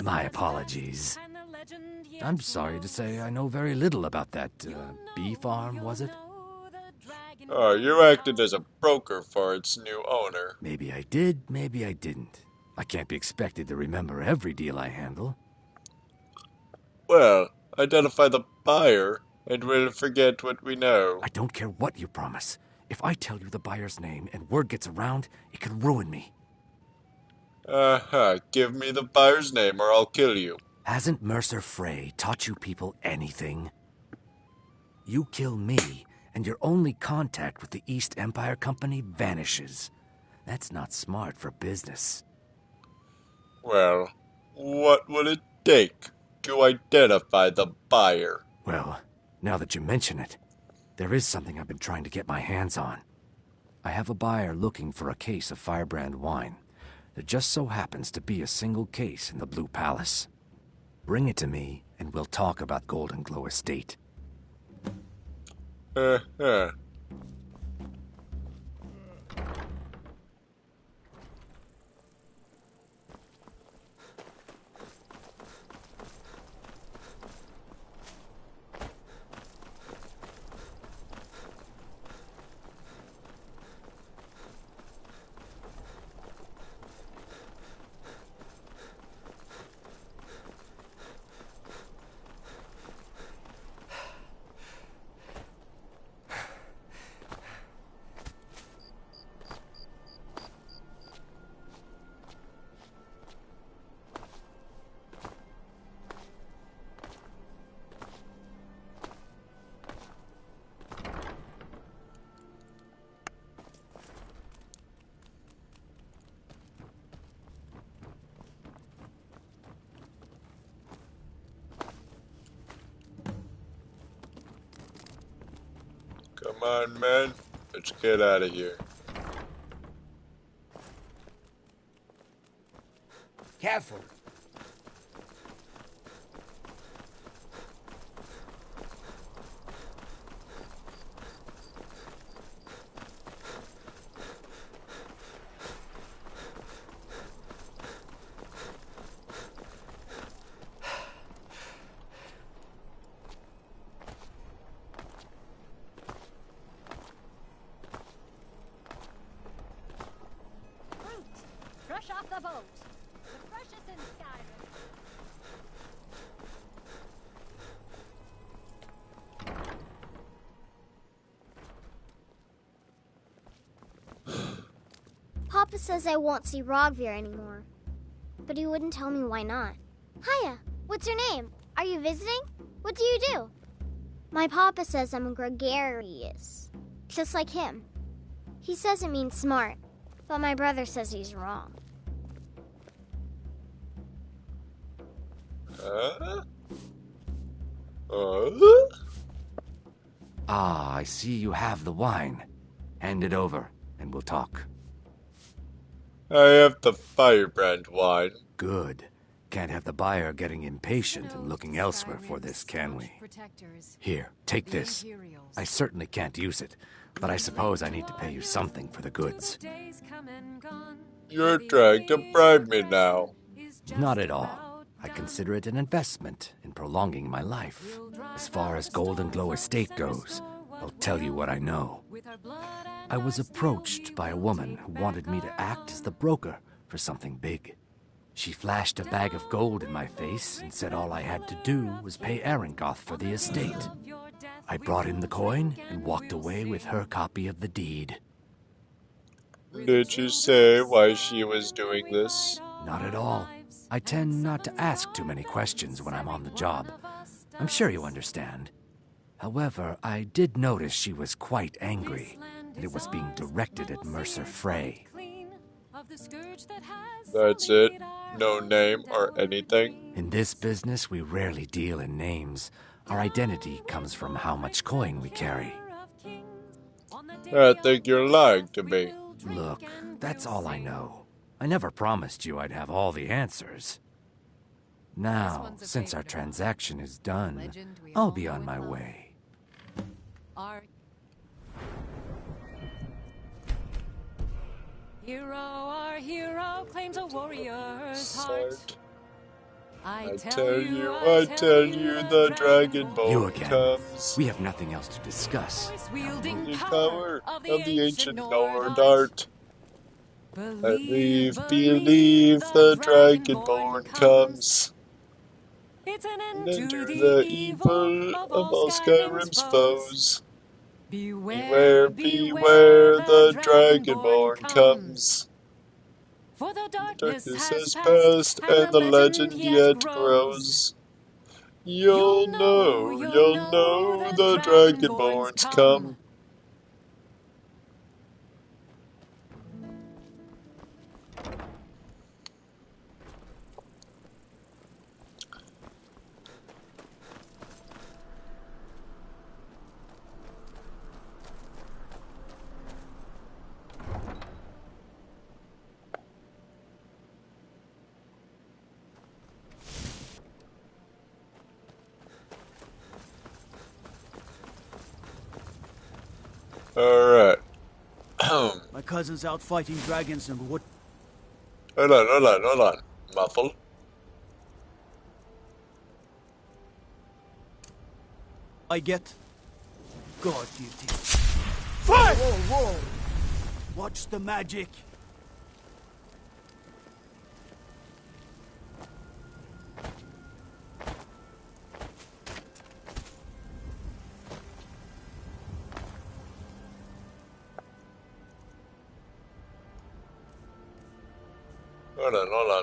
My apologies. I'm sorry to say I know very little about that, bee farm, was it? Oh, you acted as a broker for its new owner. Maybe I did, maybe I didn't. I can't be expected to remember every deal I handle. Well, identify the buyer, and we'll forget what we know. I don't care what you promise. If I tell you the buyer's name and word gets around, it could ruin me. Give me the buyer's name or I'll kill you. Hasn't Mercer Frey taught you people anything? You kill me, and your only contact with the East Empire Company vanishes. That's not smart for business. Well, what will it take to identify the buyer? Well, now that you mention it, there is something I've been trying to get my hands on. I have a buyer looking for a case of Firebrand wine. There just so happens to be a single case in the Blue Palace. Bring it to me, and we'll talk about Golden Glow Estate. Come on, man. Let's get out of here. Careful. Fresh off the boat. The freshest in Skyrim. Papa says I won't see Rogvir anymore. But he wouldn't tell me why not. Hiya, what's your name? Are you visiting? What do you do? My papa says I'm gregarious. Just like him. He says it means smart. But my brother says he's wrong. Ah, I see you have the wine. Hand it over, and we'll talk. I have the firebrand wine. Good. Can't have the buyer getting impatient and looking elsewhere for this, can we? Here, take this. I certainly can't use it, but I suppose I need to pay you something for the goods. You're trying to bribe me now. Not at all. I consider it an investment in prolonging my life. As far as Golden Glow Estate goes, I'll tell you what I know. I was approached by a woman who wanted me to act as the broker for something big. She flashed a bag of gold in my face and said all I had to do was pay Arangoth for the estate. I brought in the coin and walked away with her copy of the deed. Did you say why she was doing this? Not at all. I tend not to ask too many questions when I'm on the job. I'm sure you understand. However, I did notice she was quite angry, and it was being directed at Mercer Frey. That's it? No name or anything? In this business, we rarely deal in names. Our identity comes from how much coin we carry. I think you're lying to me. Look, that's all I know. I never promised you I'd have all the answers. Now, since our transaction is done, I'll be on my way. Our hero claims a warrior's heart. I tell you, the Dragonborn comes. We have nothing else to discuss. Wielding power of the ancient Nord art. Believe, the Dragonborn comes. It's an end to the evil of all Skyrim's foes. Beware, the Dragonborn comes. For the Darkness has passed, and the legend yet grows. You'll know, the Dragonborn's come. Alright. My cousin's out fighting dragons and what? Hold on. Muffle. I get God duty. Fight! Whoa! Watch the magic.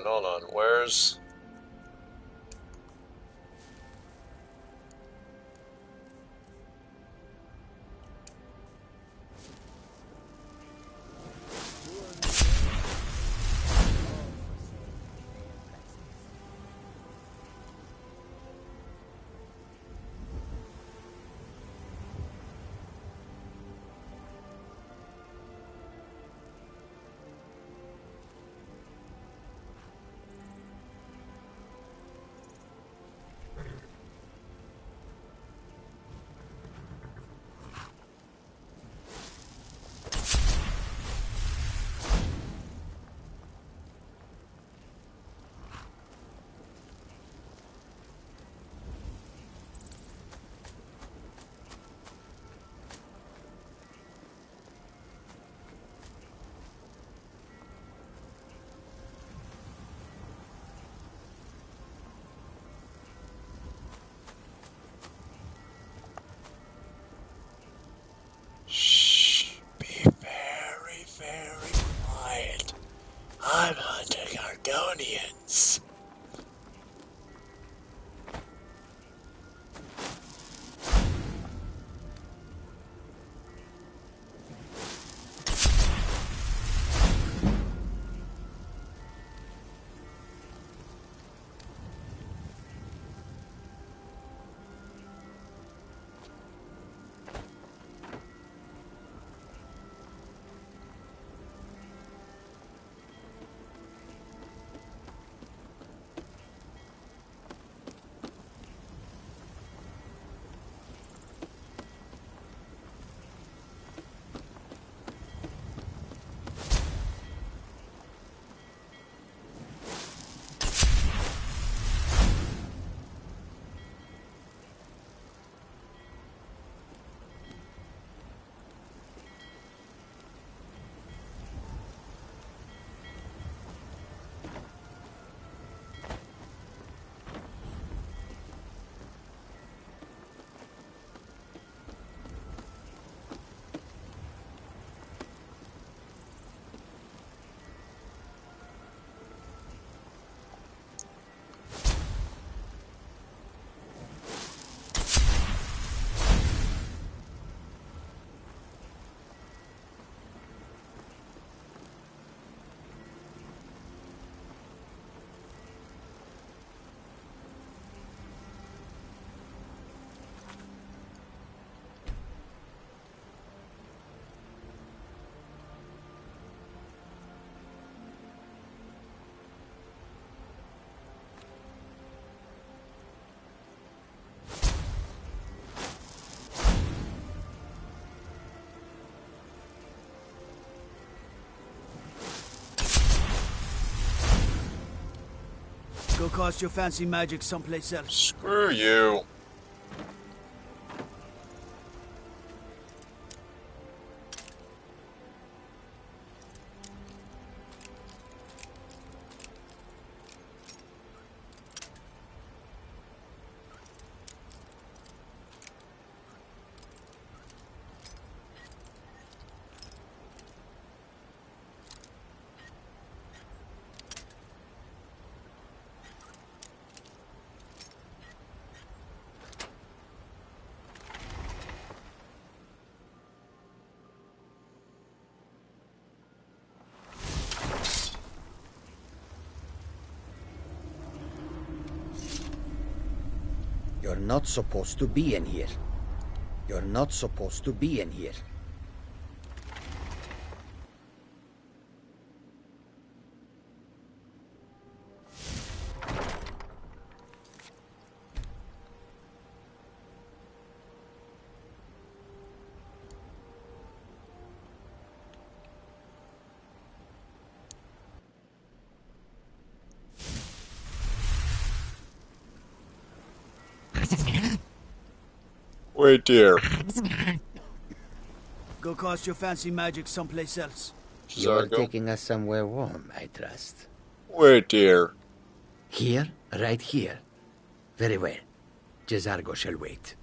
Hold on. Where's... Go cast your fancy magic someplace else. Screw you. You're not supposed to be in here. You're not supposed to be in here. Wait, dear. Go cast your fancy magic someplace else. You're taking us somewhere warm, I trust. Wait, dear. Here? Right here. Very well. Jezargo shall wait.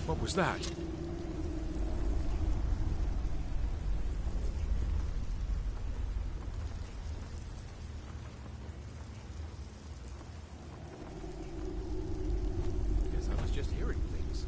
What was that? Guess I was just hearing things.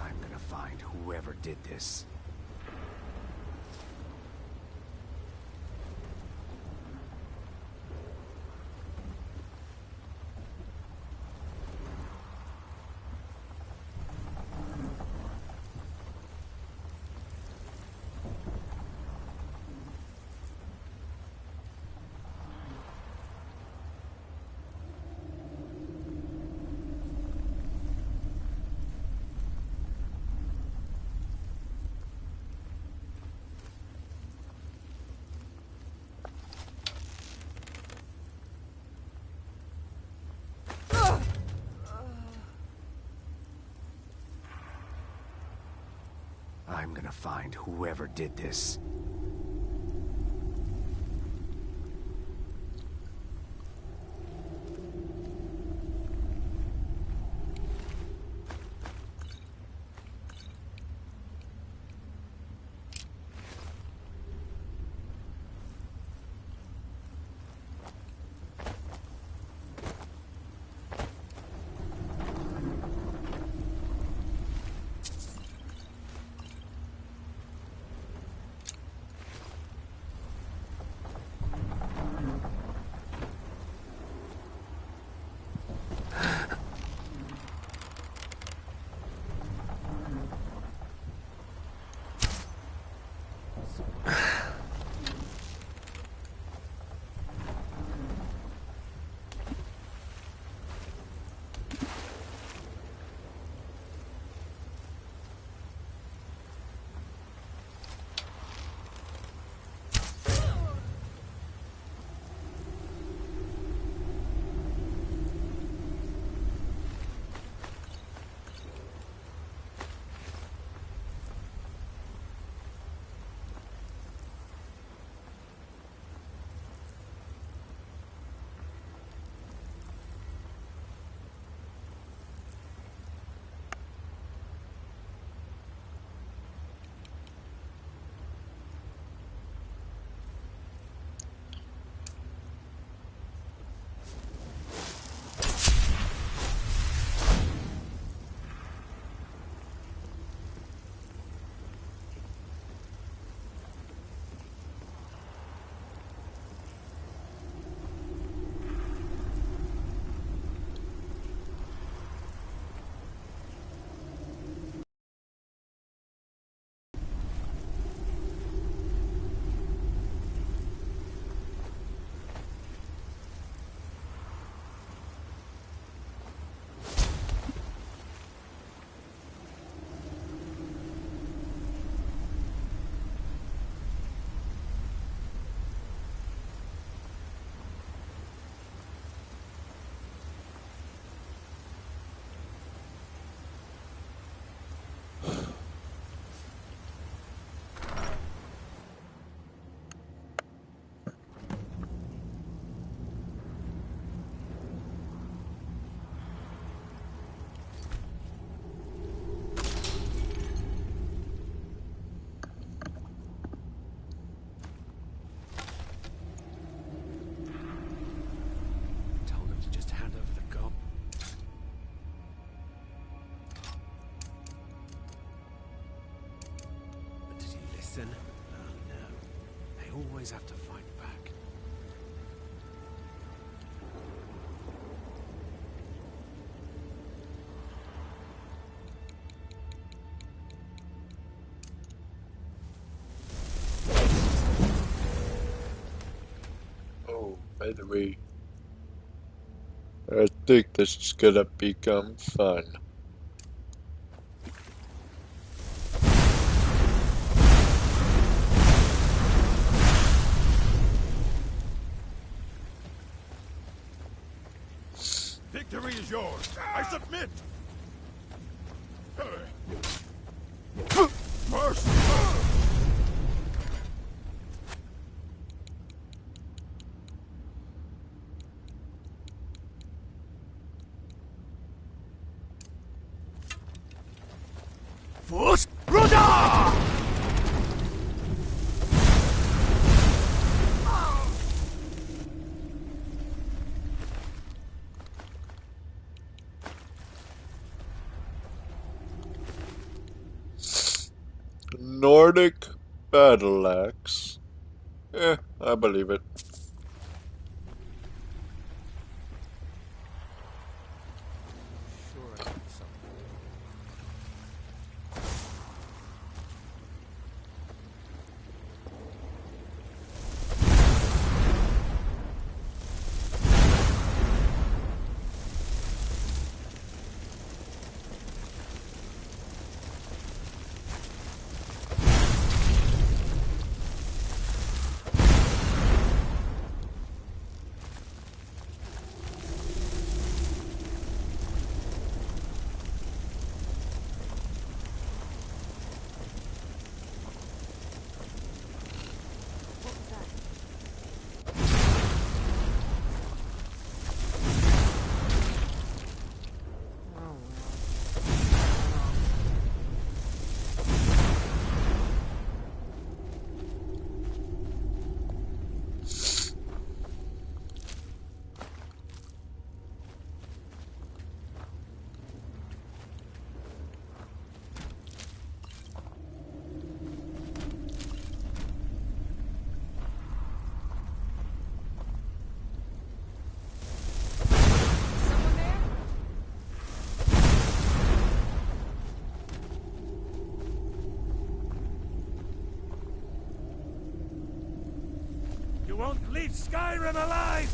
I'm gonna find whoever did this. I'm gonna find whoever did this. Listen? Oh no. I always have to fight back. Oh, by the way, I think this is gonna become fun. Victory is yours. I submit. First. Force Rudder! Nordic battle axe. I believe it. won't leave Skyrim alive!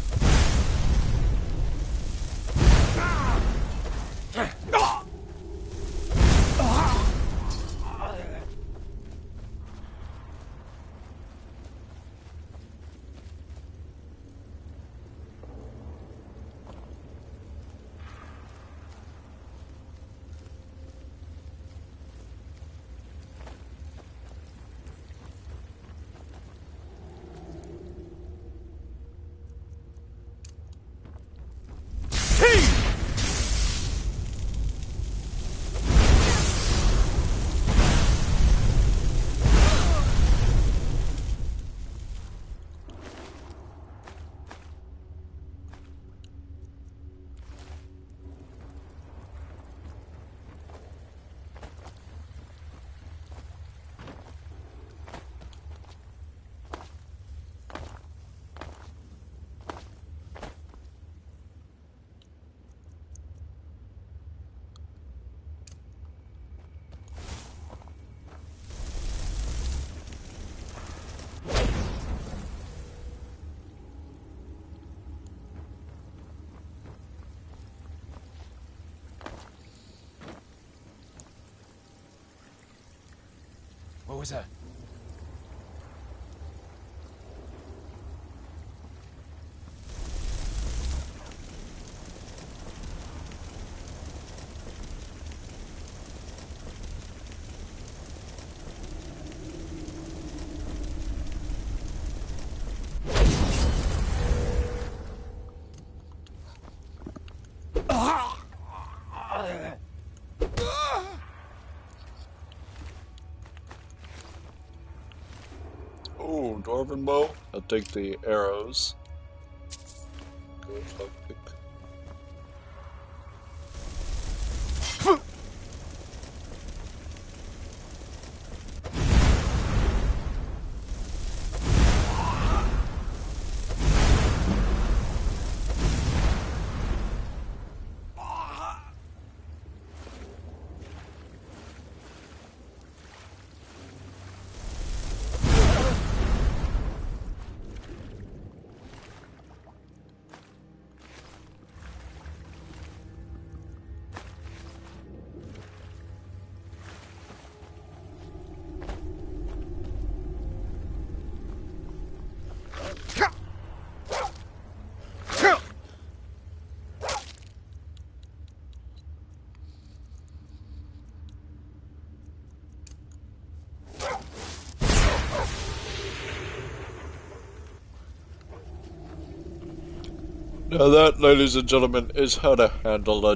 What was that? Oh, Dwarven bow. I'll take the arrows. Go lockpick. Now that, ladies and gentlemen, is how to handle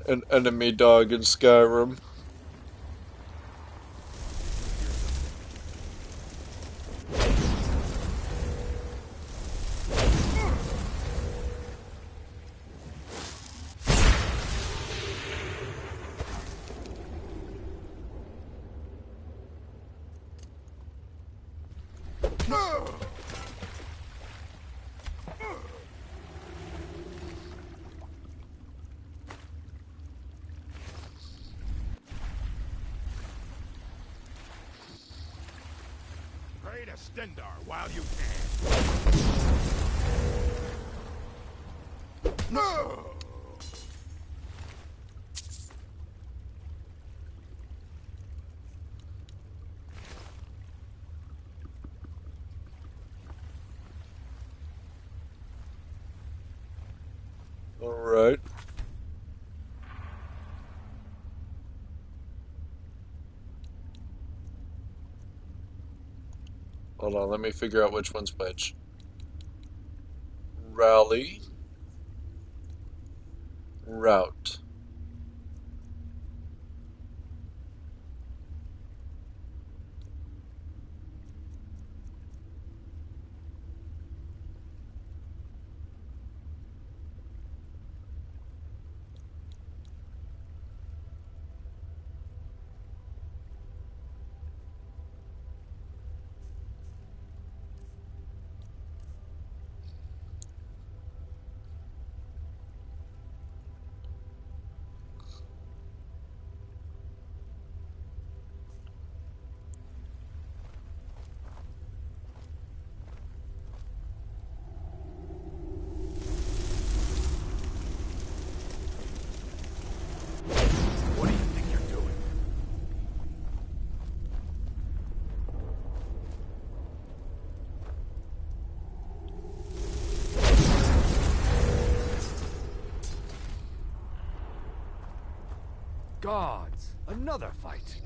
an enemy dog in Skyrim. Pray to Stendar while you can. No! Alright. Hold on, let me figure out which one's which. Rally. Route. Gods, another fight.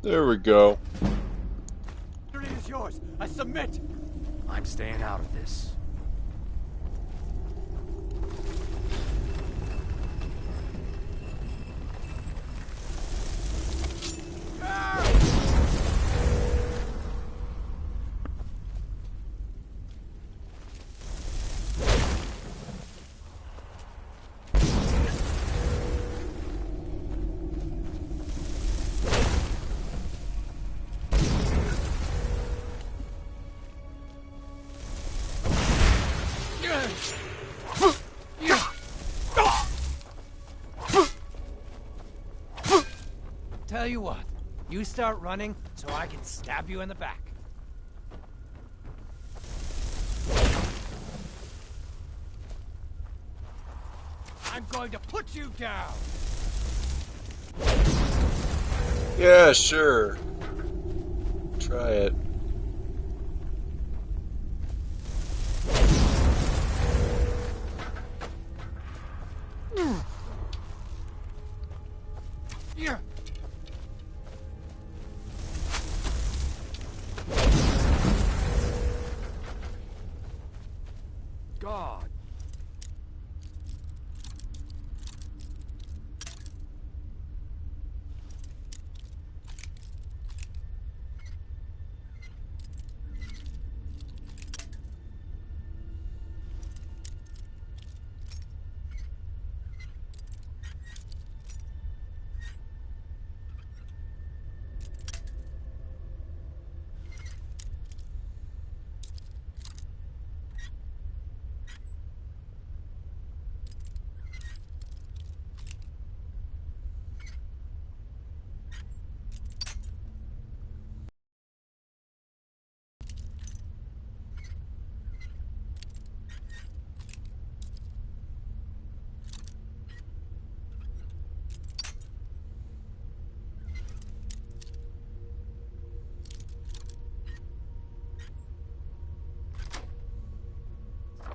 There we go. Victory is yours. I submit. I'm staying out of this. Tell you what, you start running so I can stab you in the back. I'm going to put you down! Yeah, sure. Try it. Yeah. God.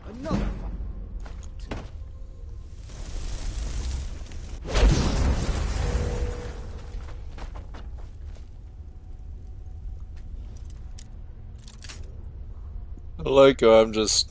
Another fight. I like how I'm just...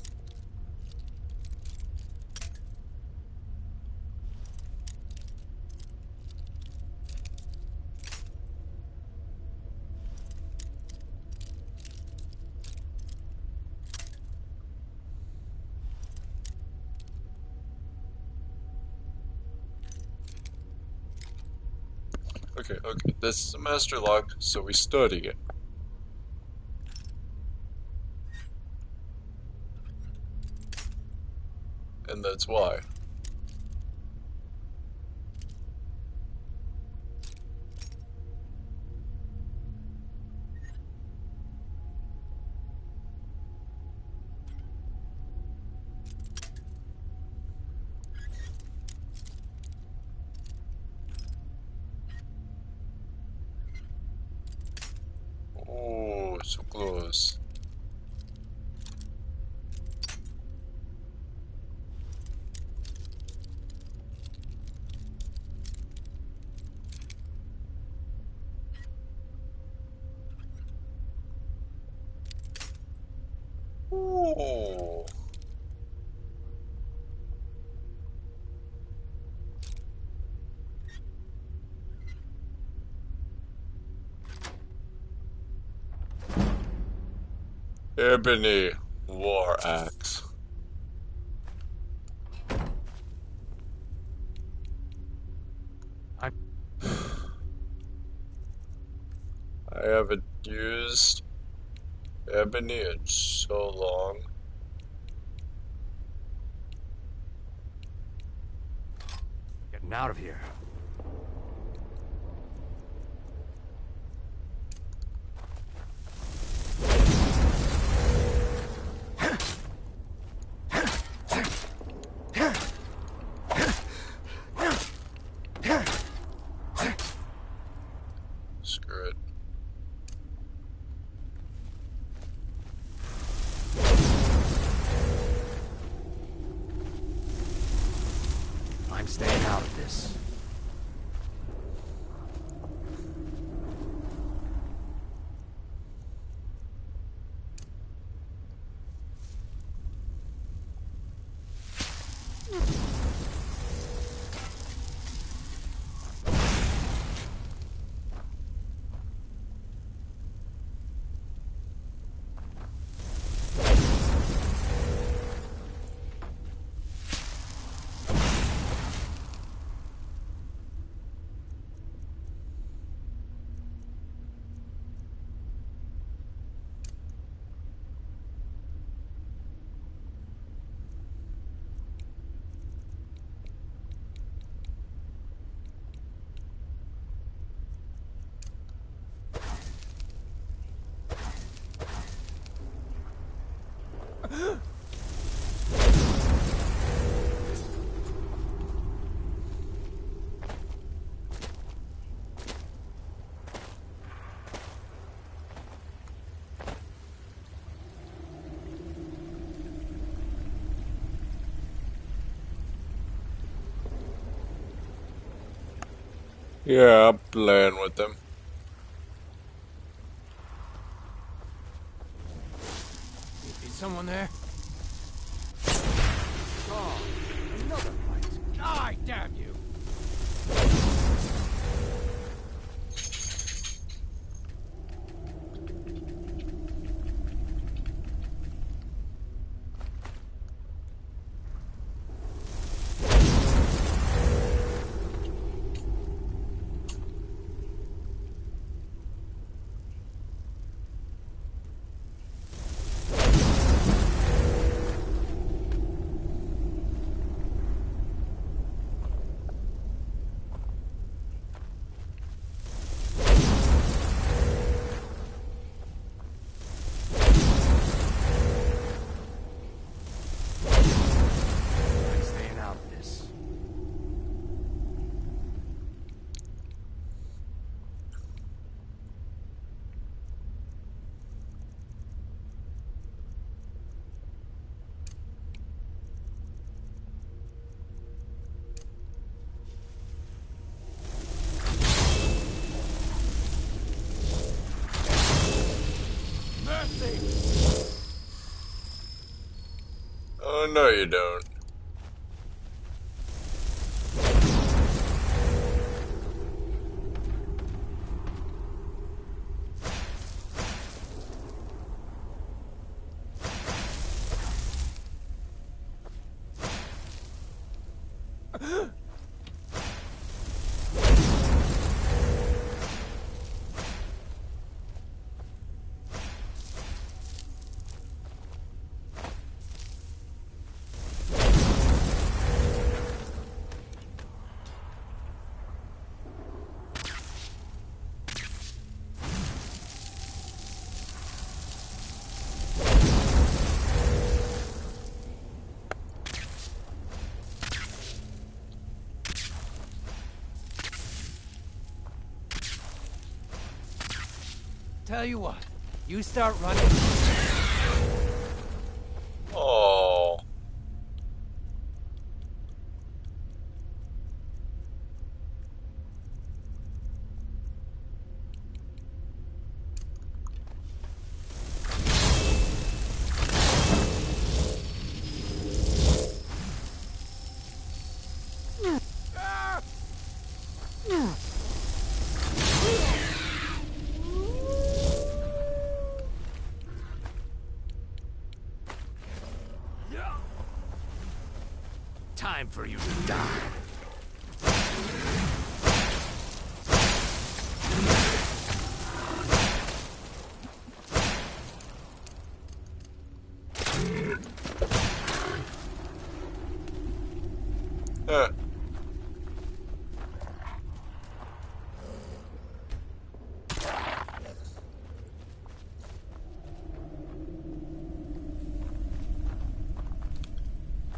Okay, this is a master log, so we study it. And that's why. Oh, so close. Oh. Ebony. War axe. I haven't used ebony in so long. Getting out of here. Screw it. I'm staying out of this. Yeah, I'm playing with them. Is someone there? Oh, another fight. Die, damn you! I'm staying out of this. Oh, no you don't. Tell you what, you start running. Oh. time for you to die.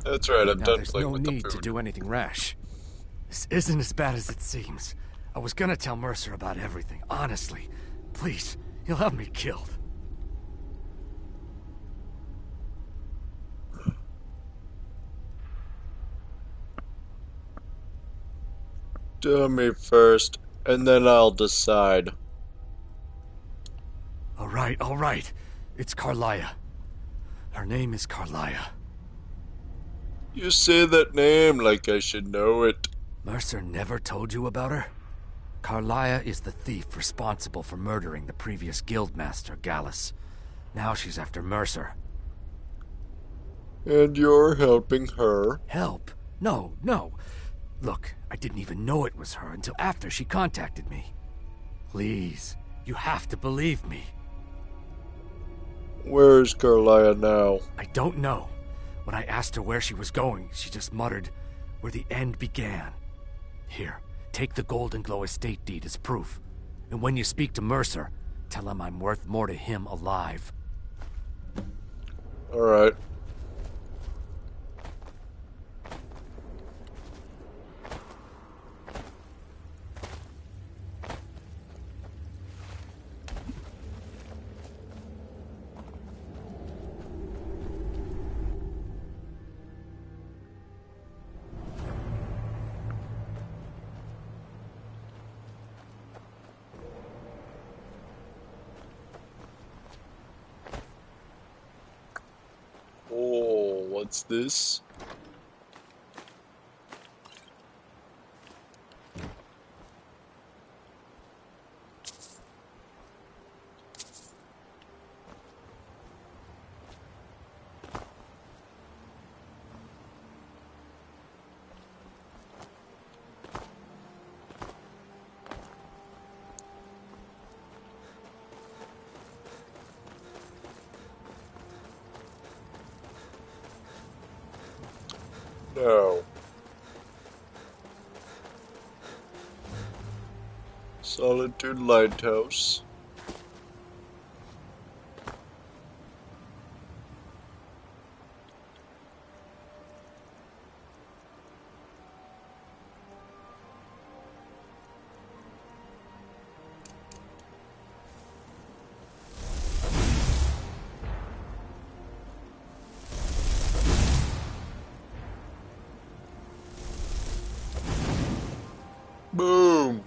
That's right, I'm done There's playing no with the need to food. do anything rash. This isn't as bad as it seems. I was gonna tell Mercer about everything, honestly. Please, he'll have me killed. Do me first, and then I'll decide. All right. It's Carlia. Her name is Carlia. You say that name like I should know it. Mercer never told you about her? Carlia is the thief responsible for murdering the previous guildmaster, Gallus. Now she's after Mercer. And you're helping her? Help? No. Look, I didn't even know it was her until after she contacted me. Please, you have to believe me. Where's Carlia now? I don't know. When I asked her where she was going, she just muttered, "Where the end began." Here, take the Golden Glow estate deed as proof. And when you speak to Mercer, tell him I'm worth more to him alive. Alright. Oh, what's this? No. Solitude Lighthouse. Boom!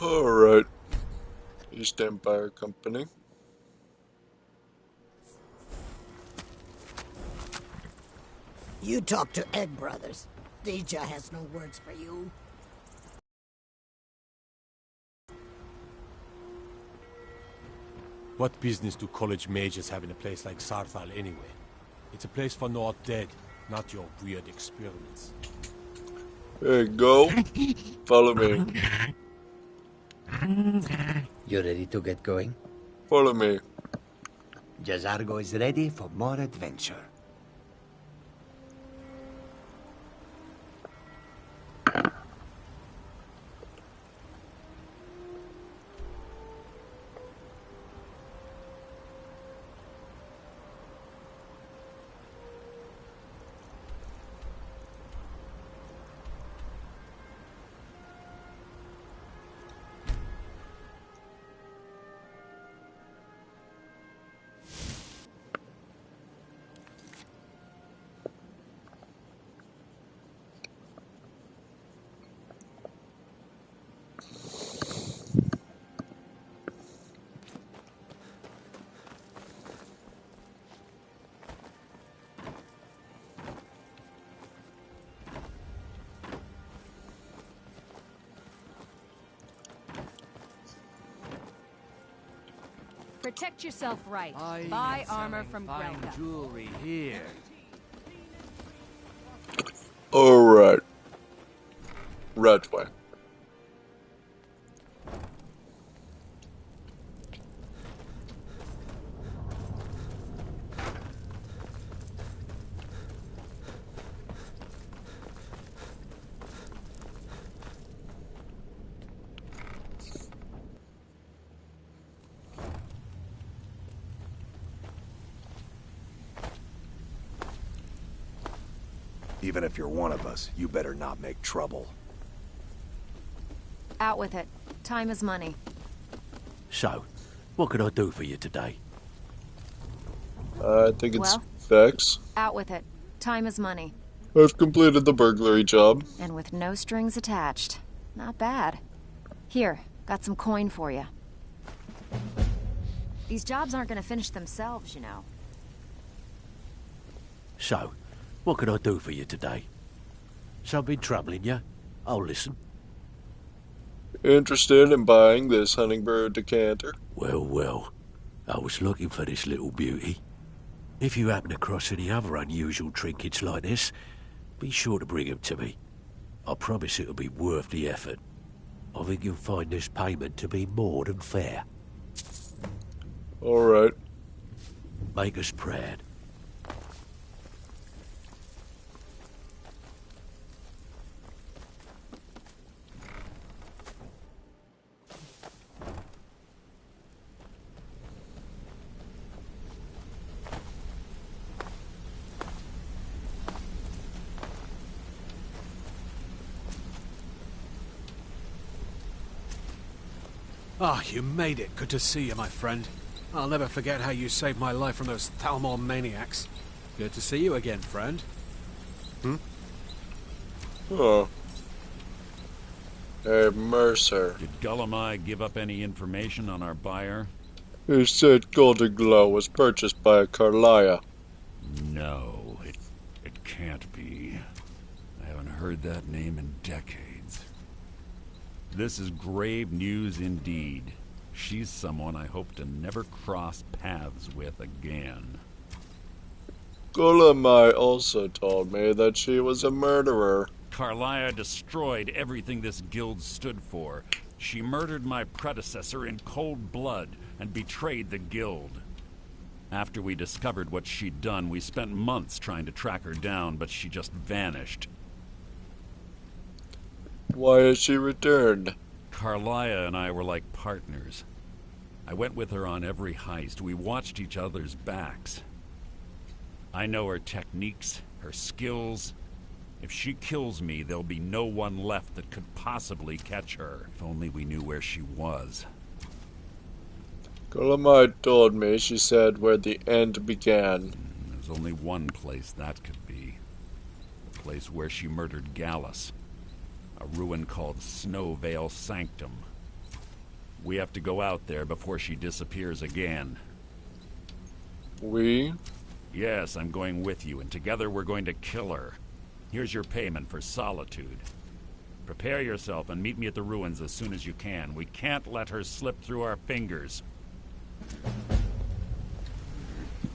Alright. East Empire Company. You talk to Egg Brothers. Deja has no words for you. What business do college majors have in a place like Sarthal anyway? It's a place for no dead, not your weird experiments. There you go. Follow me. You ready to get going? Follow me. Jazargo is ready for more adventure. Protect yourself right. Buy armor from Grelka. Jewelry here. Alright. Right way. Even if you're one of us, you better not make trouble. Out with it. Time is money. So, what can I do for you today? I think it's Well? Vex. Out with it. Time is money. I've completed the burglary job. And with no strings attached. Not bad. Here, got some coin for you. These jobs aren't gonna finish themselves, you know. So, what can I do for you today? Something troubling you? I'll listen. Interested in buying this Hummingbird decanter? Well, well. I was looking for this little beauty. If you happen across any other unusual trinkets like this, be sure to bring them to me. I promise it'll be worth the effort. I think you'll find this payment to be more than fair. Alright. Make us proud. Ah, you made it. Good to see you, my friend. I'll never forget how you saved my life from those Thalmor maniacs. Good to see you again, friend. Oh. Hey, Mercer. Did Gullumai give up any information on our buyer? He said Golden Glow was purchased by a Carlia. No, it can't be. I haven't heard that name in decades. This is grave news indeed. She's someone I hope to never cross paths with again. Gullumai also told me that she was a murderer. Carlia destroyed everything this guild stood for. She murdered my predecessor in cold blood and betrayed the guild. After we discovered what she'd done, we spent months trying to track her down, but she just vanished. Why has she returned? Carlia and I were like partners. I went with her on every heist. We watched each other's backs. I know her techniques, her skills. If she kills me, there'll be no one left that could possibly catch her. If only we knew where she was. Gullumai told me she said where the end began. There's only one place that could be. The place where she murdered Gallus. A ruin called Snowvale Sanctum. We have to go out there before she disappears again. We? Yes, I'm going with you, and together we're going to kill her. Here's your payment for solitude. Prepare yourself and meet me at the ruins as soon as you can. We can't let her slip through our fingers.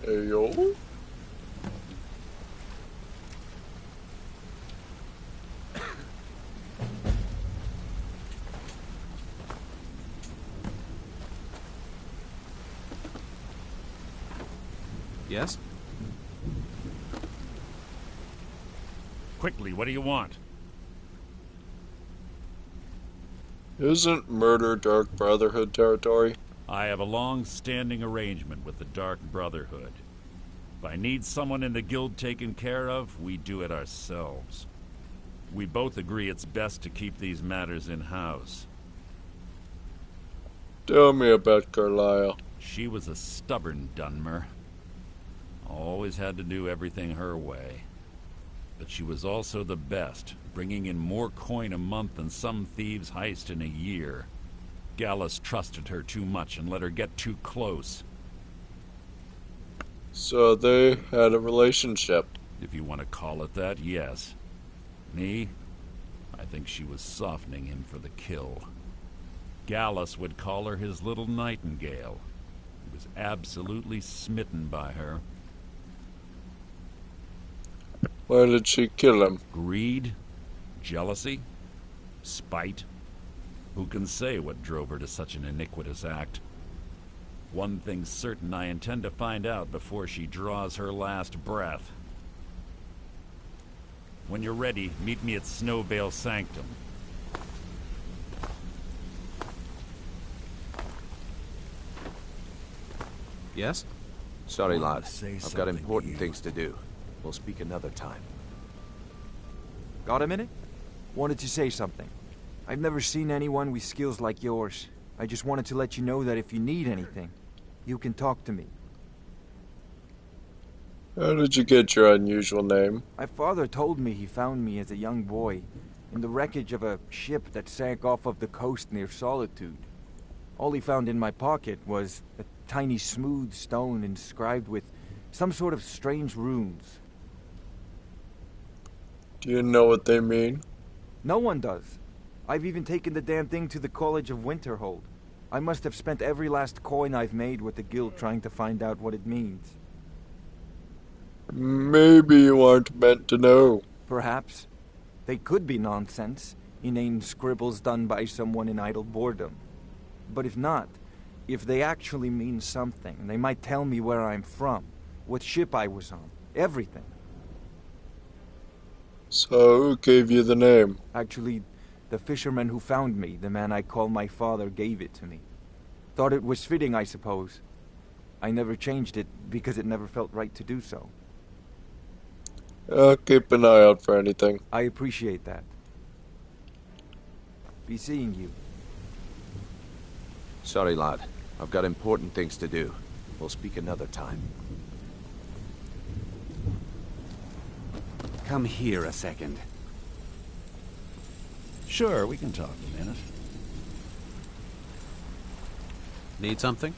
Hey, yo. Yes? Quickly, what do you want? Isn't murder Dark Brotherhood territory? I have a long-standing arrangement with the Dark Brotherhood. If I need someone in the guild taken care of, we do it ourselves. We both agree it's best to keep these matters in-house. Tell me about Carlisle. She was a stubborn Dunmer. Always had to do everything her way. But she was also the best, bringing in more coin a month than some thieves heist in a year. Gallus trusted her too much and let her get too close. So they had a relationship. If you want to call it that, yes. Me? I think she was softening him for the kill. Gallus would call her his little nightingale. He was absolutely smitten by her. Why did she kill him? Greed? Jealousy? Spite? Who can say what drove her to such an iniquitous act? One thing's certain, I intend to find out before she draws her last breath. When you're ready, meet me at Snowvale Sanctum. Yes? Sorry, lad. I've got important things to do. We'll speak another time. Got a minute? Wanted to say something. I've never seen anyone with skills like yours. I just wanted to let you know that if you need anything, you can talk to me. How did you get your unusual name? My father told me he found me as a young boy in the wreckage of a ship that sank off of the coast near Solitude. All he found in my pocket was a tiny smooth stone inscribed with some sort of strange runes. Do you know what they mean? No one does. I've even taken the damn thing to the College of Winterhold. I must have spent every last coin I've made with the guild trying to find out what it means. Maybe you aren't meant to know. Perhaps. They could be nonsense, inane scribbles done by someone in idle boredom. But if not, if they actually mean something, they might tell me where I'm from, what ship I was on, everything. So who gave you the name? Actually, the fisherman who found me, the man I call my father, gave it to me. Thought it was fitting, I suppose. I never changed it because it never felt right to do so. I'll keep an eye out for anything. I appreciate that. Be seeing you. Sorry, lad. I've got important things to do. We'll speak another time. Come here a second. Sure, we can talk a minute. Need something?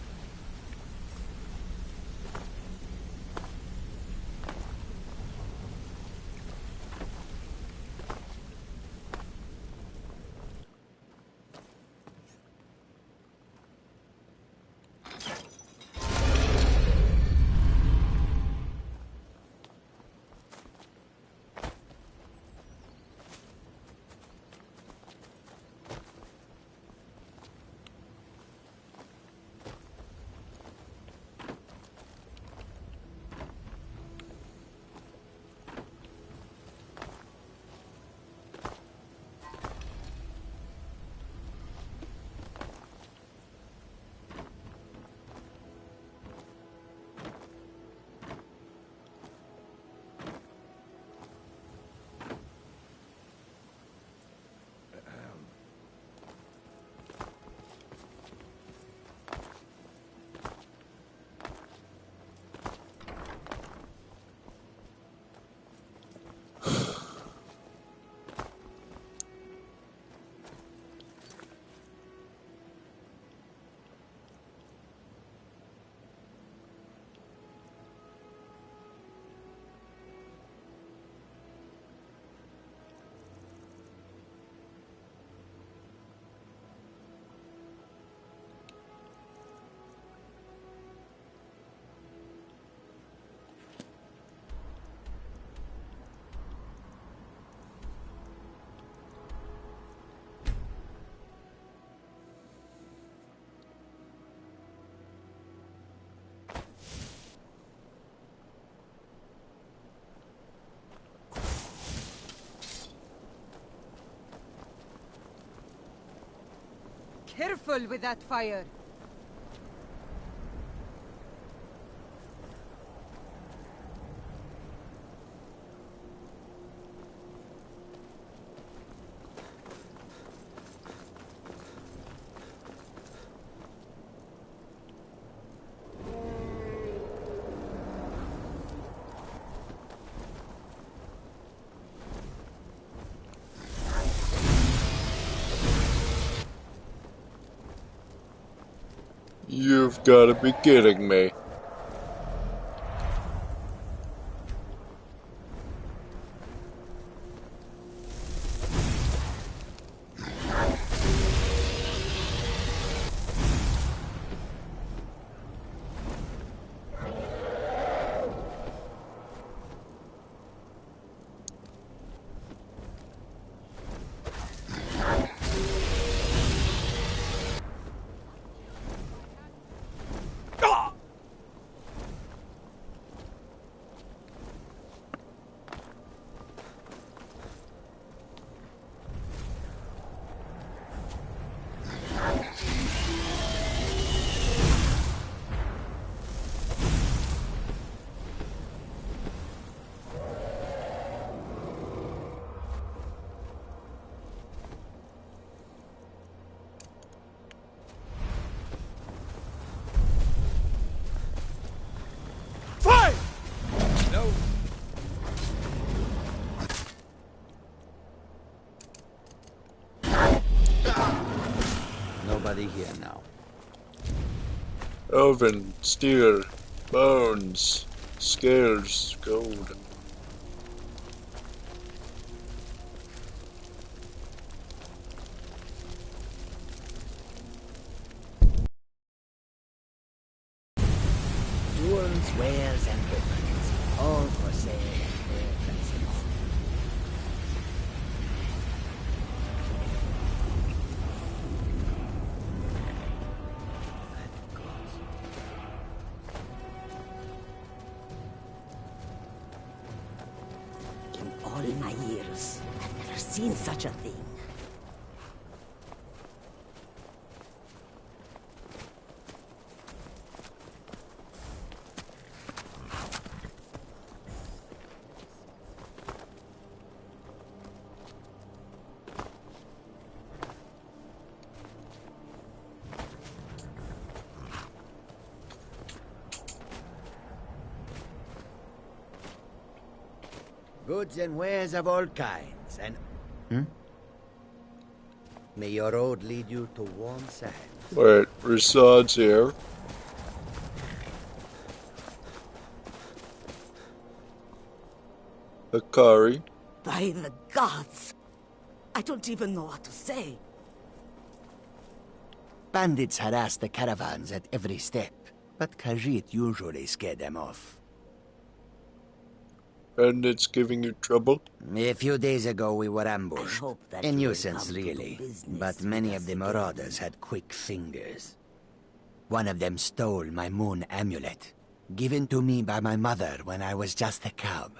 careful with that fire. You've got to be kidding me. Nobody here now. Oven, steel, bones, scales, gold. Tools, wares, and weapons, all for sale at fair prices. In all my years, I've never seen such a thing. Goods and wares of all kinds, and... May your road lead you to warm sands. Wait, Rasad's here. Akari. By the gods! I don't even know what to say. Bandits harass the caravans at every step, but Khajiit usually scare them off. And it's giving you trouble? A few days ago we were ambushed. that A you will nuisance, come to do really. business But many of the marauders had quick fingers. One of them stole my moon amulet, given to me by my mother when I was just a cub.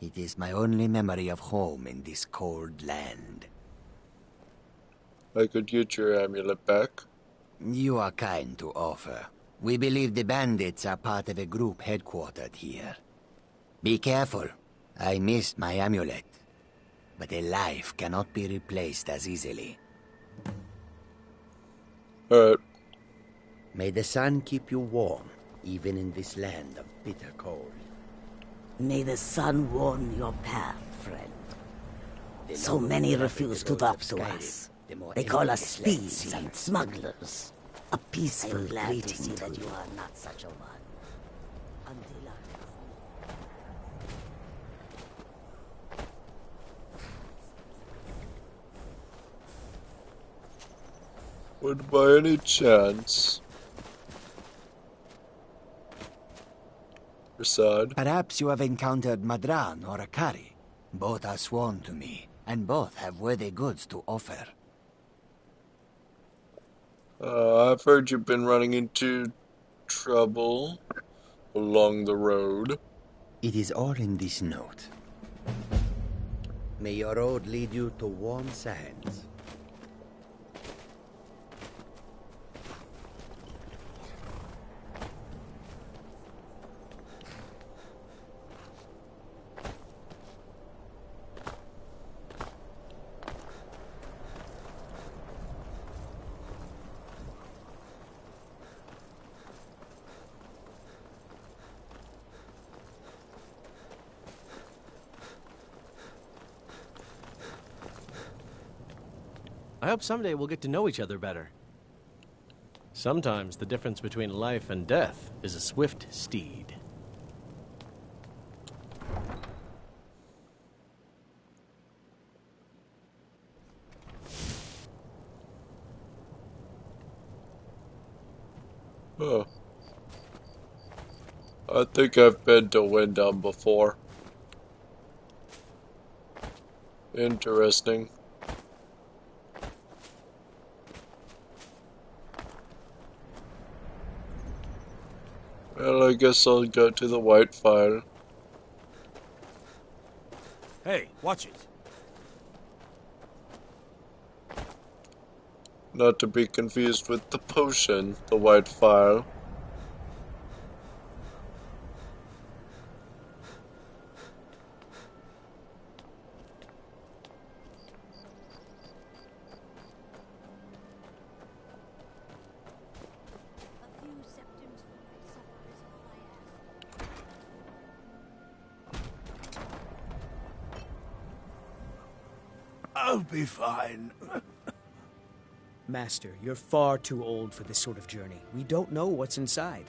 It is my only memory of home in this cold land. I could get your amulet back. You are kind to offer. We believe the bandits are part of a group headquartered here. Be careful. I missed my amulet. But a life cannot be replaced as easily. May the sun keep you warm, even in this land of bitter cold. May the sun warm your path, friend. So longer many we refuse to navigate talk the to roads of us. Skyrim, the more They call us endless lands thieves seem. and smugglers. A peaceful I'm glad to greeting see to that you. you are not such a one. Until Would by any chance... Rasad? Perhaps you have encountered Madran or Akari. Both are sworn to me, and both have worthy goods to offer. I've heard you've been running into trouble along the road. It is all in this note. May your road lead you to warm sands. I hope someday we'll get to know each other better. Sometimes the difference between life and death is a swift steed. Huh. I think I've been to Windham before. Interesting. Well, I guess I'll go to the white file. Hey, watch it. Not to be confused with the potion, the white file. I'll be fine. Master, you're far too old for this sort of journey. We don't know what's inside.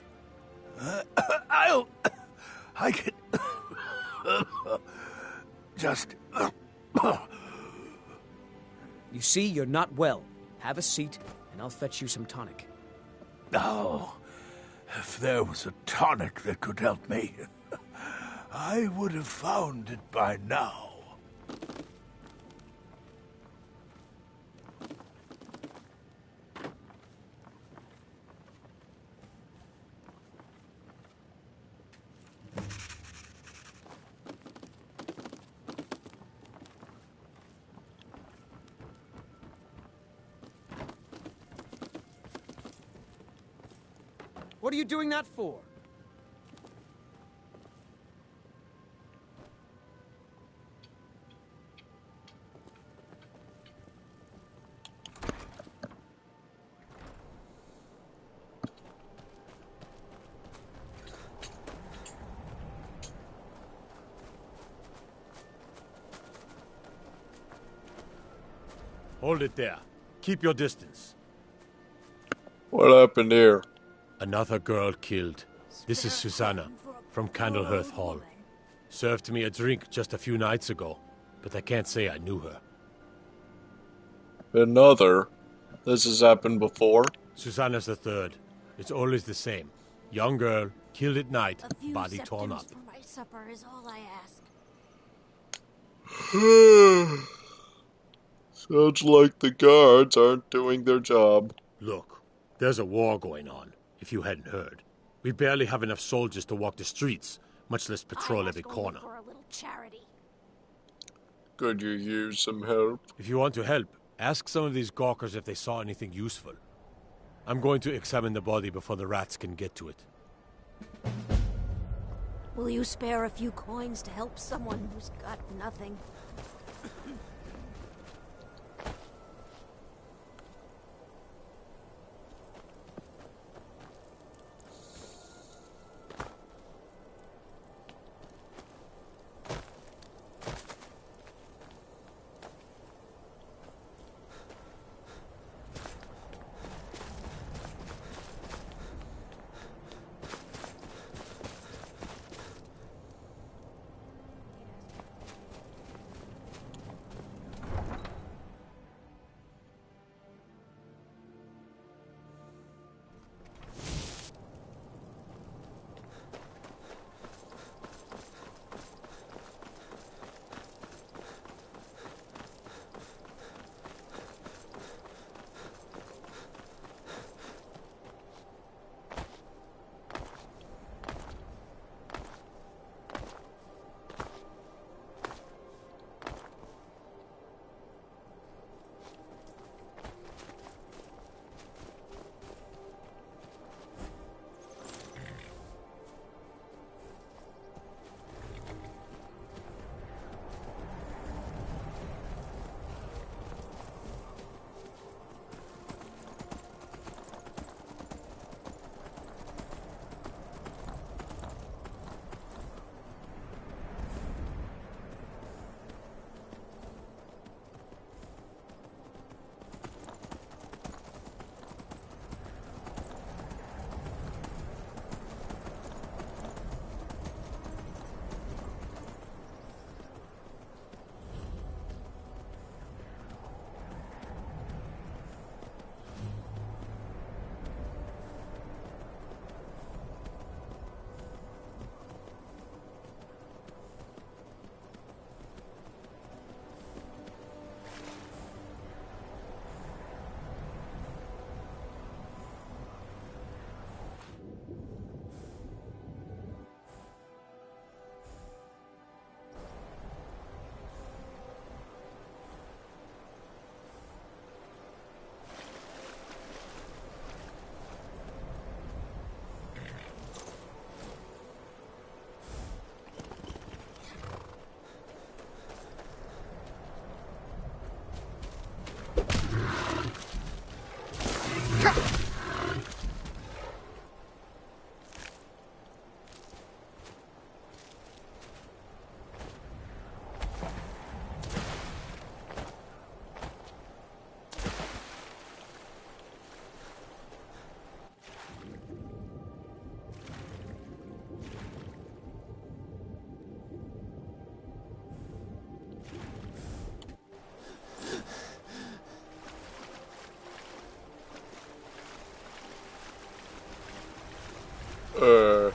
I can... just... You see, you're not well. Have a seat, and I'll fetch you some tonic. Oh, if there was a tonic that could help me, I would have found it by now. What are you doing that for? Hold it there. Keep your distance. What happened here? Another girl killed. This is Susanna, from Candlehearth Hall. Served me a drink just a few nights ago, but I can't say I knew her. Another? This has happened before? Susanna's the third. It's always the same. Young girl, killed at night, body torn up. For my supper is all I ask. Sounds like the guards aren't doing their job. Look, there's a war going on, if you hadn't heard. We barely have enough soldiers to walk the streets, much less patrol every corner. For a little charity. Could you use some help? If you want to help, ask some of these gawkers if they saw anything useful. I'm going to examine the body before the rats can get to it. Will you spare a few coins to help someone who's got nothing? Uh.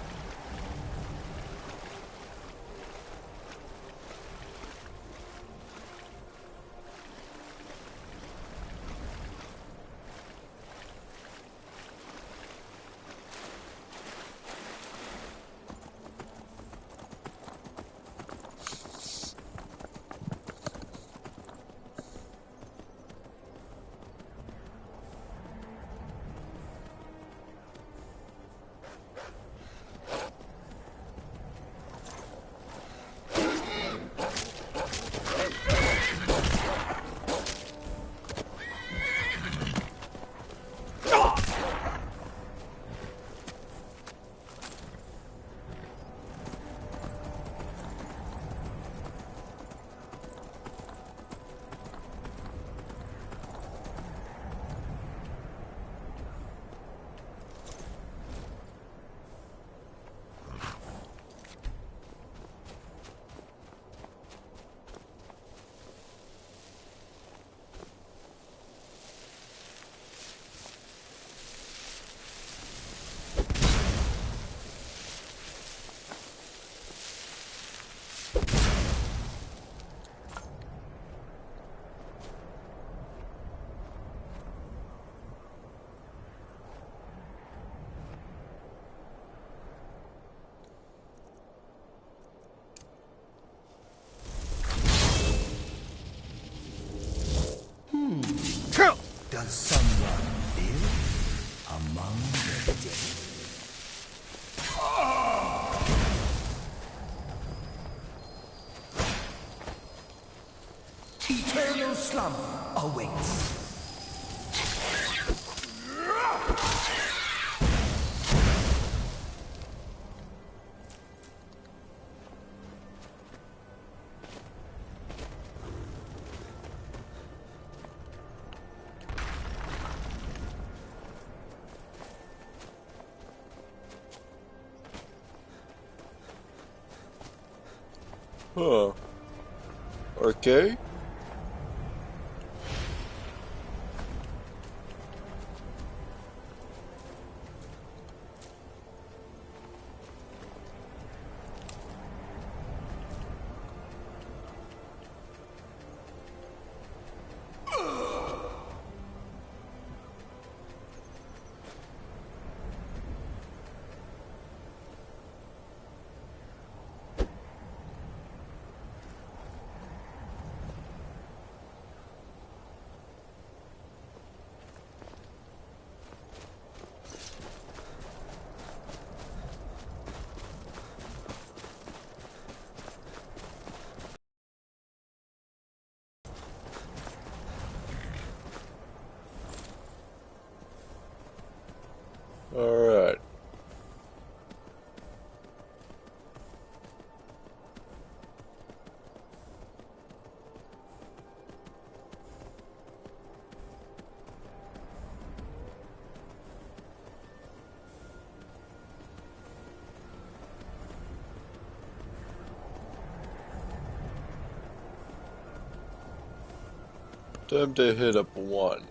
Does someone live among the dead? Eternal slumber awaits. Huh. Okay. Alright. Time to hit up one.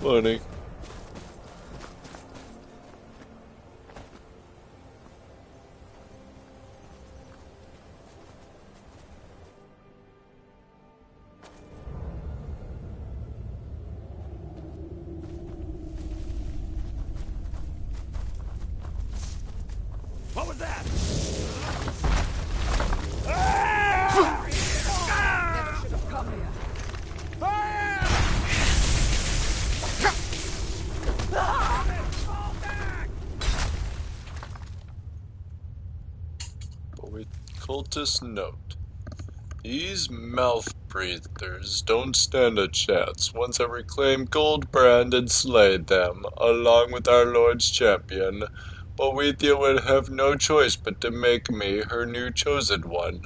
funny. What was that? Never should have come here. With cultist note. These mouth breathers don't stand a chance. Once I reclaim Goldbrand and slay them, along with our Lord's champion, Boethia will have no choice but to make me her new chosen one.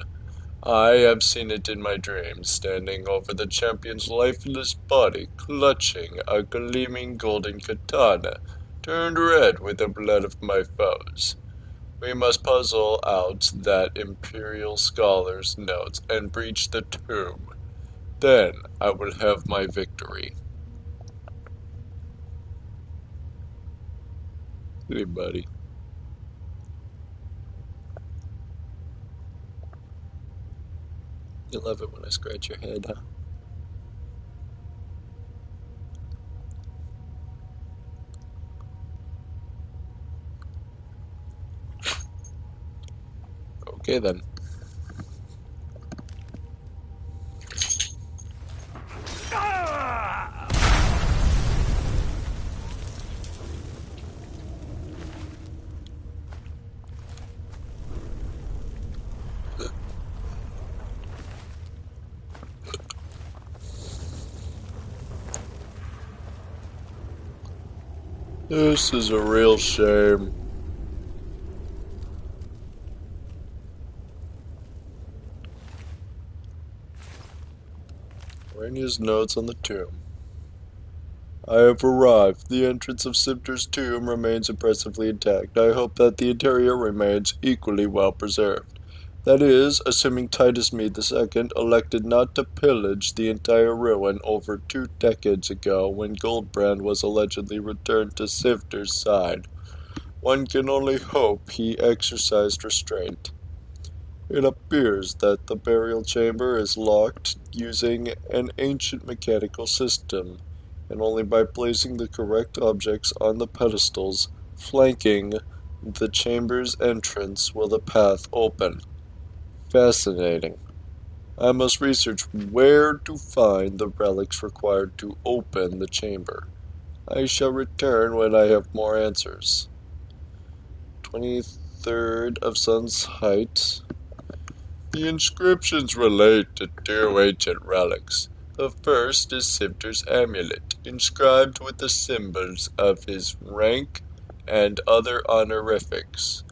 I have seen it in my dreams, standing over the champion's lifeless body, clutching a gleaming golden katana, turned red with the blood of my foes. We must puzzle out that Imperial Scholar's notes and breach the tomb. Then I will have my victory. Hey, buddy. You love it when I scratch your head, huh? Okay, then. This is a real shame. Rhaenys notes on the tomb. I have arrived. The entrance of Sifter's tomb remains impressively intact. I hope that the interior remains equally well preserved. That is, assuming Titus Mede II elected not to pillage the entire ruin over 2 decades ago when Goldbrand was allegedly returned to Sifter's side. One can only hope he exercised restraint. It appears that the burial chamber is locked using an ancient mechanical system, and only by placing the correct objects on the pedestals flanking the chamber's entrance will the path open. Fascinating. I must research where to find the relics required to open the chamber. I shall return when I have more answers. 23rd of Sun's Height. The inscriptions relate to 2 ancient relics. The first is Sifter's amulet, inscribed with the symbols of his rank and other honorifics.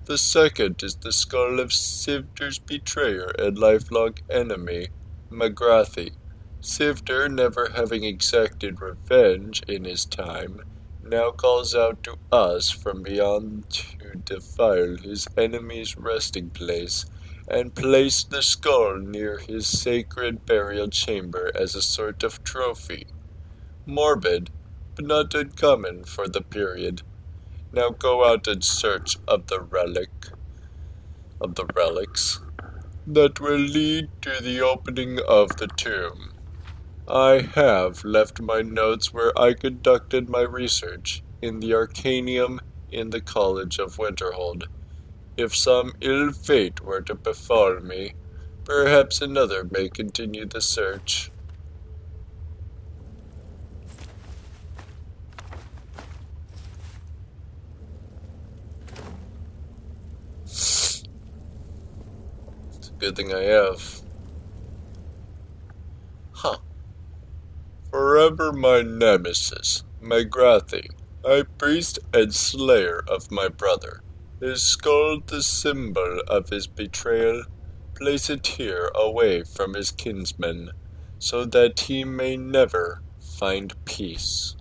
The second is the skull of Sifter's betrayer and lifelong enemy, Magrathi. Sifter, never having exacted revenge in his time, now calls out to us from beyond to defile his enemy's resting place and place the skull near his sacred burial chamber as a sort of trophy. Morbid, but not uncommon for the period. Now go out in search of the relics that will lead to the opening of the tomb. I have left my notes where I conducted my research in the Arcanium in the College of Winterhold. If some ill fate were to befall me, perhaps another may continue the search. It's a good thing I have. Huh. Forever my nemesis, Magrathi, high priest and slayer of my brother. His skull the symbol of his betrayal. Place it here away from his kinsmen, so that he may never find peace.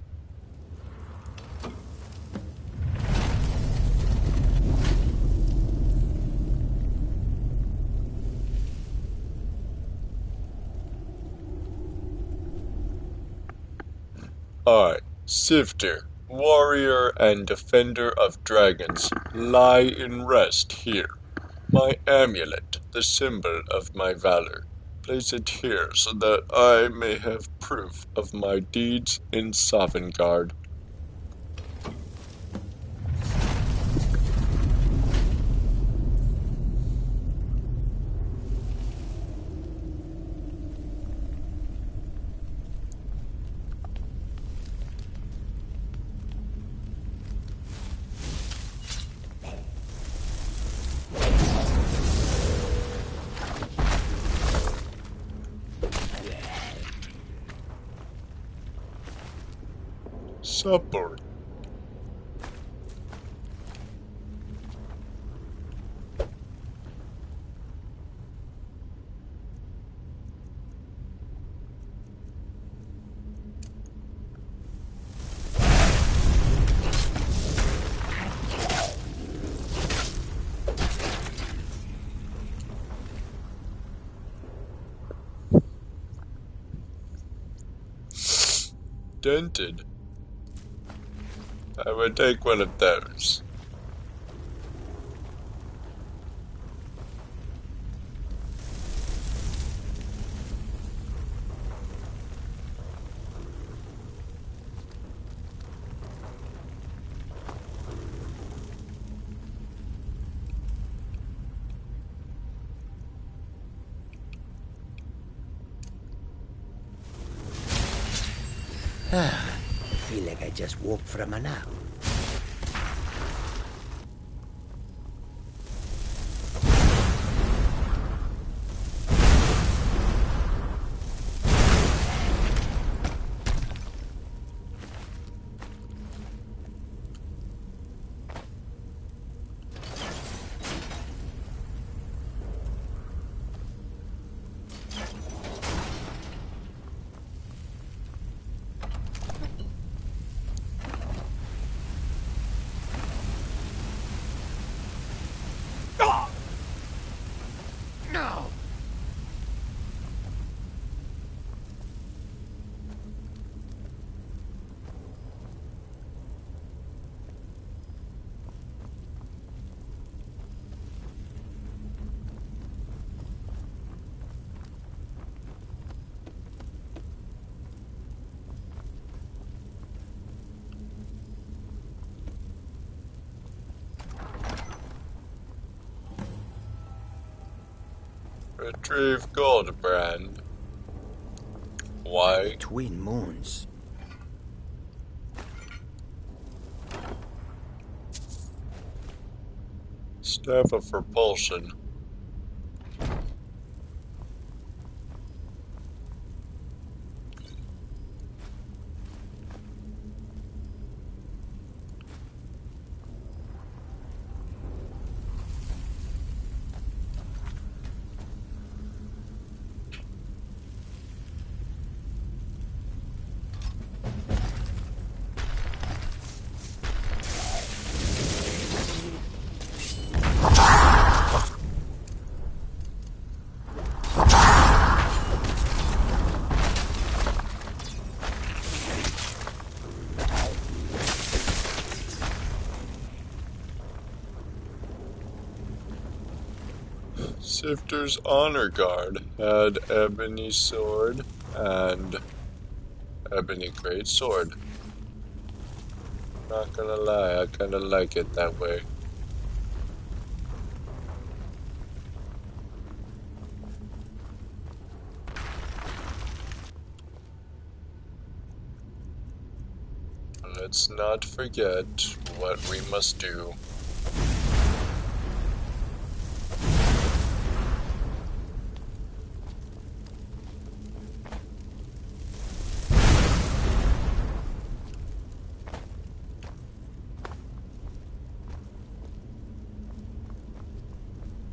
Alright, Sifter, warrior and defender of dragons, lie in rest here. My amulet, the symbol of my valor. Place it here so that I may have proof of my deeds in Sovngarde. Supper. Dented. I would take one of those. I feel like I just woke from a nap. Retrieve Goldbrand. Why? Twin moons. Staff of Repulsion. Sifter's Honor Guard had ebony sword and ebony great sword. Not gonna lie, I kinda like it that way. Let's not forget what we must do.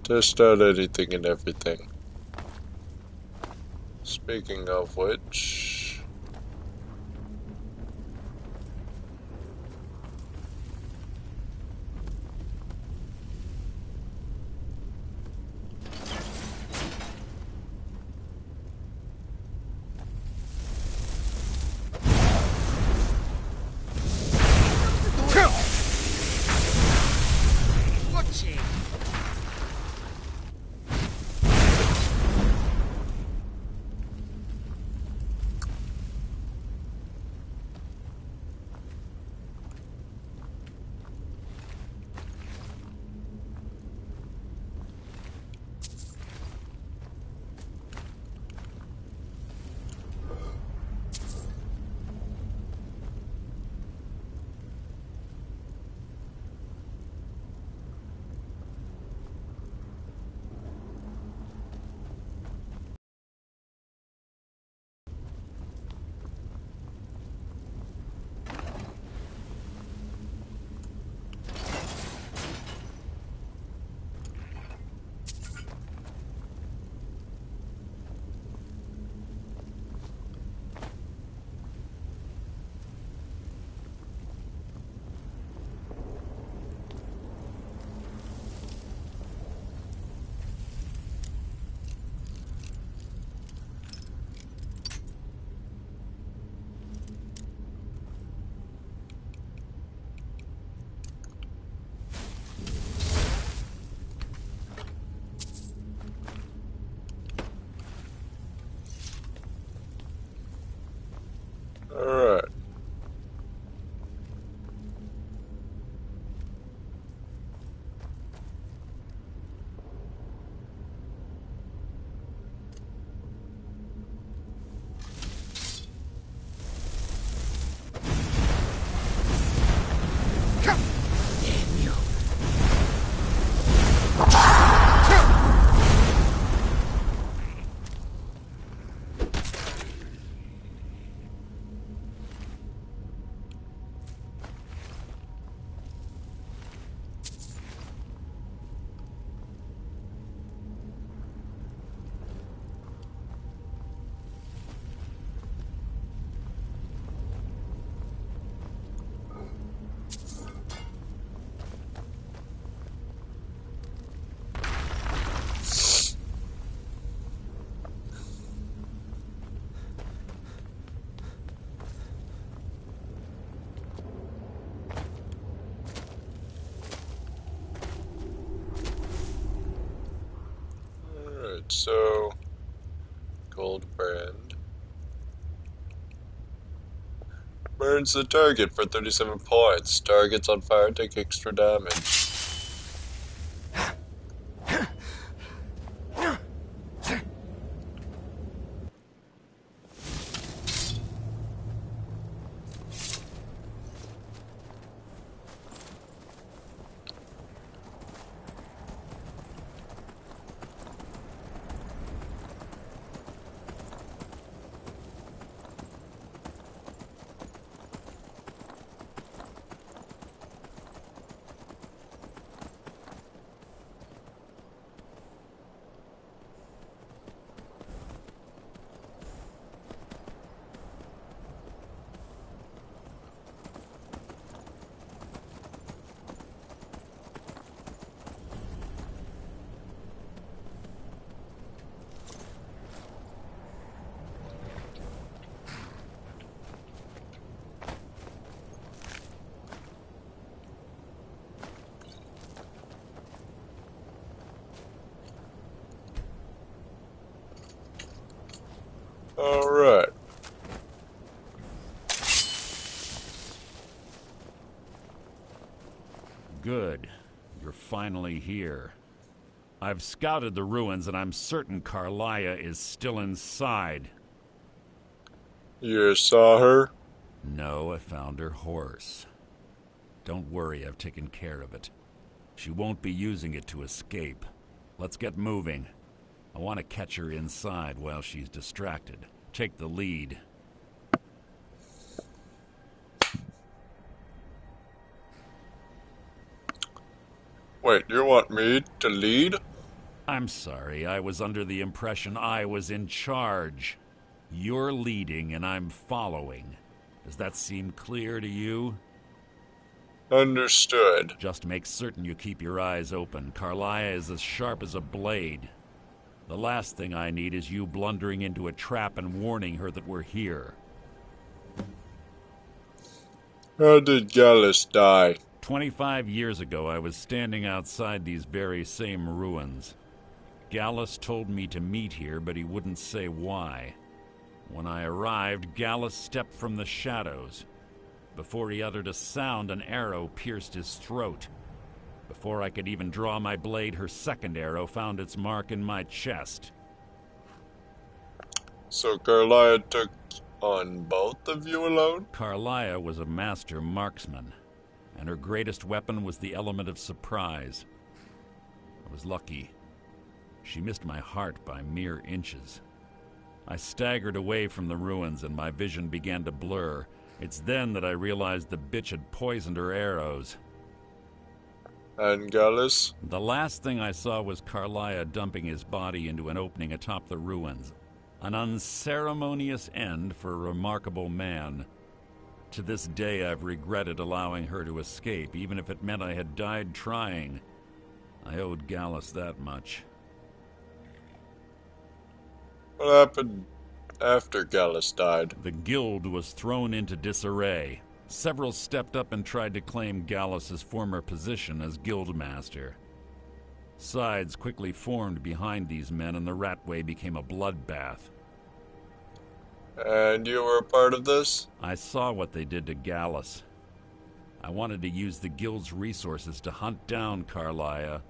Test out anything and everything. Speaking of which... So, gold brand. Burns the target for 37 points. Targets on fire take extra damage. Alright. Good. You're finally here. I've scouted the ruins and I'm certain Carlia is still inside. You saw her? No, I found her horse. Don't worry, I've taken care of it. She won't be using it to escape. Let's get moving. I want to catch her inside while she's distracted. Take the lead. Wait, you want me to lead? I'm sorry, I was under the impression I was in charge. You're leading and I'm following. Does that seem clear to you? Understood. Just make certain you keep your eyes open. Carlia is as sharp as a blade. The last thing I need is you blundering into a trap and warning her that we're here. How did Gallus die? 25 years ago, I was standing outside these very same ruins. Gallus told me to meet here, but he wouldn't say why. When I arrived, Gallus stepped from the shadows. Before he uttered a sound, an arrow pierced his throat. Before I could even draw my blade, her second arrow found its mark in my chest. So Carlia took on both of you alone? Carlia was a master marksman, and her greatest weapon was the element of surprise. I was lucky. She missed my heart by mere inches. I staggered away from the ruins and my vision began to blur. It's then that I realized the bitch had poisoned her arrows. And Gallus? The last thing I saw was Carlia dumping his body into an opening atop the ruins. An unceremonious end for a remarkable man. To this day, I've regretted allowing her to escape, even if it meant I had died trying. I owed Gallus that much. What happened after Gallus died? The guild was thrown into disarray. Several stepped up and tried to claim Gallus's former position as guildmaster. Sides quickly formed behind these men, and the Ratway became a bloodbath. And you were a part of this? I saw what they did to Gallus. I wanted to use the guild's resources to hunt down Carlia.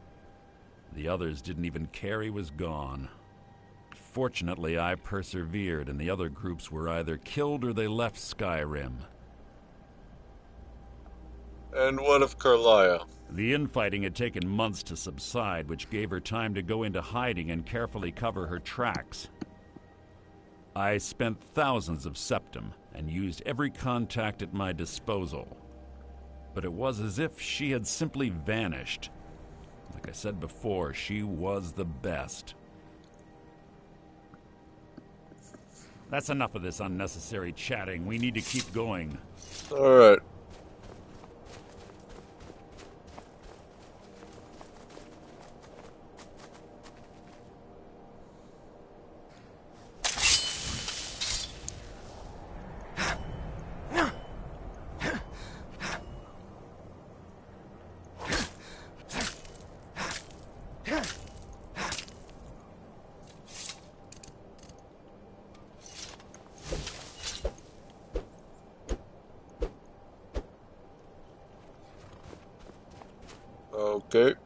The others didn't even care he was gone. Fortunately, I persevered, and the other groups were either killed or they left Skyrim. And what of Carlia? The infighting had taken months to subside, which gave her time to go into hiding and carefully cover her tracks. I spent thousands of septum and used every contact at my disposal. But it was as if she had simply vanished. Like I said before, she was the best. That's enough of this unnecessary chatting. We need to keep going. All right. Okay.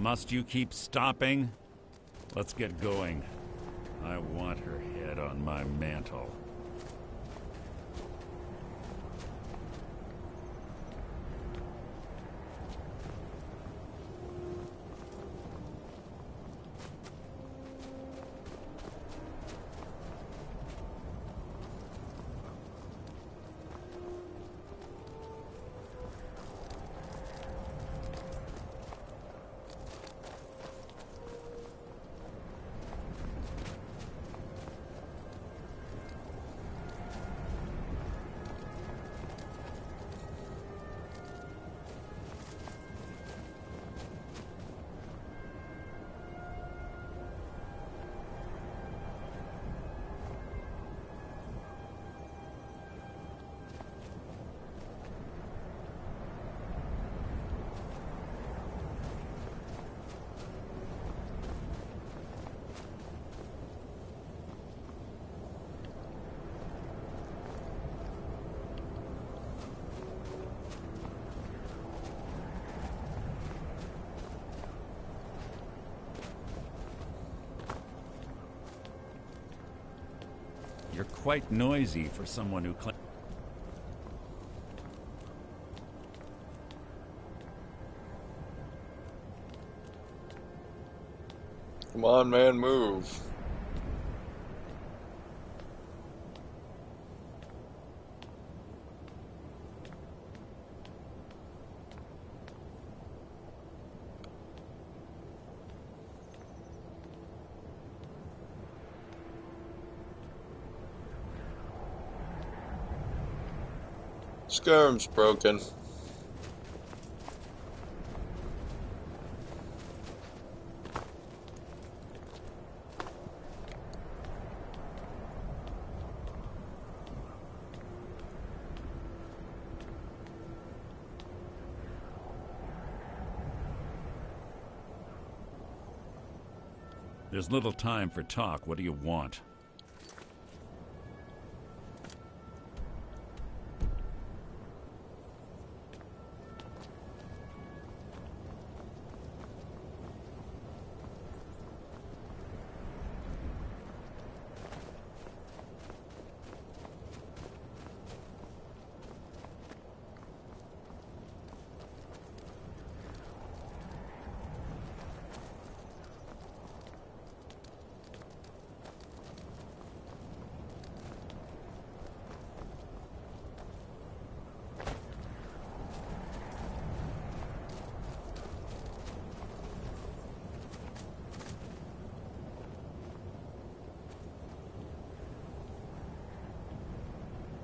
Must you keep stopping? Let's get going. I want her head on my mantle. You're quite noisy for someone who claims. Come on, man, move. Skyrim's broken. There's little time for talk. What do you want?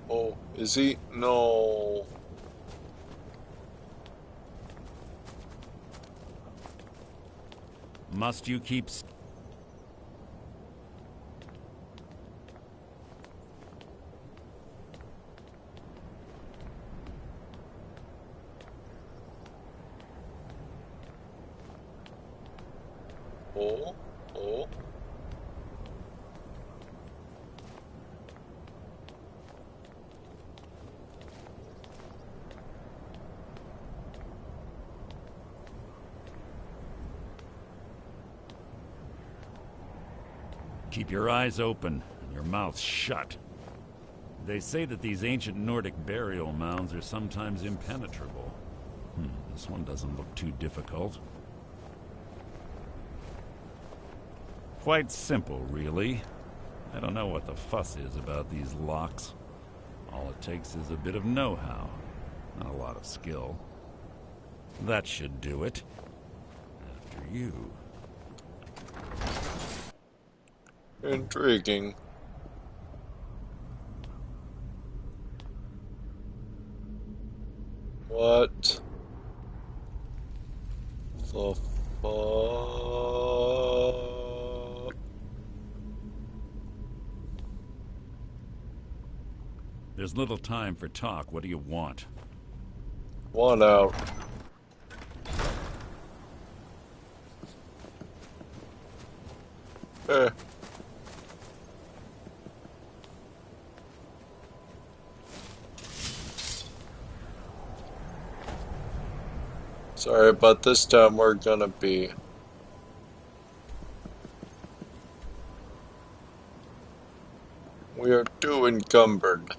Oh, is he? No. Must you keep... Oh, oh. Keep your eyes open and your mouth shut. They say that these ancient Nordic burial mounds are sometimes impenetrable. This one doesn't look too difficult. Quite simple, really. I don't know what the fuss is about these locks. All it takes is a bit of know-how, not a lot of skill. That should do it. After you. Intriguing. What the fuck? There's little time for talk. What do you want? One out. Eh. Sorry, but this time we're gonna be. We are too encumbered.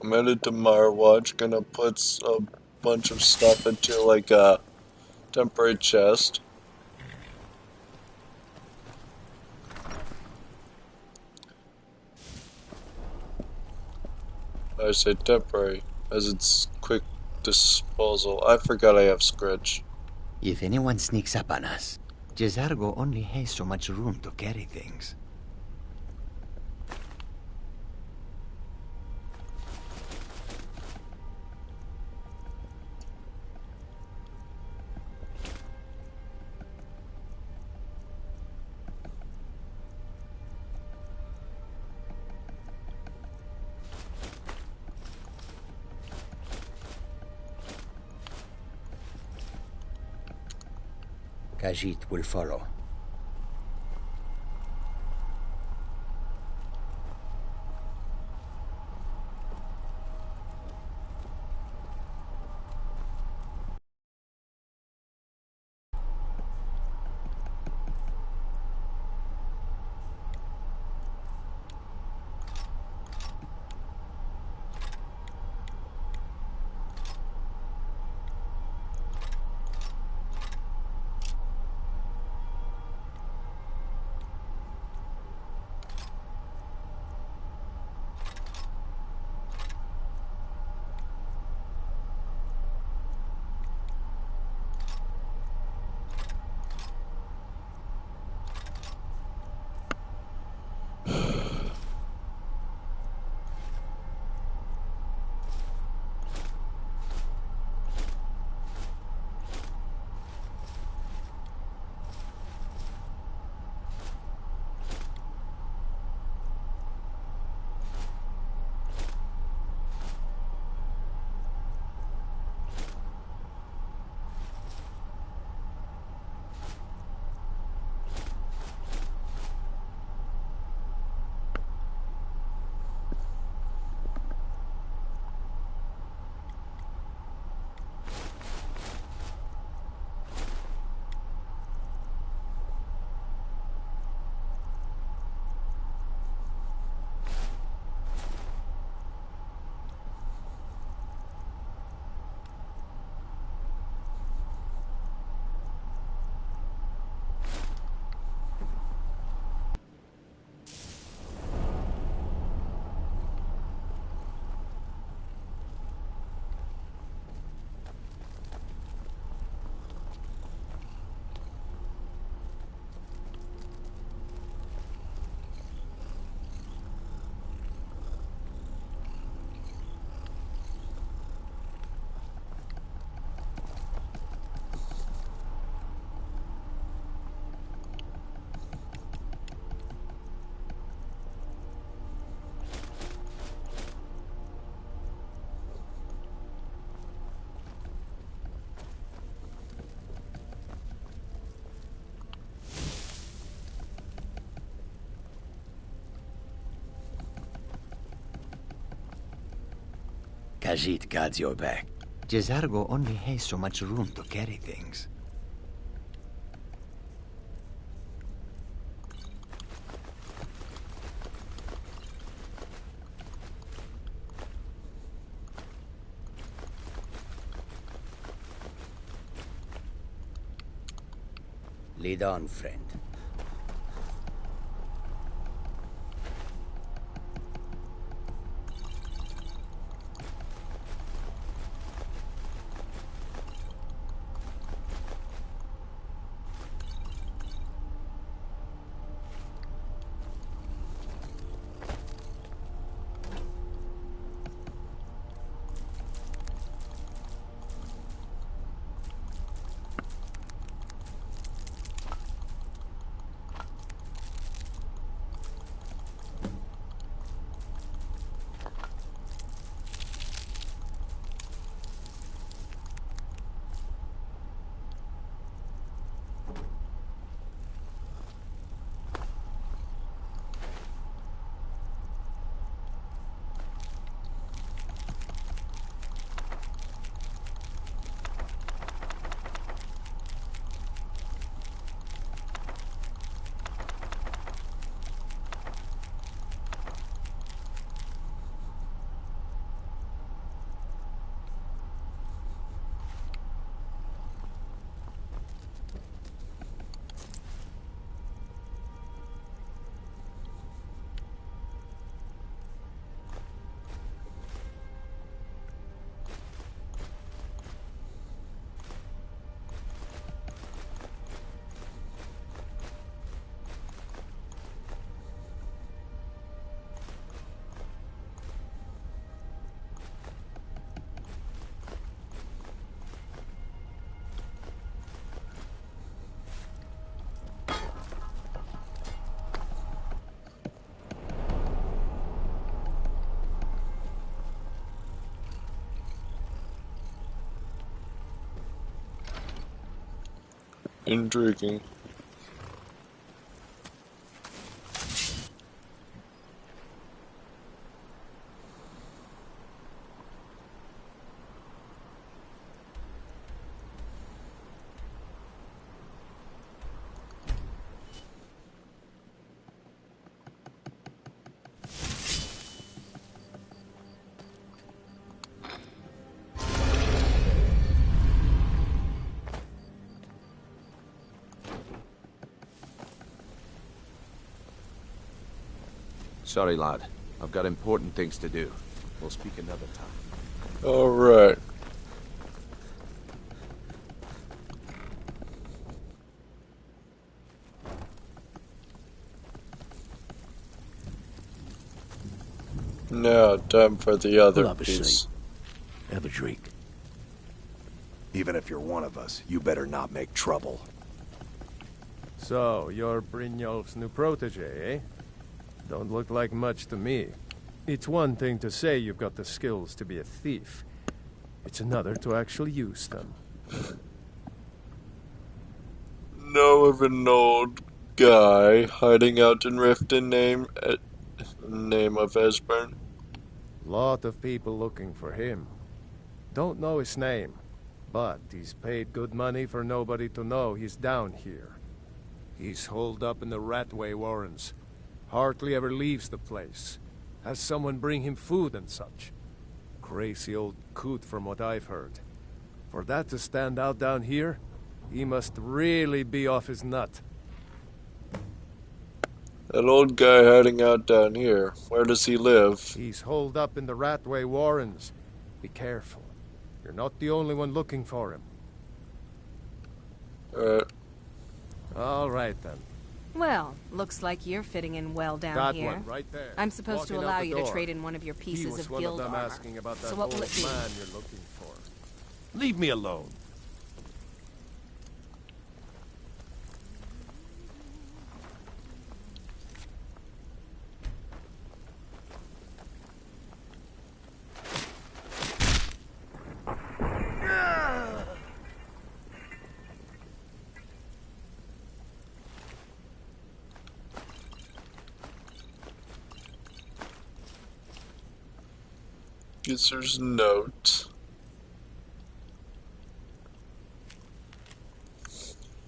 I'm headed to Marwatch, gonna put a bunch of stuff into like a temporary chest. I say temporary, as it's quick disposal. I forgot I have Scritch. If anyone sneaks up on us, Jezargo only has so much room to carry things. Khajiit will follow. Khajiit guards your back. Jezargo only has so much room to carry things. Lead on, friend. Intriguing. Sorry, lad. I've got important things to do. We'll speak another time. Alright. Now, time for the other Pull up a piece. seat. Have a drink. Even if you're one of us, you better not make trouble. So, you're Brynjolf's new protege, eh? Don't look like much to me. It's one thing to say you've got the skills to be a thief. It's another to actually use them. Know of an old guy hiding out in Riften name of Esbern. Lot of people looking for him. Don't know his name, but he's paid good money for nobody to know he's down here. He's holed up in the Ratway Warrens. Hardly ever leaves the place. Has someone bring him food and such. Crazy old coot from what I've heard. For that to stand out down here, he must really be off his nut. That old guy hiding out down here. Where does he live? He's holed up in the Ratway Warrens. Be careful. You're not the only one looking for him. All right then. Well, looks like you're fitting in well down That here. one right there. I'm supposed Walking to out allow the you to door. trade in one of your He pieces was of one guild of them armor. asking about that So what will old it be? man you're looking for. Leave me alone. user's note.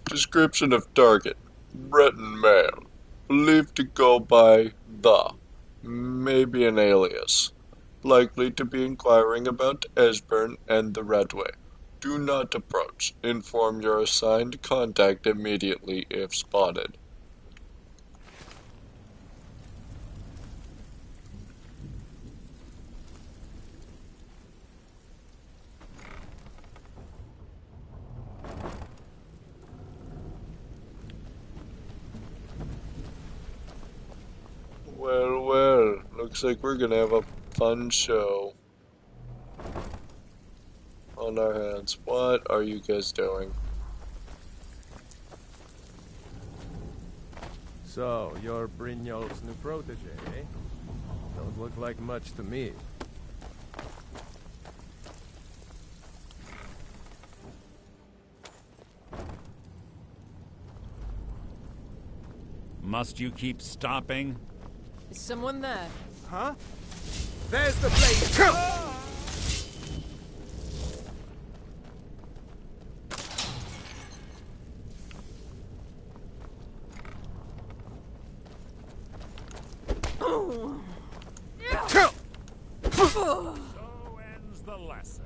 Description of target. Breton male. Believed to go by the. Maybe an alias. Likely to be inquiring about Esbern and the Redway. Do not approach. Inform your assigned contact immediately if spotted. Well, well, looks like we're gonna have a fun show on our hands. What are you guys doing? So, you're Brignole's new protege, eh? Don't look like much to me. Must you keep stopping? Is someone there? Huh? There's the blade! So ends the lesson.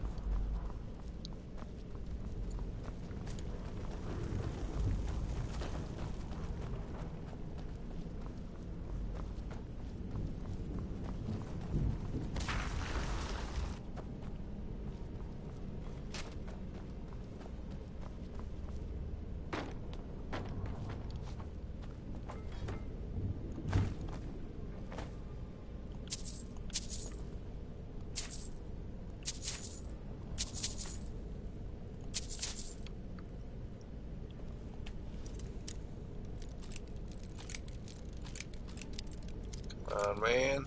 Come on, man.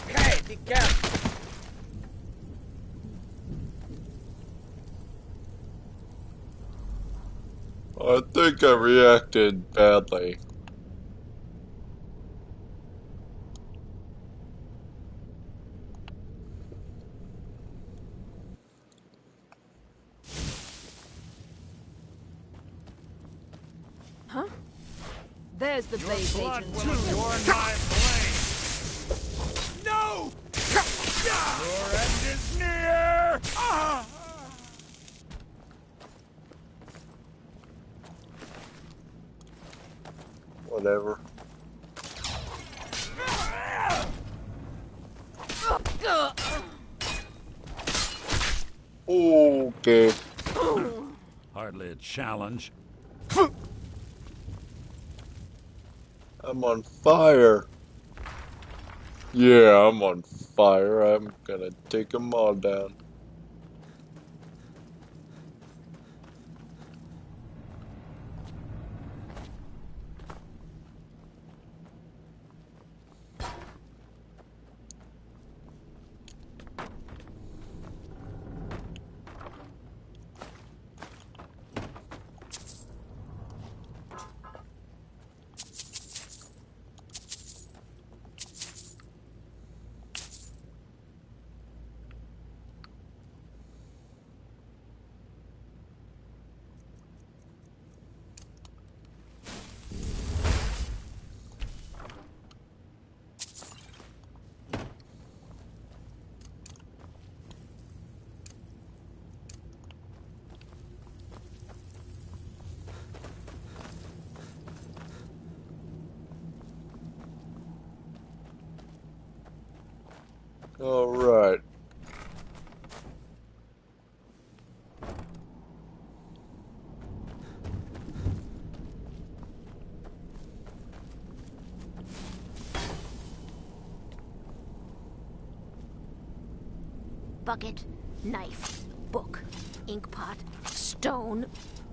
Hey, be careful. I think I reacted badly. Huh? There's the base agent. You're my blade. No! Your end is near! Ah! Whatever. Okay. Hardly a challenge. I'm on fire. Yeah, I'm on fire. I'm gonna take them all down. All right. Bucket, knife, book, ink pot, stone.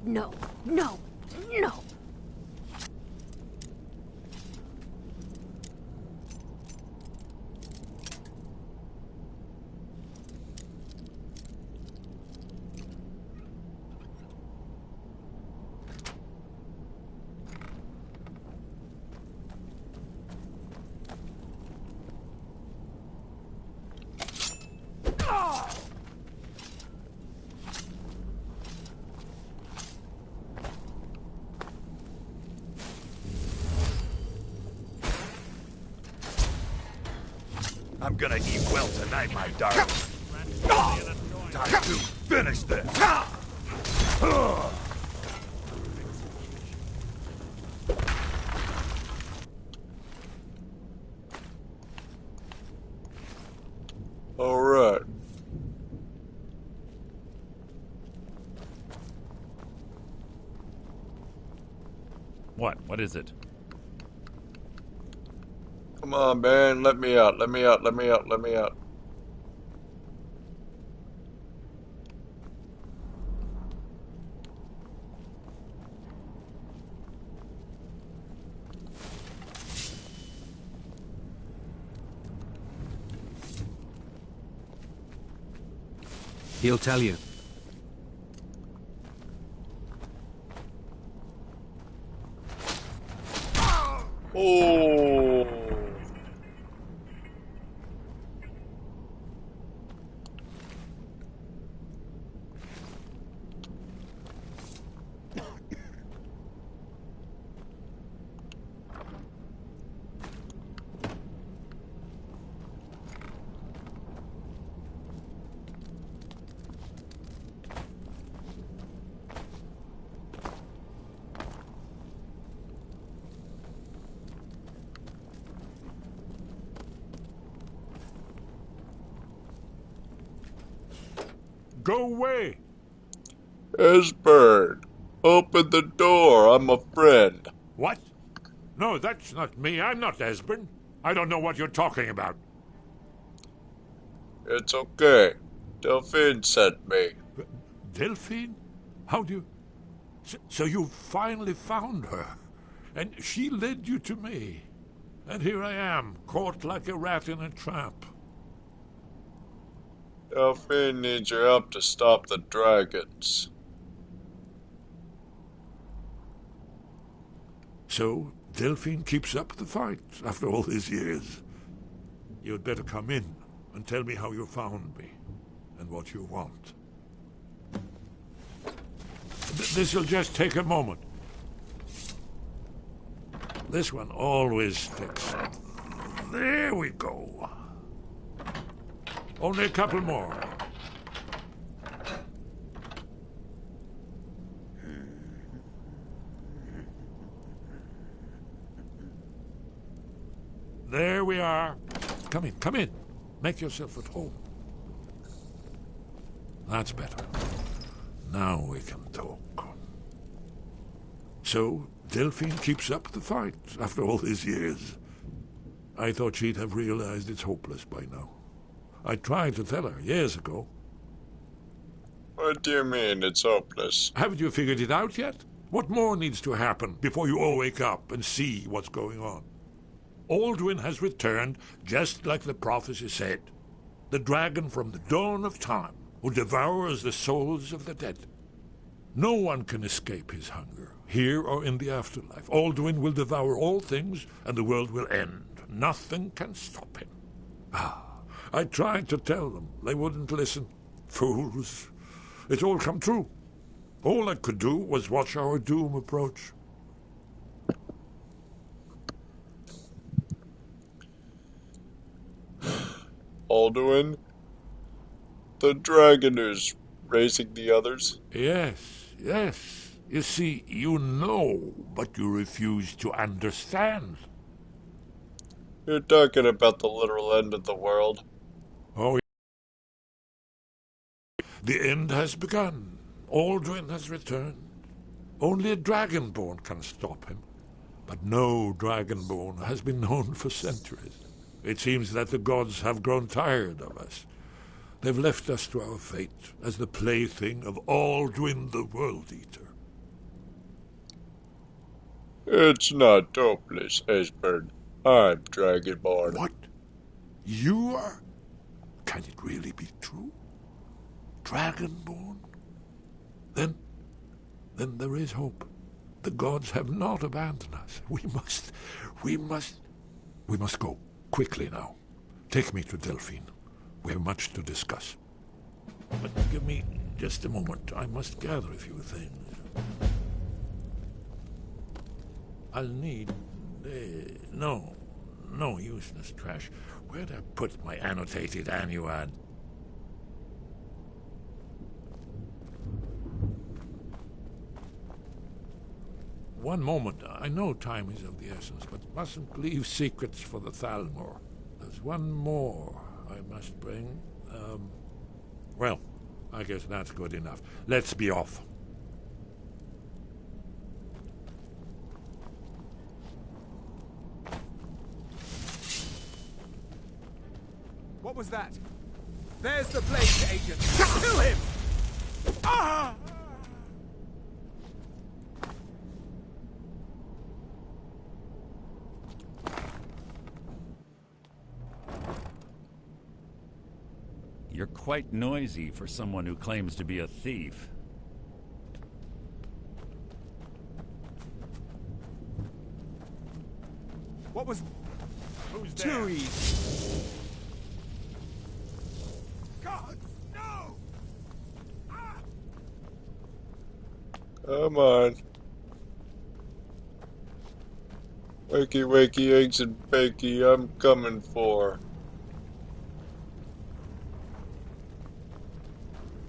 No, no, no. I'm gonna eat well tonight, my darling. Time to finish this. All right. What? What is it? Come on, man. Let me out. Let me out. Let me out. Let me out. He'll tell you. Oh. Go away! Esbern, open the door. I'm a friend. What? No, that's not me. I'm not Esbern. I don't know what you're talking about. It's okay. Delphine sent me. Delphine? How do you... So you finally found her, and she led you to me. And here I am, caught like a rat in a trap. Delphine needs your help to stop the dragons. So, Delphine keeps up the fight after all these years. You'd better come in and tell me how you found me, and what you want. This'll just take a moment. This one always sticks. There we go. Only a couple more. There we are. Come in, come in. Make yourself at home. That's better. Now we can talk. So, Delphine keeps up the fight after all these years. I thought she'd have realized it's hopeless by now. I tried to tell her years ago. What do you mean it's hopeless? Haven't you figured it out yet? What more needs to happen before you all wake up and see what's going on? Alduin has returned just like the prophecy said. The dragon from the dawn of time who devours the souls of the dead. No one can escape his hunger, here or in the afterlife. Alduin will devour all things and the world will end. Nothing can stop him. I tried to tell them. They wouldn't listen. Fools. It's all come true. All I could do was watch our doom approach. Alduin? The dragon who's raising the others? Yes, yes. You see, you know, but you refuse to understand. You're talking about the literal end of the world. Oh, the end has begun. Alduin has returned. Only a dragonborn can stop him. But no dragonborn has been known for centuries. It seems that the gods have grown tired of us. They've left us to our fate as the plaything of Alduin the World Eater. It's not hopeless, Esbern. I'm Dragonborn. What? You are? Can it really be true? Dragonborn? Then there is hope. The gods have not abandoned us. We must go. Quickly now. Take me to Delphine. We have much to discuss. But give me just a moment. I must gather a few things. I'll need... no useless trash. Where'd I put my annotated annuad? One moment. I know time is of the essence, but mustn't leave secrets for the Thalmor. There's one more I must bring. Well, I guess that's good enough. Let's be off. What was that? There's the Blaze Agent! Kill him! Ah! You're quite noisy for someone who claims to be a thief. What was... Who's there? Too easy. God, no! Come on. Wakey, wakey, eggs and bakey, I'm coming for.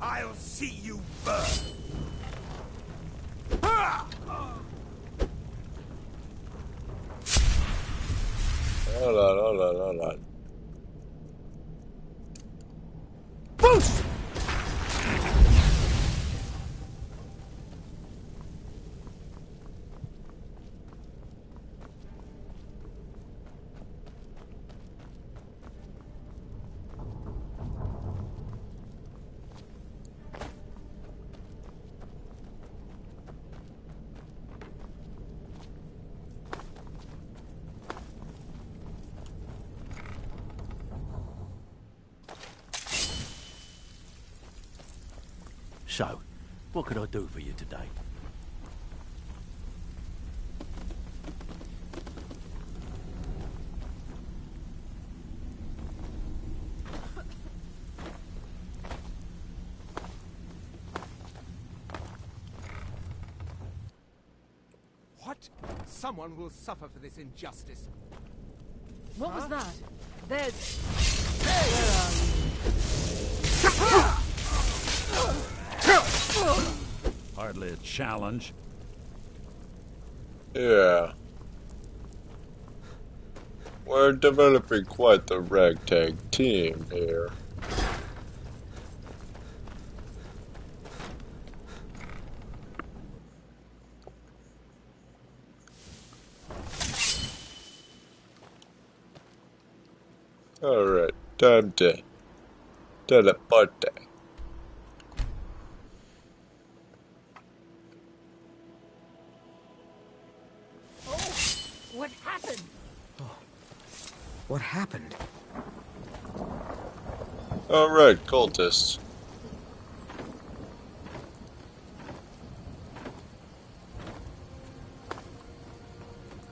I'll see you burn! Hold on. Boost! So, what can I do for you today? What? Someone will suffer for this injustice. What was that? There's... Hardly a challenge. Yeah. We're developing quite the ragtag team here. Alright, time to teleport. What happened? What happened? Alright, cultists.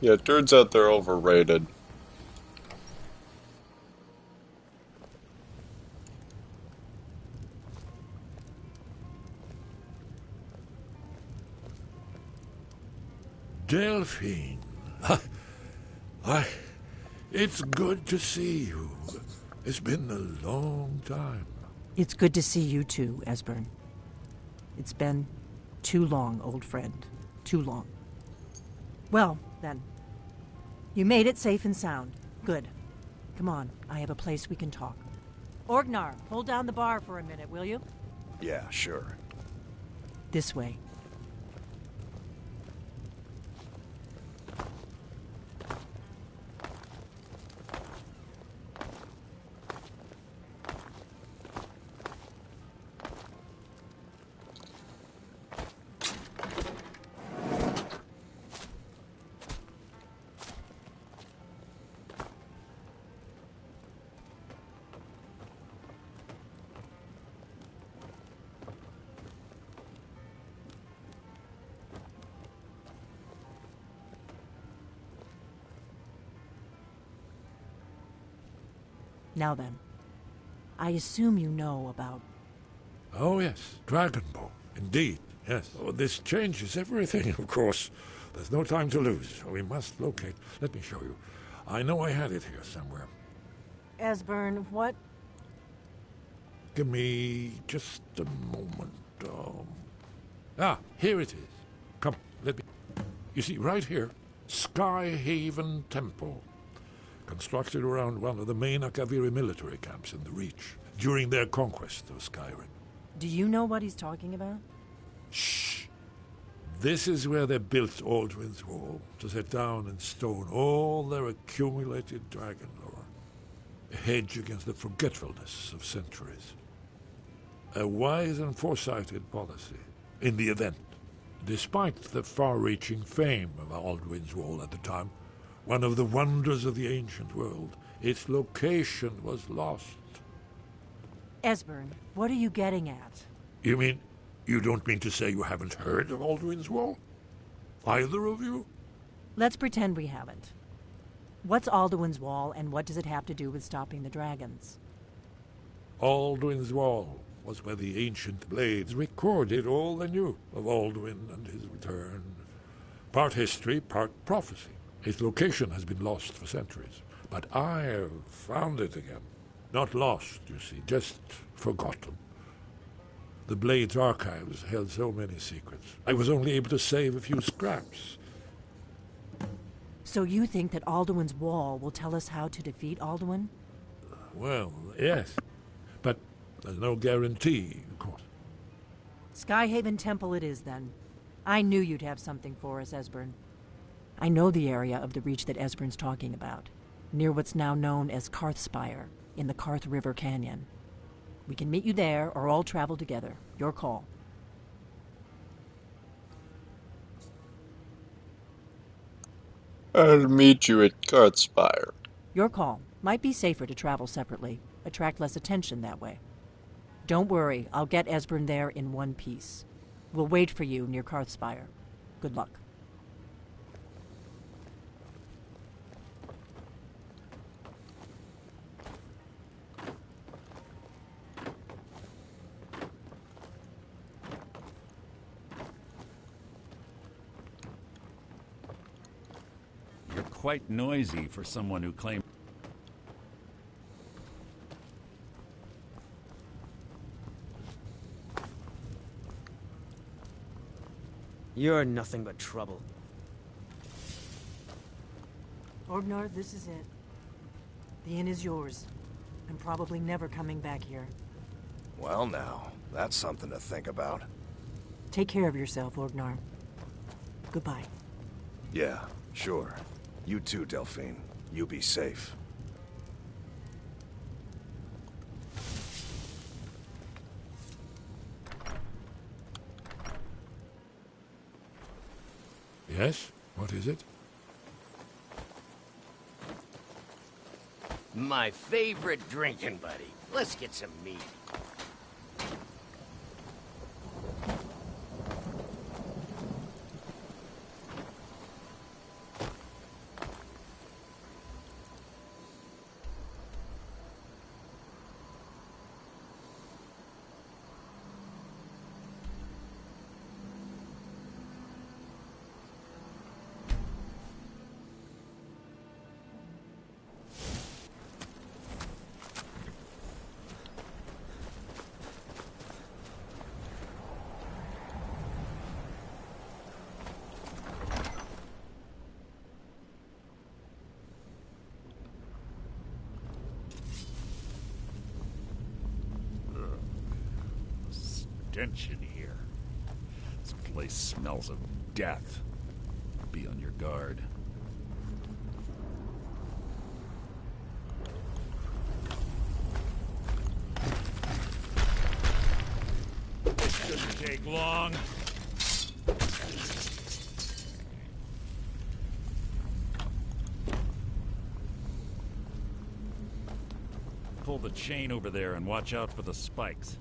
Yeah, it turns out they're overrated. Delphine. It's good to see you. It's been a long time. It's good to see you too, Esbern. It's been too long, old friend. Too long. Well, then. You made it safe and sound. Good. Come on, I have a place we can talk. Orgnar, hold down the bar for a minute, will you? Yeah, sure. This way. Now then, I assume you know about... Oh, yes, Dragon Ball. Indeed, yes. Oh, this changes everything, of course. There's no time to lose. We must locate. Let me show you. I know I had it here somewhere. Esbern, what? Give me just a moment. Here it is. Come, let me... You see, right here, Skyhaven Temple. Constructed around one of the main Akaviri military camps in the Reach during their conquest of Skyrim. Do you know what he's talking about? Shh! This is where they built Aldrin's Wall, to set down in stone all their accumulated dragon lore. A hedge against the forgetfulness of centuries. A wise and foresighted policy, in the event. Despite the far-reaching fame of Aldrin's Wall at the time, one of the wonders of the ancient world, its location was lost. Esbern, what are you getting at? You mean, you don't mean to say you haven't heard of Aldrin's Wall? Either of you? Let's pretend we haven't. What's Alduin's Wall, and what does it have to do with stopping the dragons? Aldrin's Wall was where the ancient blades recorded all they knew of Alduin and his return. Part history, part prophecy. Its location has been lost for centuries, but I have found it again. Not lost, you see, just forgotten. The Blade's archives held so many secrets. I was only able to save a few scraps. So you think that Alduin's Wall will tell us how to defeat Alduin? Well, yes. But there's no guarantee, of course. Skyhaven Temple it is, then. I knew you'd have something for us, Esbern. I know the area of the Reach that Esbern's talking about, near what's now known as Karthspire, in the Karth River Canyon. We can meet you there, or all travel together. Your call. I'll meet you at Karthspire. Your call. Might be safer to travel separately. Attract less attention that way. Don't worry, I'll get Esbern there in one piece. We'll wait for you near Karthspire. Good luck. You're quite noisy for someone who claims... You're nothing but trouble. Orgnar, this is it. The inn is yours. I'm probably never coming back here. Well now, that's something to think about. Take care of yourself, Orgnar. Goodbye. Yeah, sure. You too, Delphine. You be safe. Yes? What is it? My favorite drinking buddy. Let's get some meat. stench in here. This place smells of death. Be on your guard. This shouldn't take long. Pull the chain over there and watch out for the spikes.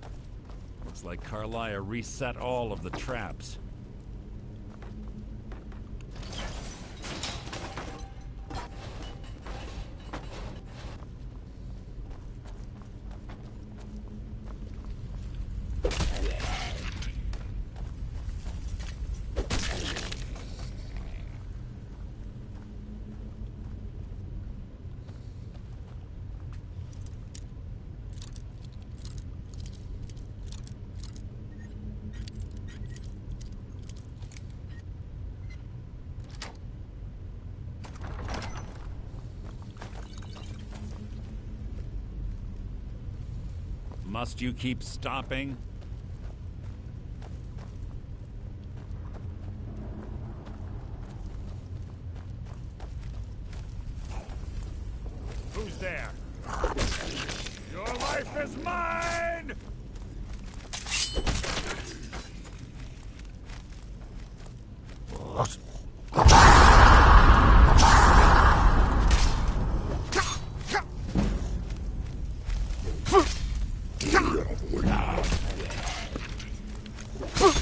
Looks like Carlia reset all of the traps. Must you keep stopping? Who's there? Your life is mine! What? Is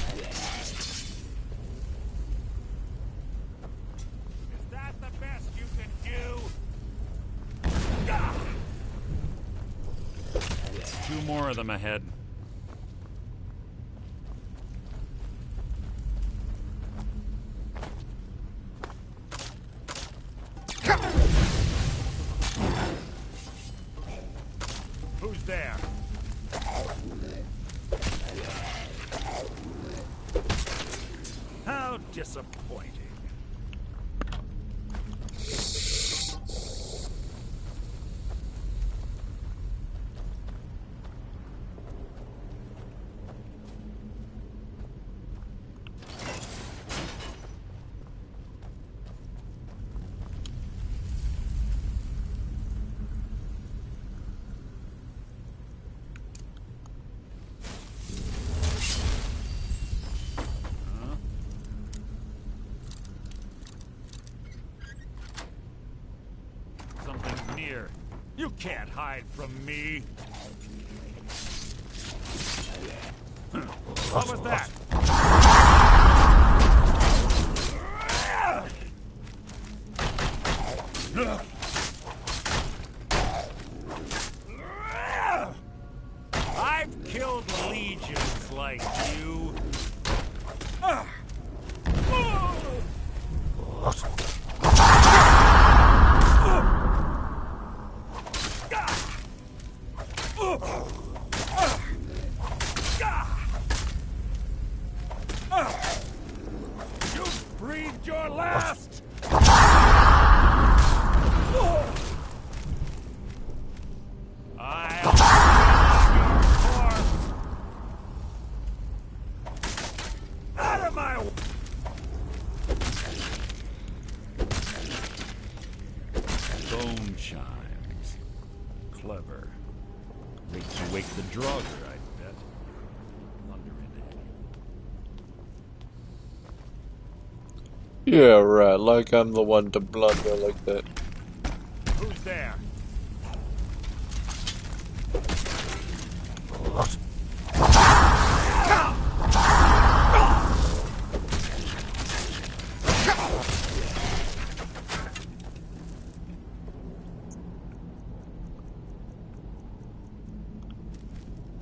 that the best you can do? Two more of them ahead. Who's there? How disappointing. Something's near. You can't hide from me. What was that? I've killed legions like you. You've breathed your last! I'll your corpse! Out of my way! Bone chimes. Clever. Makes you wake the Draugr, I bet. Blunder into any. Yeah, right. Like I'm the one to blunder like that. Who's there?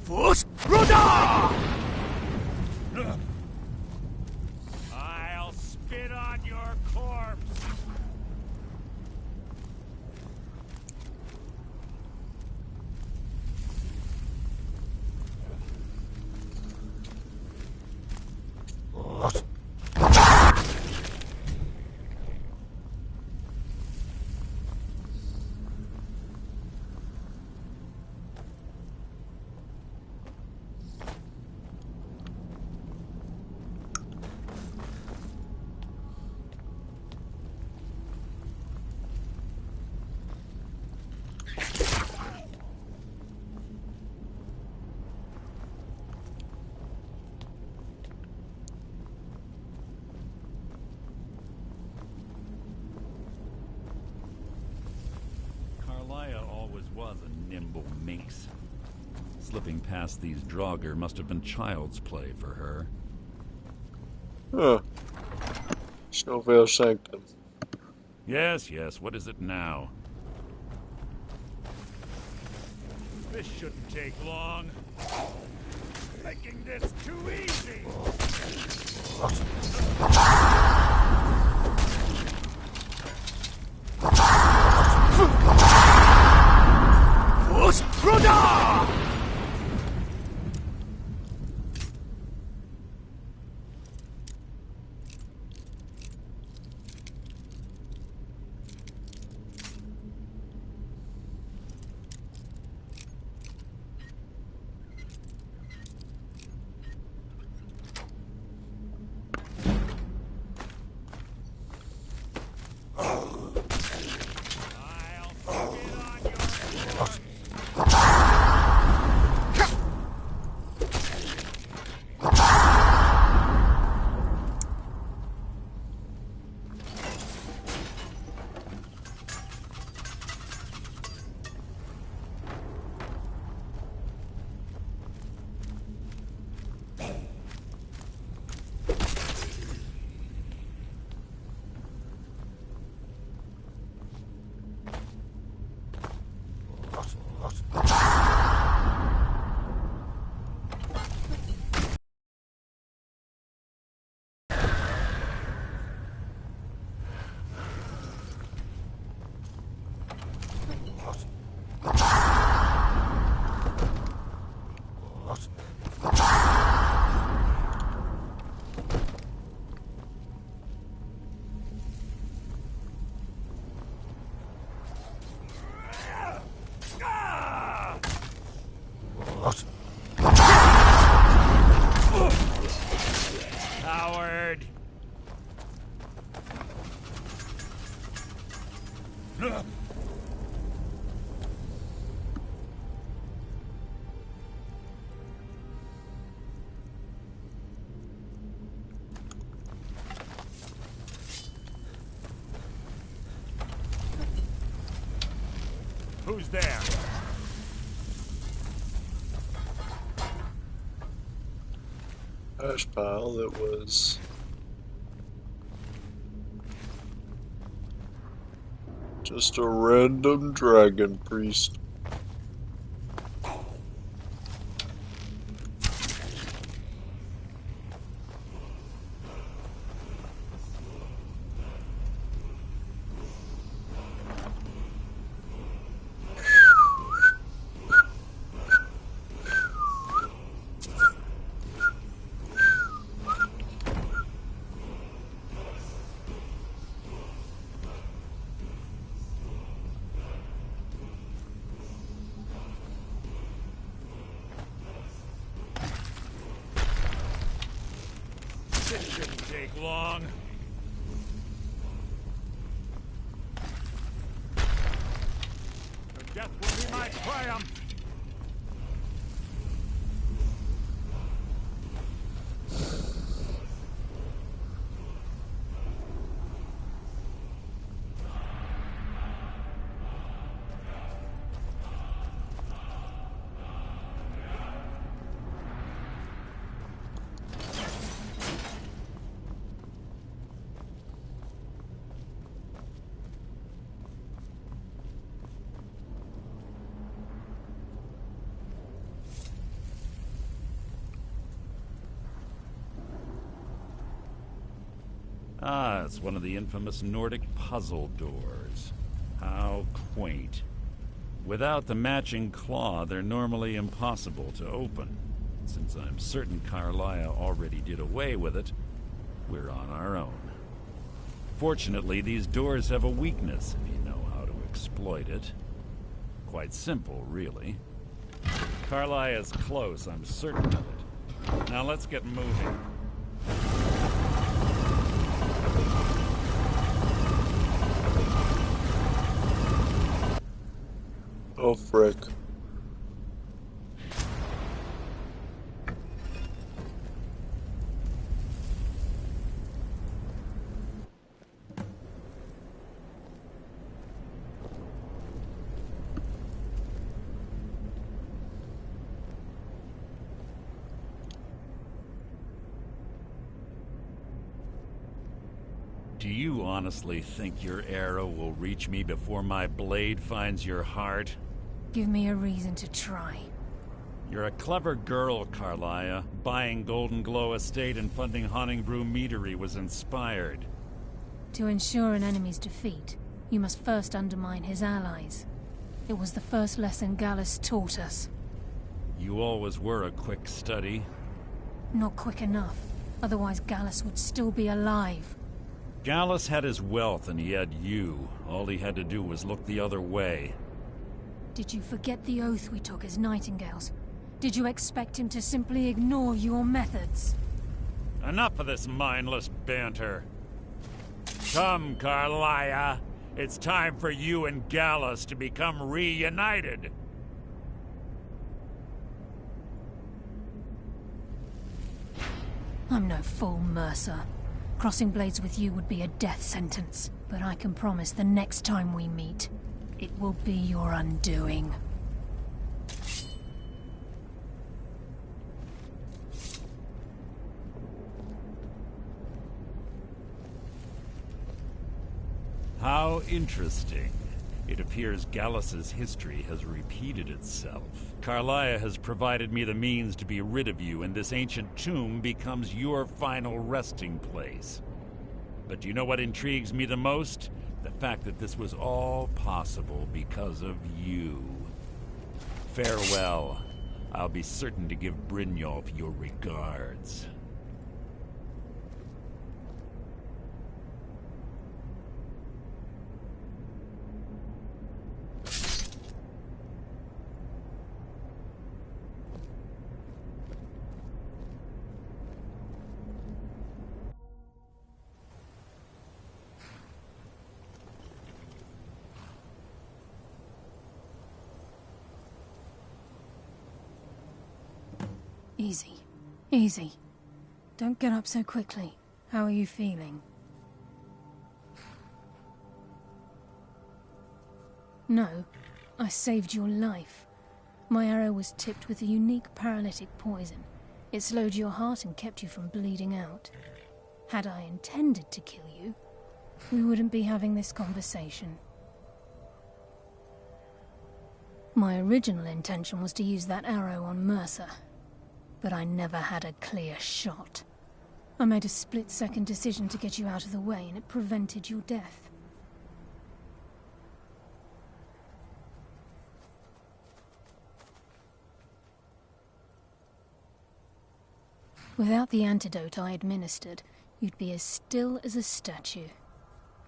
Force Rudder! I'll spit on your corpse! What? Carlia always was a nimble minx. Slipping past these Draugr must have been child's play for her. Huh. Snowvale Sanctum. Yes, yes, what is it now? This shouldn't take long. Making this too easy. Force Rudder! word. Who's there? Ash pile that was just a random dragon priest. This shouldn't take long. Your death will be my triumph. Ah, it's one of the infamous Nordic puzzle doors. How quaint. Without the matching claw, they're normally impossible to open. Since I'm certain Carlia already did away with it, we're on our own. Fortunately, these doors have a weakness if you know how to exploit it. Quite simple, really. Carlia's close, I'm certain of it. Now let's get moving. Oh, frick. Do you honestly think your arrow will reach me before my blade finds your heart? Give me a reason to try. You're a clever girl, Carlia. Buying Golden Glow Estate and funding Honningbrew Meadery was inspired. To ensure an enemy's defeat, you must first undermine his allies. It was the first lesson Gallus taught us. You always were a quick study. Not quick enough. Otherwise Gallus would still be alive. Gallus had his wealth and he had you. All he had to do was look the other way. Did you forget the oath we took as Nightingales? Did you expect him to simply ignore your methods? Enough of this mindless banter. Come, Carlia. It's time for you and Gallus to become reunited. I'm no fool, Mercer. Crossing blades with you would be a death sentence. But I can promise the next time we meet, it will be your undoing. How interesting. It appears Gallus's history has repeated itself. Carlia has provided me the means to be rid of you, and this ancient tomb becomes your final resting place. But do you know what intrigues me the most? The fact that this was all possible because of you. Farewell. I'll be certain to give Brynjolf your regards. Easy. Easy. Don't get up so quickly. How are you feeling? No, I saved your life. My arrow was tipped with a unique paralytic poison. It slowed your heart and kept you from bleeding out. Had I intended to kill you, we wouldn't be having this conversation. My original intention was to use that arrow on Mercer, but I never had a clear shot. I made a split-second decision to get you out of the way, and it prevented your death. Without the antidote I administered, you'd be as still as a statue.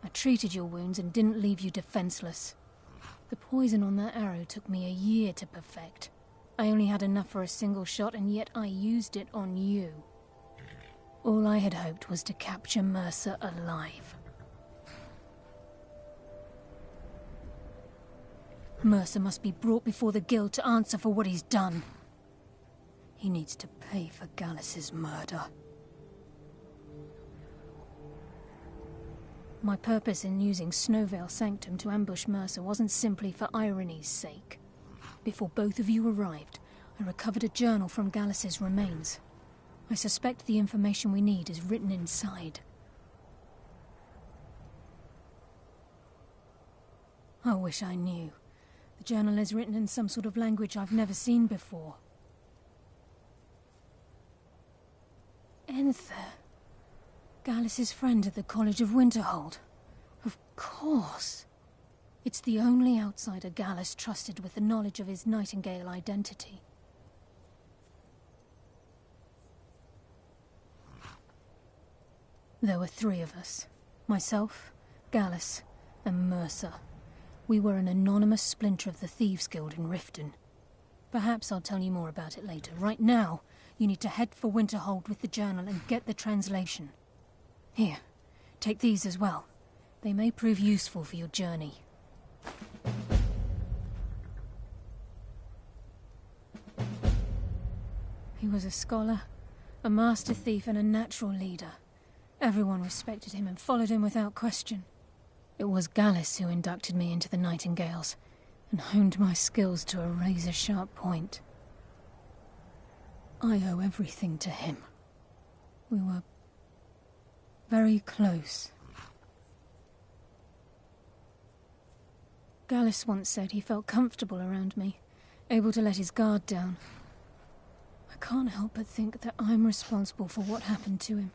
I treated your wounds and didn't leave you defenseless. The poison on that arrow took me a year to perfect. I only had enough for a single shot, and yet I used it on you. All I had hoped was to capture Mercer alive. Mercer must be brought before the Guild to answer for what he's done. He needs to pay for Gallus's murder. My purpose in using Snowvale Sanctum to ambush Mercer wasn't simply for irony's sake. Before both of you arrived, I recovered a journal from Gallus's remains. I suspect the information we need is written inside. I wish I knew. The journal is written in some sort of language I've never seen before. Enther. Gallus's friend at the College of Winterhold. Of course. It's the only outsider Gallus trusted with the knowledge of his Nightingale identity. There were 3 of us. Myself, Gallus, and Mercer. We were an anonymous splinter of the Thieves' Guild in Riften. Perhaps I'll tell you more about it later. Right now, you need to head for Winterhold with the journal and get the translation. Here, take these as well. They may prove useful for your journey. He was a scholar, a master thief, and a natural leader. Everyone respected him and followed him without question. It was Gallus who inducted me into the Nightingales and honed my skills to a razor-sharp point. I owe everything to him. We were very close. Gallus once said he felt comfortable around me, able to let his guard down. I can't help but think that I'm responsible for what happened to him.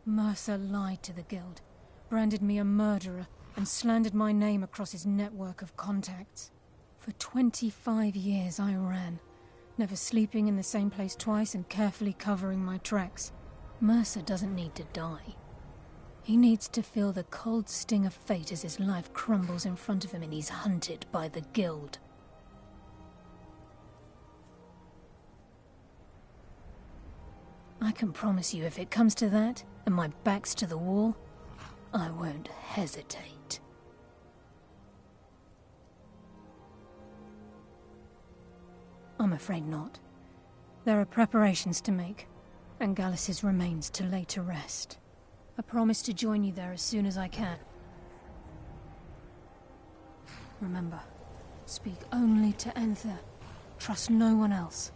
Mercer lied to the Guild, branded me a murderer, and slandered my name across his network of contacts. For 25 years I ran, never sleeping in the same place twice and carefully covering my tracks. Mercer doesn't need to die. He needs to feel the cold sting of fate as his life crumbles in front of him and he's hunted by the Guild. I can promise you, if it comes to that, and my back's to the wall, I won't hesitate. I'm afraid not. There are preparations to make, and Gallus's remains to lay to rest. I promise to join you there as soon as I can. Remember, speak only to Enther. Trust no one else.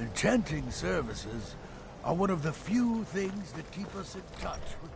Enchanting services are one of the few things that keep us in touch with...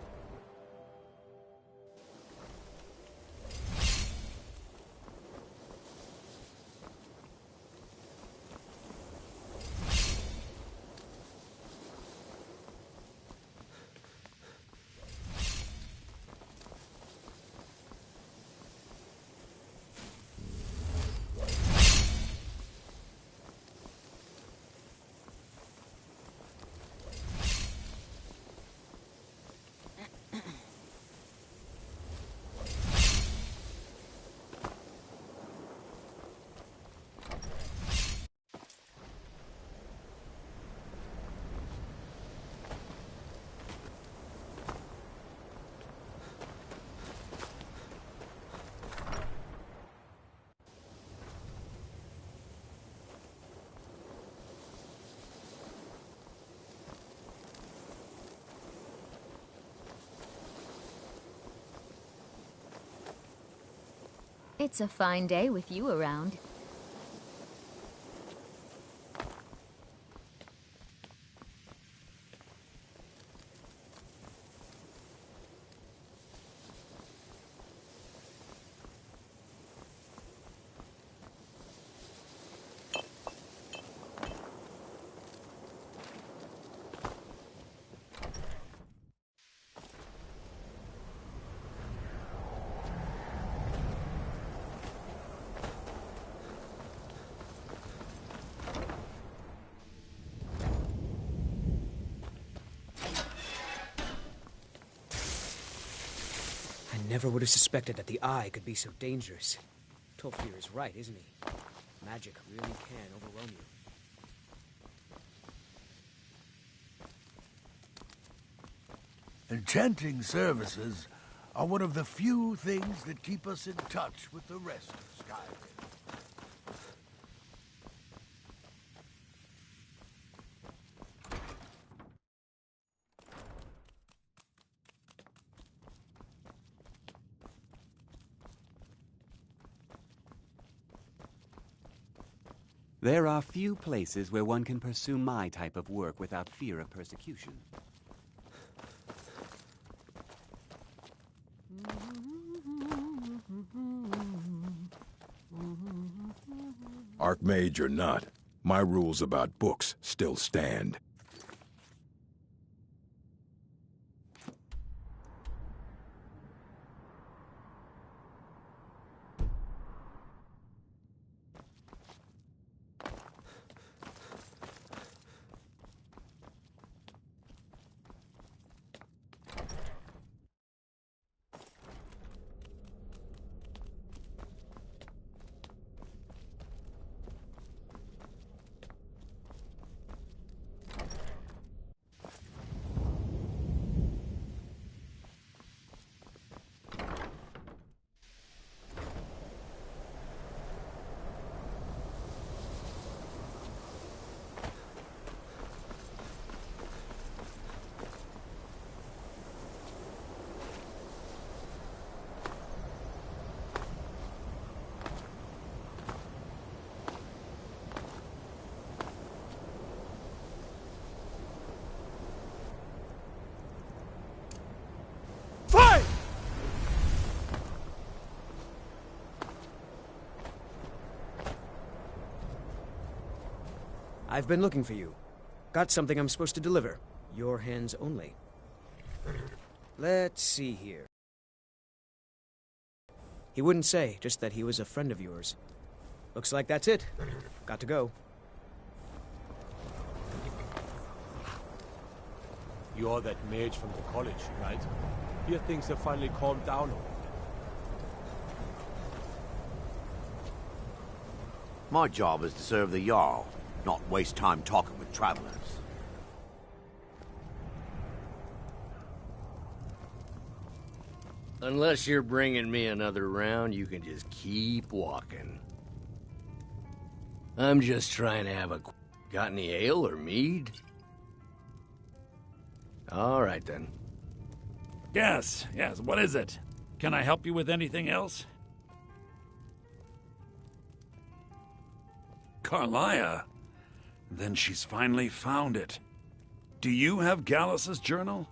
It's a fine day with you around. Never would have suspected that the Eye could be so dangerous. Tolfir is right, isn't he? Magic really can overwhelm you. Enchanting services are one of the few things that keep us in touch with the rest of Skyrim. There are few places where one can pursue my type of work without fear of persecution. Archmage or not, my rules about books still stand. I've been looking for you. Got something I'm supposed to deliver. Your hands only. Let's see here. He wouldn't say, just that he was a friend of yours. Looks like that's it. Got to go. You're that mage from the college, right? Here things have finally calmed down a bit. My job is to serve the Jarl, not waste time talking with travelers. Unless you're bringing me another round, you can just keep walking. I'm just trying to have a... Got any ale or mead? All right, then. Yes, what is it? Can I help you with anything else? Carlia? Then she's finally found it. Do you have Gallus's journal?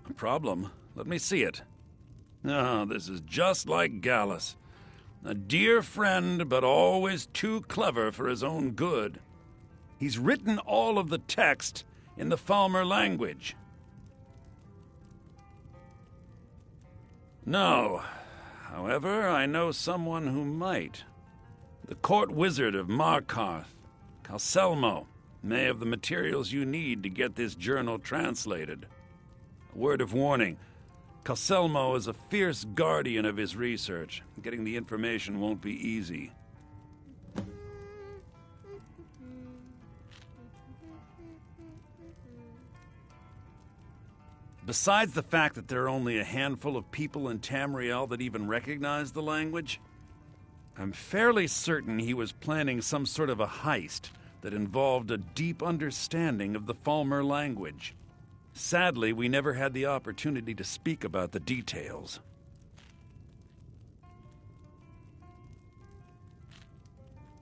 A problem? Let me see it. Ah, this is just like Gallus. A dear friend, but always too clever for his own good. He's written all of the text in the Falmer language. No. However, I know someone who might. The court wizard of Markarth, Calselmo, may have the materials you need to get this journal translated. A word of warning. Calselmo is a fierce guardian of his research. Getting the information won't be easy. Besides the fact that there are only a handful of people in Tamriel that even recognize the language, I'm fairly certain he was planning some sort of a heist that involved a deep understanding of the Falmer language. Sadly, we never had the opportunity to speak about the details.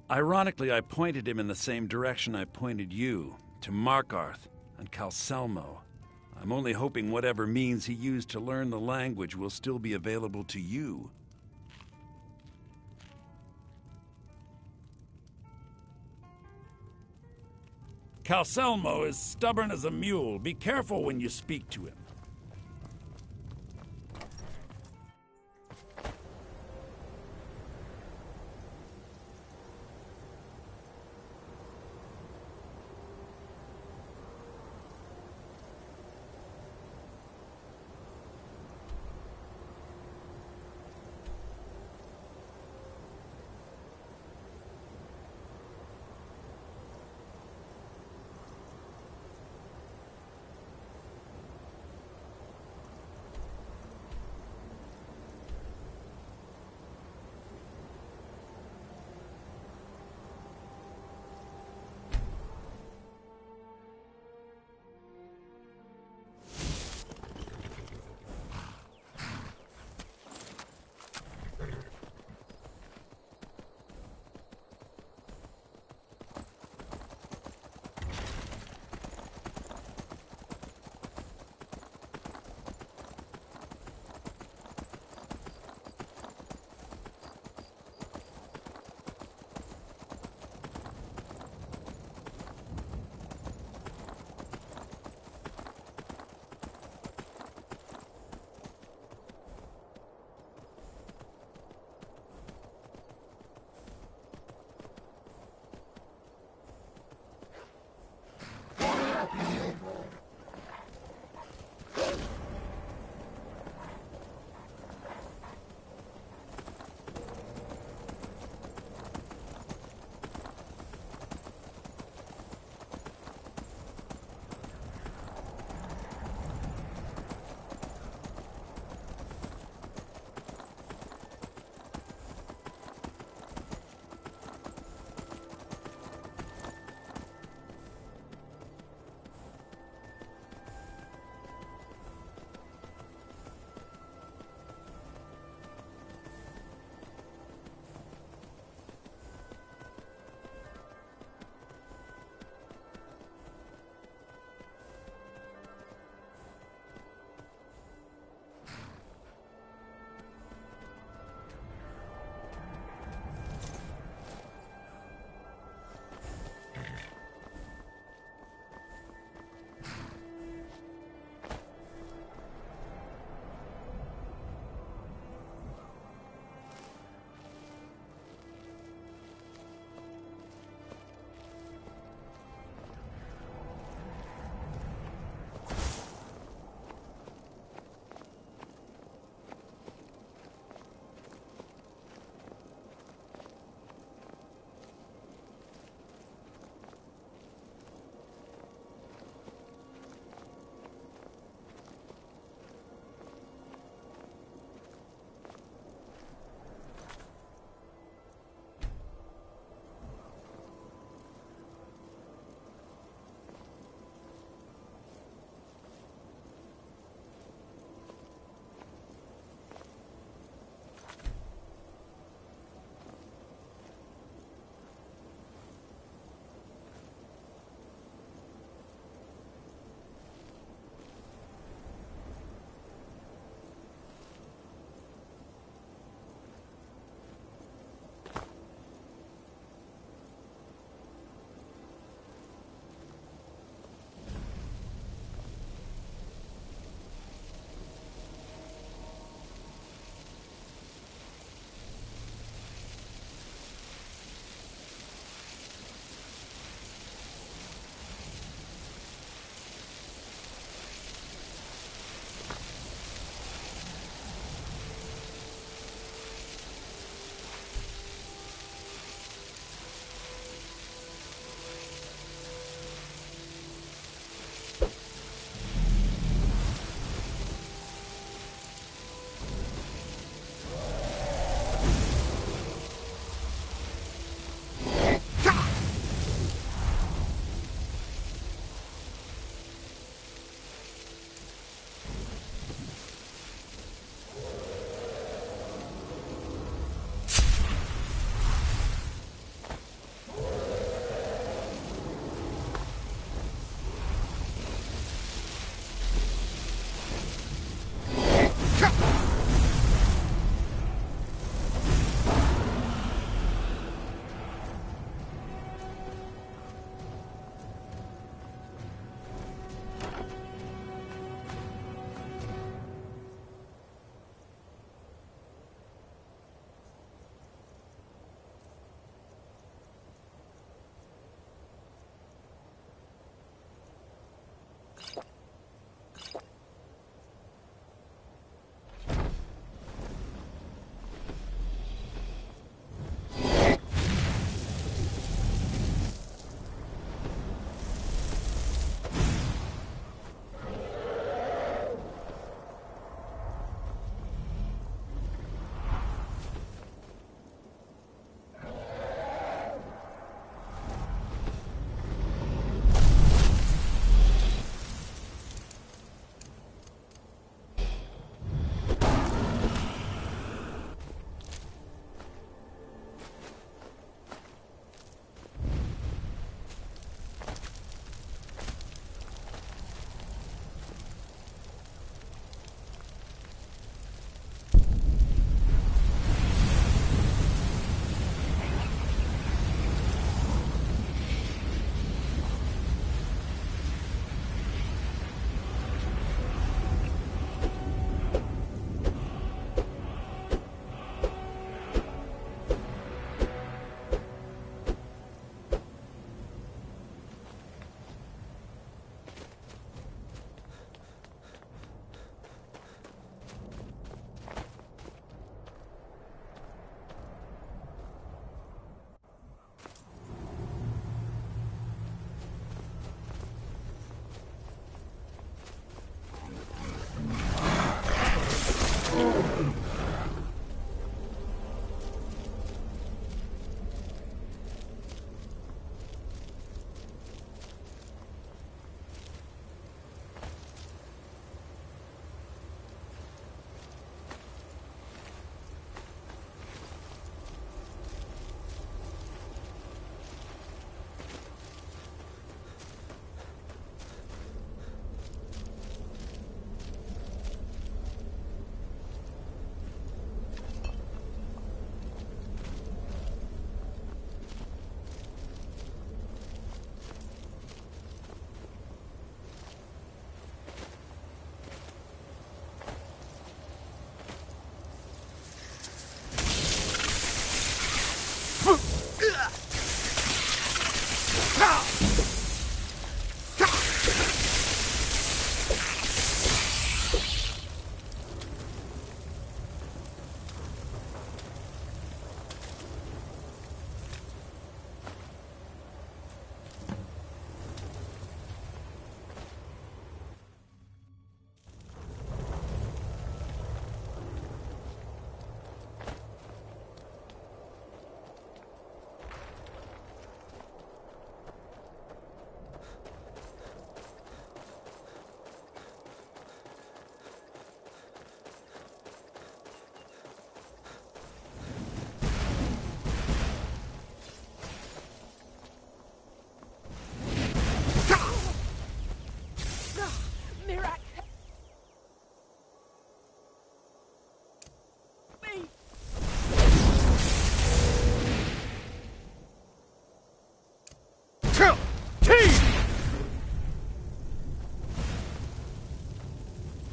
Ironically, I pointed him in the same direction I pointed you, to Markarth and Calselmo. I'm only hoping whatever means he used to learn the language will still be available to you. Calselmo is stubborn as a mule. Be careful when you speak to him.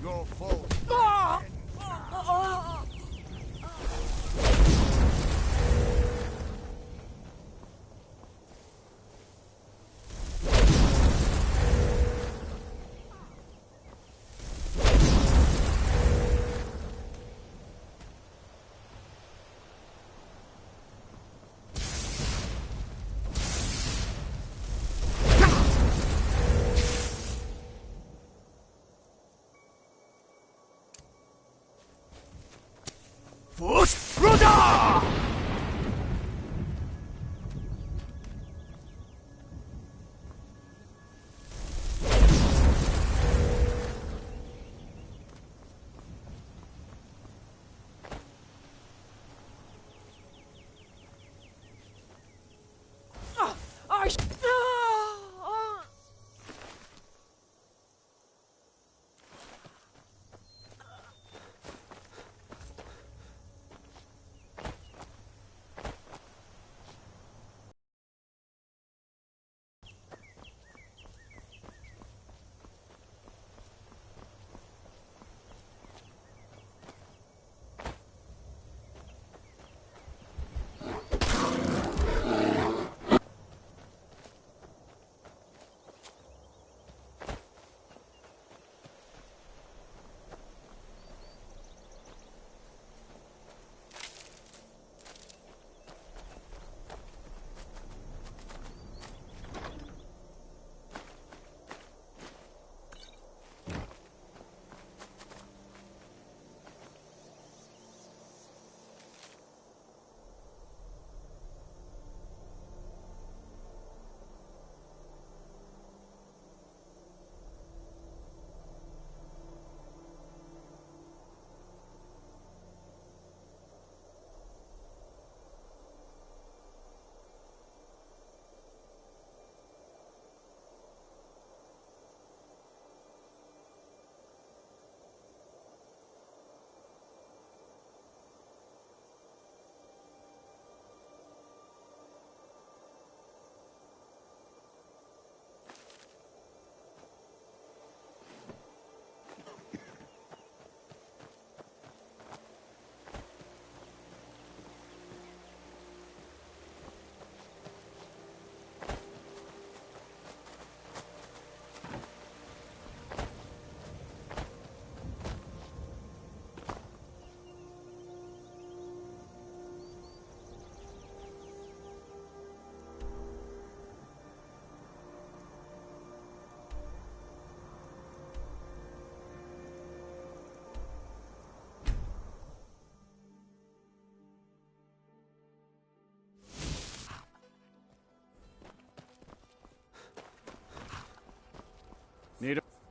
Your fault.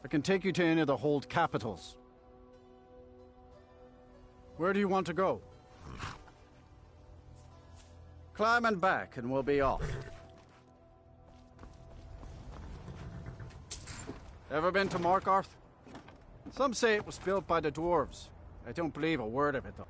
I can take you to any of the hold capitals. Where do you want to go? Climb and back, and we'll be off. Ever been to Markarth? Some say it was built by the dwarves. I don't believe a word of it, though.